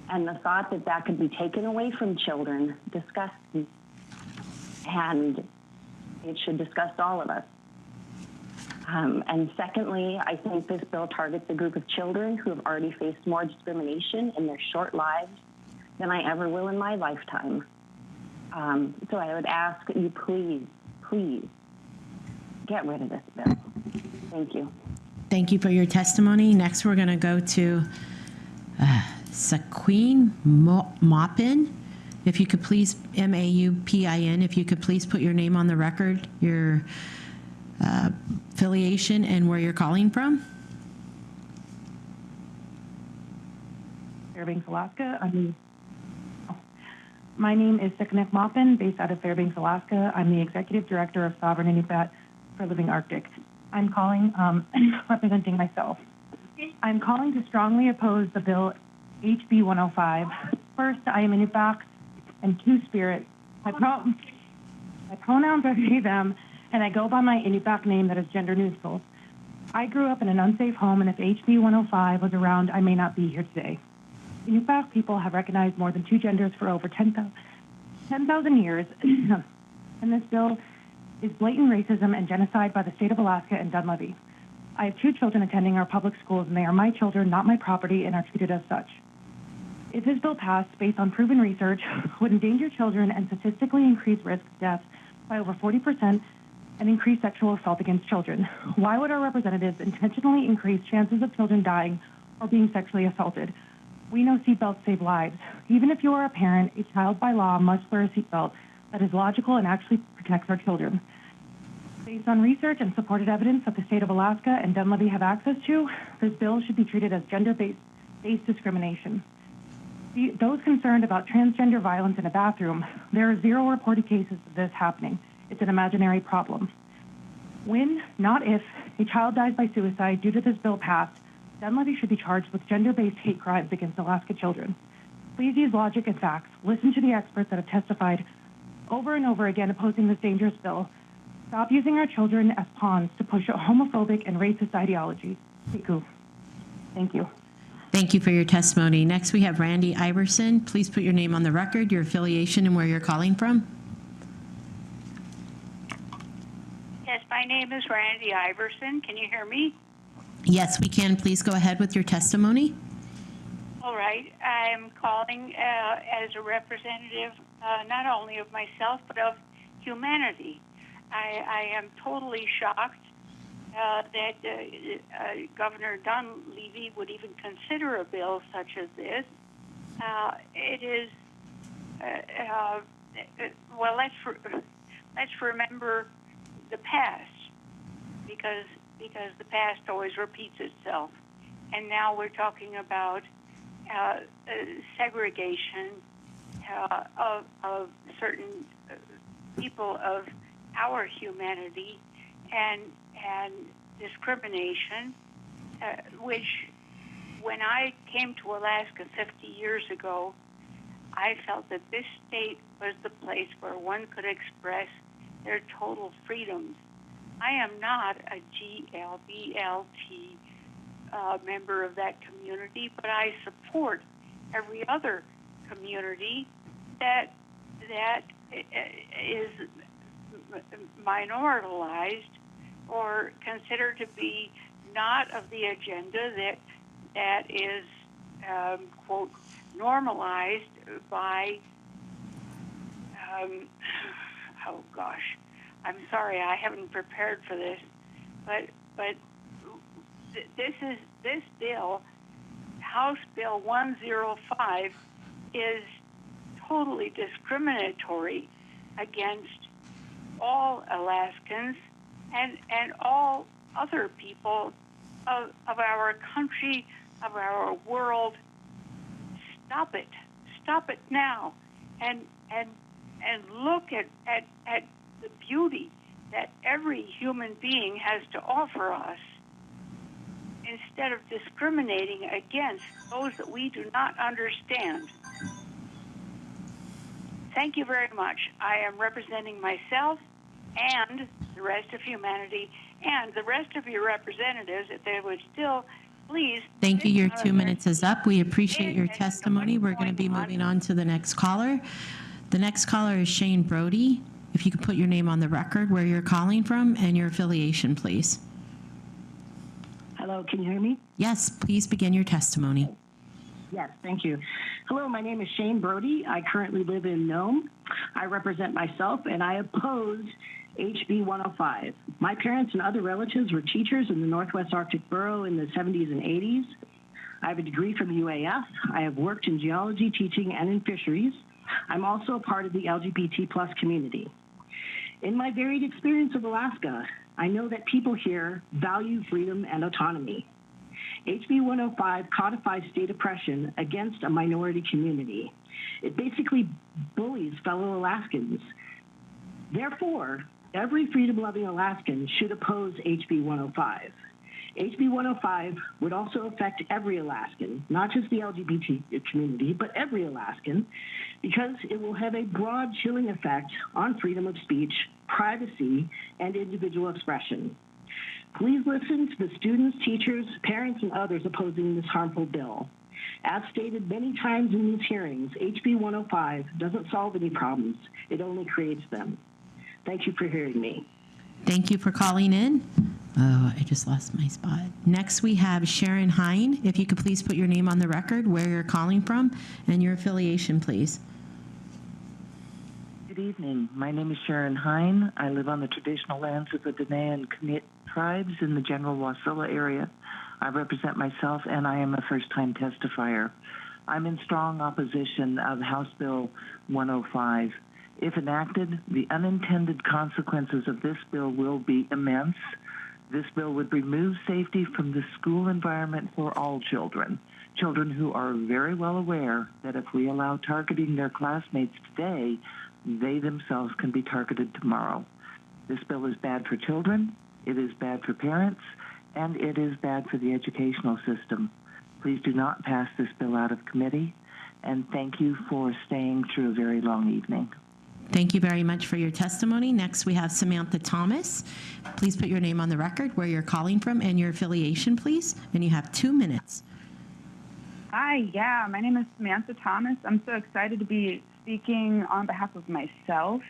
And the thought that that could be taken away from children disgusts me, and it should disgust all of us. And secondly, I think this bill targets a group of children who have already faced more discrimination in their short lives than I ever will in my lifetime. So I would ask that you please get rid of this bill. Thank you. Thank you for your testimony. Next, we're going to go to Saqueen Maupin. If you could please, Maupin, if you could please put your name on the record, your affiliation, and where you're calling from. Fairbanks, Alaska. My name is Saqueen Maupin, based out of Fairbanks, Alaska. I'm the Executive Director of Sovereign Inupiat for Living Arctic. I'm calling representing myself. I'm calling to strongly oppose the bill HB 105. First, I am Inupiaq and Two-Spirit. My pronouns are they, them, and I go by my Inupiaq name that is gender neutral. I grew up in an unsafe home, and if HB 105 was around, I may not be here today. Inupiaq people have recognized more than 2 genders for over 10,000 years, and this bill is blatant racism and genocide by the state of Alaska and Dunleavy. I have 2 children attending our public schools, and they are my children, not my property, and are treated as such. If this bill passed, based on proven research, would endanger children and statistically increase risk of death by over 40% and increase sexual assault against children. Why would our representatives intentionally increase chances of children dying or being sexually assaulted? We know seatbelts save lives. Even if you are a parent, a child by law must wear a seatbelt that is logical and actually protects our children. Based on research and supported evidence that the state of Alaska and Dunleavy have access to, this bill should be treated as gender-based discrimination. Those concerned about transgender violence in a bathroom, there are 0 reported cases of this happening. It's an imaginary problem. When, not if, a child dies by suicide due to this bill passed, Dunleavy should be charged with gender-based hate crimes against Alaska children. Please use logic and facts. Listen to the experts that have testified over and over again opposing this dangerous bill. Stop using our children as pawns to push a homophobic and racist ideology. Pupil. Thank you. Thank you for your testimony. Next, we have Randy Iverson. Please put your name on the record, your affiliation, and where you're calling from. Yes, my name is Randy Iverson. Can you hear me? Yes, we can. Please go ahead with your testimony. All right. I'm calling as a representative not only of myself, but of humanity. I am totally shocked that Governor Dunleavy would even consider a bill such as this. It is, well, let's remember the past, because the past always repeats itself. And now we're talking about segregation of certain people of our humanity and discrimination, which when I came to Alaska 50 years ago, I felt that this state was the place where one could express their total freedoms. I am not a GLBLT member of that community, but I support every other community that is minoritized or considered to be not of the agenda that is, quote, normalized by, oh gosh, I'm sorry, I haven't prepared for this, but this bill, House Bill 105, is totally discriminatory against all Alaskans and all other people of our country, of our world. Stop it. Stop it now. And look at the beauty that every human being has to offer us, instead of discriminating against those that we do not understand. Thank you very much. I am representing myself and the rest of humanity and the rest of your representatives, if they would still please. Thank you. Your 2 minutes is up. We appreciate your testimony. We're going to be moving on to the next caller. The next caller is Shane Brody. If you could put your name on the record, where you're calling from, and your affiliation, please. Hello, can you hear me? Yes, please begin your testimony. Yes, thank you. Hello, my name is Shane Brody. I currently live in Nome. I represent myself, and I oppose HB 105. My parents and other relatives were teachers in the Northwest Arctic Borough in the 70s and 80s. I have a degree from UAF. I have worked in geology, teaching, and in fisheries. I'm also a part of the LGBT plus community. In my varied experience of Alaska, I know that people here value freedom and autonomy. HB 105 codifies state oppression against a minority community. It basically bullies fellow Alaskans. Therefore, every freedom-loving Alaskan should oppose HB 105. HB 105 would also affect every Alaskan, not just the LGBT community, but every Alaskan, because it will have a broad chilling effect on freedom of speech, privacy, and individual expression. Please listen to the students, teachers, parents, and others opposing this harmful bill. As stated many times in these hearings, HB 105 doesn't solve any problems. It only creates them. Thank you for hearing me. Thank you for calling in. Oh, I just lost my spot. Next, we have Sharon Hine. If you could please put your name on the record, where you're calling from, and your affiliation, please. Good evening. My name is Sharon Hine. I live on the traditional lands of the Dene and Knit tribes in the general Wasilla area. I represent myself, and I am a first-time testifier. I'm in strong opposition of House Bill 105. If enacted, the unintended consequences of this bill will be immense. This bill would remove safety from the school environment for all children, children who are very well aware that if we allow targeting their classmates today, they themselves can be targeted tomorrow. This bill is bad for children, it is bad for parents, and it is bad for the educational system. Please do not pass this bill out of committee, and thank you for staying through a very long evening. Thank you very much for your testimony. Next, we have Samantha Thomas. Please put your name on the record, where you're calling from, and your affiliation, please. And you have 2 minutes. Hi, my name is Samantha Thomas. I'm so excited to be speaking on behalf of myself.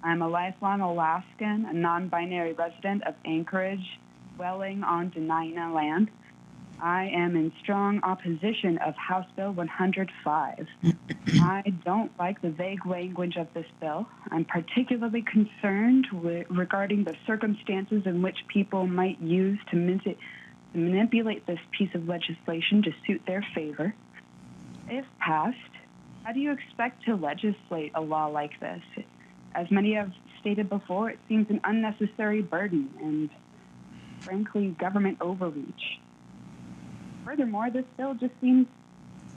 I'm a lifelong Alaskan, a non-binary resident of Anchorage, dwelling on Dena'ina land. I am in strong opposition of House Bill 105. I don't like the vague language of this bill. I'm particularly concerned regarding the circumstances in which people might use to manipulate this piece of legislation to suit their favor. If passed, how do you expect to legislate a law like this? As many have stated before, it seems an unnecessary burden and, frankly, government overreach. Furthermore, this bill just seems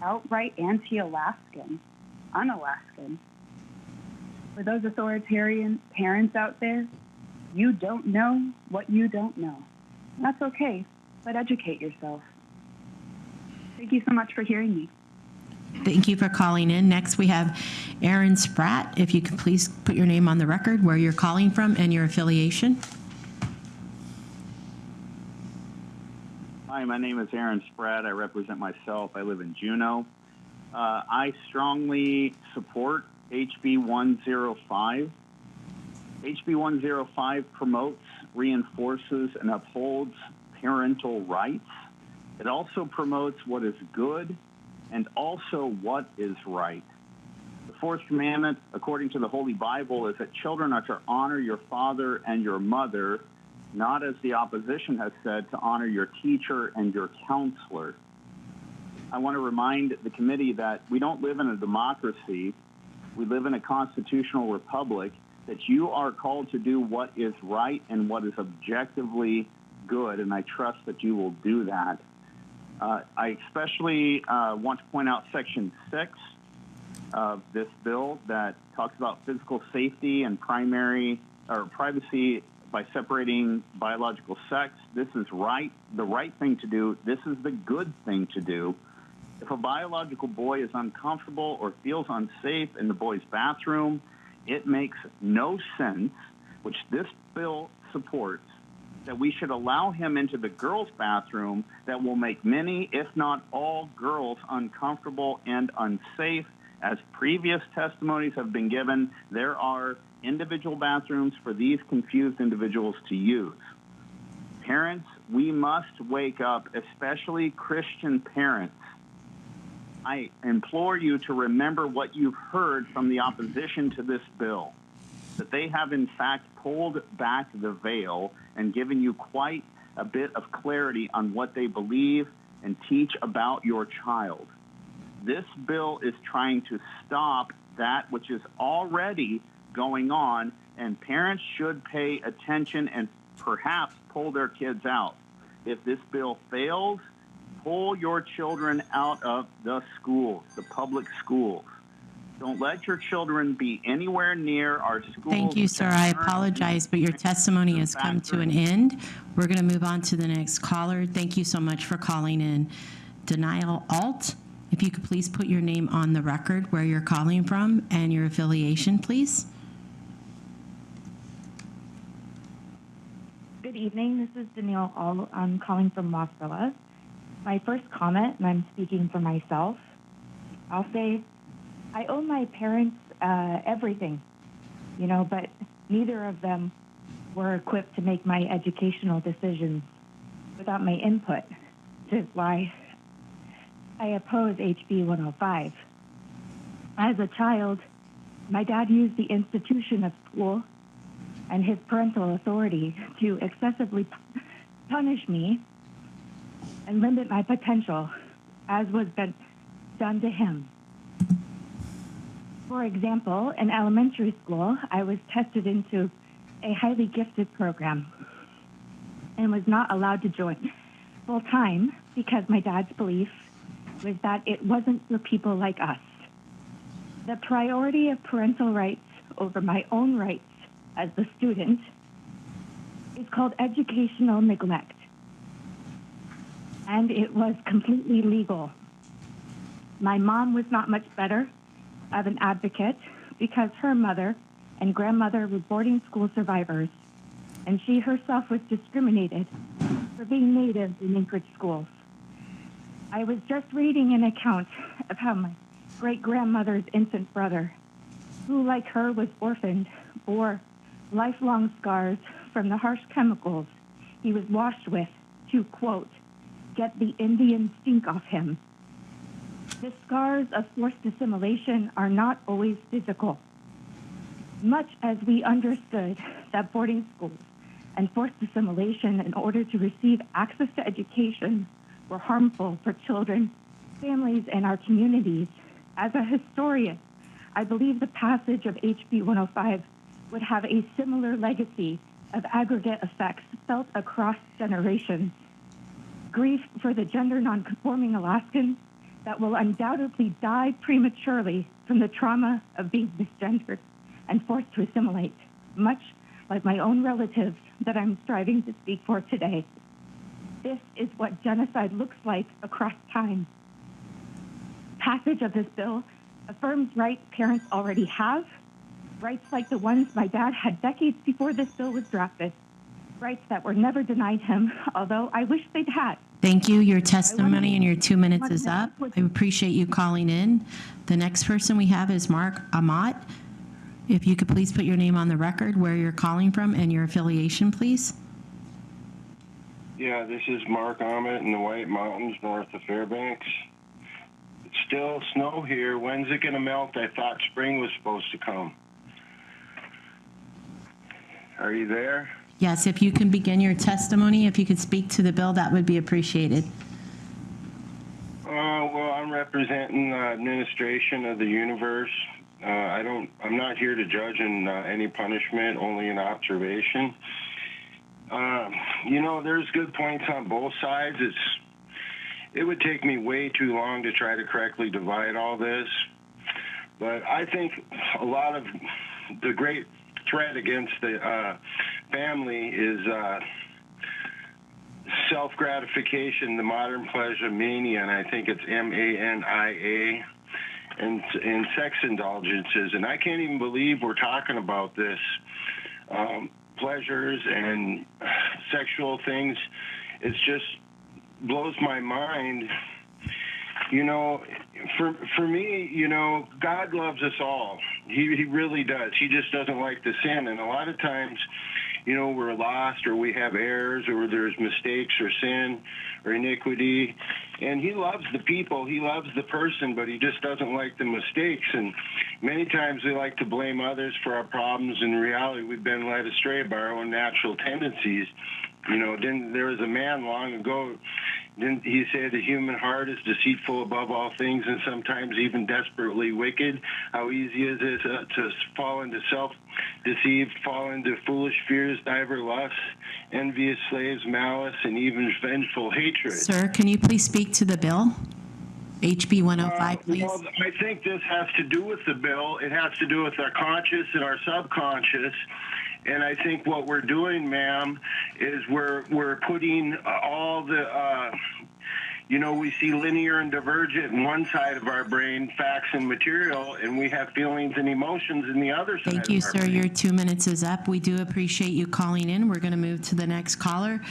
outright anti-Alaskan, un-Alaskan. For those authoritarian parents out there, you don't know what you don't know. And that's okay, but educate yourself. Thank you so much for hearing me. Thank you for calling in. Next, we have Aaron Spratt. If you could please put your name on the record, where you're calling from, and your affiliation. Hi, my name is Aaron Spratt. I represent myself. I live in Juneau. I strongly support HB 105. HB 105 promotes, reinforces, and upholds parental rights. It also promotes what is good and also what is right. The fourth commandment, according to the Holy Bible, is that children are to honor your father and your mother, not, as the opposition has said, to honor your teacher and your counselor. I want to remind the committee that we don't live in a democracy. We live in a constitutional republic, that you are called to do what is right and what is objectively good, and I trust that you will do that. I especially want to point out Section 6 of this bill that talks about physical safety and privacy by separating biological sex. This is the right thing to do. This is the good thing to do. If a biological boy is uncomfortable or feels unsafe in the boy's bathroom, it makes no sense, which this bill supports, that we should allow him into the girls' bathroom that will make many, if not all, girls uncomfortable and unsafe. As previous testimonies have been given, there are individual bathrooms for these confused individuals to use. Parents, we must wake up, especially Christian parents. I implore you to remember what you've heard from the opposition to this bill, that they have in fact pulled back the veil and given you quite a bit of clarity on what they believe and teach about your child. This bill is trying to stop that which is already going on, and parents should pay attention and perhaps pull their kids out. If this bill fails, pull your children out of the schools, the public schools. Don't let your children be anywhere near our schools. Thank you, sir. I apologize, but your testimony has come to an end. We're going to move on to the next caller. Thank you so much for calling in. Denial Alt, if you could please put your name on the record, where you're calling from, and your affiliation, please. Good evening. This is Danielle Alt. I'm calling from Wasilla. My first comment, and I'm speaking for myself, I'll say I owe my parents everything, but neither of them were equipped to make my educational decisions without my input, which is why I oppose HB 105. As a child, my dad used the institution of school and his parental authority to excessively punish me and limit my potential, as was done to him. For example, in elementary school, I was tested into a highly gifted program and was not allowed to join full-time because my dad's belief was that it wasn't for people like us. The priority of parental rights over my own rights as the student is called educational neglect, and it was completely legal. My mom was not much better of an advocate because her mother and grandmother were boarding school survivors, and she herself was discriminated for being native in Anchorage schools. I was just reading an account of how my great-grandmother's infant brother, who like her was orphaned, bore lifelong scars from the harsh chemicals he was washed with to, quote, get the Indian stink off him. The scars of forced assimilation are not always physical. Much as we understood that boarding schools and forced assimilation in order to receive access to education were harmful for children, families, and our communities, as a historian, I believe the passage of HB 105 would have a similar legacy of aggregate effects felt across generations. Grief for the gender non-conforming Alaskans that will undoubtedly die prematurely from the trauma of being misgendered and forced to assimilate, much like my own relatives that I'm striving to speak for today. This is what genocide looks like across time. Passage of this bill affirms rights parents already have, rights like the ones my dad had decades before this bill was drafted, rights that were never denied him, although I wish they'd had. Thank you. Your testimony and your 2 minutes is up. I appreciate you calling in. The next person we have is Mark Amat. If you could please put your name on the record, where you're calling from, and your affiliation, please. Yeah, this is Mark Amat in the White Mountains, north of Fairbanks. It's still snow here. When's it going to melt? I thought spring was supposed to come. Are you there? Yes, if you can begin your testimony, if you could speak to the bill, that would be appreciated. Well, I'm representing the administration of the universe. I'm not here to judge in any punishment, only an observation. There's good points on both sides. It would take me way too long to try to correctly divide all this. But I think a lot of the great threat against the family is self-gratification, the modern pleasure mania, and I think it's MANIA, and sex indulgences. And I can't even believe we're talking about this. Pleasures and sexual things, it just blows my mind. For me, God loves us all. He really does. He just doesn't like the sin. And a lot of times, we're lost, or we have errors, or there's mistakes or sin or iniquity. And he loves the people. He loves the person, but he just doesn't like the mistakes. And many times we like to blame others for our problems. In reality, we've been led astray by our own natural tendencies. There was a man long ago, didn't he say the human heart is deceitful above all things and sometimes even desperately wicked? How easy is it to fall into self-deceived, fall into foolish fears, diver lusts, envious slaves, malice, and even vengeful hatred. Sir, can you please speak to the bill? HB 105, please. Well, I think this has to do with the bill. It has to do with our conscious and our subconscious. And I think what we're doing, ma'am, is we're putting all the, we see linear and divergent in one side of our brain, facts and material, and we have feelings and emotions in the other side. Thank you, sir. Your 2 minutes is up. We do appreciate you calling in. We're going to move to the next caller.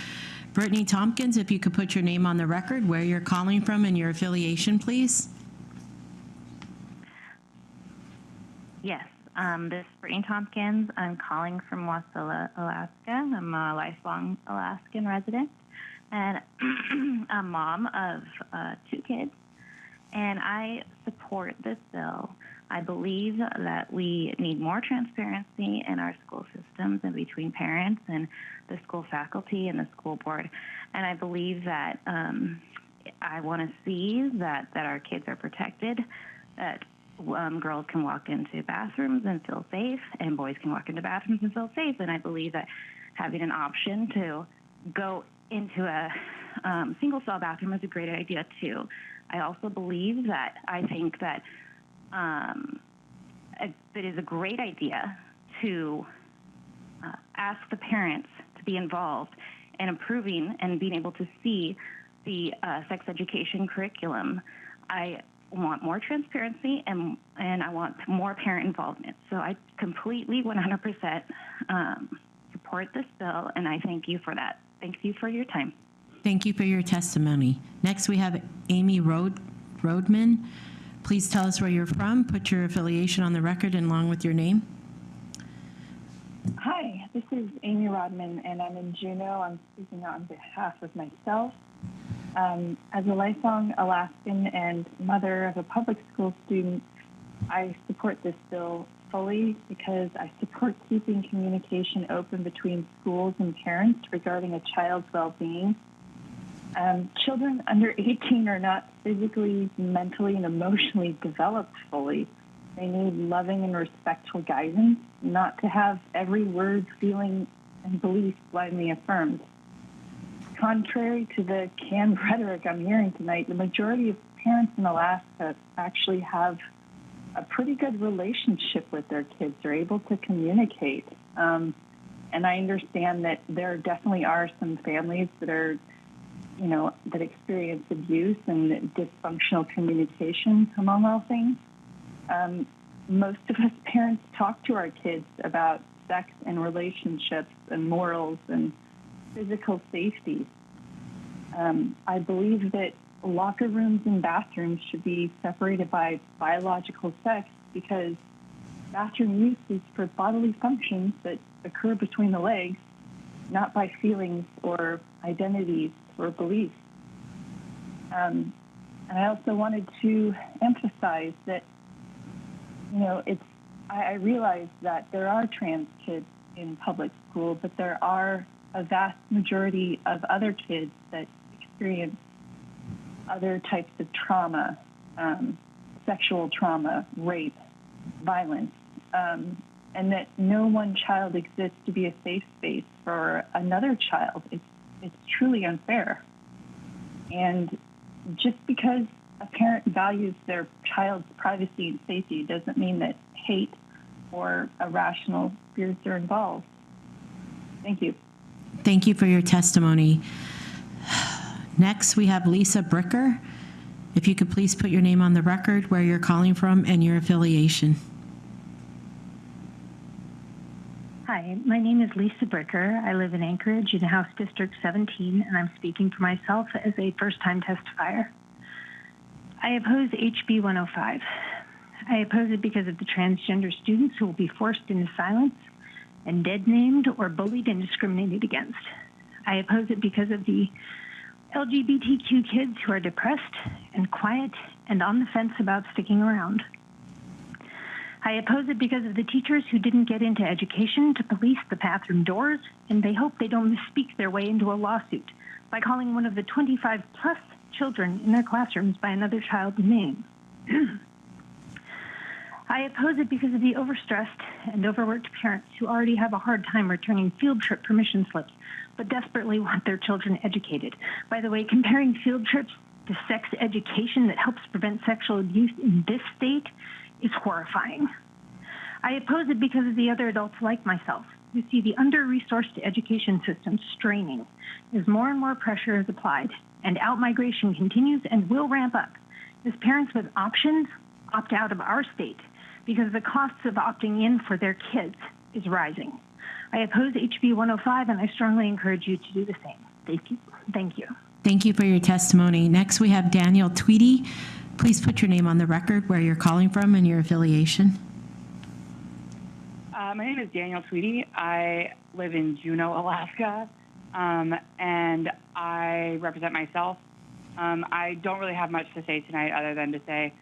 Brittany Tompkins, if you could put your name on the record, where you're calling from, and your affiliation, please. Yes. This is Brittany Tompkins. I'm calling from Wasilla, Alaska. I'm a lifelong Alaskan resident and a mom of 2 kids. And I support this bill. I believe that we need more transparency in our school systems and between parents and the school faculty and the school board. And I believe that I want to see that our kids are protected, that girls can walk into bathrooms and feel safe, and boys can walk into bathrooms and feel safe. And I believe that having an option to go into a single-cell bathroom is a great idea, too. I also believe that I think that it is a great idea to ask the parents to be involved in improving and being able to see the sex education curriculum. I want more transparency and I want more parent involvement. So I completely 100% support this bill, and I thank you for that. Thank you for your time. Thank you for your testimony. Next, we have Amy Rodman. Please tell us where you're from, put your affiliation on the record, and along with your name. Hi, this is Amy Rodman, and I'm in Juneau. I'm speaking on behalf of myself. As a lifelong Alaskan and mother of a public school student, I support this bill fully because I support keeping communication open between schools and parents regarding a child's well-being. Children under 18 are not physically, mentally, and emotionally developed fully. They need loving and respectful guidance, not to have every word, feeling, and belief blindly affirmed. Contrary to the canned rhetoric I'm hearing tonight, the majority of parents in Alaska actually have a pretty good relationship with their kids. They're able to communicate. And I understand that there definitely are some families that are, that experience abuse and dysfunctional communication, among all things. Most of us parents talk to our kids about sex and relationships and morals and physical safety. I believe that locker rooms and bathrooms should be separated by biological sex because bathroom use is for bodily functions that occur between the legs, not by feelings or identities or beliefs. And I also wanted to emphasize that, I realize that there are trans kids in public school, but there are a vast majority of other kids that experience other types of trauma, sexual trauma, rape, violence, and that no one child exists to be a safe space for another child. It's truly unfair. And just because a parent values their child's privacy and safety doesn't mean that hate or irrational fears are involved. Thank you. Thank you for your testimony. Next, we have Lisa Bricker. If you could please put your name on the record, where you're calling from, and your affiliation. Hi, my name is Lisa Bricker. I live in Anchorage in House District 17, and I'm speaking for myself as a first-time testifier. I oppose HB 105. I oppose it because of the transgender students who will be forced into silence and dead-named or bullied and discriminated against. I oppose it because of the LGBTQ kids who are depressed and quiet and on the fence about sticking around. I oppose it because of the teachers who didn't get into education to police the bathroom doors, and they hope they don't misspeak their way into a lawsuit by calling one of the 25-plus children in their classrooms by another child's name. I oppose it because of the overstressed and overworked parents who already have a hard time returning field trip permission slips, but desperately want their children educated. By the way, comparing field trips to sex education that helps prevent sexual abuse in this state is horrifying. I oppose it because of the other adults like myself who see the under-resourced education system straining as more and more pressure is applied and out-migration continues and will ramp up as parents with options opt out of our state because the costs of opting in for their kids is rising. I oppose HB 105, and I strongly encourage you to do the same. Thank you. Thank you. Thank you for your testimony. Next, we have Daniel Tweedy. Please put your name on the record, where you're calling from, and your affiliation. My name is Daniel Tweedy. I live in Juneau, Alaska, and I represent myself. I don't really have much to say tonight other than to say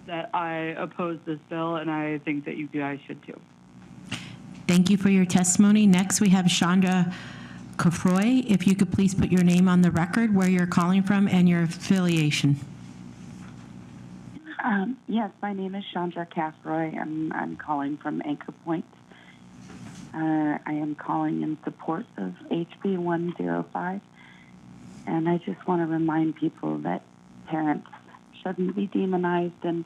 that I oppose this bill, and I think that you guys should too. Thank you for your testimony. Next, we have Chandra Kofroy. If you could please put your name on the record, where you're calling from, and your affiliation. Yes, my name is Chandra Kofroy, and I'm calling from Anchor Point. I am calling in support of HB 105, and I just want to remind people that parents shouldn't be demonized, and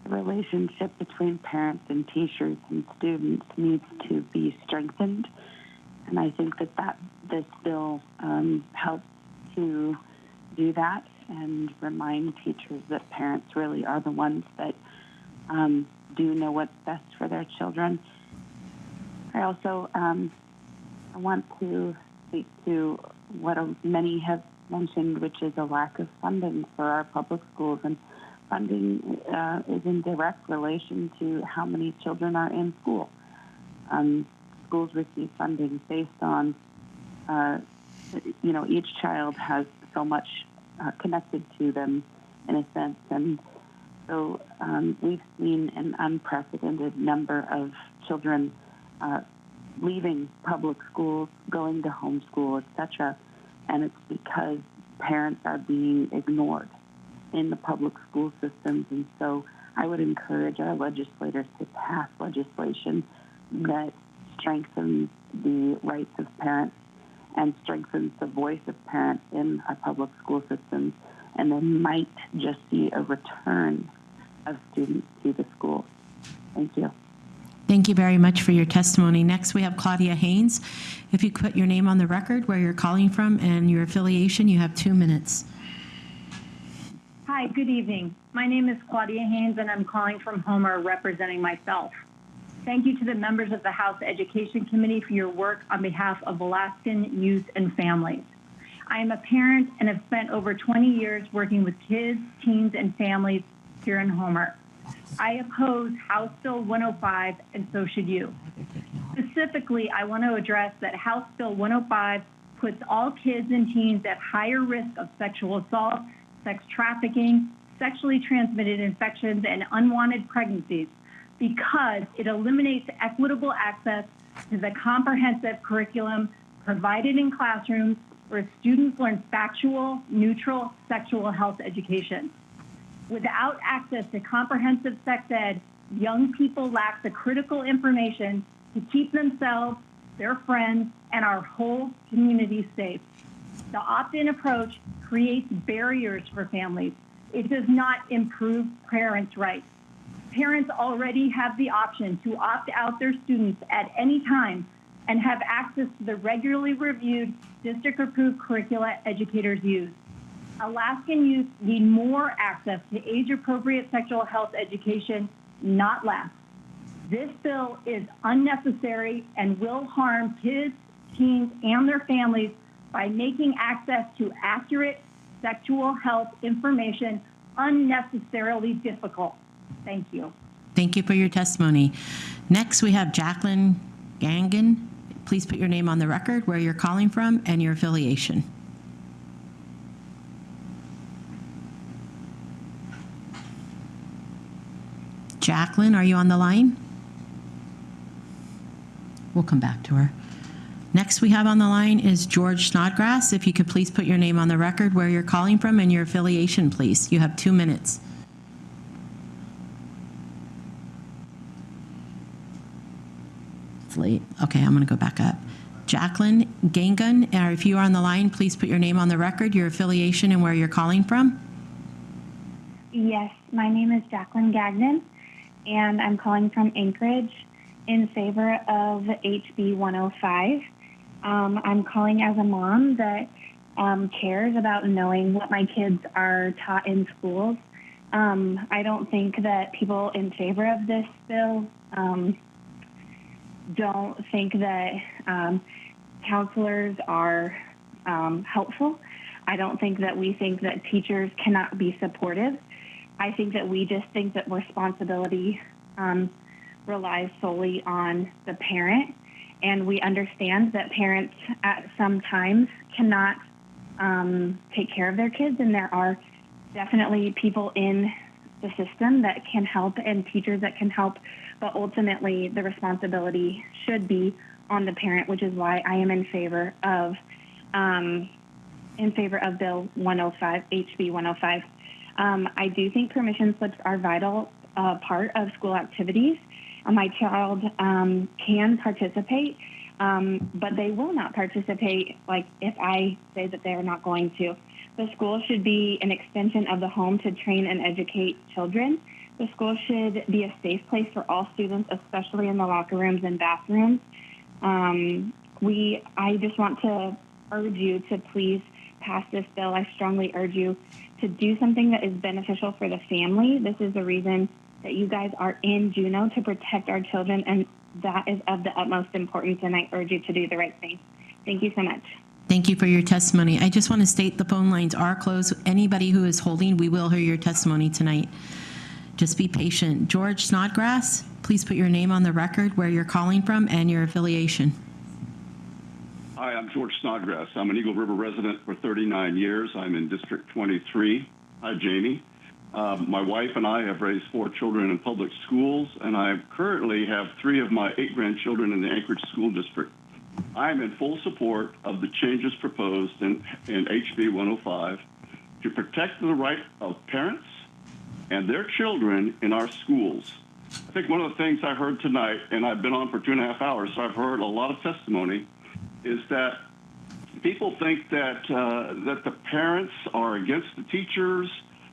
the relationship between parents and teachers and students needs to be strengthened. And I think that this bill helps to do that. and remind teachers that parents really are the ones that do know what's best for their children. I also I want to speak to what many have mentioned, which is a lack of funding for our public schools. And funding is in direct relation to how many children are in school. Schools receive funding based on, each child has so much connected to them in a sense. And so we've seen an unprecedented number of children leaving public schools, going to homeschool, etc. And it's because parents are being ignored in the public school systems. And so I would encourage our legislators to pass legislation that strengthens the rights of parents and strengthens the voice of parents in our public school systems, and then might just see a return of students to the schools. Thank you. Thank you very much for your testimony. Next, we have Claudia Haynes. If you put your name on the record, where you're calling from, and your affiliation, you have 2 minutes. Hi, good evening. My name is Claudia Haynes, and I'm calling from Homer, representing myself. Thank you to the members of the House Education Committee for your work on behalf of Alaskan youth and families. I am a parent and have spent over 20 years working with kids, teens, and families here in Homer. I oppose House Bill 105, and so should you. Specifically, I want to address that House Bill 105 puts all kids and teens at higher risk of sexual assault, sex trafficking, sexually transmitted infections, and unwanted pregnancies because it eliminates equitable access to the comprehensive curriculum provided in classrooms where students learn factual, neutral sexual health education. Without access to comprehensive sex ed, young people lack the critical information to keep themselves, their friends, and our whole community safe. The opt-in approach creates barriers for families. It does not improve parents' rights. Parents already have the option to opt out their students at any time and have access to the regularly reviewed district-approved curricula educators use. Alaskan youth need more access to age-appropriate sexual health education, not less. This bill is unnecessary and will harm kids, teens, and their families by making access to accurate sexual health information unnecessarily difficult. Thank you. Thank you for your testimony. Next, we have Jacqueline Gangan. Please put your name on the record, where you're calling from, and your affiliation. Jacqueline, are you on the line? We'll come back to her. Next we have on the line is George Snodgrass. If you could please put your name on the record, where you're calling from, and your affiliation, please. You have 2 minutes. It's late. Okay, I'm going to go back up. Jacqueline Gangan, if you are on the line, please put your name on the record, your affiliation, and where you're calling from. Yes, my name is Jacqueline Gagnon, and I'm calling from Anchorage in favor of HB 105. I'm calling as a mom that cares about knowing what my kids are taught in schools. I don't think that people in favor of this bill don't think that counselors are helpful. I don't think that we think that teachers cannot be supportive. I think that we just think that responsibility relies solely on the parent, and we understand that parents at some times cannot take care of their kids, and there are definitely people in the system that can help and teachers that can help, but ultimately the responsibility should be on the parent, which is why I am in favor of Bill 105, HB 105. I do think permission slips are a vital part of school activities. My child can participate, but they will not participate like if I say that they are not going to. The school should be an extension of the home to train and educate children. The school should be a safe place for all students, especially in the locker rooms and bathrooms. I just want to urge you to please pass this bill, I strongly urge you to do something that is beneficial for the family. This is the reason that you guys are in Juneau, to protect our children, and that is of the utmost importance, and I urge you to do the right thing. Thank you so much. Thank you for your testimony. I just want to state the phone lines are closed. Anybody who is holding, we will hear your testimony tonight. Just be patient. George Snodgrass, please put your name on the record, where you're calling from, and your affiliation. Hi, I'm George Snodgrass. I'm an Eagle River resident for 39 years. I'm in District 23. Hi, Jamie. My wife and I have raised 4 children in public schools, and I currently have 3 of my 8 grandchildren in the Anchorage School District. I am in full support of the changes proposed in HB 105 to protect the right of parents and their children in our schools. I think one of the things I heard tonight, and I've been on for 2.5 hours, so I've heard a lot of testimony, is that people think that that the parents are against the teachers,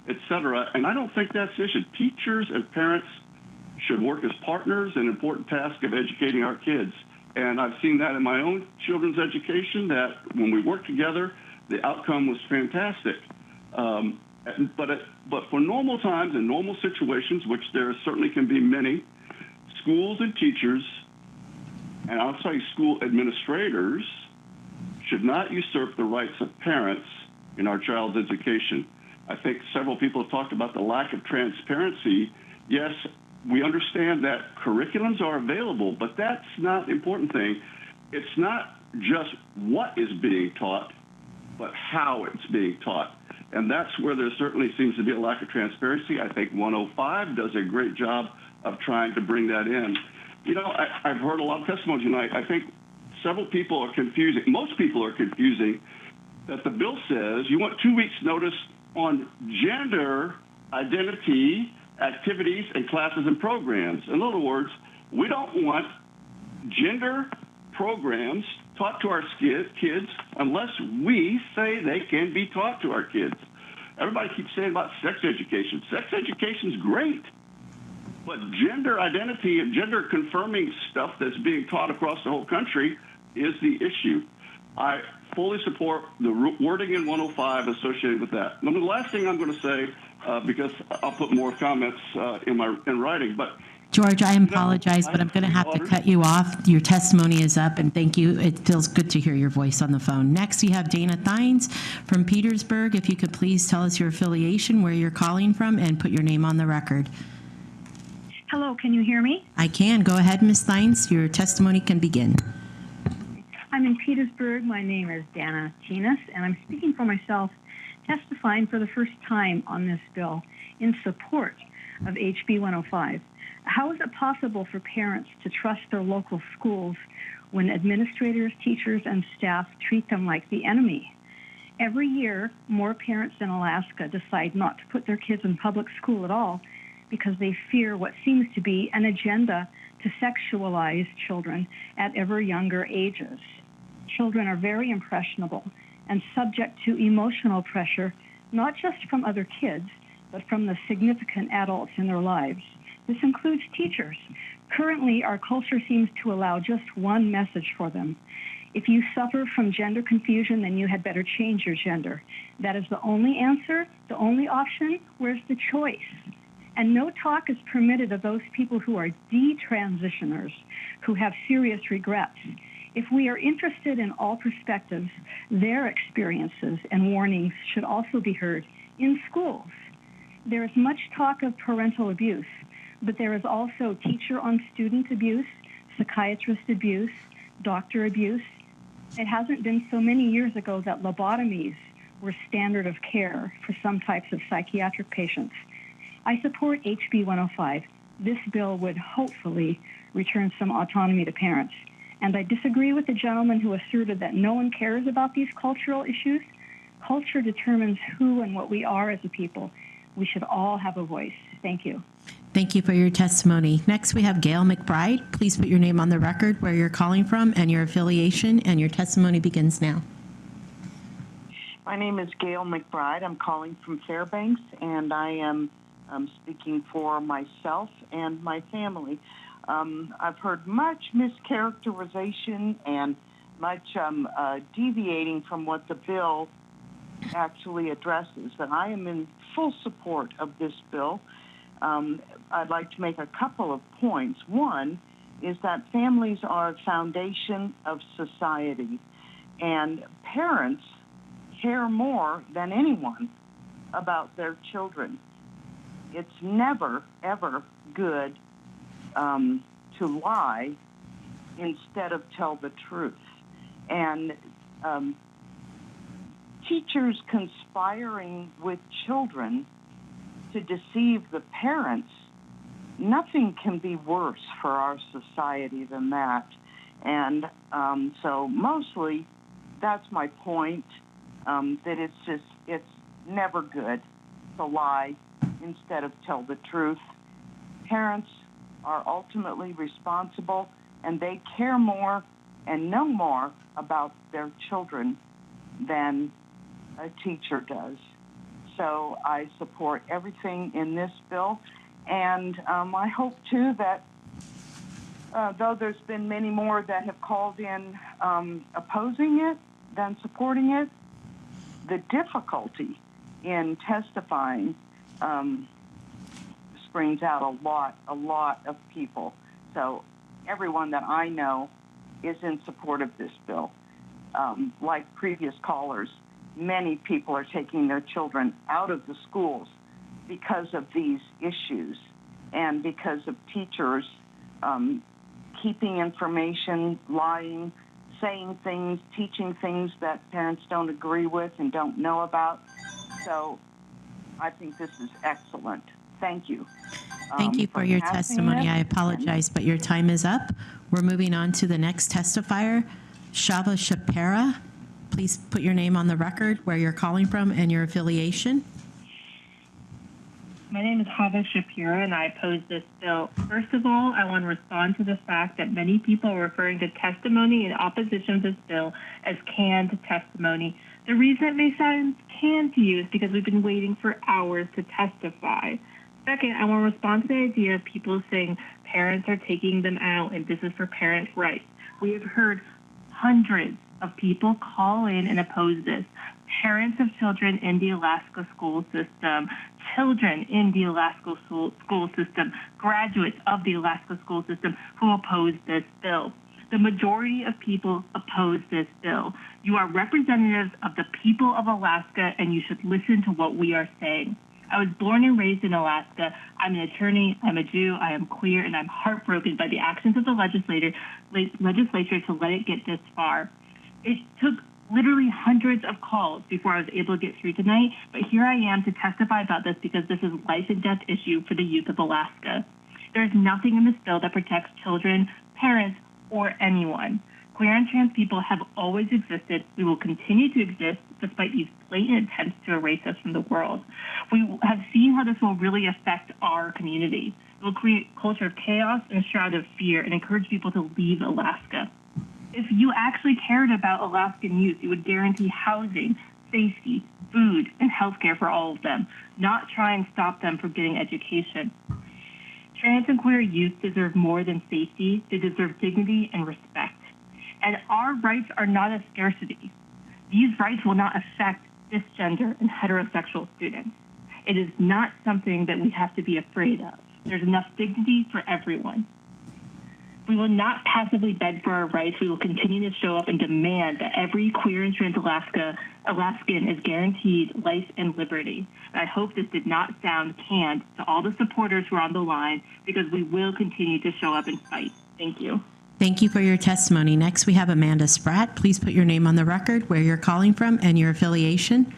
etc., and I don't think that's the issue. Teachers and parents should work as partners in an important task of educating our kids. And I've seen that in my own children's education, that when we work together, the outcome was fantastic. But for normal times and normal situations, which there certainly can be many, schools and teachers, and I'll say school administrators, should not usurp the rights of parents in our child's education. I think several people have talked about the lack of transparency. Yes, we understand that curriculums are available, but that's not the important thing. It's not just what is being taught, but how it's being taught. And that's where there certainly seems to be a lack of transparency. I think 105 does a great job of trying to bring that in. You know, I've heard a lot of testimony tonight. I think several people are confusing, most people are confusing that the bill says you want 2 weeks notice on gender identity activities and classes and programs. In other words, we don't want gender programs taught to our kids unless we say they can be taught to our kids. Everybody keeps saying about sex education. Sex education is great, but gender identity and gender confirming stuff that's being taught across the whole country is the issue. I fully support the wording in 105 associated with that. And the last thing I'm going to say, because I'll put more comments in writing, but George, I apologize, but I'm going to have to cut you off. Your testimony is up, and thank you. It feels good to hear your voice on the phone. Next, we have Dana Thines from Petersburg. If you could please tell us your affiliation, where you're calling from, and put your name on the record. Hello, can you hear me? I can. Go ahead, Ms. Thines. Your testimony can begin. I'm in Petersburg. My name is Dana Tinas, and I'm speaking for myself, testifying for the first time on this bill in support of HB 105. How is it possible for parents to trust their local schools when administrators, teachers, and staff treat them like the enemy? Every year, more parents in Alaska decide not to put their kids in public school at all because they fear what seems to be an agenda to sexualize children at ever younger ages. Children are very impressionable and subject to emotional pressure, not just from other kids, but from the significant adults in their lives. This includes teachers. Currently, our culture seems to allow just one message for them. If you suffer from gender confusion, then you had better change your gender. That is the only answer, the only option. Where's the choice? And no talk is permitted of those people who are detransitioners, who have serious regrets. If we are interested in all perspectives, their experiences and warnings should also be heard in schools. There is much talk of parental abuse, but there is also teacher-on-student abuse, psychiatrist abuse, doctor abuse. It hasn't been so many years ago that lobotomies were standard of care for some types of psychiatric patients. I support HB 105. This bill would hopefully return some autonomy to parents. And I disagree with the gentleman who asserted that no one cares about these cultural issues. Culture determines who and what we are as a people. We should all have a voice. Thank you. Thank you for your testimony. Next, we have Gail McBride. Please put your name on the record, where you're calling from, and your affiliation, and your testimony begins now. My name is Gail McBride. I'm calling from Fairbanks, and I am speaking for myself and my family. I've heard much mischaracterization and much deviating from what the bill actually addresses. And I am in full support of this bill. I'd like to make a couple of points. One is that families are a foundation of society, and parents care more than anyone about their children. It's never, ever good to lie instead of tell the truth. And teachers conspiring with children to deceive the parents, nothing can be worse for our society than that. And so mostly that's my point, that it's never good to lie instead of tell the truth. Parents are ultimately responsible, and they care more and know more about their children than a teacher does. So I support everything in this bill, and I hope too that though there's been many more that have called in opposing it than supporting it, the difficulty in testifying brings out a lot of people. So everyone that I know is in support of this bill. Like previous callers, many people are taking their children out of the schools because of these issues and because of teachers keeping information, lying, saying things, teaching things that parents don't agree with and don't know about. So I think this is excellent. Thank you. Thank you for your testimony. I apologize, but your time is up. We're moving on to the next testifier, Shava Shapira. Please put your name on the record, where you're calling from, and your affiliation. My name is Hava Shapira, and I oppose this bill. First of all, I want to respond to the fact that many people are referring to testimony in opposition to this bill as canned testimony. The reason it may sound canned to you is because we've been waiting for hours to testify. Second, I want to respond to the idea of people saying parents are taking them out and this is for parents' rights. We have heard hundreds of people call in and oppose this. Parents of children in the Alaska school system, children in the Alaska school system, graduates of the Alaska school system who oppose this bill. The majority of people oppose this bill. You are representatives of the people of Alaska, and you should listen to what we are saying. I was born and raised in Alaska. I'm an attorney, I'm a Jew, I am queer, and I'm heartbroken by the actions of the legislature to let it get this far. It took literally hundreds of calls before I was able to get through tonight, but here I am to testify about this because this is a life and death issue for the youth of Alaska. There is nothing in this bill that protects children, parents, or anyone. Queer and trans people have always existed. We will continue to exist despite these blatant attempts to erase us from the world. We have seen how this will really affect our community. It will create a culture of chaos and a shroud of fear and encourage people to leave Alaska. If you actually cared about Alaskan youth, you would guarantee housing, safety, food, and healthcare for all of them, not try and stop them from getting education. Trans and queer youth deserve more than safety. They deserve dignity and respect. And our rights are not a scarcity. These rights will not affect cisgender and heterosexual students. It is not something that we have to be afraid of. There's enough dignity for everyone. We will not passively beg for our rights. We will continue to show up and demand that every queer and trans Alaskan is guaranteed life and liberty. And I hope this did not sound canned to all the supporters who are on the line, because we will continue to show up and fight. Thank you. Thank you for your testimony. Next, we have Amanda Spratt. Please put your name on the record, where you're calling from, and your affiliation.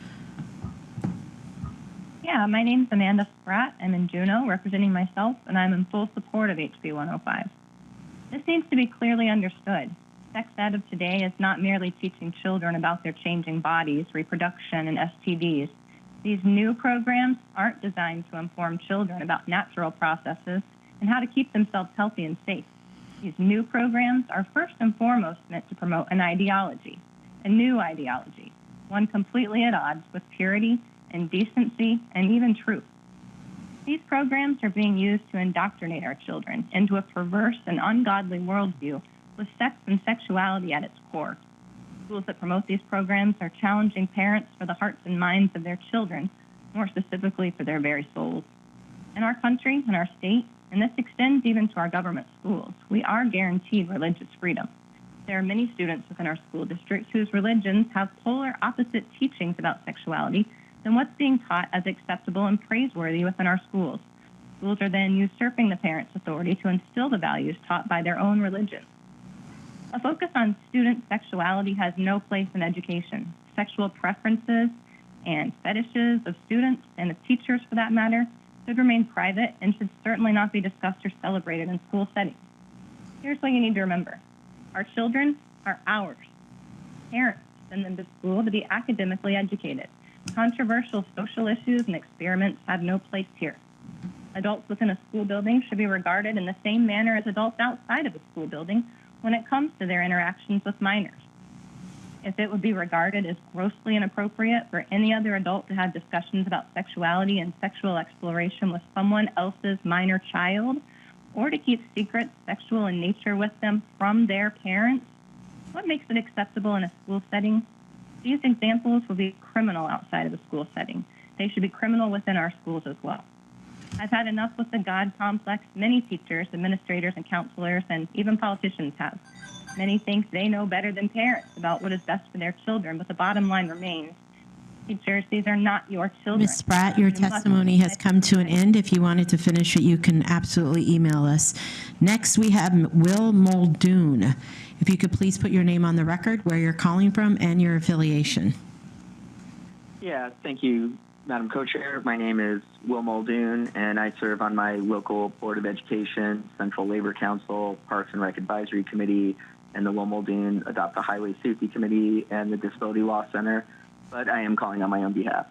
Yeah, my name's Amanda Spratt. I'm in Juneau, representing myself, and I'm in full support of HB 105. This needs to be clearly understood. Sex ed of today is not merely teaching children about their changing bodies, reproduction, and STDs. These new programs aren't designed to inform children about natural processes and how to keep themselves healthy and safe. These new programs are first and foremost meant to promote an ideology, a new ideology, one completely at odds with purity and decency and even truth. These programs are being used to indoctrinate our children into a perverse and ungodly worldview with sex and sexuality at its core. Schools that promote these programs are challenging parents for the hearts and minds of their children, more specifically for their very souls. In our country, in our state, and this extends even to our government schools, we are guaranteed religious freedom. There are many students within our school districts whose religions have polar opposite teachings about sexuality than what's being taught as acceptable and praiseworthy within our schools. Schools are then usurping the parents' authority to instill the values taught by their own religion. A focus on student sexuality has no place in education. Sexual preferences and fetishes of students and of teachers, for that matter, should remain private and should certainly not be discussed or celebrated in school settings. Here's what you need to remember. Our children are ours. Parents send them to school to be academically educated. Controversial social issues and experiments have no place here. Adults within a school building should be regarded in the same manner as adults outside of a school building when it comes to their interactions with minors. If it would be regarded as grossly inappropriate for any other adult to have discussions about sexuality and sexual exploration with someone else's minor child, or to keep secrets sexual in nature with them from their parents, what makes it acceptable in a school setting? These examples will be criminal outside of a school setting. They should be criminal within our schools as well. I've had enough with the God complex many teachers, administrators, and counselors, and even politicians have. Many think they know better than parents about what is best for their children, but the bottom line remains, teachers, these are not your children. Ms. Spratt, your testimony has come to an end. If you wanted to finish it, you can absolutely email us. Next, we have Will Muldoon. If you could please put your name on the record, where you're calling from, and your affiliation. Yeah, thank you, Madam Co-Chair. My name is Will Muldoon, and I serve on my local Board of Education, Central Labor Council, Parks and Rec Advisory Committee, and the Will Muldoon Adopt a Highway Safety Committee and the Disability Law Center, but I am calling on my own behalf.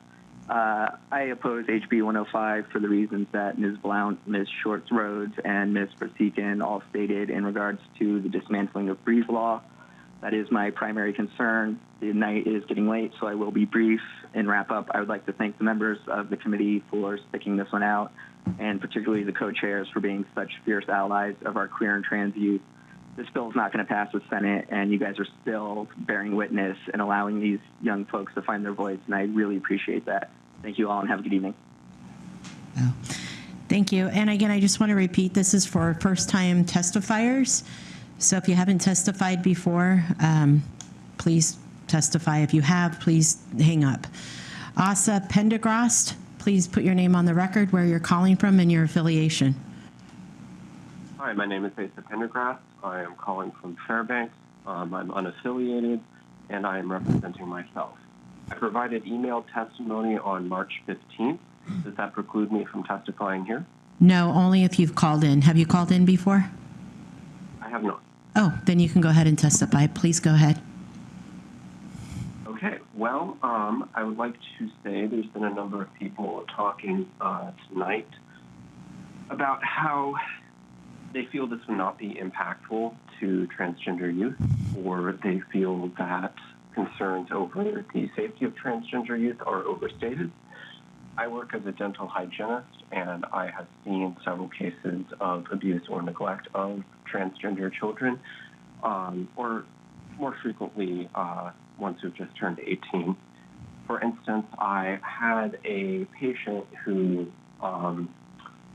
I oppose HB 105 for the reasons that Ms. Blount, Ms. Shorts-Rhodes, and Ms. Persican all stated in regards to the dismantling of Breeze Law. That is my primary concern. The night is getting late, so I will be brief and wrap up. I would like to thank the members of the committee for sticking this one out, and particularly the co-chairs for being such fierce allies of our queer and trans youth. This bill is not going to pass the Senate, and you guys are still bearing witness and allowing these young folks to find their voice, and I really appreciate that. Thank you all, and have a good evening. Thank you. And again, I just want to repeat, this is for first-time testifiers. So if you haven't testified before, please testify. If you have, please hang up. Asa Pendergrast, please put your name on the record, where you're calling from, and your affiliation. Hi, my name is Asa Pendergrast. I am calling from Fairbanks. I'm unaffiliated, and I am representing myself. I provided email testimony on March 15th. Does that preclude me from testifying here? No, only if you've called in. Have you called in before? I have not. Oh, then you can go ahead and testify. Please go ahead. Okay, well, I would like to say there's been a number of people talking tonight about how they feel this will not be impactful to transgender youth, or they feel that concerns over the safety of transgender youth are overstated. I work as a dental hygienist, and I have seen several cases of abuse or neglect of transgender children, or more frequently, ones who've just turned 18. For instance, I had a patient who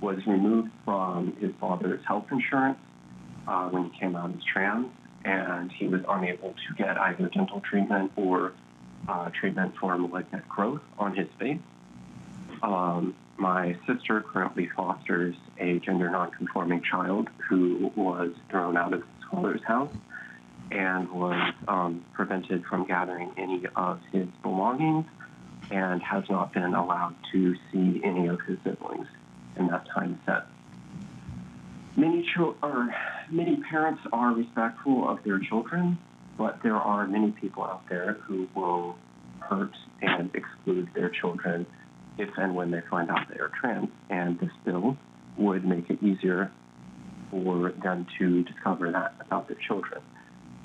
was removed from his father's health insurance when he came out as trans, and he was unable to get either dental treatment or treatment for malignant growth on his face. My sister currently fosters a gender non-conforming child who was thrown out of his father's house and was prevented from gathering any of his belongings and has not been allowed to see any of his siblings in that time set. Many parents are respectful of their children, but there are many people out there who will hurt and exclude their children if and when they find out they are trans, and this bill would make it easier for them to discover that about their children.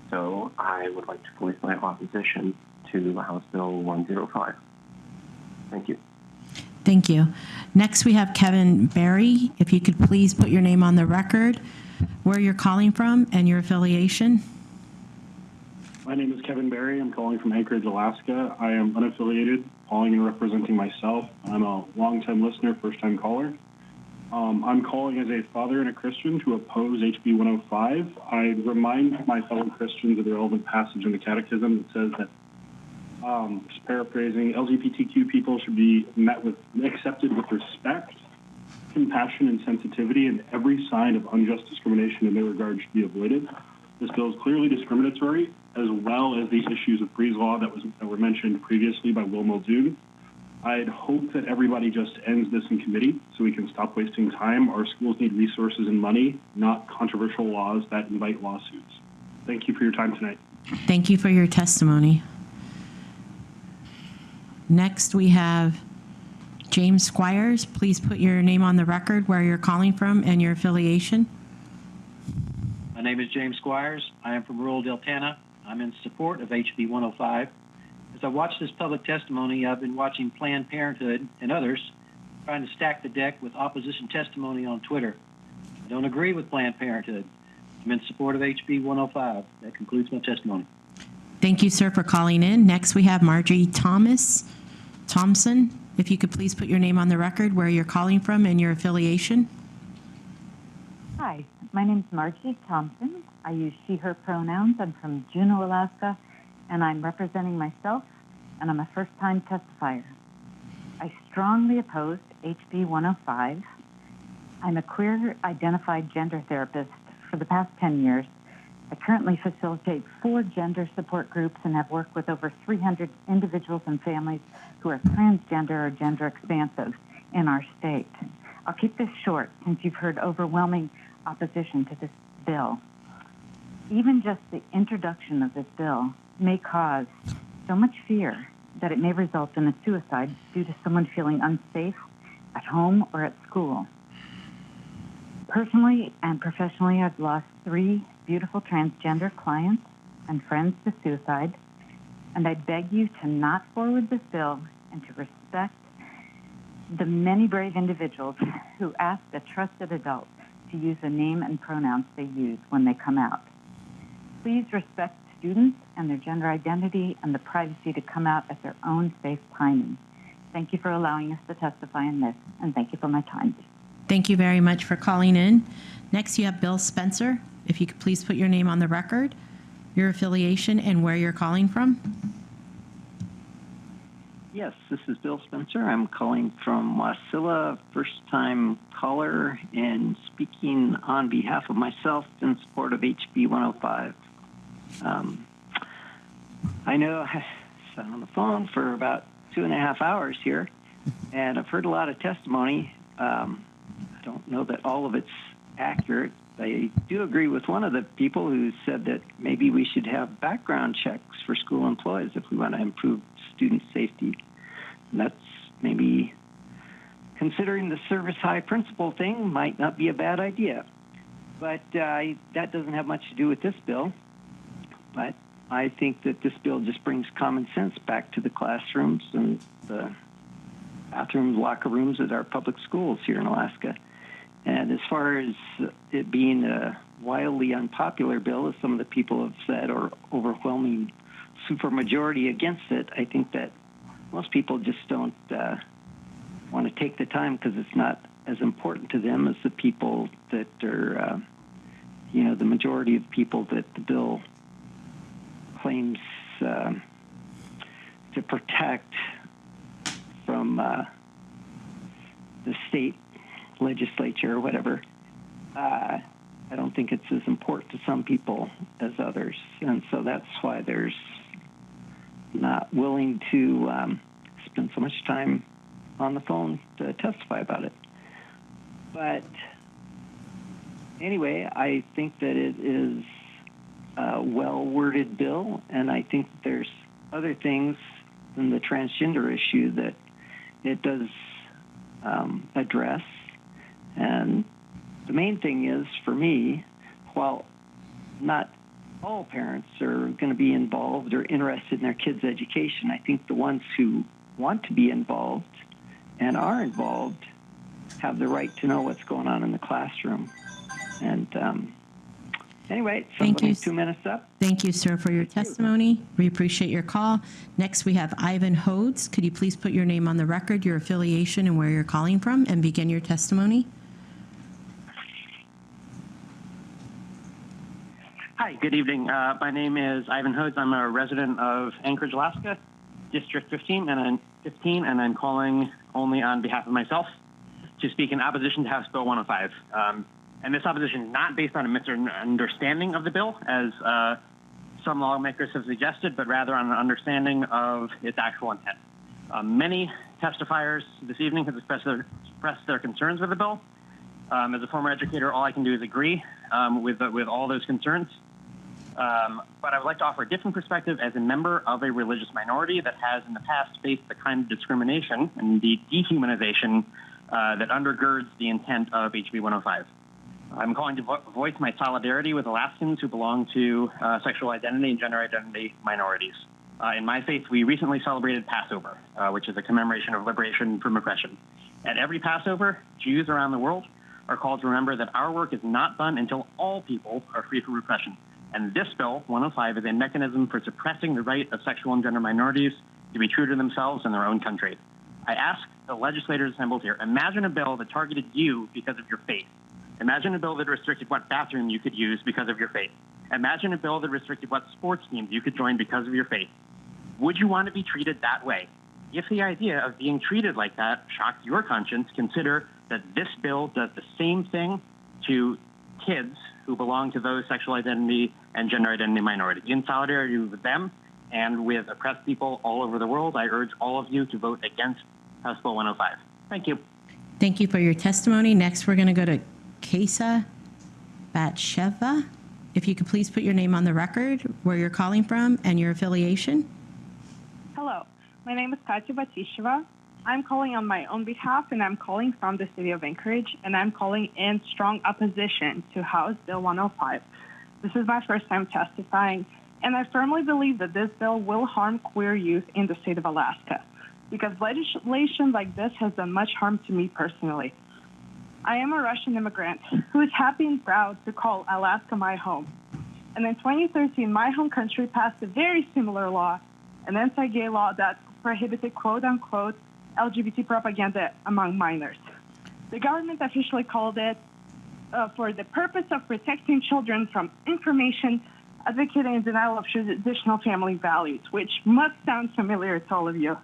So I would like to voice my opposition to House Bill 105. Thank you. Thank you. Next, we have Kevin Berry. If you could please put your name on the record, where you're calling from, and your affiliation. My name is Kevin Berry. I'm calling from Anchorage, Alaska. I am unaffiliated, calling and representing myself. I'm a long-time listener, first-time caller. I'm calling as a father and a Christian to oppose HB 105. I remind my fellow Christians of the relevant passage in the Catechism that says that, just paraphrasing, LGBTQ people should be accepted with respect, compassion, and sensitivity, and every sign of unjust discrimination in their regard should be avoided. This bill is clearly discriminatory, as well as the issues of Breeze law that were mentioned previously by Will Muldoon. I'd hope that everybody just ends this in committee so we can stop wasting time. Our schools need resources and money, not controversial laws that invite lawsuits. Thank you for your time tonight. Thank you for your testimony. Next, we have James Squires. Please put your name on the record, where you're calling from, and your affiliation. My name is James Squires. I am from rural Deltana. I'm in support of HB 105. As I watch this public testimony, I've been watching Planned Parenthood and others trying to stack the deck with opposition testimony on Twitter. I don't agree with Planned Parenthood. I'm in support of HB 105. That concludes my testimony. Thank you, sir, for calling in. Next, we have Marjorie Thompson. If you could please put your name on the record, where you're calling from, and your affiliation. Hi, my name is Marjorie Thompson. I use she, her pronouns. I'm from Juneau, Alaska, and I'm representing myself, and I'm a first-time testifier. I strongly oppose HB 105. I'm a queer-identified gender therapist for the past 10 years. I currently facilitate 4 gender support groups and have worked with over 300 individuals and families who are transgender or gender expansive in our state. I'll keep this short since you've heard overwhelming opposition to this bill. Even just the introduction of this bill may cause so much fear that it may result in a suicide due to someone feeling unsafe at home or at school. Personally and professionally, I've lost 3 beautiful transgender clients and friends to suicide, and I beg you to not forward this bill and to respect the many brave individuals who ask a trusted adult to use the name and pronouns they use when they come out. Please respect students and their gender identity and the privacy to come out at their own safe timing. Thank you for allowing us to testify in this, and thank you for my time. Thank you very much for calling in. Next, you have Bill Spencer. If you could please put your name on the record, your affiliation, and where you're calling from. Yes, this is Bill Spencer. I'm calling from Wasilla, first-time caller, and speaking on behalf of myself in support of HB 105. I know I sat on the phone for about 2.5 hours here, and I've heard a lot of testimony. I don't know that all of it's accurate. I do agree with one of the people who said that maybe we should have background checks for school employees if we want to improve student safety. And that's maybe, considering the service high principle thing, might not be a bad idea. But that doesn't have much to do with this bill. But I think that this bill just brings common sense back to the classrooms and the bathrooms, locker rooms at our public schools here in Alaska. And as far as it being a wildly unpopular bill, as some of the people have said, or overwhelming supermajority against it, I think that most people just don't want to take the time because it's not as important to them as the people that are, the majority of people that the bill claims to protect from the state legislature or whatever. I don't think it's as important to some people as others. And so that's why there's not willing to spend so much time on the phone to testify about it. But anyway, I think that it is a well-worded bill, and I think there's other things in the transgender issue that it does address. And the main thing is, for me, while not all parents are going to be involved or interested in their kids' education, I think the ones who want to be involved and are involved have the right to know what's going on in the classroom. And Anyway, Thank you. 2 minutes up. Thank you, sir, for your testimony. We appreciate your call. Next, we have Ivan Hodes. Could you please put your name on the record, your affiliation, and where you're calling from, and begin your testimony? Hi, good evening. My name is Ivan Hodes. I'm a resident of Anchorage, Alaska, District 15, and I'm calling only on behalf of myself to speak in opposition to House Bill 105. And this opposition is not based on a misunderstanding of the bill, as some lawmakers have suggested, but rather on an understanding of its actual intent. Many testifiers this evening have expressed their concerns with the bill. As a former educator, all I can do is agree with all those concerns. But I would like to offer a different perspective as a member of a religious minority that has in the past faced the kind of discrimination and indeed dehumanization that undergirds the intent of HB 105. I'm calling to voice my solidarity with Alaskans who belong to sexual identity and gender identity minorities. In my faith, we recently celebrated Passover, which is a commemoration of liberation from oppression. At every Passover, Jews around the world are called to remember that our work is not done until all people are free from repression. And this bill, 105, is a mechanism for suppressing the right of sexual and gender minorities to be true to themselves and their own country. I ask the legislators assembled here, imagine a bill that targeted you because of your faith. Imagine a bill that restricted what bathroom you could use because of your faith. Imagine a bill that restricted what sports teams you could join because of your faith. Would you want to be treated that way? If the idea of being treated like that shocked your conscience, consider that this bill does the same thing to kids who belong to those sexual identity and gender identity minorities. In solidarity with them and with oppressed people all over the world, I urge all of you to vote against House Bill 105. Thank you. Thank you for your testimony. Next, we're going to go to Kesa Batsheva. If you could please put your name on the record, where you're calling from, and your affiliation. Hello, my name is Katya Batisheva. I'm calling on my own behalf, and I'm calling from the city of Anchorage, and I'm calling in strong opposition to House Bill 105. This is my first time testifying, and I firmly believe that this bill will harm queer youth in the state of Alaska, because legislation like this has done much harm to me personally. I am a Russian immigrant who is happy and proud to call Alaska my home. And in 2013, my home country passed a very similar law, an anti-gay law that prohibited quote-unquote LGBT propaganda among minors. The government officially called it for the purpose of protecting children from information, advocating denial of traditional family values, which must sound familiar to all of you.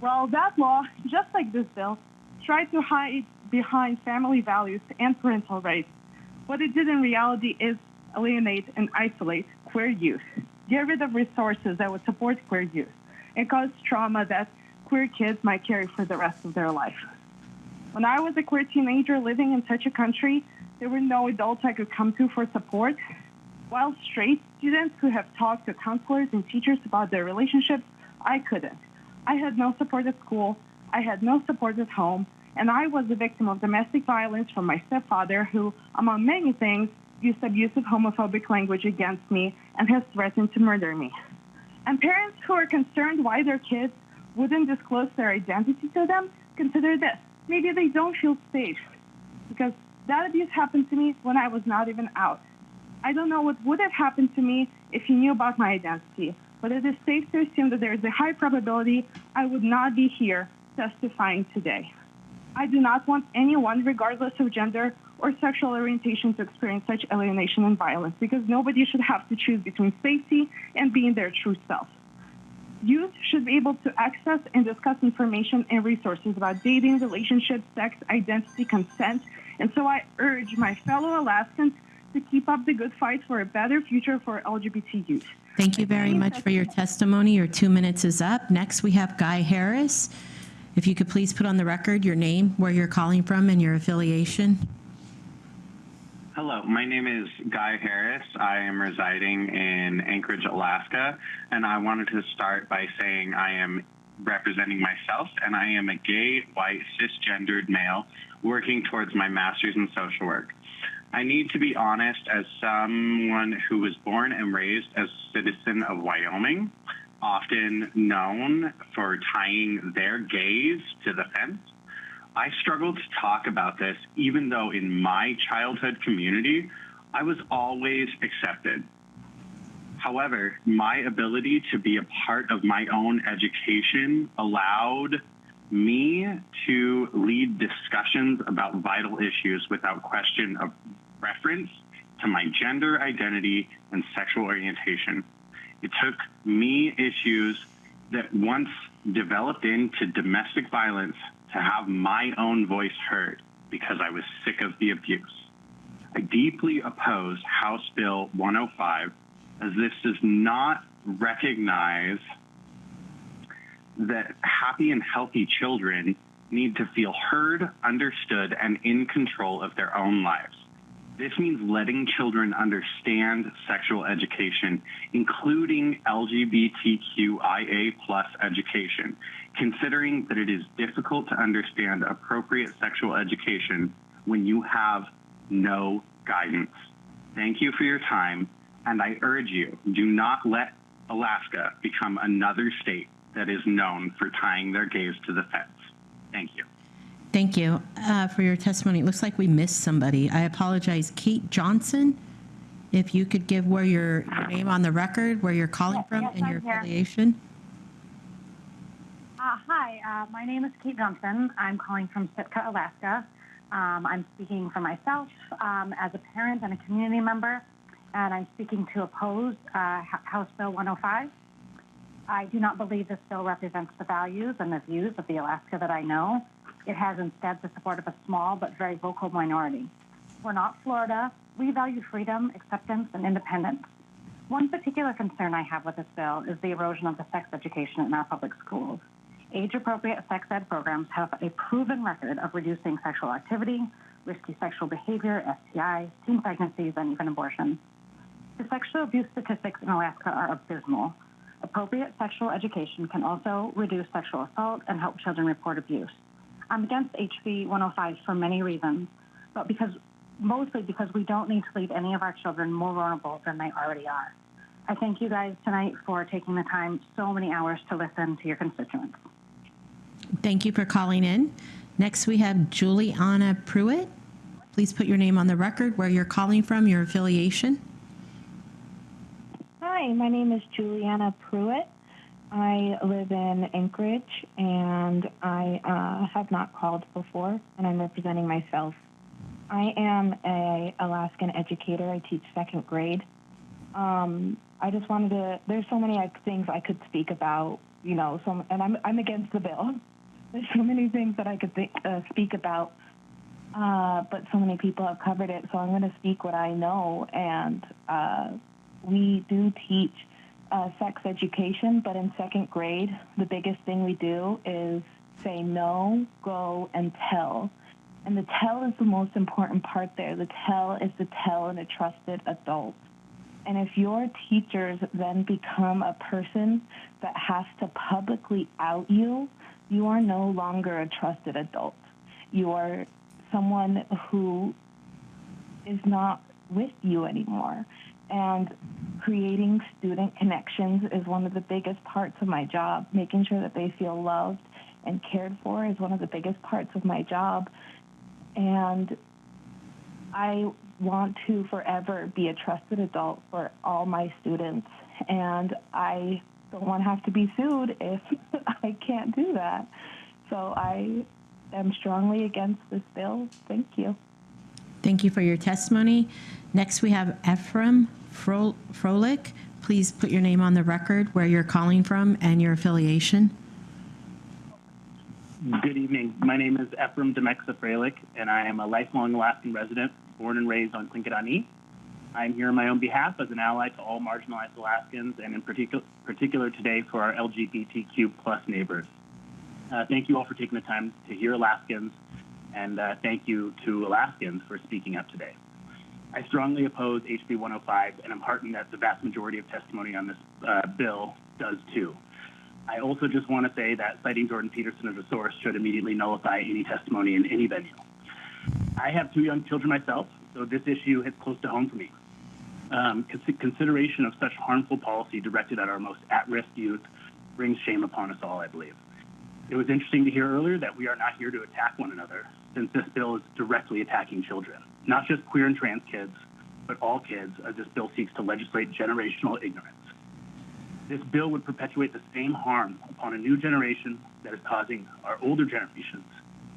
Well, that law, just like this bill, tried to hide behind family values and parental rights. What it did in reality is alienate and isolate queer youth, get rid of resources that would support queer youth, and cause trauma that queer kids might carry for the rest of their life. When I was a queer teenager living in such a country, there were no adults I could come to for support. While straight students who have talked to counselors and teachers about their relationships, I couldn't. I had no support at school, I had no support at home, and I was the victim of domestic violence from my stepfather who, among many things, used abusive homophobic language against me and has threatened to murder me. And parents who are concerned why their kids wouldn't disclose their identity to them, consider this. Maybe they don't feel safe, because that abuse happened to me when I was not even out. I don't know what would have happened to me if he knew about my identity, but it is safe to assume that there is a high probability I would not be here testifying today. I do not want anyone, regardless of gender or sexual orientation, to experience such alienation and violence, because nobody should have to choose between safety and being their true self. Youth should be able to access and discuss information and resources about dating, relationships, sex, identity, consent, and so I urge my fellow Alaskans to keep up the good fight for a better future for LGBT youth. Thank you very much for your testimony. Your 2 minutes is up. Next, we have Guy Harris. If you could please put on the record your name, where you're calling from, and your affiliation. Hello, my name is Guy Harris. I am residing in Anchorage, Alaska, and I wanted to start by saying I am representing myself, and I am a gay, white, cisgendered male working towards my master's in social work. I need to be honest, as someone who was born and raised as a citizen of Wyoming, often known for tying their gays to the fence, I struggle to talk about this, even though in my childhood community, I was always accepted. However, my ability to be a part of my own education allowed me to lead discussions about vital issues without question of reference to my gender identity and sexual orientation. It took me issues that once developed into domestic violence to have my own voice heard because I was sick of the abuse. I deeply oppose House Bill 105 as this does not recognize that happy and healthy children need to feel heard, understood, and in control of their own lives. This means letting children understand sexual education, including LGBTQIA+ education, considering that it is difficult to understand appropriate sexual education when you have no guidance. Thank you for your time, and I urge you, do not let Alaska become another state that is known for tying their gays to the fence. Thank you. Thank you for your testimony. It looks like we missed somebody. I apologize. Kate Johnson, if you could give where your name on the record, where you're calling from, and your affiliation. Hi, my name is Kate Johnson. I'm calling from Sitka, Alaska. I'm speaking for myself as a parent and a community member, and I'm speaking to oppose House Bill 105. I do not believe this bill represents the values and the views of the Alaska that I know. It has instead the support of a small but very vocal minority. We're not Florida. We value freedom, acceptance, and independence. One particular concern I have with this bill is the erosion of the sex education in our public schools. Age-appropriate sex ed programs have a proven record of reducing sexual activity, risky sexual behavior, STIs, teen pregnancies, and even abortion. The sexual abuse statistics in Alaska are abysmal. Appropriate sexual education can also reduce sexual assault and help children report abuse. I'm against HB 105 for many reasons, but mostly because we don't need to leave any of our children more vulnerable than they already are. I thank you guys tonight for taking the time, so many hours, to listen to your constituents. Thank you for calling in. Next, we have Juliana Pruitt. Please put your name on the record, where you're calling from, your affiliation. Hi, my name is Juliana Pruitt. I live in Anchorage, and I have not called before, and I'm representing myself. I am an Alaskan educator. I teach second grade. I just wanted to, there's so many things I could speak about, you know, and I'm against the bill. There's so many things that I could speak about, but so many people have covered it, so I'm going to speak what I know. And we do teach sex education, but in second grade, the biggest thing we do is say no, go, and tell. And the tell is the most important part there. The tell is to tell in a trusted adult. And if your teachers then become a person that has to publicly out you, you are no longer a trusted adult. You are someone who is not with you anymore. And creating student connections is one of the biggest parts of my job. Making sure that they feel loved and cared for is one of the biggest parts of my job. And I want to forever be a trusted adult for all my students. And I don't want to have to be sued if I can't do that. So I am strongly against this bill. Thank you. Thank you for your testimony. Next, we have Ephraim Froelich. Please put your name on the record, where you're calling from, and your affiliation. Good evening. My name is Ephraim Demexa Froelich, and I am a lifelong Alaskan resident, born and raised on Tlingit. I'm here on my own behalf as an ally to all marginalized Alaskans, and in particular today for our LGBTQ+ neighbors. Thank you all for taking the time to hear Alaskans, and thank you to Alaskans for speaking up today. I strongly oppose HB 105, and I'm heartened that the vast majority of testimony on this bill does too. I also just want to say that citing Jordan Peterson as a source should immediately nullify any testimony in any venue. I have 2 young children myself, so this issue hits close to home for me. Consideration of such harmful policy directed at our most at-risk youth brings shame upon us all, I believe. It was interesting to hear earlier that we are not here to attack one another, since this bill is directly attacking children, not just queer and trans kids, but but all kids, as this bill seeks to legislate generational ignorance. This bill would perpetuate the same harm upon a new generation that is causing our older generations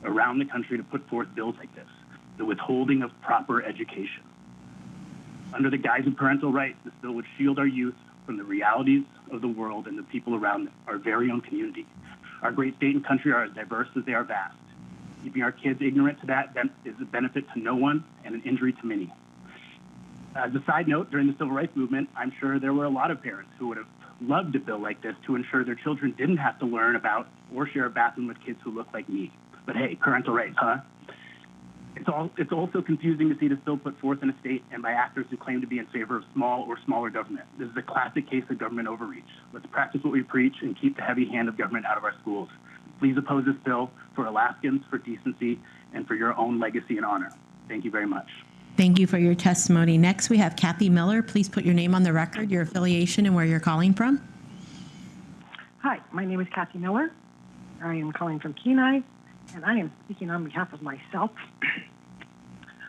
around the country to put forth bills like this, the withholding of proper education. Under the guise of parental rights, this bill would shield our youth from the realities of the world and the people around our very own community. Our great state and country are as diverse as they are vast. Keeping our kids ignorant to that is a benefit to no one and an injury to many. As a side note, during the civil rights movement, I'm sure there were a lot of parents who would have loved a bill like this to ensure their children didn't have to learn about or share a bathroom with kids who look like me. But hey, parental rights, huh? It's also confusing to see this bill put forth in a state and by actors who claim to be in favor of small or smaller government. This is a classic case of government overreach. Let's practice what we preach and keep the heavy hand of government out of our schools. Please oppose this bill for Alaskans, for decency, and for your own legacy and honor. Thank you very much. Thank you for your testimony. Next, we have Kathy Miller. Please put your name on the record, your affiliation, and where you're calling from. Hi, my name is Kathy Miller. I am calling from Kenai, and I am speaking on behalf of myself.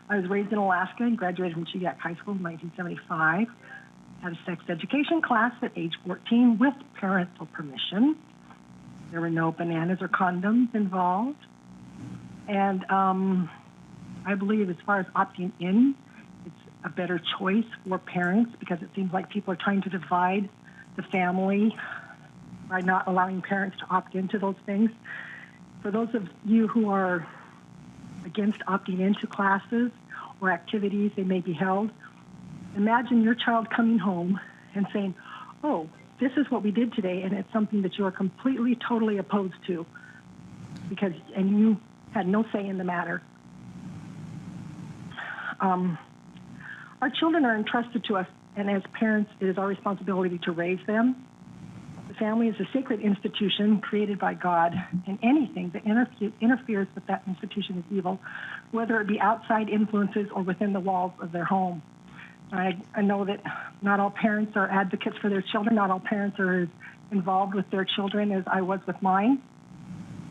I was raised in Alaska and graduated from Chidiac High School in 1975. Had a sex education class at age 14 with parental permission. There were no bananas or condoms involved. And I believe as far as opting in, it's a better choice for parents because it seems like people are trying to divide the family by not allowing parents to opt into those things. For those of you who are against opting into classes or activities they may be held, imagine your child coming home and saying, oh, this is what we did today, and it's something that you are completely, totally opposed to and you had no say in the matter. Our children are entrusted to us, and as parents, it is our responsibility to raise them. The family is a sacred institution created by God, and anything that interferes with that institution is evil, whether it be outside influences or within the walls of their home. I know that not all parents are advocates for their children. Not all parents are as involved with their children as I was with mine.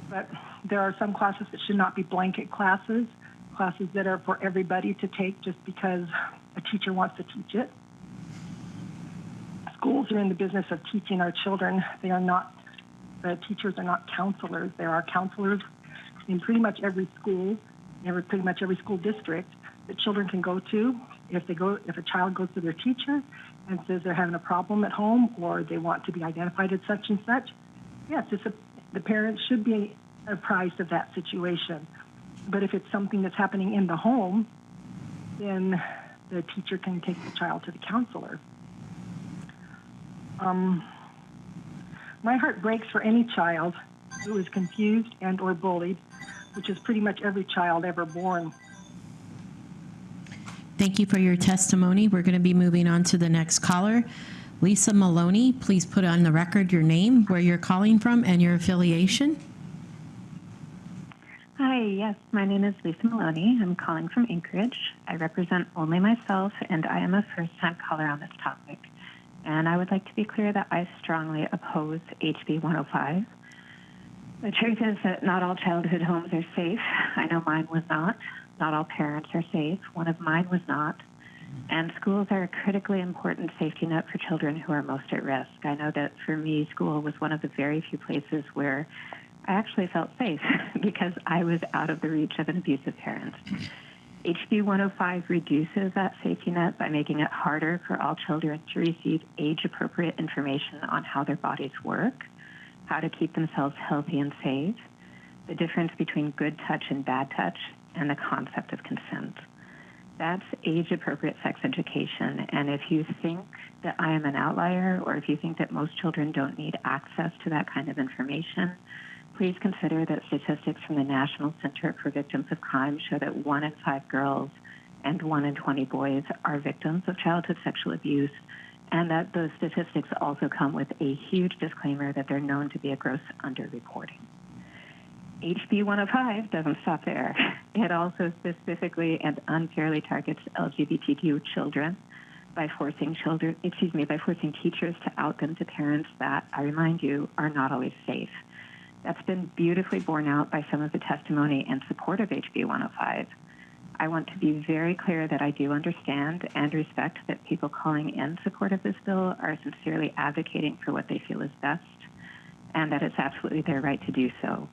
But there are some classes that should not be blanket classes that are for everybody to take just because a teacher wants to teach it. Schools are in the business of teaching our children. The teachers are not counselors. There are counselors in pretty much every school, pretty much every school district that children can go to. If a child goes to their teacher and says they're having a problem at home or they want to be identified as such and such, yes, the parents should be apprised of that situation. But if it's something that's happening in the home, then the teacher can take the child to the counselor. My heart breaks for any child who is confused and or bullied, which is pretty much every child ever born. Thank you for your testimony. We're going to be moving on to the next caller. Lisa Maloney, please put on the record your name, where you're calling from, and your affiliation. Hi, yes, my name is Lisa Maloney. I'm calling from Anchorage. I represent only myself, and I am a first-time caller on this topic. And I would like to be clear that I strongly oppose HB 105. The truth is that not all childhood homes are safe. I know mine was not. Not all parents are safe. One of mine was not. And schools are a critically important safety net for children who are most at risk. I know that for me, school was one of the very few places where I actually felt safe because I was out of the reach of an abusive parent. HB 105 reduces that safety net by making it harder for all children to receive age-appropriate information on how their bodies work, how to keep themselves healthy and safe, the difference between good touch and bad touch, and the concept of consent. That's age-appropriate sex education, and if you think that I am an outlier or if you think that most children don't need access to that kind of information, please consider that statistics from the National Center for Victims of Crime show that 1 in 5 girls and 1 in 20 boys are victims of childhood sexual abuse, and that those statistics also come with a huge disclaimer that they're known to be a gross underreporting. HB 105 doesn't stop there. It also specifically and unfairly targets LGBTQ children by forcing teachers to out them to parents that, I remind you, are not always safe. That's been beautifully borne out by some of the testimony in support of HB 105. I want to be very clear that I do understand and respect that people calling in support of this bill are sincerely advocating for what they feel is best, and that it's absolutely their right to do so.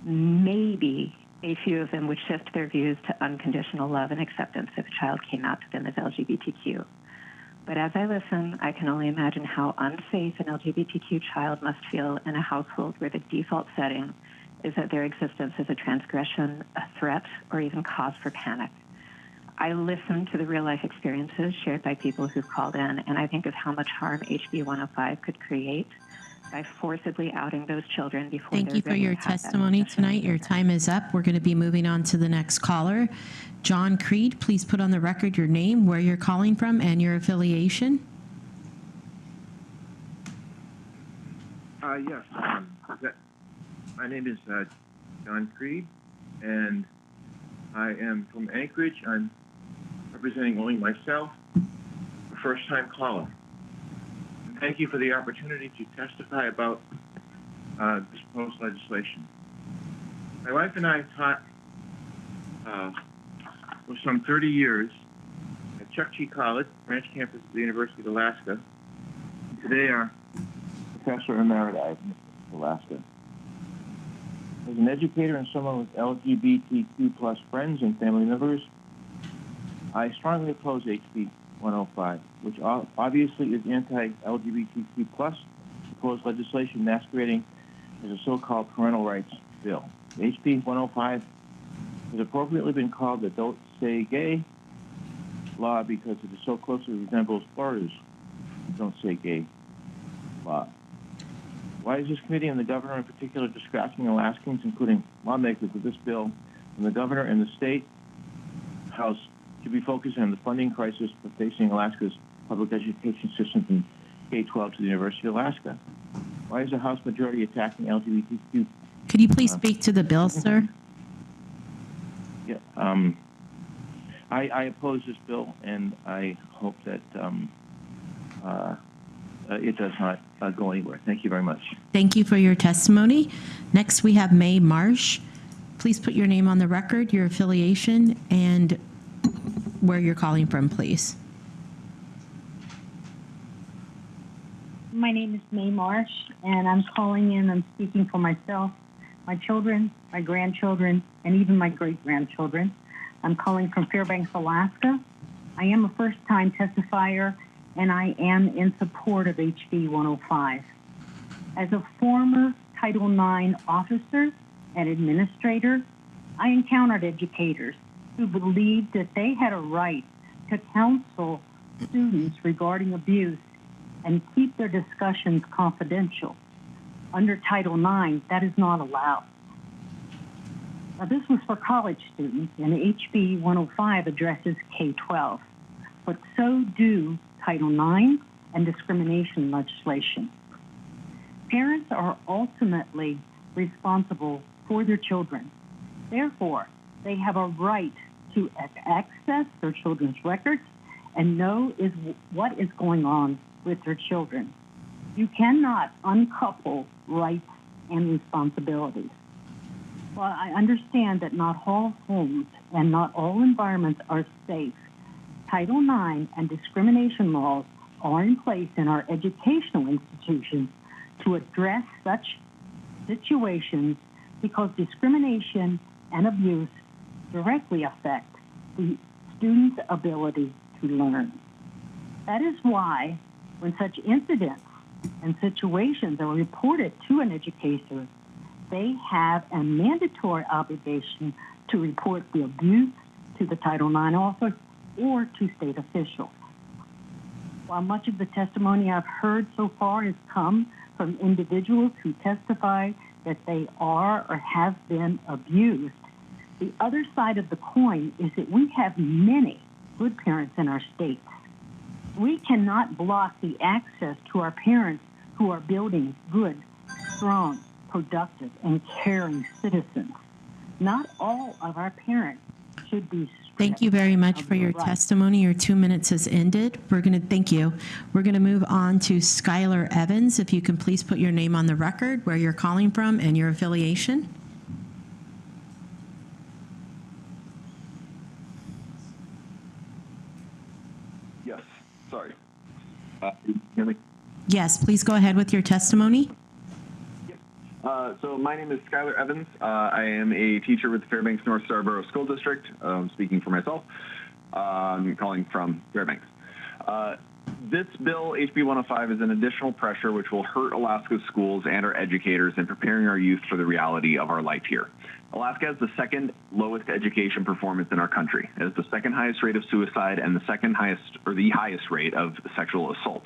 Maybe a few of them would shift their views to unconditional love and acceptance if a child came out to them as LGBTQ. But as I listen, I can only imagine how unsafe an LGBTQ child must feel in a household where the default setting is that their existence is a transgression, a threat, or even cause for panic. I listen to the real-life experiences shared by people who've called in, and I think of how much harm HB 105 could create by forcibly outing those children before they're ready. Thank you for your testimony tonight. Your time is up. We're going to be moving on to the next caller. John Creed, please put on the record your name, where you're calling from, and your affiliation. Yes. My name is John Creed, and I am from Anchorage. I'm representing only myself, a first-time caller. And thank you for the opportunity to testify about this proposed legislation. My wife and I taught for some 30 years at Chukchi College, branch campus of the University of Alaska. Today, our professor emeritus in Alaska. As an educator and someone with LGBTQ plus friends and family members, I strongly oppose HB 105, which obviously is anti-LGBTQ plus proposed legislation masquerading as a so-called parental rights bill. HB 105 has appropriately been called the Don't Say Gay law because it so closely resembles Florida's Don't Say Gay law. Why is this committee and the governor in particular distracting Alaskans, including lawmakers, with this bill, when the governor and the state house should be focusing on the funding crisis facing Alaska's public education system from K-12 to the University of Alaska? Why is the House majority attacking LGBTQ? Could you please speak to the bill, sir? Yeah, I oppose this bill, and I hope that it does not go anywhere. Thank you very much. Thank you for your testimony. Next, we have Mae Marsh. Please put your name on the record, your affiliation, and where you're calling from, please. My name is Mae Marsh, and I'm calling in. I'm speaking for myself, my children, my grandchildren, and even my great-grandchildren. I'm calling from Fairbanks, Alaska. I am a first-time testifier, and I am in support of HB 105. As a former Title IX officer and administrator, I encountered educators who believed that they had a right to counsel students regarding abuse and keep their discussions confidential. Under Title IX, that is not allowed. Now, this was for college students, and HB 105 addresses K-12, but so do Title IX and discrimination legislation. Parents are ultimately responsible for their children. Therefore, they have a right to access their children's records and know what is going on with their children. You cannot uncouple rights and responsibilities. While I understand that not all homes and not all environments are safe, Title IX and discrimination laws are in place in our educational institutions to address such situations because discrimination and abuse directly affect the student's ability to learn. That is why when such incidents and situations are reported to an educator, they have a mandatory obligation to report the abuse to the Title IX office or to state officials. While much of the testimony I've heard so far has come from individuals who testify that they are or have been abused, the other side of the coin is that we have many good parents in our states. We cannot block the access to our parents who are building good, strong, productive, and caring citizens. Not all of our parents should be stripped. Thank you very much for your testimony. Your 2 minutes has ended. Thank you. We're going to move on to Skylar Evans. If you can please put your name on the record, where you're calling from, and your affiliation. Hear me? Yes, please go ahead with your testimony. So my name is Skylar Evans. I am a teacher with the Fairbanks North Starborough School District. Speaking for myself, I'm calling from Fairbanks. This bill, HB 105, is an additional pressure which will hurt Alaska's schools and our educators in preparing our youth for the reality of our life here. Alaska has the second lowest education performance in our country. It has the second highest rate of suicide and the highest rate of sexual assault.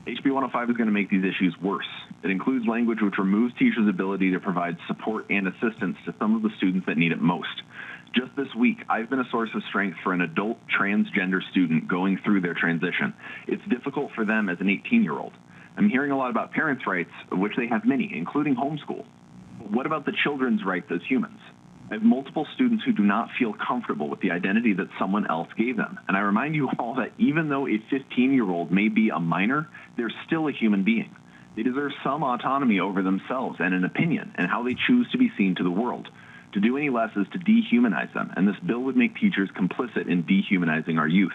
HB 105 is going to make these issues worse. It includes language which removes teachers' ability to provide support and assistance to some of the students that need it most. Just this week, I've been a source of strength for an adult transgender student going through their transition. It's difficult for them as an 18-year-old. I'm hearing a lot about parents' rights, of which they have many, including homeschool. But what about the children's rights as humans? I have multiple students who do not feel comfortable with the identity that someone else gave them. And I remind you all that even though a 15-year-old may be a minor, they're still a human being. They deserve some autonomy over themselves and an opinion and how they choose to be seen to the world. To do any less is to dehumanize them, and this bill would make teachers complicit in dehumanizing our youth.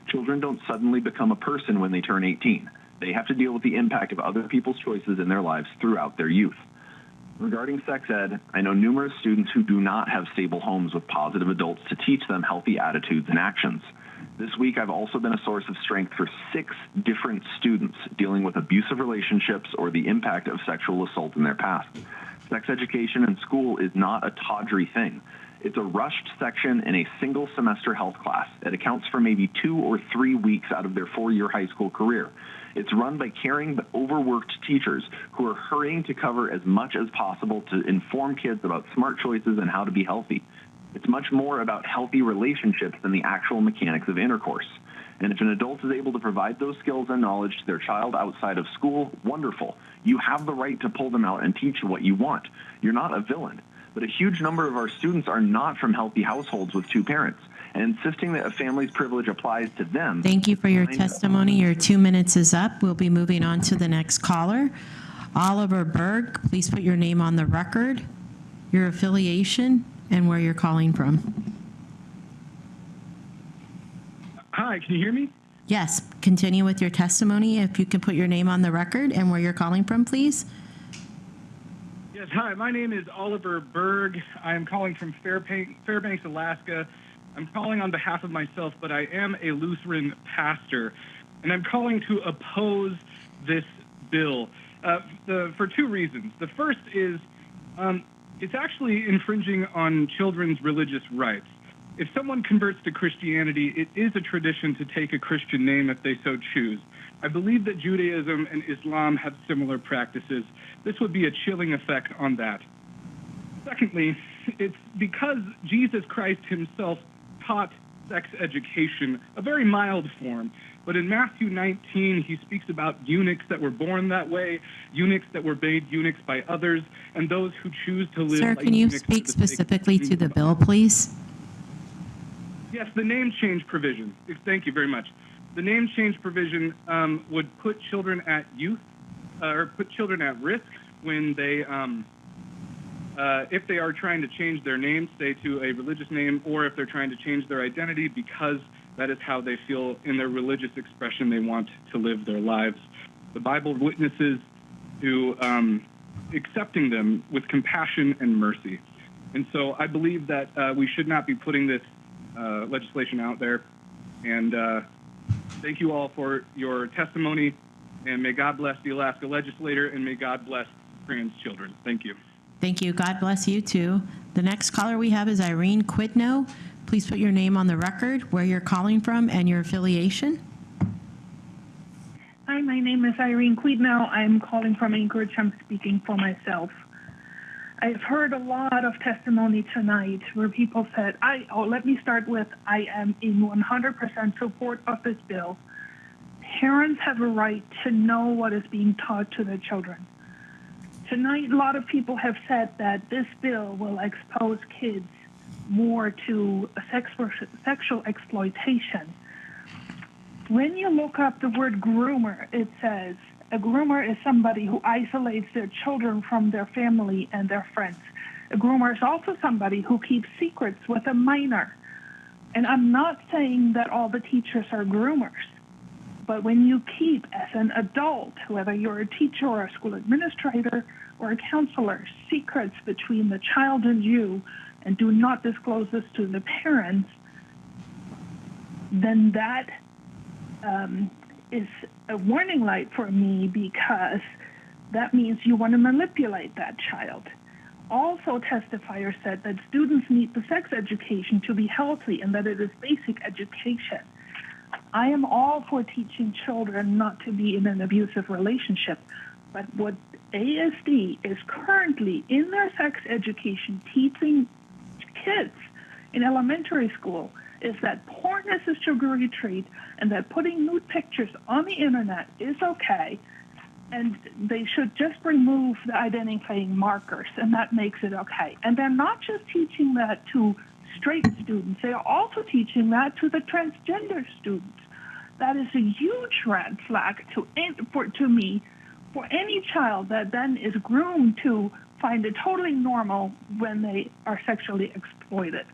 Children don't suddenly become a person when they turn 18. They have to deal with the impact of other people's choices in their lives throughout their youth. Regarding sex ed, I know numerous students who do not have stable homes with positive adults to teach them healthy attitudes and actions. This week, I've also been a source of strength for 6 different students dealing with abusive relationships or the impact of sexual assault in their past. Sex education in school is not a tawdry thing. It's a rushed section in a single semester health class. It accounts for maybe 2 or 3 weeks out of their 4-year high school career. It's run by caring but overworked teachers who are hurrying to cover as much as possible to inform kids about smart choices and how to be healthy. It's much more about healthy relationships than the actual mechanics of intercourse. And if an adult is able to provide those skills and knowledge to their child outside of school, wonderful. You have the right to pull them out and teach what you want. You're not a villain. But a huge number of our students are not from healthy households with 2 parents. And insisting that a family's privilege applies to them. Thank you for your testimony. Your 2 minutes is up. We'll be moving on to the next caller. Oliver Berg, please put your name on the record, your affiliation, and where you're calling from. Hi, can you hear me? Yes, continue with your testimony. If you can put your name on the record and where you're calling from, please. Yes, hi, my name is Oliver Berg. I am calling from Fairbanks, Alaska. I'm calling on behalf of myself, but I am a Lutheran pastor, and I'm calling to oppose this bill for 2 reasons. The first is it's actually infringing on children's religious rights. If someone converts to Christianity, it is a tradition to take a Christian name if they so choose. I believe that Judaism and Islam have similar practices. This would be a chilling effect on that. Secondly, it's because Jesus Christ himself taught sex education, a very mild form. But in Matthew 19, he speaks about eunuchs that were born that way, eunuchs that were made eunuchs by others, and those who choose to live Sir, like can you eunuchs speak specifically to the bill, please? Yes, the name change provision. Thank you very much. The name change provision would put children at put children at risk when they, if they are trying to change their name, say to a religious name, or if they're trying to change their identity because that is how they feel in their religious expression they want to live their lives. The Bible witnesses to accepting them with compassion and mercy. And so I believe that we should not be putting this legislation out there. And thank you all for your testimony, and may God bless the Alaska legislator, and may God bless trans children. Thank you. Thank you. God bless you too. The next caller we have is Irene Quidno. Please put your name on the record, where you're calling from, and your affiliation. Hi, my name is Irene Quidno. I'm calling from Anchorage. I'm speaking for myself. I've heard a lot of testimony tonight where people said, let me start with, I am in 100% support of this bill. Parents have a right to know what is being taught to their children. Tonight, a lot of people have said that this bill will expose kids more to sexual exploitation. When you look up the word groomer, it says, a groomer is somebody who isolates their children from their family and their friends. A groomer is also somebody who keeps secrets with a minor. And I'm not saying that all the teachers are groomers, But when you keep, as an adult, whether you're a teacher or a school administrator or a counselor, secrets between the child and you, and do not disclose this to the parents, then that is a warning light for me, because that means you want to manipulate that child. Also, testifiers said that students need the sex education to be healthy and that it is basic education. I am all for teaching children not to be in an abusive relationship, but what ASD is currently in their sex education teaching kids in elementary school is that porn is a sugary treat and that putting nude pictures on the internet is okay, and they should just remove the identifying markers, and that makes it okay. And they're not just teaching that to straight students, they are also teaching that to the transgender students. That is a huge red flag to me for any child that then is groomed to find it totally normal when they are sexually exploited.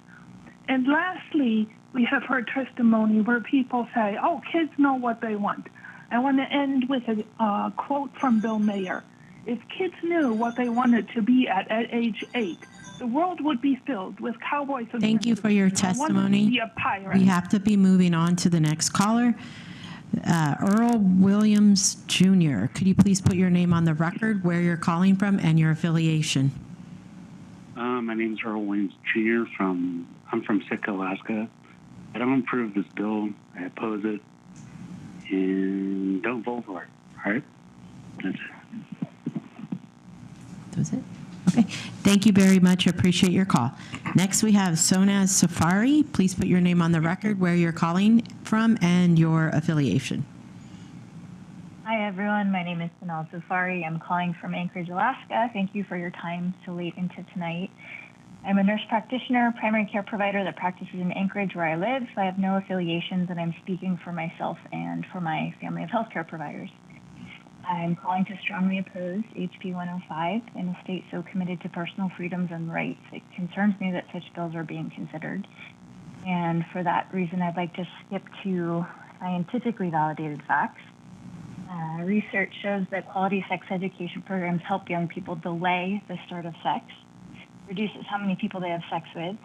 And lastly, we have heard testimony where people say, oh, kids know what they want. I want to end with a quote from Bill Mayer. If kids knew what they wanted to be at age 8, the world would be filled with cowboys and Thank you for your testimony. Be a pirate. We have to be moving on to the next caller. Earl Williams Jr., could you please put your name on the record, where you're calling from, and your affiliation? My name is Earl Williams Jr. I'm from Sitka, Alaska. I don't approve this bill. I oppose it. And don't vote for it. All right? That's it. That's it? Okay. Thank you very much. I appreciate your call. Next, we have Sonaz Safari. Please put your name on the record, where you're calling from, and your affiliation. Hi, everyone. My name is Sonal Safari. I'm calling from Anchorage, Alaska. Thank you for your time so late into tonight. I'm a nurse practitioner, primary care provider that practices in Anchorage, where I live. I have no affiliations, and I'm speaking for myself and for my family of healthcare providers. I'm calling to strongly oppose HB 105 in a state so committed to personal freedoms and rights. It concerns me that such bills are being considered. And for that reason, I'd like to skip to scientifically validated facts. Research shows that quality sex education programs help young people delay the start of sex, reduces how many people they have sex with,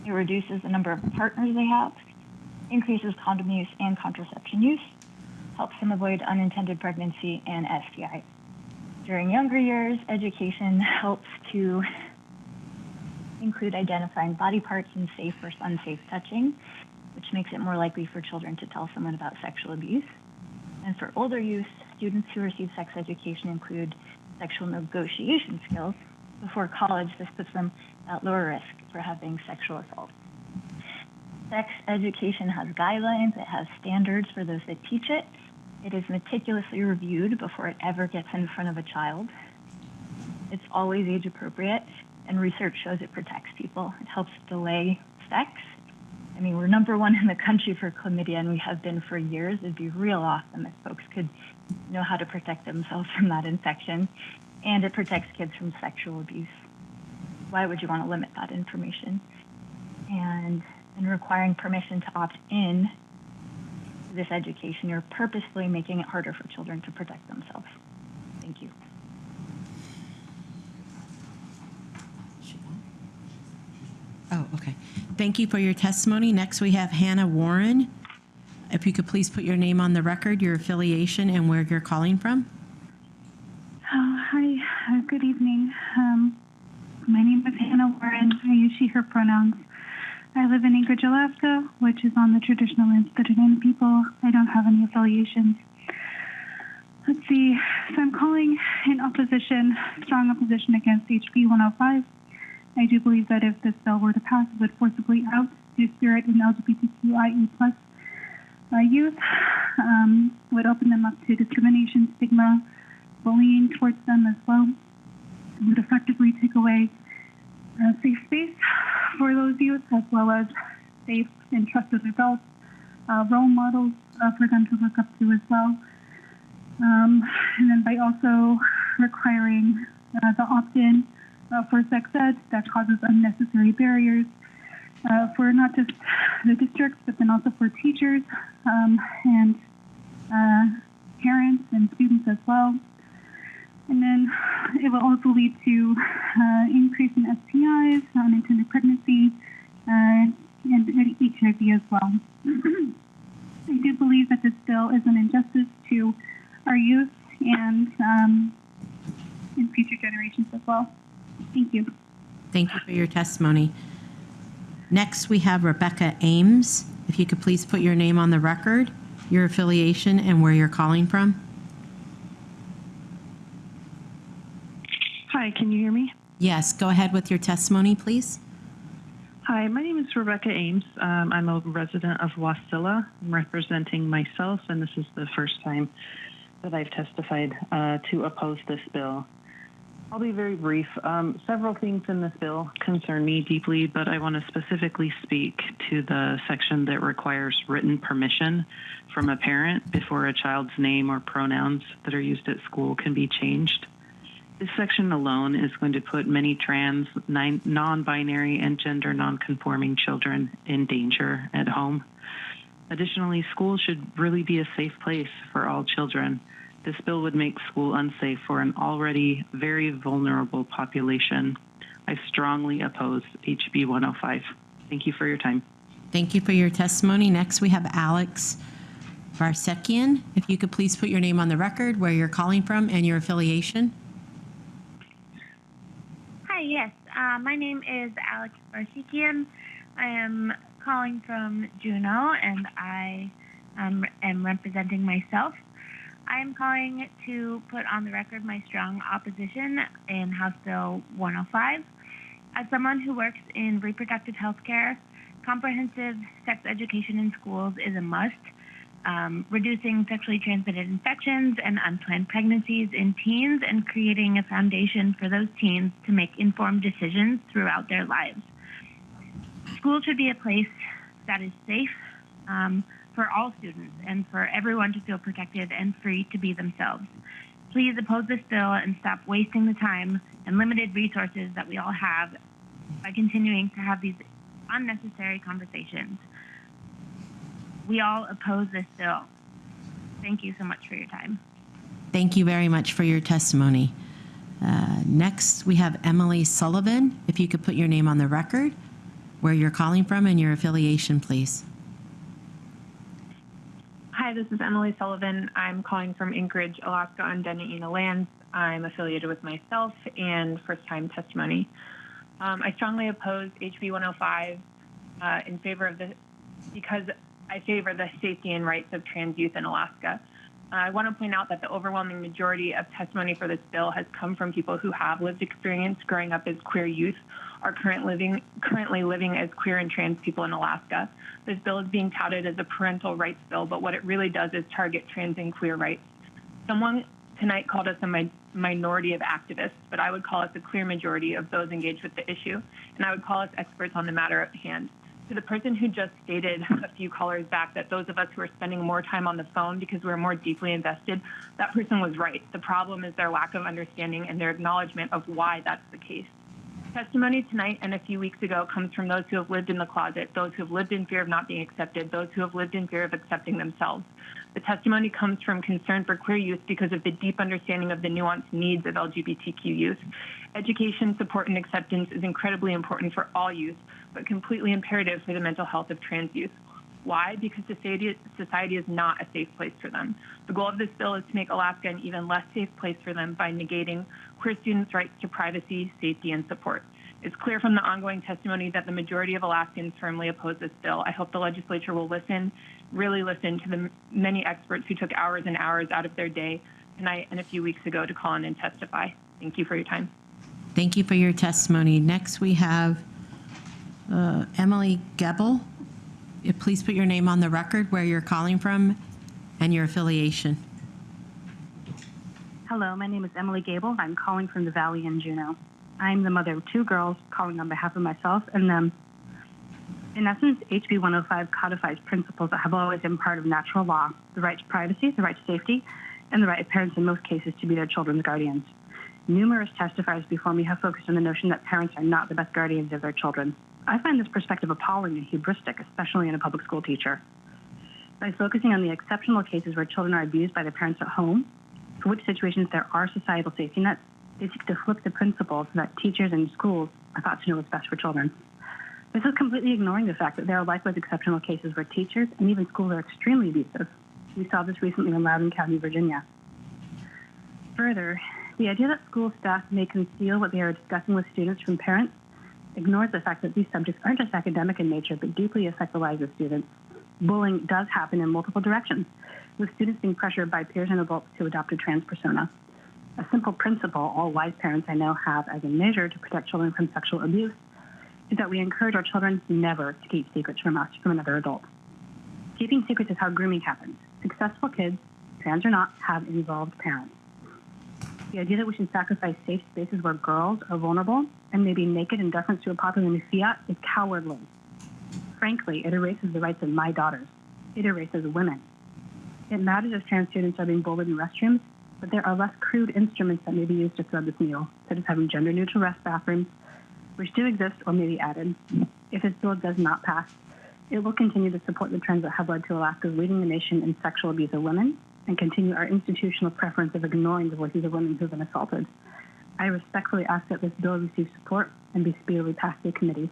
it reduces the number of partners they have, increases condom use and contraception use, helps them avoid unintended pregnancy and STIs. During younger years, education helps to include identifying body parts and safe versus unsafe touching, which makes it more likely for children to tell someone about sexual abuse. And for older youth, students who receive sex education include sexual negotiation skills. Before college, this puts them at lower risk for having sexual assault. Sex education has guidelines, it has standards for those that teach it. It is meticulously reviewed before it ever gets in front of a child. It's always age appropriate, and research shows it protects people. It helps delay sex. I mean, we're #1 in the country for chlamydia, and we have been for years. It'd be real awesome if folks could know how to protect themselves from that infection. And it protects kids from sexual abuse. Why would you want to limit that information? And in requiring permission to opt in to this education, you're purposefully making it harder for children to protect themselves. Thank you. Oh, okay. Thank you for your testimony. Next, we have Hannah Warren. If you could please put your name on the record, your affiliation, and where you're calling from. Hi, good evening. My name is Hannah Warren. I use she, her pronouns. I live in Anchorage, Alaska, which is on the traditional lands of the Dena'ina people. I don't have any affiliations. Let's see. So I'm calling in opposition, strong opposition against HB 105. I do believe that if this bill were to pass, it would forcibly out Two-Spirit and LGBTQIA+ youth, would open them up to discrimination, stigma, bullying towards them as well. It would effectively take away a safe space for those youth, as well as safe and trusted adults, role models for them to look up to as well. And then by also requiring the opt-in for sex ed, that causes unnecessary barriers for not just the districts, but then also for teachers and parents and students as well. And then it will also lead to increase in STIs, unintended pregnancy, and HIV as well. I do believe that this bill is an injustice to our youth and in future generations as well. Thank you. Thank you for your testimony. Next, we have Rebecca Ames. If you could please put your name on the record, your affiliation, and where you're calling from. Hi, can you hear me? Yes, go ahead with your testimony, please. Hi, my name is Rebecca Ames. I'm a resident of Wasilla. I'm representing myself, and this is the first time that I've testified to oppose this bill. I'll be very brief. Several things in this bill concern me deeply, but I want to specifically speak to the section that requires written permission from a parent before a child's name or pronouns that are used at school can be changed. This section alone is going to put many trans, non-binary, and gender non-conforming children in danger at home. Additionally, schools should really be a safe place for all children. This bill would make school unsafe for an already very vulnerable population. I strongly oppose HB 105. Thank you for your time. Thank you for your testimony. Next, we have Alex Varsekian. If you could please put your name on the record, where you're calling from, and your affiliation. Hi, yes. My name is Alex Varsekian. I am calling from Juneau, and I am representing myself. I am calling to put on the record my strong opposition in House Bill 105. As someone who works in reproductive health care, comprehensive sex education in schools is a must. Reducing sexually transmitted infections and unplanned pregnancies in teens and creating a foundation for those teens to make informed decisions throughout their lives. School should be a place that is safe for all students and for everyone to feel protected and free to be themselves. Please oppose this bill and stop wasting the time and limited resources that we all have by continuing to have these unnecessary conversations. We all oppose this bill. Thank you so much for your time. Thank you very much for your testimony. Next, we have Emily Sullivan. If you could put your name on the record, where you're calling from, and your affiliation, please. Hi, this is Emily Sullivan. I'm calling from Anchorage, Alaska on Dena'ina lands. I'm affiliated with myself and first-time testimony. I strongly oppose HB 105 in favor of because I favor the safety and rights of trans youth in Alaska. I want to point out that the overwhelming majority of testimony for this bill has come from people who have lived experience growing up as queer youth, are currently living as queer and trans people in Alaska. This bill is being touted as a parental rights bill, but what it really does is target trans and queer rights. Someone tonight called us a minority of activists, but I would call us a clear majority of those engaged with the issue, and I would call us experts on the matter at hand. To the person who just stated a few callers back that those of us who are spending more time on the phone because we're more deeply invested, that person was right. The problem is their lack of understanding and their acknowledgement of why that's the case. Testimony tonight and a few weeks ago comes from those who have lived in the closet, those who have lived in fear of not being accepted, those who have lived in fear of accepting themselves. The testimony comes from concern for queer youth because of the deep understanding of the nuanced needs of LGBTQ youth. Education, support, and acceptance is incredibly important for all youth, but completely imperative for the mental health of trans youth. Why? Because society is not a safe place for them. The goal of this bill is to make Alaska an even less safe place for them by negating queer students' rights to privacy, safety, and support. It's clear from the ongoing testimony that the majority of Alaskans firmly oppose this bill. I hope the legislature will listen, really listen to the many experts who took hours and hours out of their day tonight and a few weeks ago to call in and testify. Thank you for your time. Thank you for your testimony. Next, we have Emily Gebel. Please put your name on the record, where you're calling from, and your affiliation. Hello, my name is Emily Gable. I'm calling from the Valley in Juneau. I'm the mother of two girls, calling on behalf of myself and them. In essence, HB 105 codifies principles that have always been part of natural law: the right to privacy, the right to safety, and the right of parents in most cases to be their children's guardians. Numerous testifiers before me have focused on the notion that parents are not the best guardians of their children. I find this perspective appalling and hubristic, especially in a public school teacher. By focusing on the exceptional cases where children are abused by their parents at home, for which situations there are societal safety nets, they seek to flip the principle so that teachers and schools are thought to know what's best for children. This is completely ignoring the fact that there are likewise exceptional cases where teachers and even schools are extremely abusive. We saw this recently in Loudoun County, Virginia. Further, the idea that school staff may conceal what they are discussing with students from parents ignores the fact that these subjects aren't just academic in nature, but deeply sexualize the students. Bullying does happen in multiple directions, with students being pressured by peers and adults to adopt a trans persona. A simple principle all wise parents I know have as a measure to protect children from sexual abuse is that we encourage our children never to keep secrets from us, from another adult. Keeping secrets is how grooming happens. Successful kids, trans or not, have involved parents. The idea that we should sacrifice safe spaces where girls are vulnerable and may be naked in deference to a popular new fiat is cowardly. Frankly, it erases the rights of my daughters. It erases women. It matters if trans students are being bullied in restrooms, but there are less crude instruments that may be used to thread this needle, such as having gender-neutral rest bathrooms, which do exist or may be added. If this bill does not pass, it will continue to support the trends that have led to Alaska's leading the nation in sexual abuse of women and continue our institutional preference of ignoring the voices of women who have been assaulted. I respectfully ask that this bill receive support and be speedily passed through committees.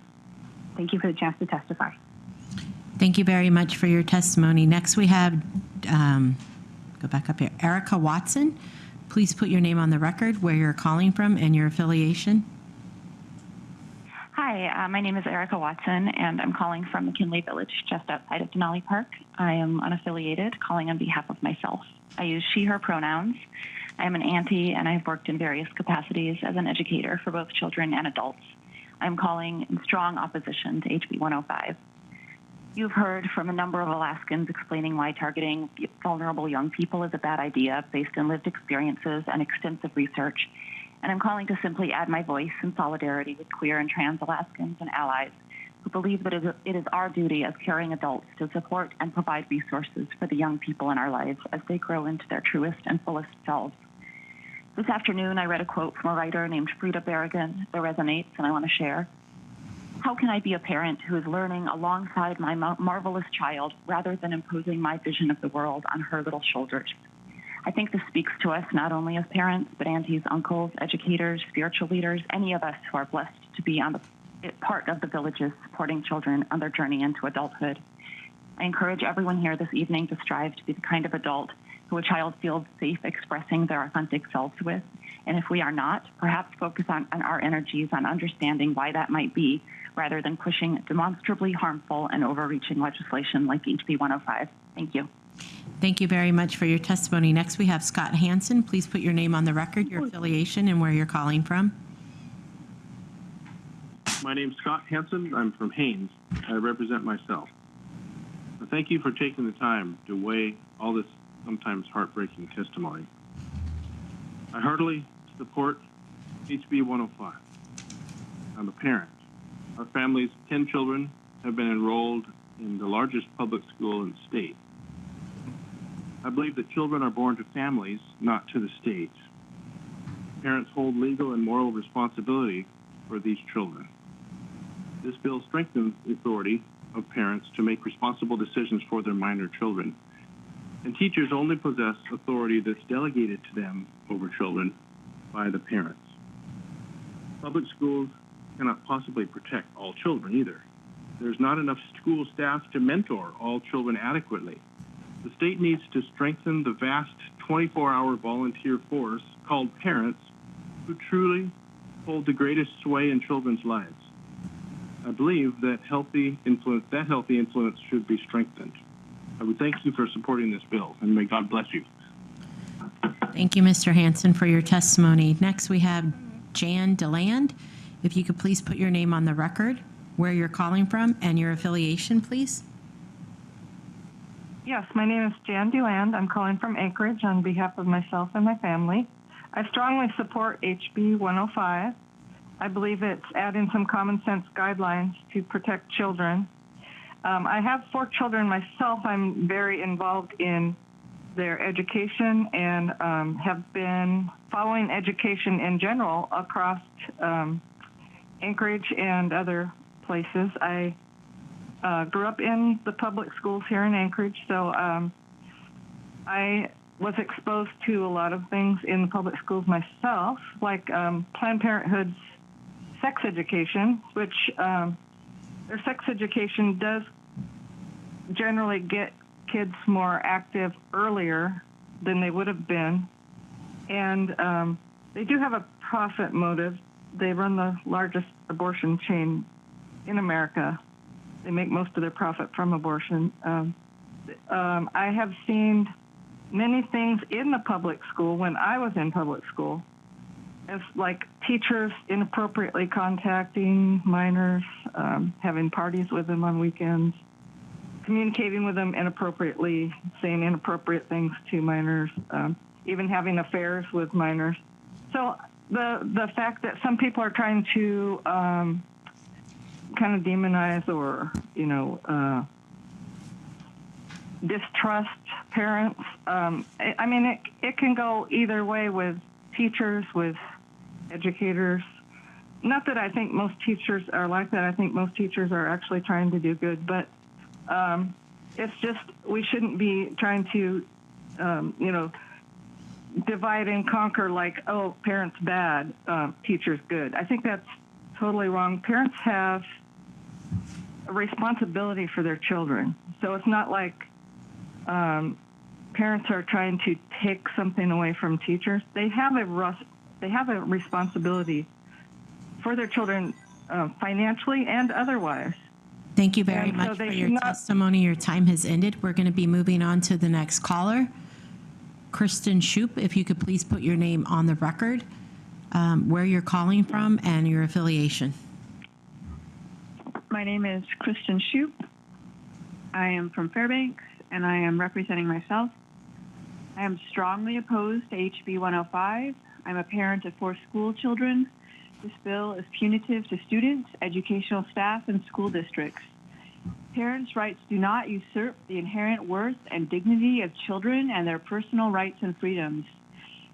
Thank you for the chance to testify. Thank you very much for your testimony. Next we have, go back up here, Erica Watson. Please put your name on the record, where you're calling from, and your affiliation. Hi, my name is Erica Watson, and I'm calling from McKinley Village, just outside of Denali Park. I am unaffiliated, calling on behalf of myself. I use she, her pronouns. I am an auntie, and I've worked in various capacities as an educator for both children and adults. I'm calling in strong opposition to HB 105. You've heard from a number of Alaskans explaining why targeting vulnerable young people is a bad idea based on lived experiences and extensive research. And I'm calling to simply add my voice in solidarity with queer and trans Alaskans and allies who believe that it is our duty as caring adults to support and provide resources for the young people in our lives as they grow into their truest and fullest selves. This afternoon, I read a quote from a writer named Frida Berrigan that resonates, and I want to share. How can I be a parent who is learning alongside my marvelous child rather than imposing my vision of the world on her little shoulders? I think this speaks to us not only as parents, but aunties, uncles, educators, spiritual leaders, any of us who are blessed to be on the part of the villages supporting children on their journey into adulthood. I encourage everyone here this evening to strive to be the kind of adult who a child feels safe expressing their authentic selves with. And if we are not, perhaps focus on our energies on understanding why that might be, rather than pushing demonstrably harmful and overreaching legislation like HB 105. Thank you. Thank you very much for your testimony. Next, we have Scott Hansen. Please put your name on the record, your affiliation, and where you're calling from. My name's Scott Hansen. I'm from Haines. I represent myself. Thank you for taking the time to weigh all this sometimes heartbreaking testimony. I heartily support HB 105. I'm a parent. Our family's 10 children have been enrolled in the largest public school in the state. I believe that children are born to families, not to the state. Parents hold legal and moral responsibility for these children. This bill strengthens the authority of parents to make responsible decisions for their minor children. And teachers only possess authority that's delegated to them over children by the parents. Public schools cannot possibly protect all children either. There's not enough school staff to mentor all children adequately. The state needs to strengthen the vast 24-hour volunteer force called parents who truly hold the greatest sway in children's lives. I believe that healthy influence should be strengthened. I would thank you for supporting this bill, and may God bless you. Thank you, Mr. Hansen, for your testimony. Next, we have Jan DeLand. If you could please put your name on the record, where you're calling from, and your affiliation, please. Yes, my name is Jan DeLand. I'm calling from Anchorage on behalf of myself and my family. I strongly support HB 105. I believe it's adding some common sense guidelines to protect children. I have 4 children myself. I'm very involved in their education and have been following education in general across Anchorage and other places. I grew up in the public schools here in Anchorage, so I was exposed to a lot of things in the public schools myself, like Planned Parenthood's sex education, which their sex education does generally get kids more active earlier than they would have been. And they do have a profit motive. They run the largest abortion chain in America. They make most of their profit from abortion. I have seen many things in the public school when I was in public school, as like teachers inappropriately contacting minors, having parties with them on weekends, communicating with them inappropriately, saying inappropriate things to minors, even having affairs with minors. So the fact that some people are trying to kind of demonize or, distrust parents. I mean, it can go either way with teachers, with educators. Not that I think most teachers are like that. I think most teachers are actually trying to do good, but it's just we shouldn't be trying to, divide and conquer like, oh, parents bad, teachers good. I think that's totally wrong. Parents have a responsibility for their children. So it's not like parents are trying to take something away from teachers. They have a responsibility for their children financially and otherwise. Thank you very much for your testimony. Your time has ended. We're going to be moving on to the next caller. Kristen Shoup, if you could please put your name on the record, where you're calling from, and your affiliation. My name is Kristen Shoup. I am from Fairbanks, and I am representing myself. I am strongly opposed to HB 105. I'm a parent of 4 school children. This bill is punitive to students, educational staff, and school districts. Parents' rights do not usurp the inherent worth and dignity of children and their personal rights and freedoms.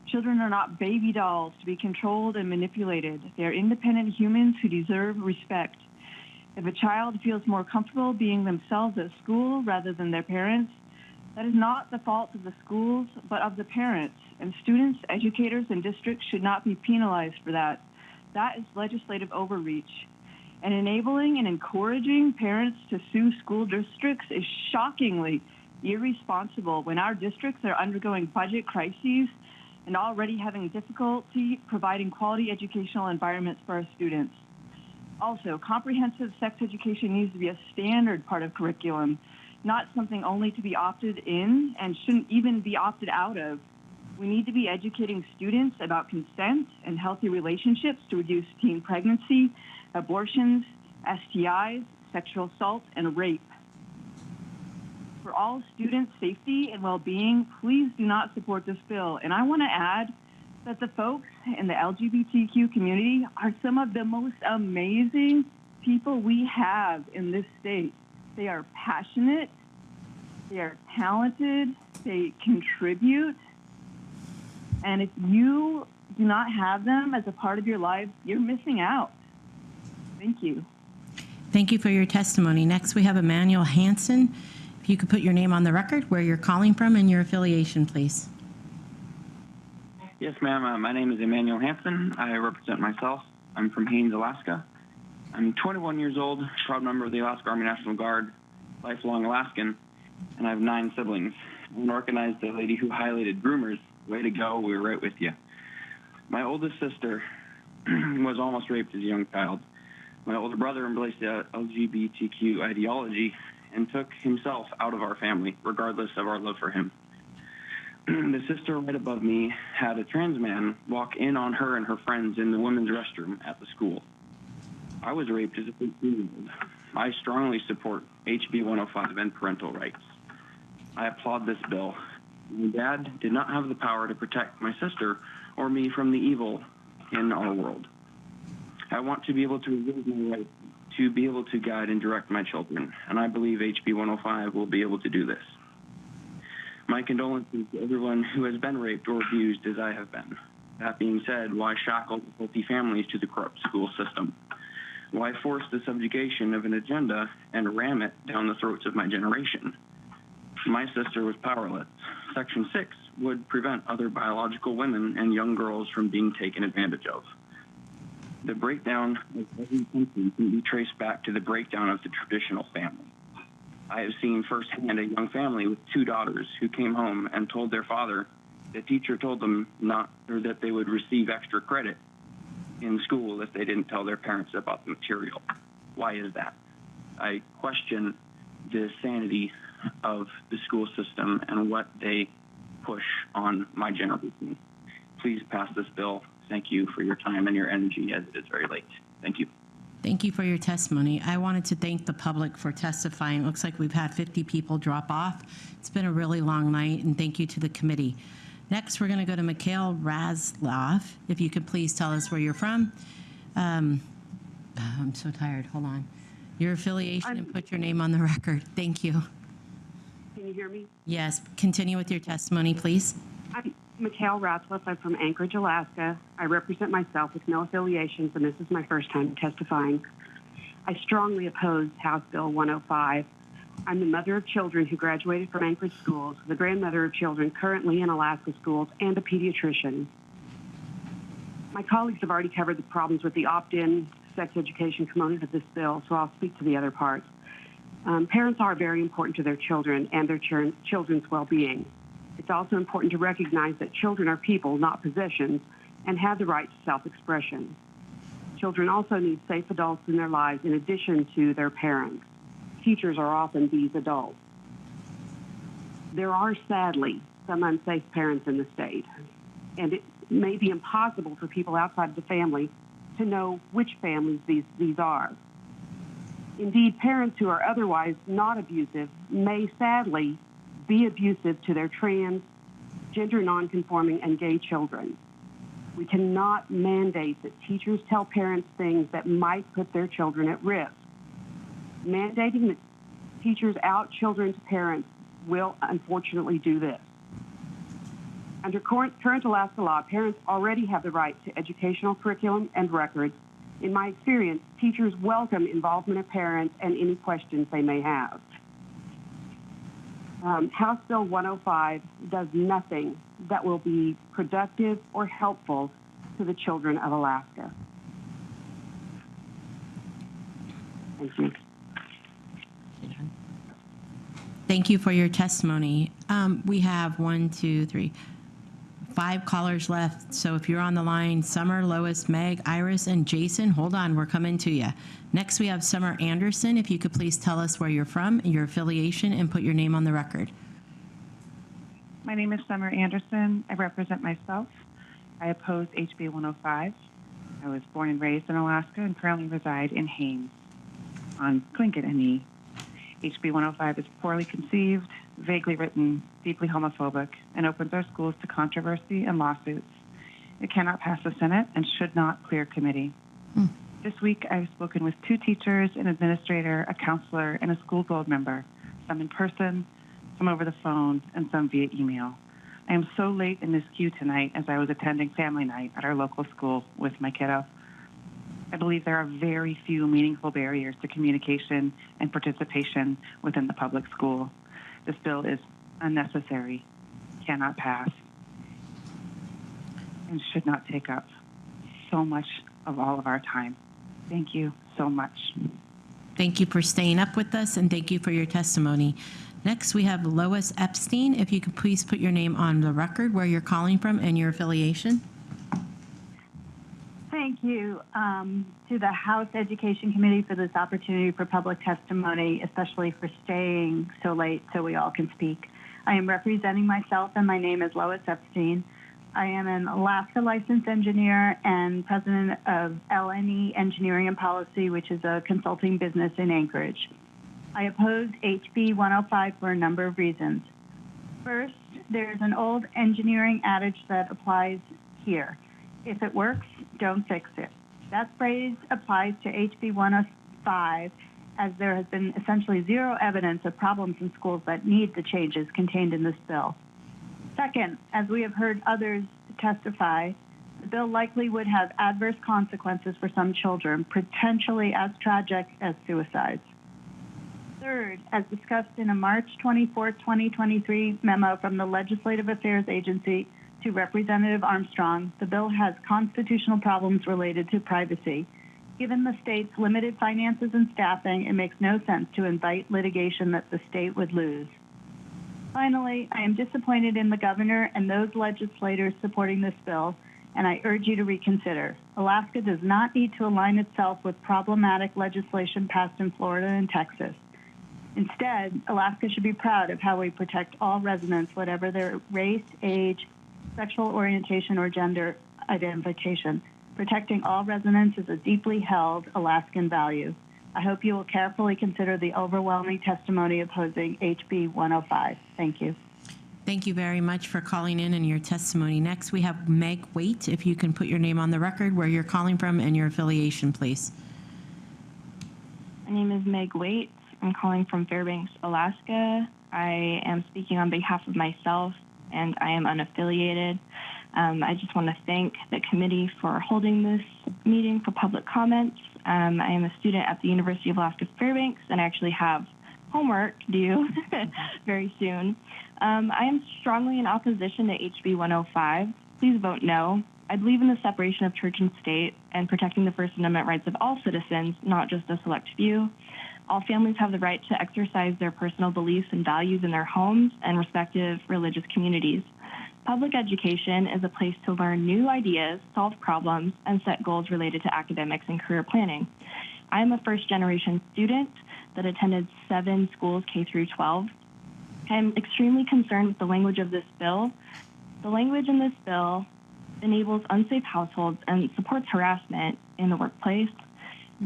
Children are not baby dolls to be controlled and manipulated. They are independent humans who deserve respect. If a child feels more comfortable being themselves at school rather than their parents, that is not the fault of the schools, but of the parents. And students, educators, and districts should not be penalized for that. That is legislative overreach. And enabling and encouraging parents to sue school districts is shockingly irresponsible when our districts are undergoing budget crises and already having difficulty providing quality educational environments for our students. Also, comprehensive sex education needs to be a standard part of curriculum, not something only to be opted in and shouldn't even be opted out of. We need to be educating students about consent and healthy relationships to reduce teen pregnancy, abortions, STIs, sexual assault, and rape. For all students' safety and well-being, please do not support this bill. And I want to add that the folks in the LGBTQ community are some of the most amazing people we have in this state. They are passionate, they are talented, they contribute, and if you do not have them as a part of your life, you're missing out. Thank you. Thank you for your testimony. Next, we have Emmanuel Hansen. If you could put your name on the record, where you're calling from, and your affiliation, please. Yes, ma'am. My name is Emmanuel Hansen. I represent myself. I'm from Haines, Alaska. I'm 21 years old, proud member of the Alaska Army National Guard, lifelong Alaskan, and I have 9 siblings. I'm an organized lady who highlighted groomers. Way to go. We were right with you. My oldest sister was almost raped as a young child. My older brother embraced the LGBTQ ideology and took himself out of our family, regardless of our love for him. The sister right above me had a trans man walk in on her and her friends in the women's restroom at the school. I was raped as a 15-year-old. I strongly support HB 105 and parental rights. I applaud this bill. My dad did not have the power to protect my sister or me from the evil in our world. I want to be able to reserve my right to be able to guide and direct my children, and I believe HB 105 will be able to do this. My condolences to everyone who has been raped or abused as I have been. That being said, why shackle healthy families to the corrupt school system? Why force the subjugation of an agenda and ram it down the throats of my generation? My sister was powerless. Section 6 would prevent other biological women and young girls from being taken advantage of. The breakdown of every country can be traced back to the breakdown of the traditional family. I have seen firsthand a young family with 2 daughters who came home and told their father the teacher told them that they would receive extra credit in school if they didn't tell their parents about the material. Why is that? I question the sanity of the school system and what they push on my generation. Please pass this bill. Thank you for your time and your energy, as it is very late. Thank you. Thank you for your testimony. I wanted to thank the public for testifying. It looks like we've had 50 people drop off. It's been a really long night, and thank you to the committee. Next, we're going to go to Mikhail Razlov. If you could please tell us where you're from. I'm so tired. Hold on. Your affiliation and put your name on the record. Thank you. Can you hear me? Yes. Continue with your testimony, please. I'm Mikhail Razlov. I'm from Anchorage, Alaska. I represent myself with no affiliations, and this is my first time testifying. I strongly oppose House Bill 105. I'm the mother of children who graduated from Anchorage schools, the grandmother of children currently in Alaska schools, and a pediatrician. My colleagues have already covered the problems with the opt-in sex education component of this bill, so I'll speak to the other parts. Parents are very important to their children and their children's well-being. It's also important to recognize that children are people, not possessions, and have the right to self-expression. Children also need safe adults in their lives in addition to their parents. Teachers are often these adults. There are, sadly, some unsafe parents in the state, and it may be impossible for people outside of the family to know which families these are. Indeed, parents who are otherwise not abusive may sadly be abusive to their trans, gender non-conforming, and gay children. We cannot mandate that teachers tell parents things that might put their children at risk. Mandating that teachers out children to parents will unfortunately do this. Under current Alaska law, parents already have the right to educational curriculum and records. In my experience, teachers welcome involvement of parents and any questions they may have. House Bill 105 does nothing that will be productive or helpful to the children of Alaska. Thank you. Thank you for your testimony. We have 5 callers left. So if you're on the line, Summer, Lois, Meg, Iris, and Jason, hold on, we're coming to you. Next, we have Summer Anderson. If you could please tell us where you're from, your affiliation, and put your name on the record. My name is Summer Anderson. I represent myself. I oppose HB 105. I was born and raised in Alaska and currently reside in Haines on Tlingit NE. HB 105 is poorly conceived, vaguely written, deeply homophobic, and opens our schools to controversy and lawsuits. It cannot pass the Senate and should not clear committee. This week, I've spoken with 2 teachers, an administrator, a counselor, and a school board member, some in person, some over the phone, and some via email. I am so late in this queue tonight as I was attending family night at our local school with my kiddo. I believe there are very few meaningful barriers to communication and participation within the public school. This bill is unnecessary, cannot pass, and should not take up so much of all of our time. Thank you so much. Thank you for staying up with us, and thank you for your testimony. Next, we have Lois Epstein. If you could please put your name on the record, where you're calling from, and your affiliation. Thank you to the House Education Committee for this opportunity for public testimony, especially for staying so late so we all can speak. I am representing myself, and my name is Lois Epstein. I am an Alaska licensed engineer and president of LNE Engineering and Policy, which is a consulting business in Anchorage. I oppose HB 105 for a number of reasons. First, there's an old engineering adage that applies here. If it works, don't fix it. That phrase applies to HB 105 as there has been essentially zero evidence of problems in schools that need the changes contained in this bill. Second, as we have heard others testify, The bill likely would have adverse consequences for some children, potentially as tragic as suicides. Third, as discussed in a March 24, 2023 memo from the Legislative Affairs Agency to Representative Armstrong, the bill has constitutional problems related to privacy. Given the state's limited finances and staffing, it makes no sense to invite litigation that the state would lose. Finally, I am disappointed in the governor and those legislators supporting this bill, and I urge you to reconsider. Alaska does not need to align itself with problematic legislation passed in Florida and Texas. Instead, Alaska should be proud of how we protect all residents, whatever their race, age, sexual orientation, or gender identification. Protecting all residents is a deeply held Alaskan value. I hope you will carefully consider the overwhelming testimony opposing HB 105. Thank you. Thank you very much for calling in and your testimony. Next, we have Meg Waite. If you can put your name on the record, where you're calling from, and your affiliation, please. My name is Meg Waite. I'm calling from Fairbanks, Alaska. I am speaking on behalf of myself, and I am unaffiliated. I just want to thank the committee for holding this meeting for public comments. I am a student at the University of Alaska Fairbanks, and I actually have homework due very soon. I am strongly in opposition to HB 105. Please vote no. I believe in the separation of church and state and protecting the First Amendment rights of all citizens, not just a select few. All families have the right to exercise their personal beliefs and values in their homes and respective religious communities. Public education is a place to learn new ideas, solve problems, and set goals related to academics and career planning. I am a first-generation student that attended 7 schools K through 12. I am extremely concerned with the language of this bill. The language in this bill enables unsafe households and supports harassment in the workplace.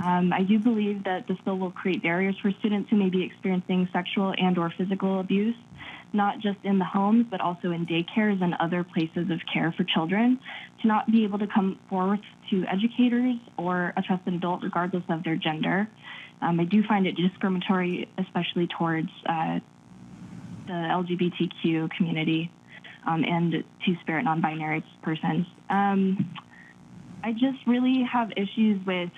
I do believe that this bill will create barriers for students who may be experiencing sexual and/or physical abuse, not just in the homes, but also in daycares and other places of care for children, to not be able to come forward to educators or a trusted adult regardless of their gender. I do find it discriminatory, especially towards the LGBTQ community and two-spirit non-binary persons. I just really have issues with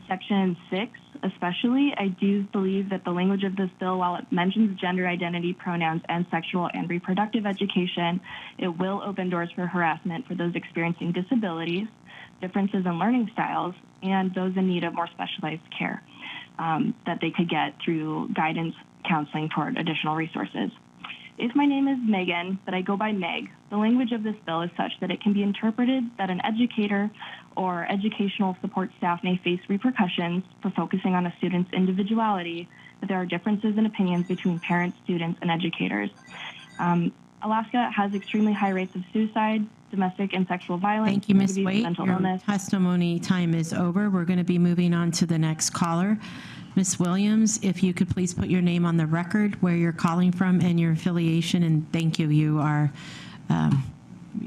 Section 6, especially. I do believe that the language of this bill, while it mentions gender identity, pronouns, and sexual and reproductive education, it will open doors for harassment for those experiencing disabilities, differences in learning styles, and those in need of more specialized care that they could get through guidance, counseling toward additional resources. If my name is Megan, but I go by Meg, the language of this bill is such that it can be interpreted that an educator or educational support staff may face repercussions for focusing on a student's individuality, that there are differences in opinions between parents, students, and educators. Alaska has extremely high rates of suicide, domestic and sexual violence. Thank you, Ms. Waite. Your testimony time is over. We're going to be moving on to the next caller. Ms. Williams, if you could please put your name on the record, where you're calling from, and your affiliation, and thank you. You are,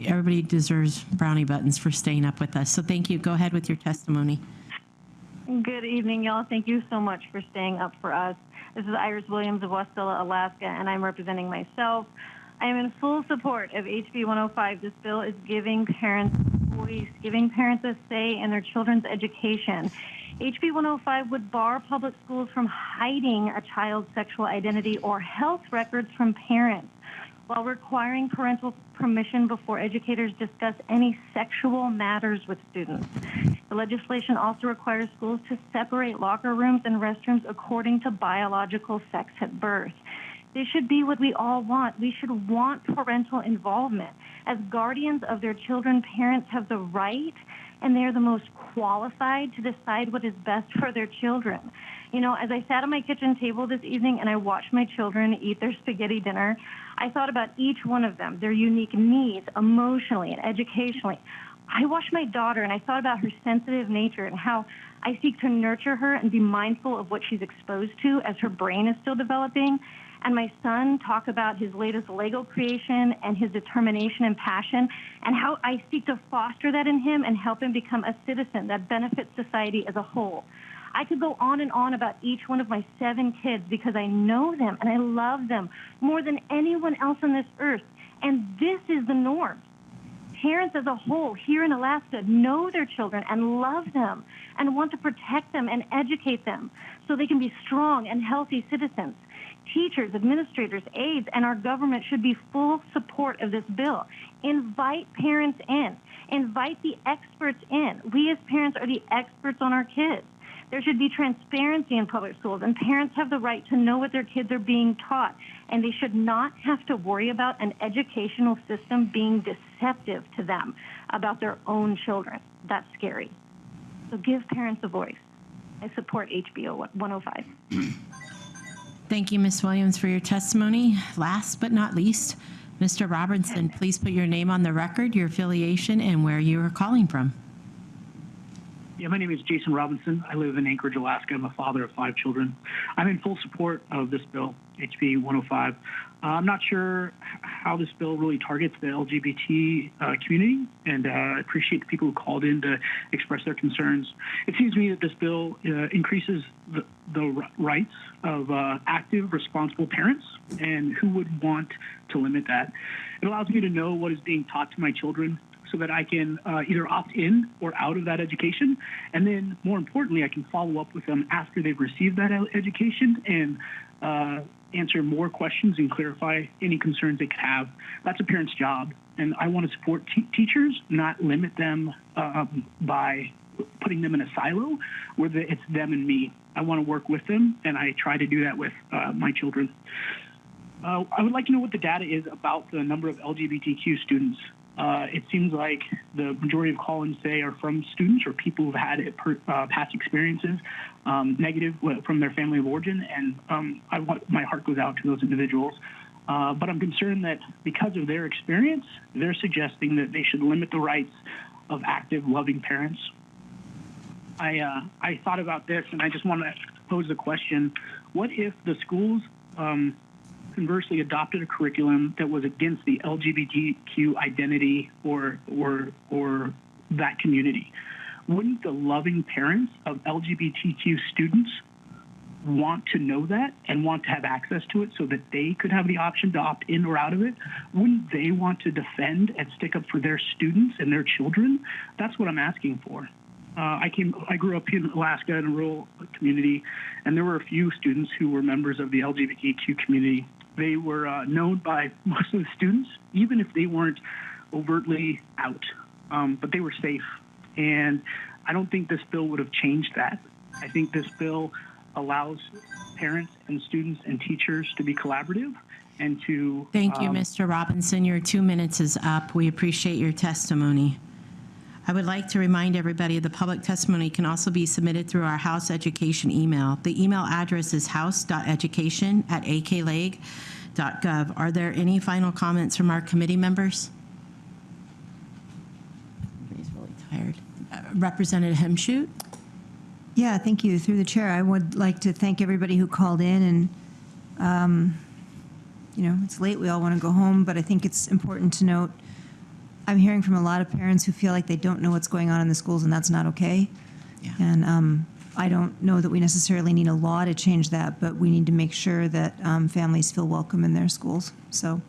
everybody deserves brownie buttons for staying up with us. So thank you. Go ahead with your testimony. Good evening, y'all. Thank you so much for staying up for us. This is Iris Williams of Wasilla, Alaska, and I'm representing myself. I am in full support of HB 105. This bill is giving parents a voice, giving parents a say in their children's education. HB 105 would bar public schools from hiding a child's sexual identity or health records from parents, while requiring parental permission before educators discuss any sexual matters with students. The legislation also requires schools to separate locker rooms and restrooms according to biological sex at birth. This should be what we all want. We should want parental involvement. As guardians of their children, parents have the right and they're the most qualified to decide what is best for their children. You know, as I sat at my kitchen table this evening and I watched my children eat their spaghetti dinner, I thought about each one of them, their unique needs, emotionally and educationally. I watched my daughter and I thought about her sensitive nature and how I seek to nurture her and be mindful of what she's exposed to as her brain is still developing. And my son talk about his latest Lego creation and his determination and passion, and how I seek to foster that in him and help him become a citizen that benefits society as a whole. I could go on and on about each one of my 7 kids because I know them and I love them more than anyone else on this earth. And this is the norm. parents as a whole here in Alaska know their children and love them and want to protect them and educate them so they can be strong and healthy citizens. Teachers, administrators, aides, and our government should be full support of this bill. Invite parents in. Invite the experts in. We as parents are the experts on our kids. There should be transparency in public schools, and parents have the right to know what their kids are being taught, and they should not have to worry about an educational system being deceptive to them about their own children. That's scary. So give parents a voice. I support HB 105. Thank you, Ms. Williams, for your testimony. Last but not least, Mr. Robinson, please put your name on the record, your affiliation, and where you are calling from. Yeah, my name is Jason Robinson. I live in Anchorage, Alaska. I'm a father of 5 children. I'm in full support of this bill, HB 105. I'm not sure how this bill really targets the LGBT community, and I appreciate the people who called in to express their concerns. It seems to me that this bill increases the rights of active, responsible parents, and who would want to limit that? It allows me to know what is being taught to my children so that I can either opt in or out of that education. And then, more importantly, I can follow up with them after they've received that education and answer more questions and clarify any concerns they could have. That's a parent's job. And I want to support teachers, not limit them by putting them in a silo where it's them and me. I want to work with them, and I try to do that with my children. I would like to know what the data is about the number of LGBTQ students. It seems like the majority of call-ins say are from students or people who've had past experiences, negative from their family of origin, and my heart goes out to those individuals. But I'm concerned that because of their experience, they're suggesting that they should limit the rights of active, loving parents. I thought about this, and I just want to pose the question: what if the schools conversely adopted a curriculum that was against the LGBTQ identity or that community? Wouldn't the loving parents of LGBTQ students want to know that and want to have access to it so that they could have the option to opt in or out of it? Wouldn't they want to defend and stick up for their students and their children? That's what I'm asking for. I grew up in Alaska in a rural community, and there were a few students who were members of the LGBTQ community. They were known by most of the students, even if they weren't overtly out, but they were safe. And I don't think this bill would have changed that. I think this bill allows parents and students and teachers to be collaborative and to... Thank you, Mr. Robinson. Your 2 minutes is up. We appreciate your testimony. I would like to remind everybody the public testimony can also be submitted through our House Education email. The email address is house.education@akleg.gov. Are there any final comments from our committee members? He's really tired. Representative Hemshoot? Yeah, thank you. Through the chair, I would like to thank everybody who called in. And, it's late. We all want to go home, but I think it's important to note I'm hearing from a lot of parents who feel like they don't know what's going on in the schools, and that's not okay. Yeah. And I don't know that we necessarily need a law to change that, but we need to make sure that families feel welcome in their schools. So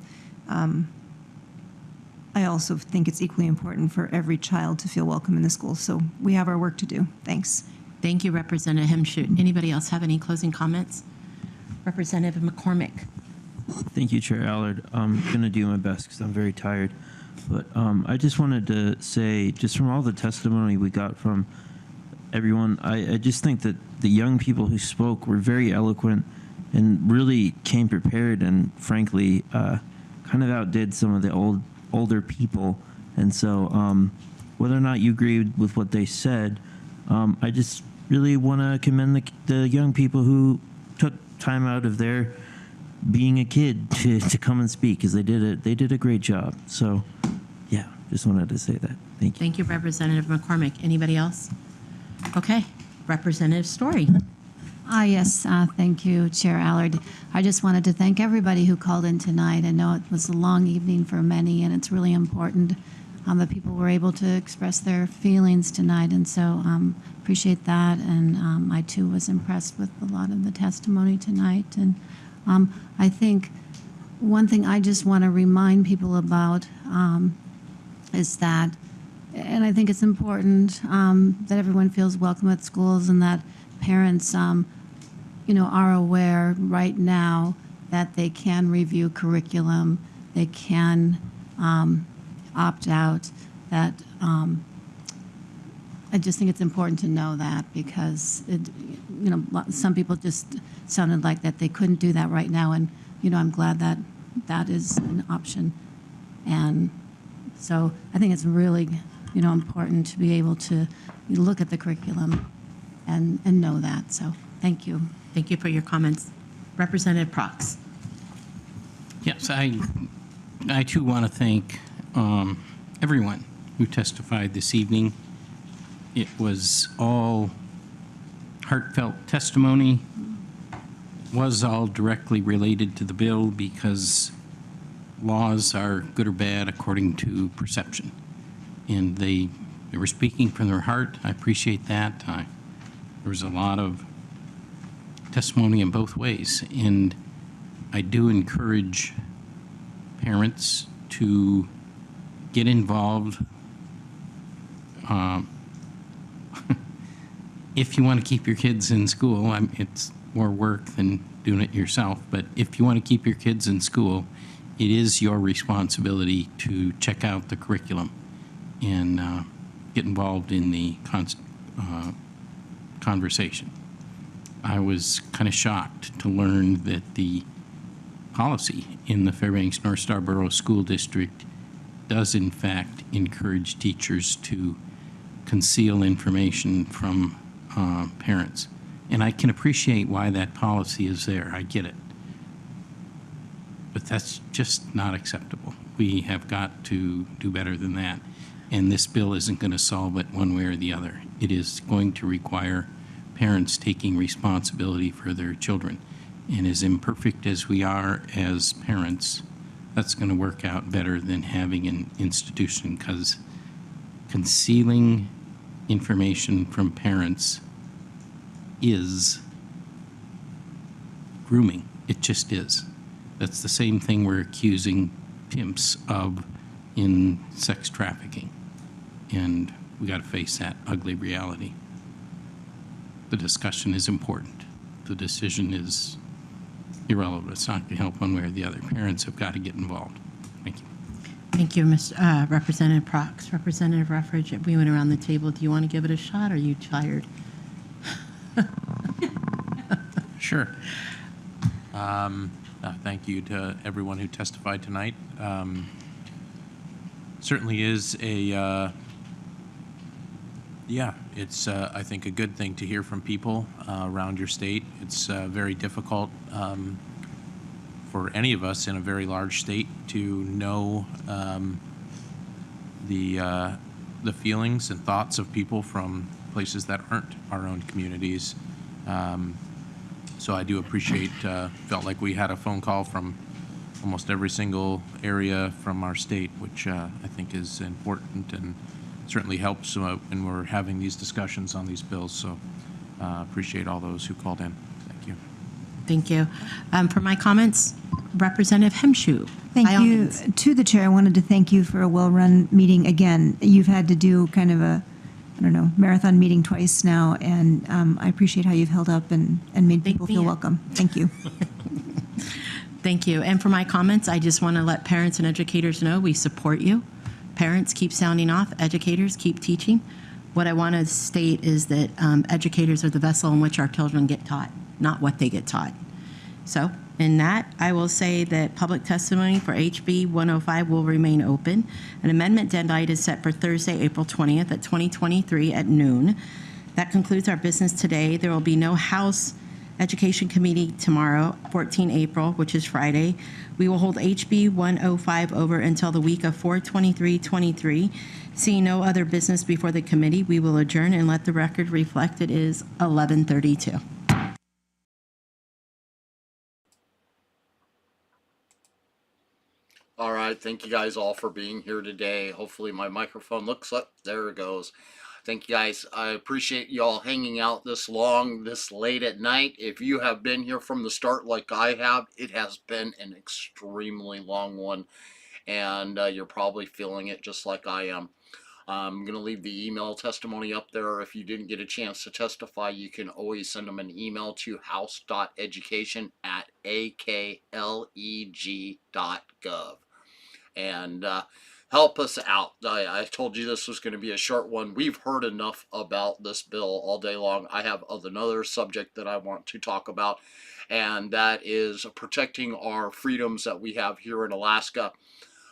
I also think it's equally important for every child to feel welcome in the schools. So we have our work to do. Thanks. Thank you, Representative Hemshoot. Anybody else have any closing comments? Representative McCormick. Thank you, Chair Allard. I'm going to do my best because I'm very tired. But I just wanted to say, just from all the testimony we got from everyone, I just think that the young people who spoke were very eloquent and really came prepared and, frankly, kind of outdid some of the older people. And so whether or not you agreed with what they said, I just really want to commend the young people who took time out of their being a kid to come and speak, because they did a great job. So, yeah, just wanted to say that. Thank you. Thank you, Representative McCormick. Anybody else? Okay, Representative Story. Yes, thank you, Chair Allard. I just wanted to thank everybody who called in tonight. I know it was a long evening for many, and it's really important that people were able to express their feelings tonight, and so appreciate that. And I, too, was impressed with a lot of the testimony tonight. And I think one thing I just want to remind people about, is that, and I think it's important that everyone feels welcome at schools and that parents, are aware right now that they can review curriculum, they can opt out. That I just think it's important to know that because some people just sounded like that they couldn't do that right now, and I'm glad that that is an option, and so I think it's really important to be able to look at the curriculum and know that. So thank you. Thank you for your comments. Representative Prox. Yes, I too want to thank everyone who testified this evening. It was all heartfelt testimony, was all directly related to the bill because laws are good or bad according to perception. And they were speaking from their heart. I appreciate that. There was a lot of testimony in both ways. And I do encourage parents to get involved. If you want to keep your kids in school, it's more work than doing it yourself, but if you want to keep your kids in school, it is your responsibility to check out the curriculum and get involved in the conversation. I was kind of shocked to learn that the policy in the Fairbanks North Star Borough School District does in fact encourage teachers to conceal information from parents. And I can appreciate why that policy is there. I get it. But that's just not acceptable. We have got to do better than that. And this bill isn't going to solve it one way or the other. It is going to require parents taking responsibility for their children. And as imperfect as we are as parents, that's going to work out better than having an institution, because concealing information from parents is grooming. It just is. That's the same thing we're accusing pimps of in sex trafficking. And we got to face that ugly reality. The discussion is important. The decision is irrelevant. It's not going to help one way or the other. Parents have got to get involved. Thank you. Thank you, Representative Prox. Representative Ruffridge, we went around the table. Do you want to give it a shot, or are you tired? Sure. Thank you to everyone who testified tonight. Certainly is a, it's, I think, a good thing to hear from people around your state. It's very difficult for any of us in a very large state to know the feelings and thoughts of people from places that aren't our own communities. So I do appreciate, felt like we had a phone call from almost every single area from our state, which I think is important and certainly helps when we're having these discussions on these bills. So appreciate all those who called in. Thank you. Thank you. For my comments, Representative Hemshu. Thank you. To the chair, I wanted to thank you for a well-run meeting. Again, you've had to do kind of a, marathon meeting twice now, and I appreciate how you've held up and made people feel welcome. Thank you. Thank you. And for my comments, I just want to let parents and educators know we support you. Parents, keep sounding off. Educators, keep teaching. What I want to state is that educators are the vessel in which our children get taught, not what they get taught. So in that, I will say that public testimony for HB 105 will remain open. An amendment deadline is set for Thursday, April 20th at 2023 at noon. That concludes our business today. There will be no House Education Committee tomorrow, 14 April, which is Friday. We will hold HB 105 over until the week of 4/23/23. Seeing no other business before the committee, we will adjourn and let the record reflect it is 11:32. All right, thank you guys all for being here today. Hopefully my microphone looks up. There it goes. Thank you guys. I appreciate y'all hanging out this long, this late at night. If you have been here from the start like I have, it has been an extremely long one. and you're probably feeling it just like I am. I'm going to leave the email testimony up there. If you didn't get a chance to testify, you can always send them an email to house.education@akleg.gov and help us out. I told you this was going to be a short one. We've heard enough about this bill all day long. I have another subject that I want to talk about, and that is protecting our freedoms that we have here in Alaska.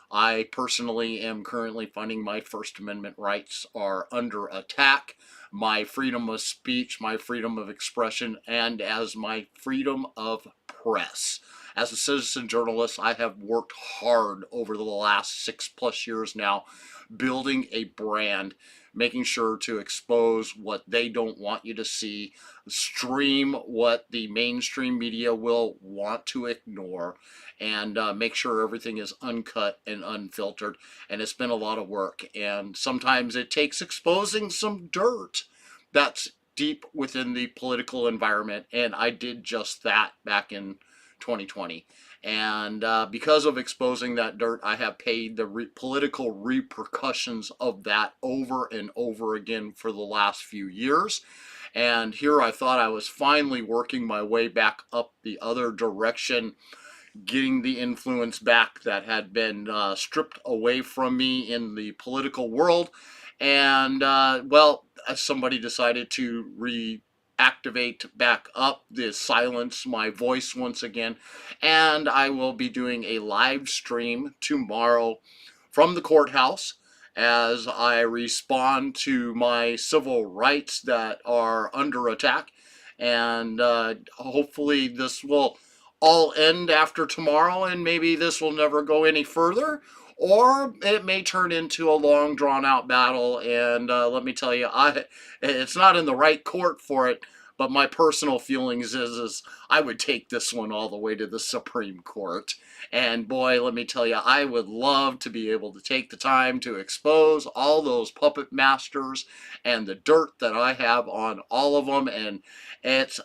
I personally am currently finding my First Amendment rights are under attack. My freedom of speech, my freedom of expression, and as my freedom of press. As a citizen journalist, I have worked hard over the last 6+ years now, building a brand, making sure to expose what they don't want you to see, stream what the mainstream media will want to ignore, and make sure everything is uncut and unfiltered. And it's been a lot of work, and sometimes it takes exposing some dirt that's deep within the political environment, and I did just that back in 2020. And because of exposing that dirt, I have paid the political repercussions of that over and over again for the last few years. And here I thought I was finally working my way back up the other direction, getting the influence back that had been stripped away from me in the political world. And well, somebody decided to reactivate back up the silence my voice once again, and I will be doing a live stream tomorrow from the courthouse as I respond to my civil rights that are under attack. And hopefully this will all end after tomorrow, and maybe this will never go any further, or it may turn into a long drawn out battle. And let me tell you, it's not in the right court for it, but my personal feelings is I would take this one all the way to the Supreme Court. And boy, let me tell you, I would love to be able to take the time to expose all those puppet masters and the dirt that I have on all of them, and it's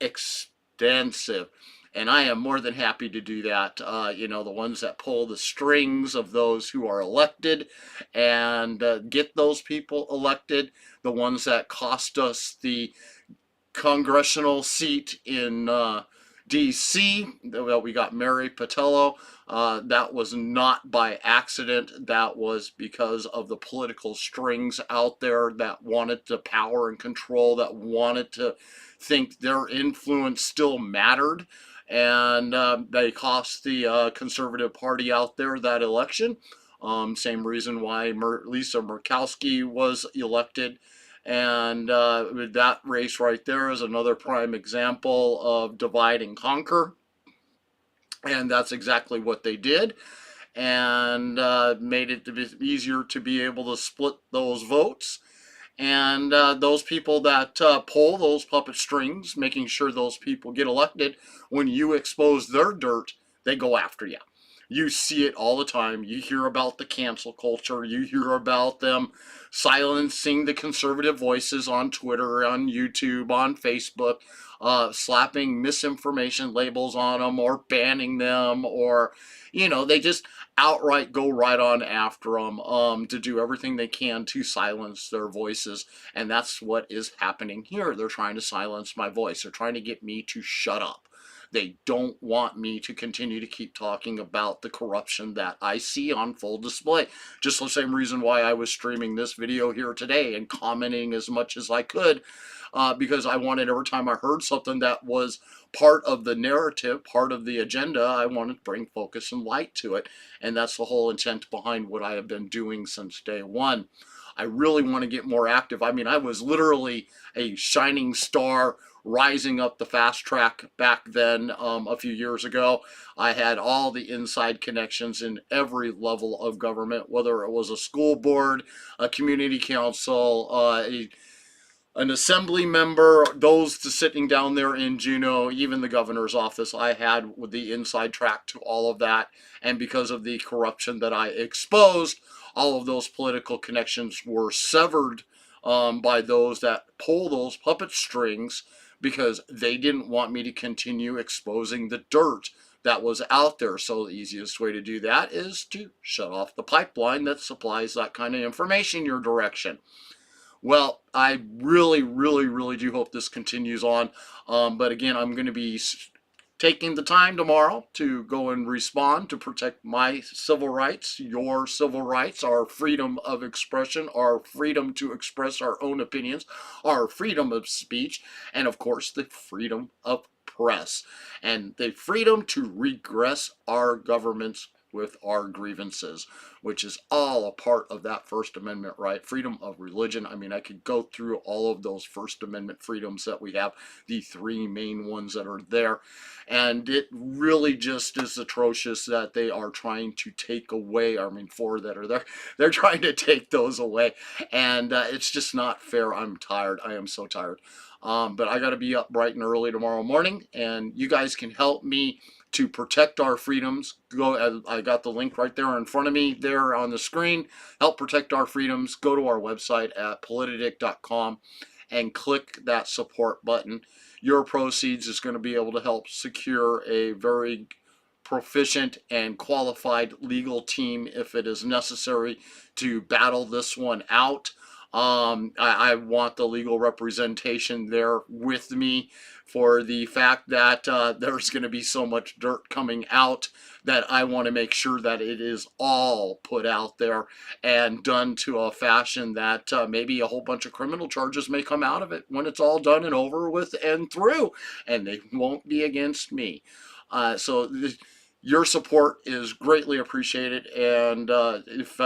extensive. And I am more than happy to do that. You know, the ones that pull the strings of those who are elected and get those people elected, the ones that cost us the congressional seat in D.C. Well, we got Mary Patello. That was not by accident. That was because of the political strings out there that wanted to power and control, that wanted to think their influence still mattered. And they cost the Conservative Party out there that election. Same reason why Lisa Murkowski was elected. And that race right there is another prime example of divide and conquer. And that's exactly what they did, and made it easier to be able to split those votes. And those people that pull those puppet strings, making sure those people get elected, when you expose their dirt, they go after you. You see it all the time. You hear about the cancel culture. You hear about them silencing the conservative voices on Twitter, on YouTube, on Facebook, slapping misinformation labels on them, or banning them, or, you know, they just outright go right on after them to do everything they can to silence their voices. And that's what is happening here. They're trying to silence my voice. They're trying to get me to shut up. They don't want me to continue to keep talking about the corruption that I see on full display. Just the same reason why I was streaming this video here today and commenting as much as I could, because I wanted, every time I heard something that was part of the narrative, part of the agenda, I wanted to bring focus and light to it. And that's the whole intent behind what I have been doing since day one. I really want to get more active. I mean, I was literally a shining star rising up the fast track back then a few years ago. I had all the inside connections in every level of government, whether it was a school board, a community council, an assembly member, those sitting down there in Juneau, even the governor's office. I had with the inside track to all of that. And because of the corruption that I exposed, all of those political connections were severed by those that pull those puppet strings, because they didn't want me to continue exposing the dirt that was out there. So the easiest way to do that is to shut off the pipeline that supplies that kind of information your direction. Well, I really, really, really do hope this continues on. But again, I'm going to be taking the time tomorrow to go and respond to protect my civil rights, your civil rights, our freedom of expression, our freedom to express our own opinions, our freedom of speech, and of course the freedom of press, and the freedom to regress our governments with our grievances, which is all a part of that First Amendment right. Freedom of religion. I mean, I could go through all of those First Amendment freedoms that we have, the three main ones that are there. And it really just is atrocious that they are trying to take away, I mean, four that are there, they're trying to take those away. And it's just not fair. I'm tired. I am so tired. But I got to be up bright and early tomorrow morning, and you guys can help me to protect our freedoms. Go, I got the link right there in front of me there on the screen. Help protect our freedoms. Go to our website at politidic.com and click that support button. Your proceeds is going to be able to help secure a very proficient and qualified legal team if it is necessary to battle this one out. I want the legal representation there with me for the fact that there's going to be so much dirt coming out that I want to make sure that it is all put out there and done to a fashion that maybe a whole bunch of criminal charges may come out of it when it's all done and over with and through, and they won't be against me. Your support is greatly appreciated, and if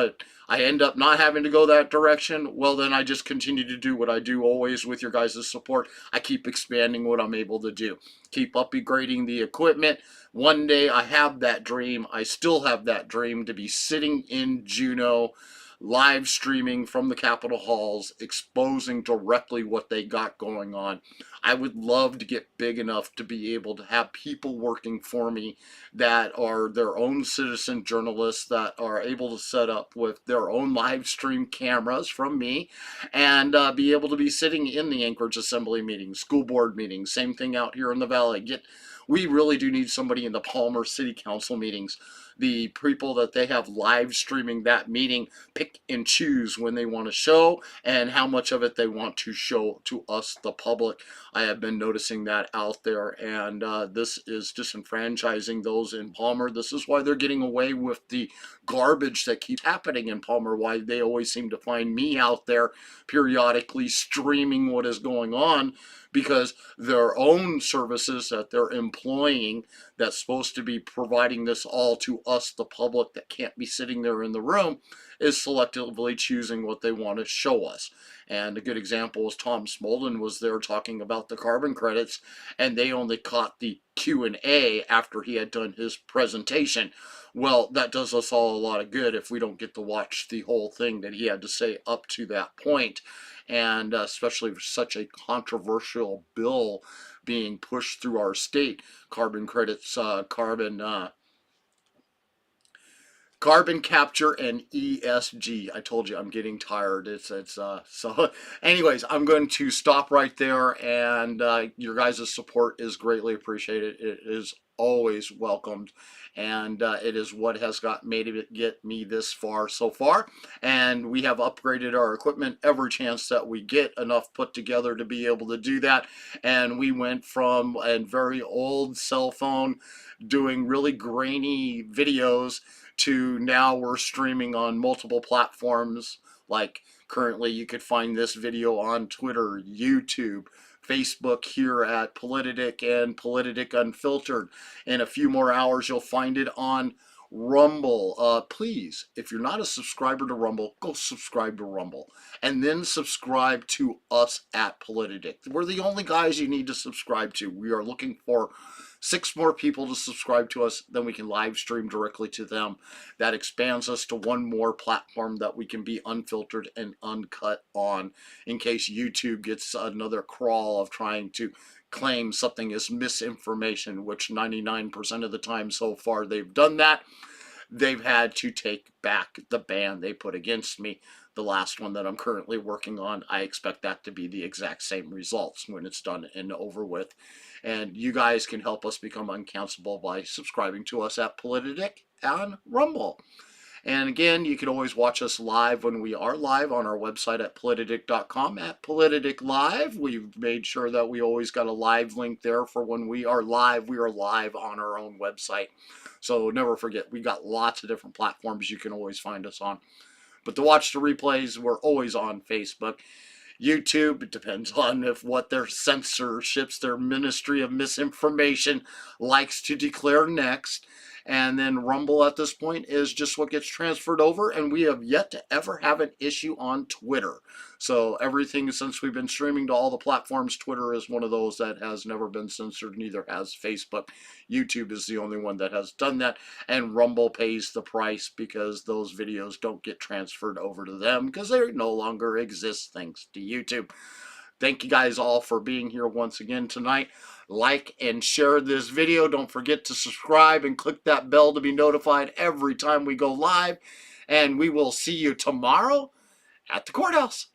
I end up not having to go that direction, well, then I just continue to do what I do always with your guys' support. I keep expanding what I'm able to do. Keep upgrading the equipment. One day I have that dream. I still have that dream to be sitting in Juneau, live streaming from the Capitol halls, exposing directly what they got going on. I would love to get big enough to be able to have people working for me that are their own citizen journalists that are able to set up with their own live stream cameras from me and be able to be sitting in the Anchorage Assembly meetings, school board meetings, same thing out here in the Valley. We really do need somebody in the Palmer City Council meetings. The people that they have live streaming that meeting pick and choose when they want to show and how much of it they want to show to us, the public. I have been noticing that out there, and this is disenfranchising those in Palmer. This is why they're getting away with the garbage that keeps happening in Palmer, why they always seem to find me out there periodically streaming what is going on, because their own services that they're employing that's supposed to be providing this all to us, the public that can't be sitting there in the room, is selectively choosing what they want to show us. And a good example is Tom Smolden was there talking about the carbon credits, and they only caught the Q&A after he had done his presentation. Well, that does us all a lot of good if we don't get to watch the whole thing that he had to say up to that point. And especially for such a controversial bill being pushed through our state, carbon credits, carbon capture and ESG. I told you I'm getting tired. So anyways, I'm going to stop right there, and your guys' support is greatly appreciated. It is always welcomed, and it is what has made it get me this far so far. And we have upgraded our equipment every chance that we get enough put together to be able to do that. And we went from a very old cell phone doing really grainy videos to now we're streaming on multiple platforms. Like currently you could find this video on Twitter, YouTube, Facebook here at Politidic and Politidic Unfiltered. In a few more hours you'll find it on Rumble. Please, if you're not a subscriber to Rumble, go subscribe to Rumble. And then subscribe to us at Politidic. We're the only guys you need to subscribe to. We are looking for 6 more people to subscribe to us, then we can live stream directly to them. That expands us to 1 more platform that we can be unfiltered and uncut on, in case YouTube gets another crawl of trying to claim something is misinformation, which 99% of the time so far they've done that. they've had to take back the ban they put against me. The last one that I'm currently working on, I expect that to be the exact same results when it's done and over with. And you guys can help us become uncancelable by subscribing to us at Politidic on Rumble. And again, you can always watch us live when we are live on our website at politidic.com at Politidic Live. We've made sure that we always got a live link there for when we are live. We are live on our own website. So never forget, we got lots of different platforms you can always find us on. But to watch the replays, we're always on Facebook. YouTube, it depends on if what their censorships, their Ministry of Misinformation likes to declare next. And then Rumble at this point is just what gets transferred over, and we have yet to ever have an issue on Twitter. So everything since we've been streaming to all the platforms, Twitter is one of those that has never been censored, neither has Facebook. YouTube is the only one that has done that, and Rumble pays the price because those videos don't get transferred over to them because they no longer exist thanks to YouTube. Thank you guys all for being here once again tonight. Like and share this video. Don't forget to subscribe and click that bell to be notified every time we go live. And we will see you tomorrow at the courthouse.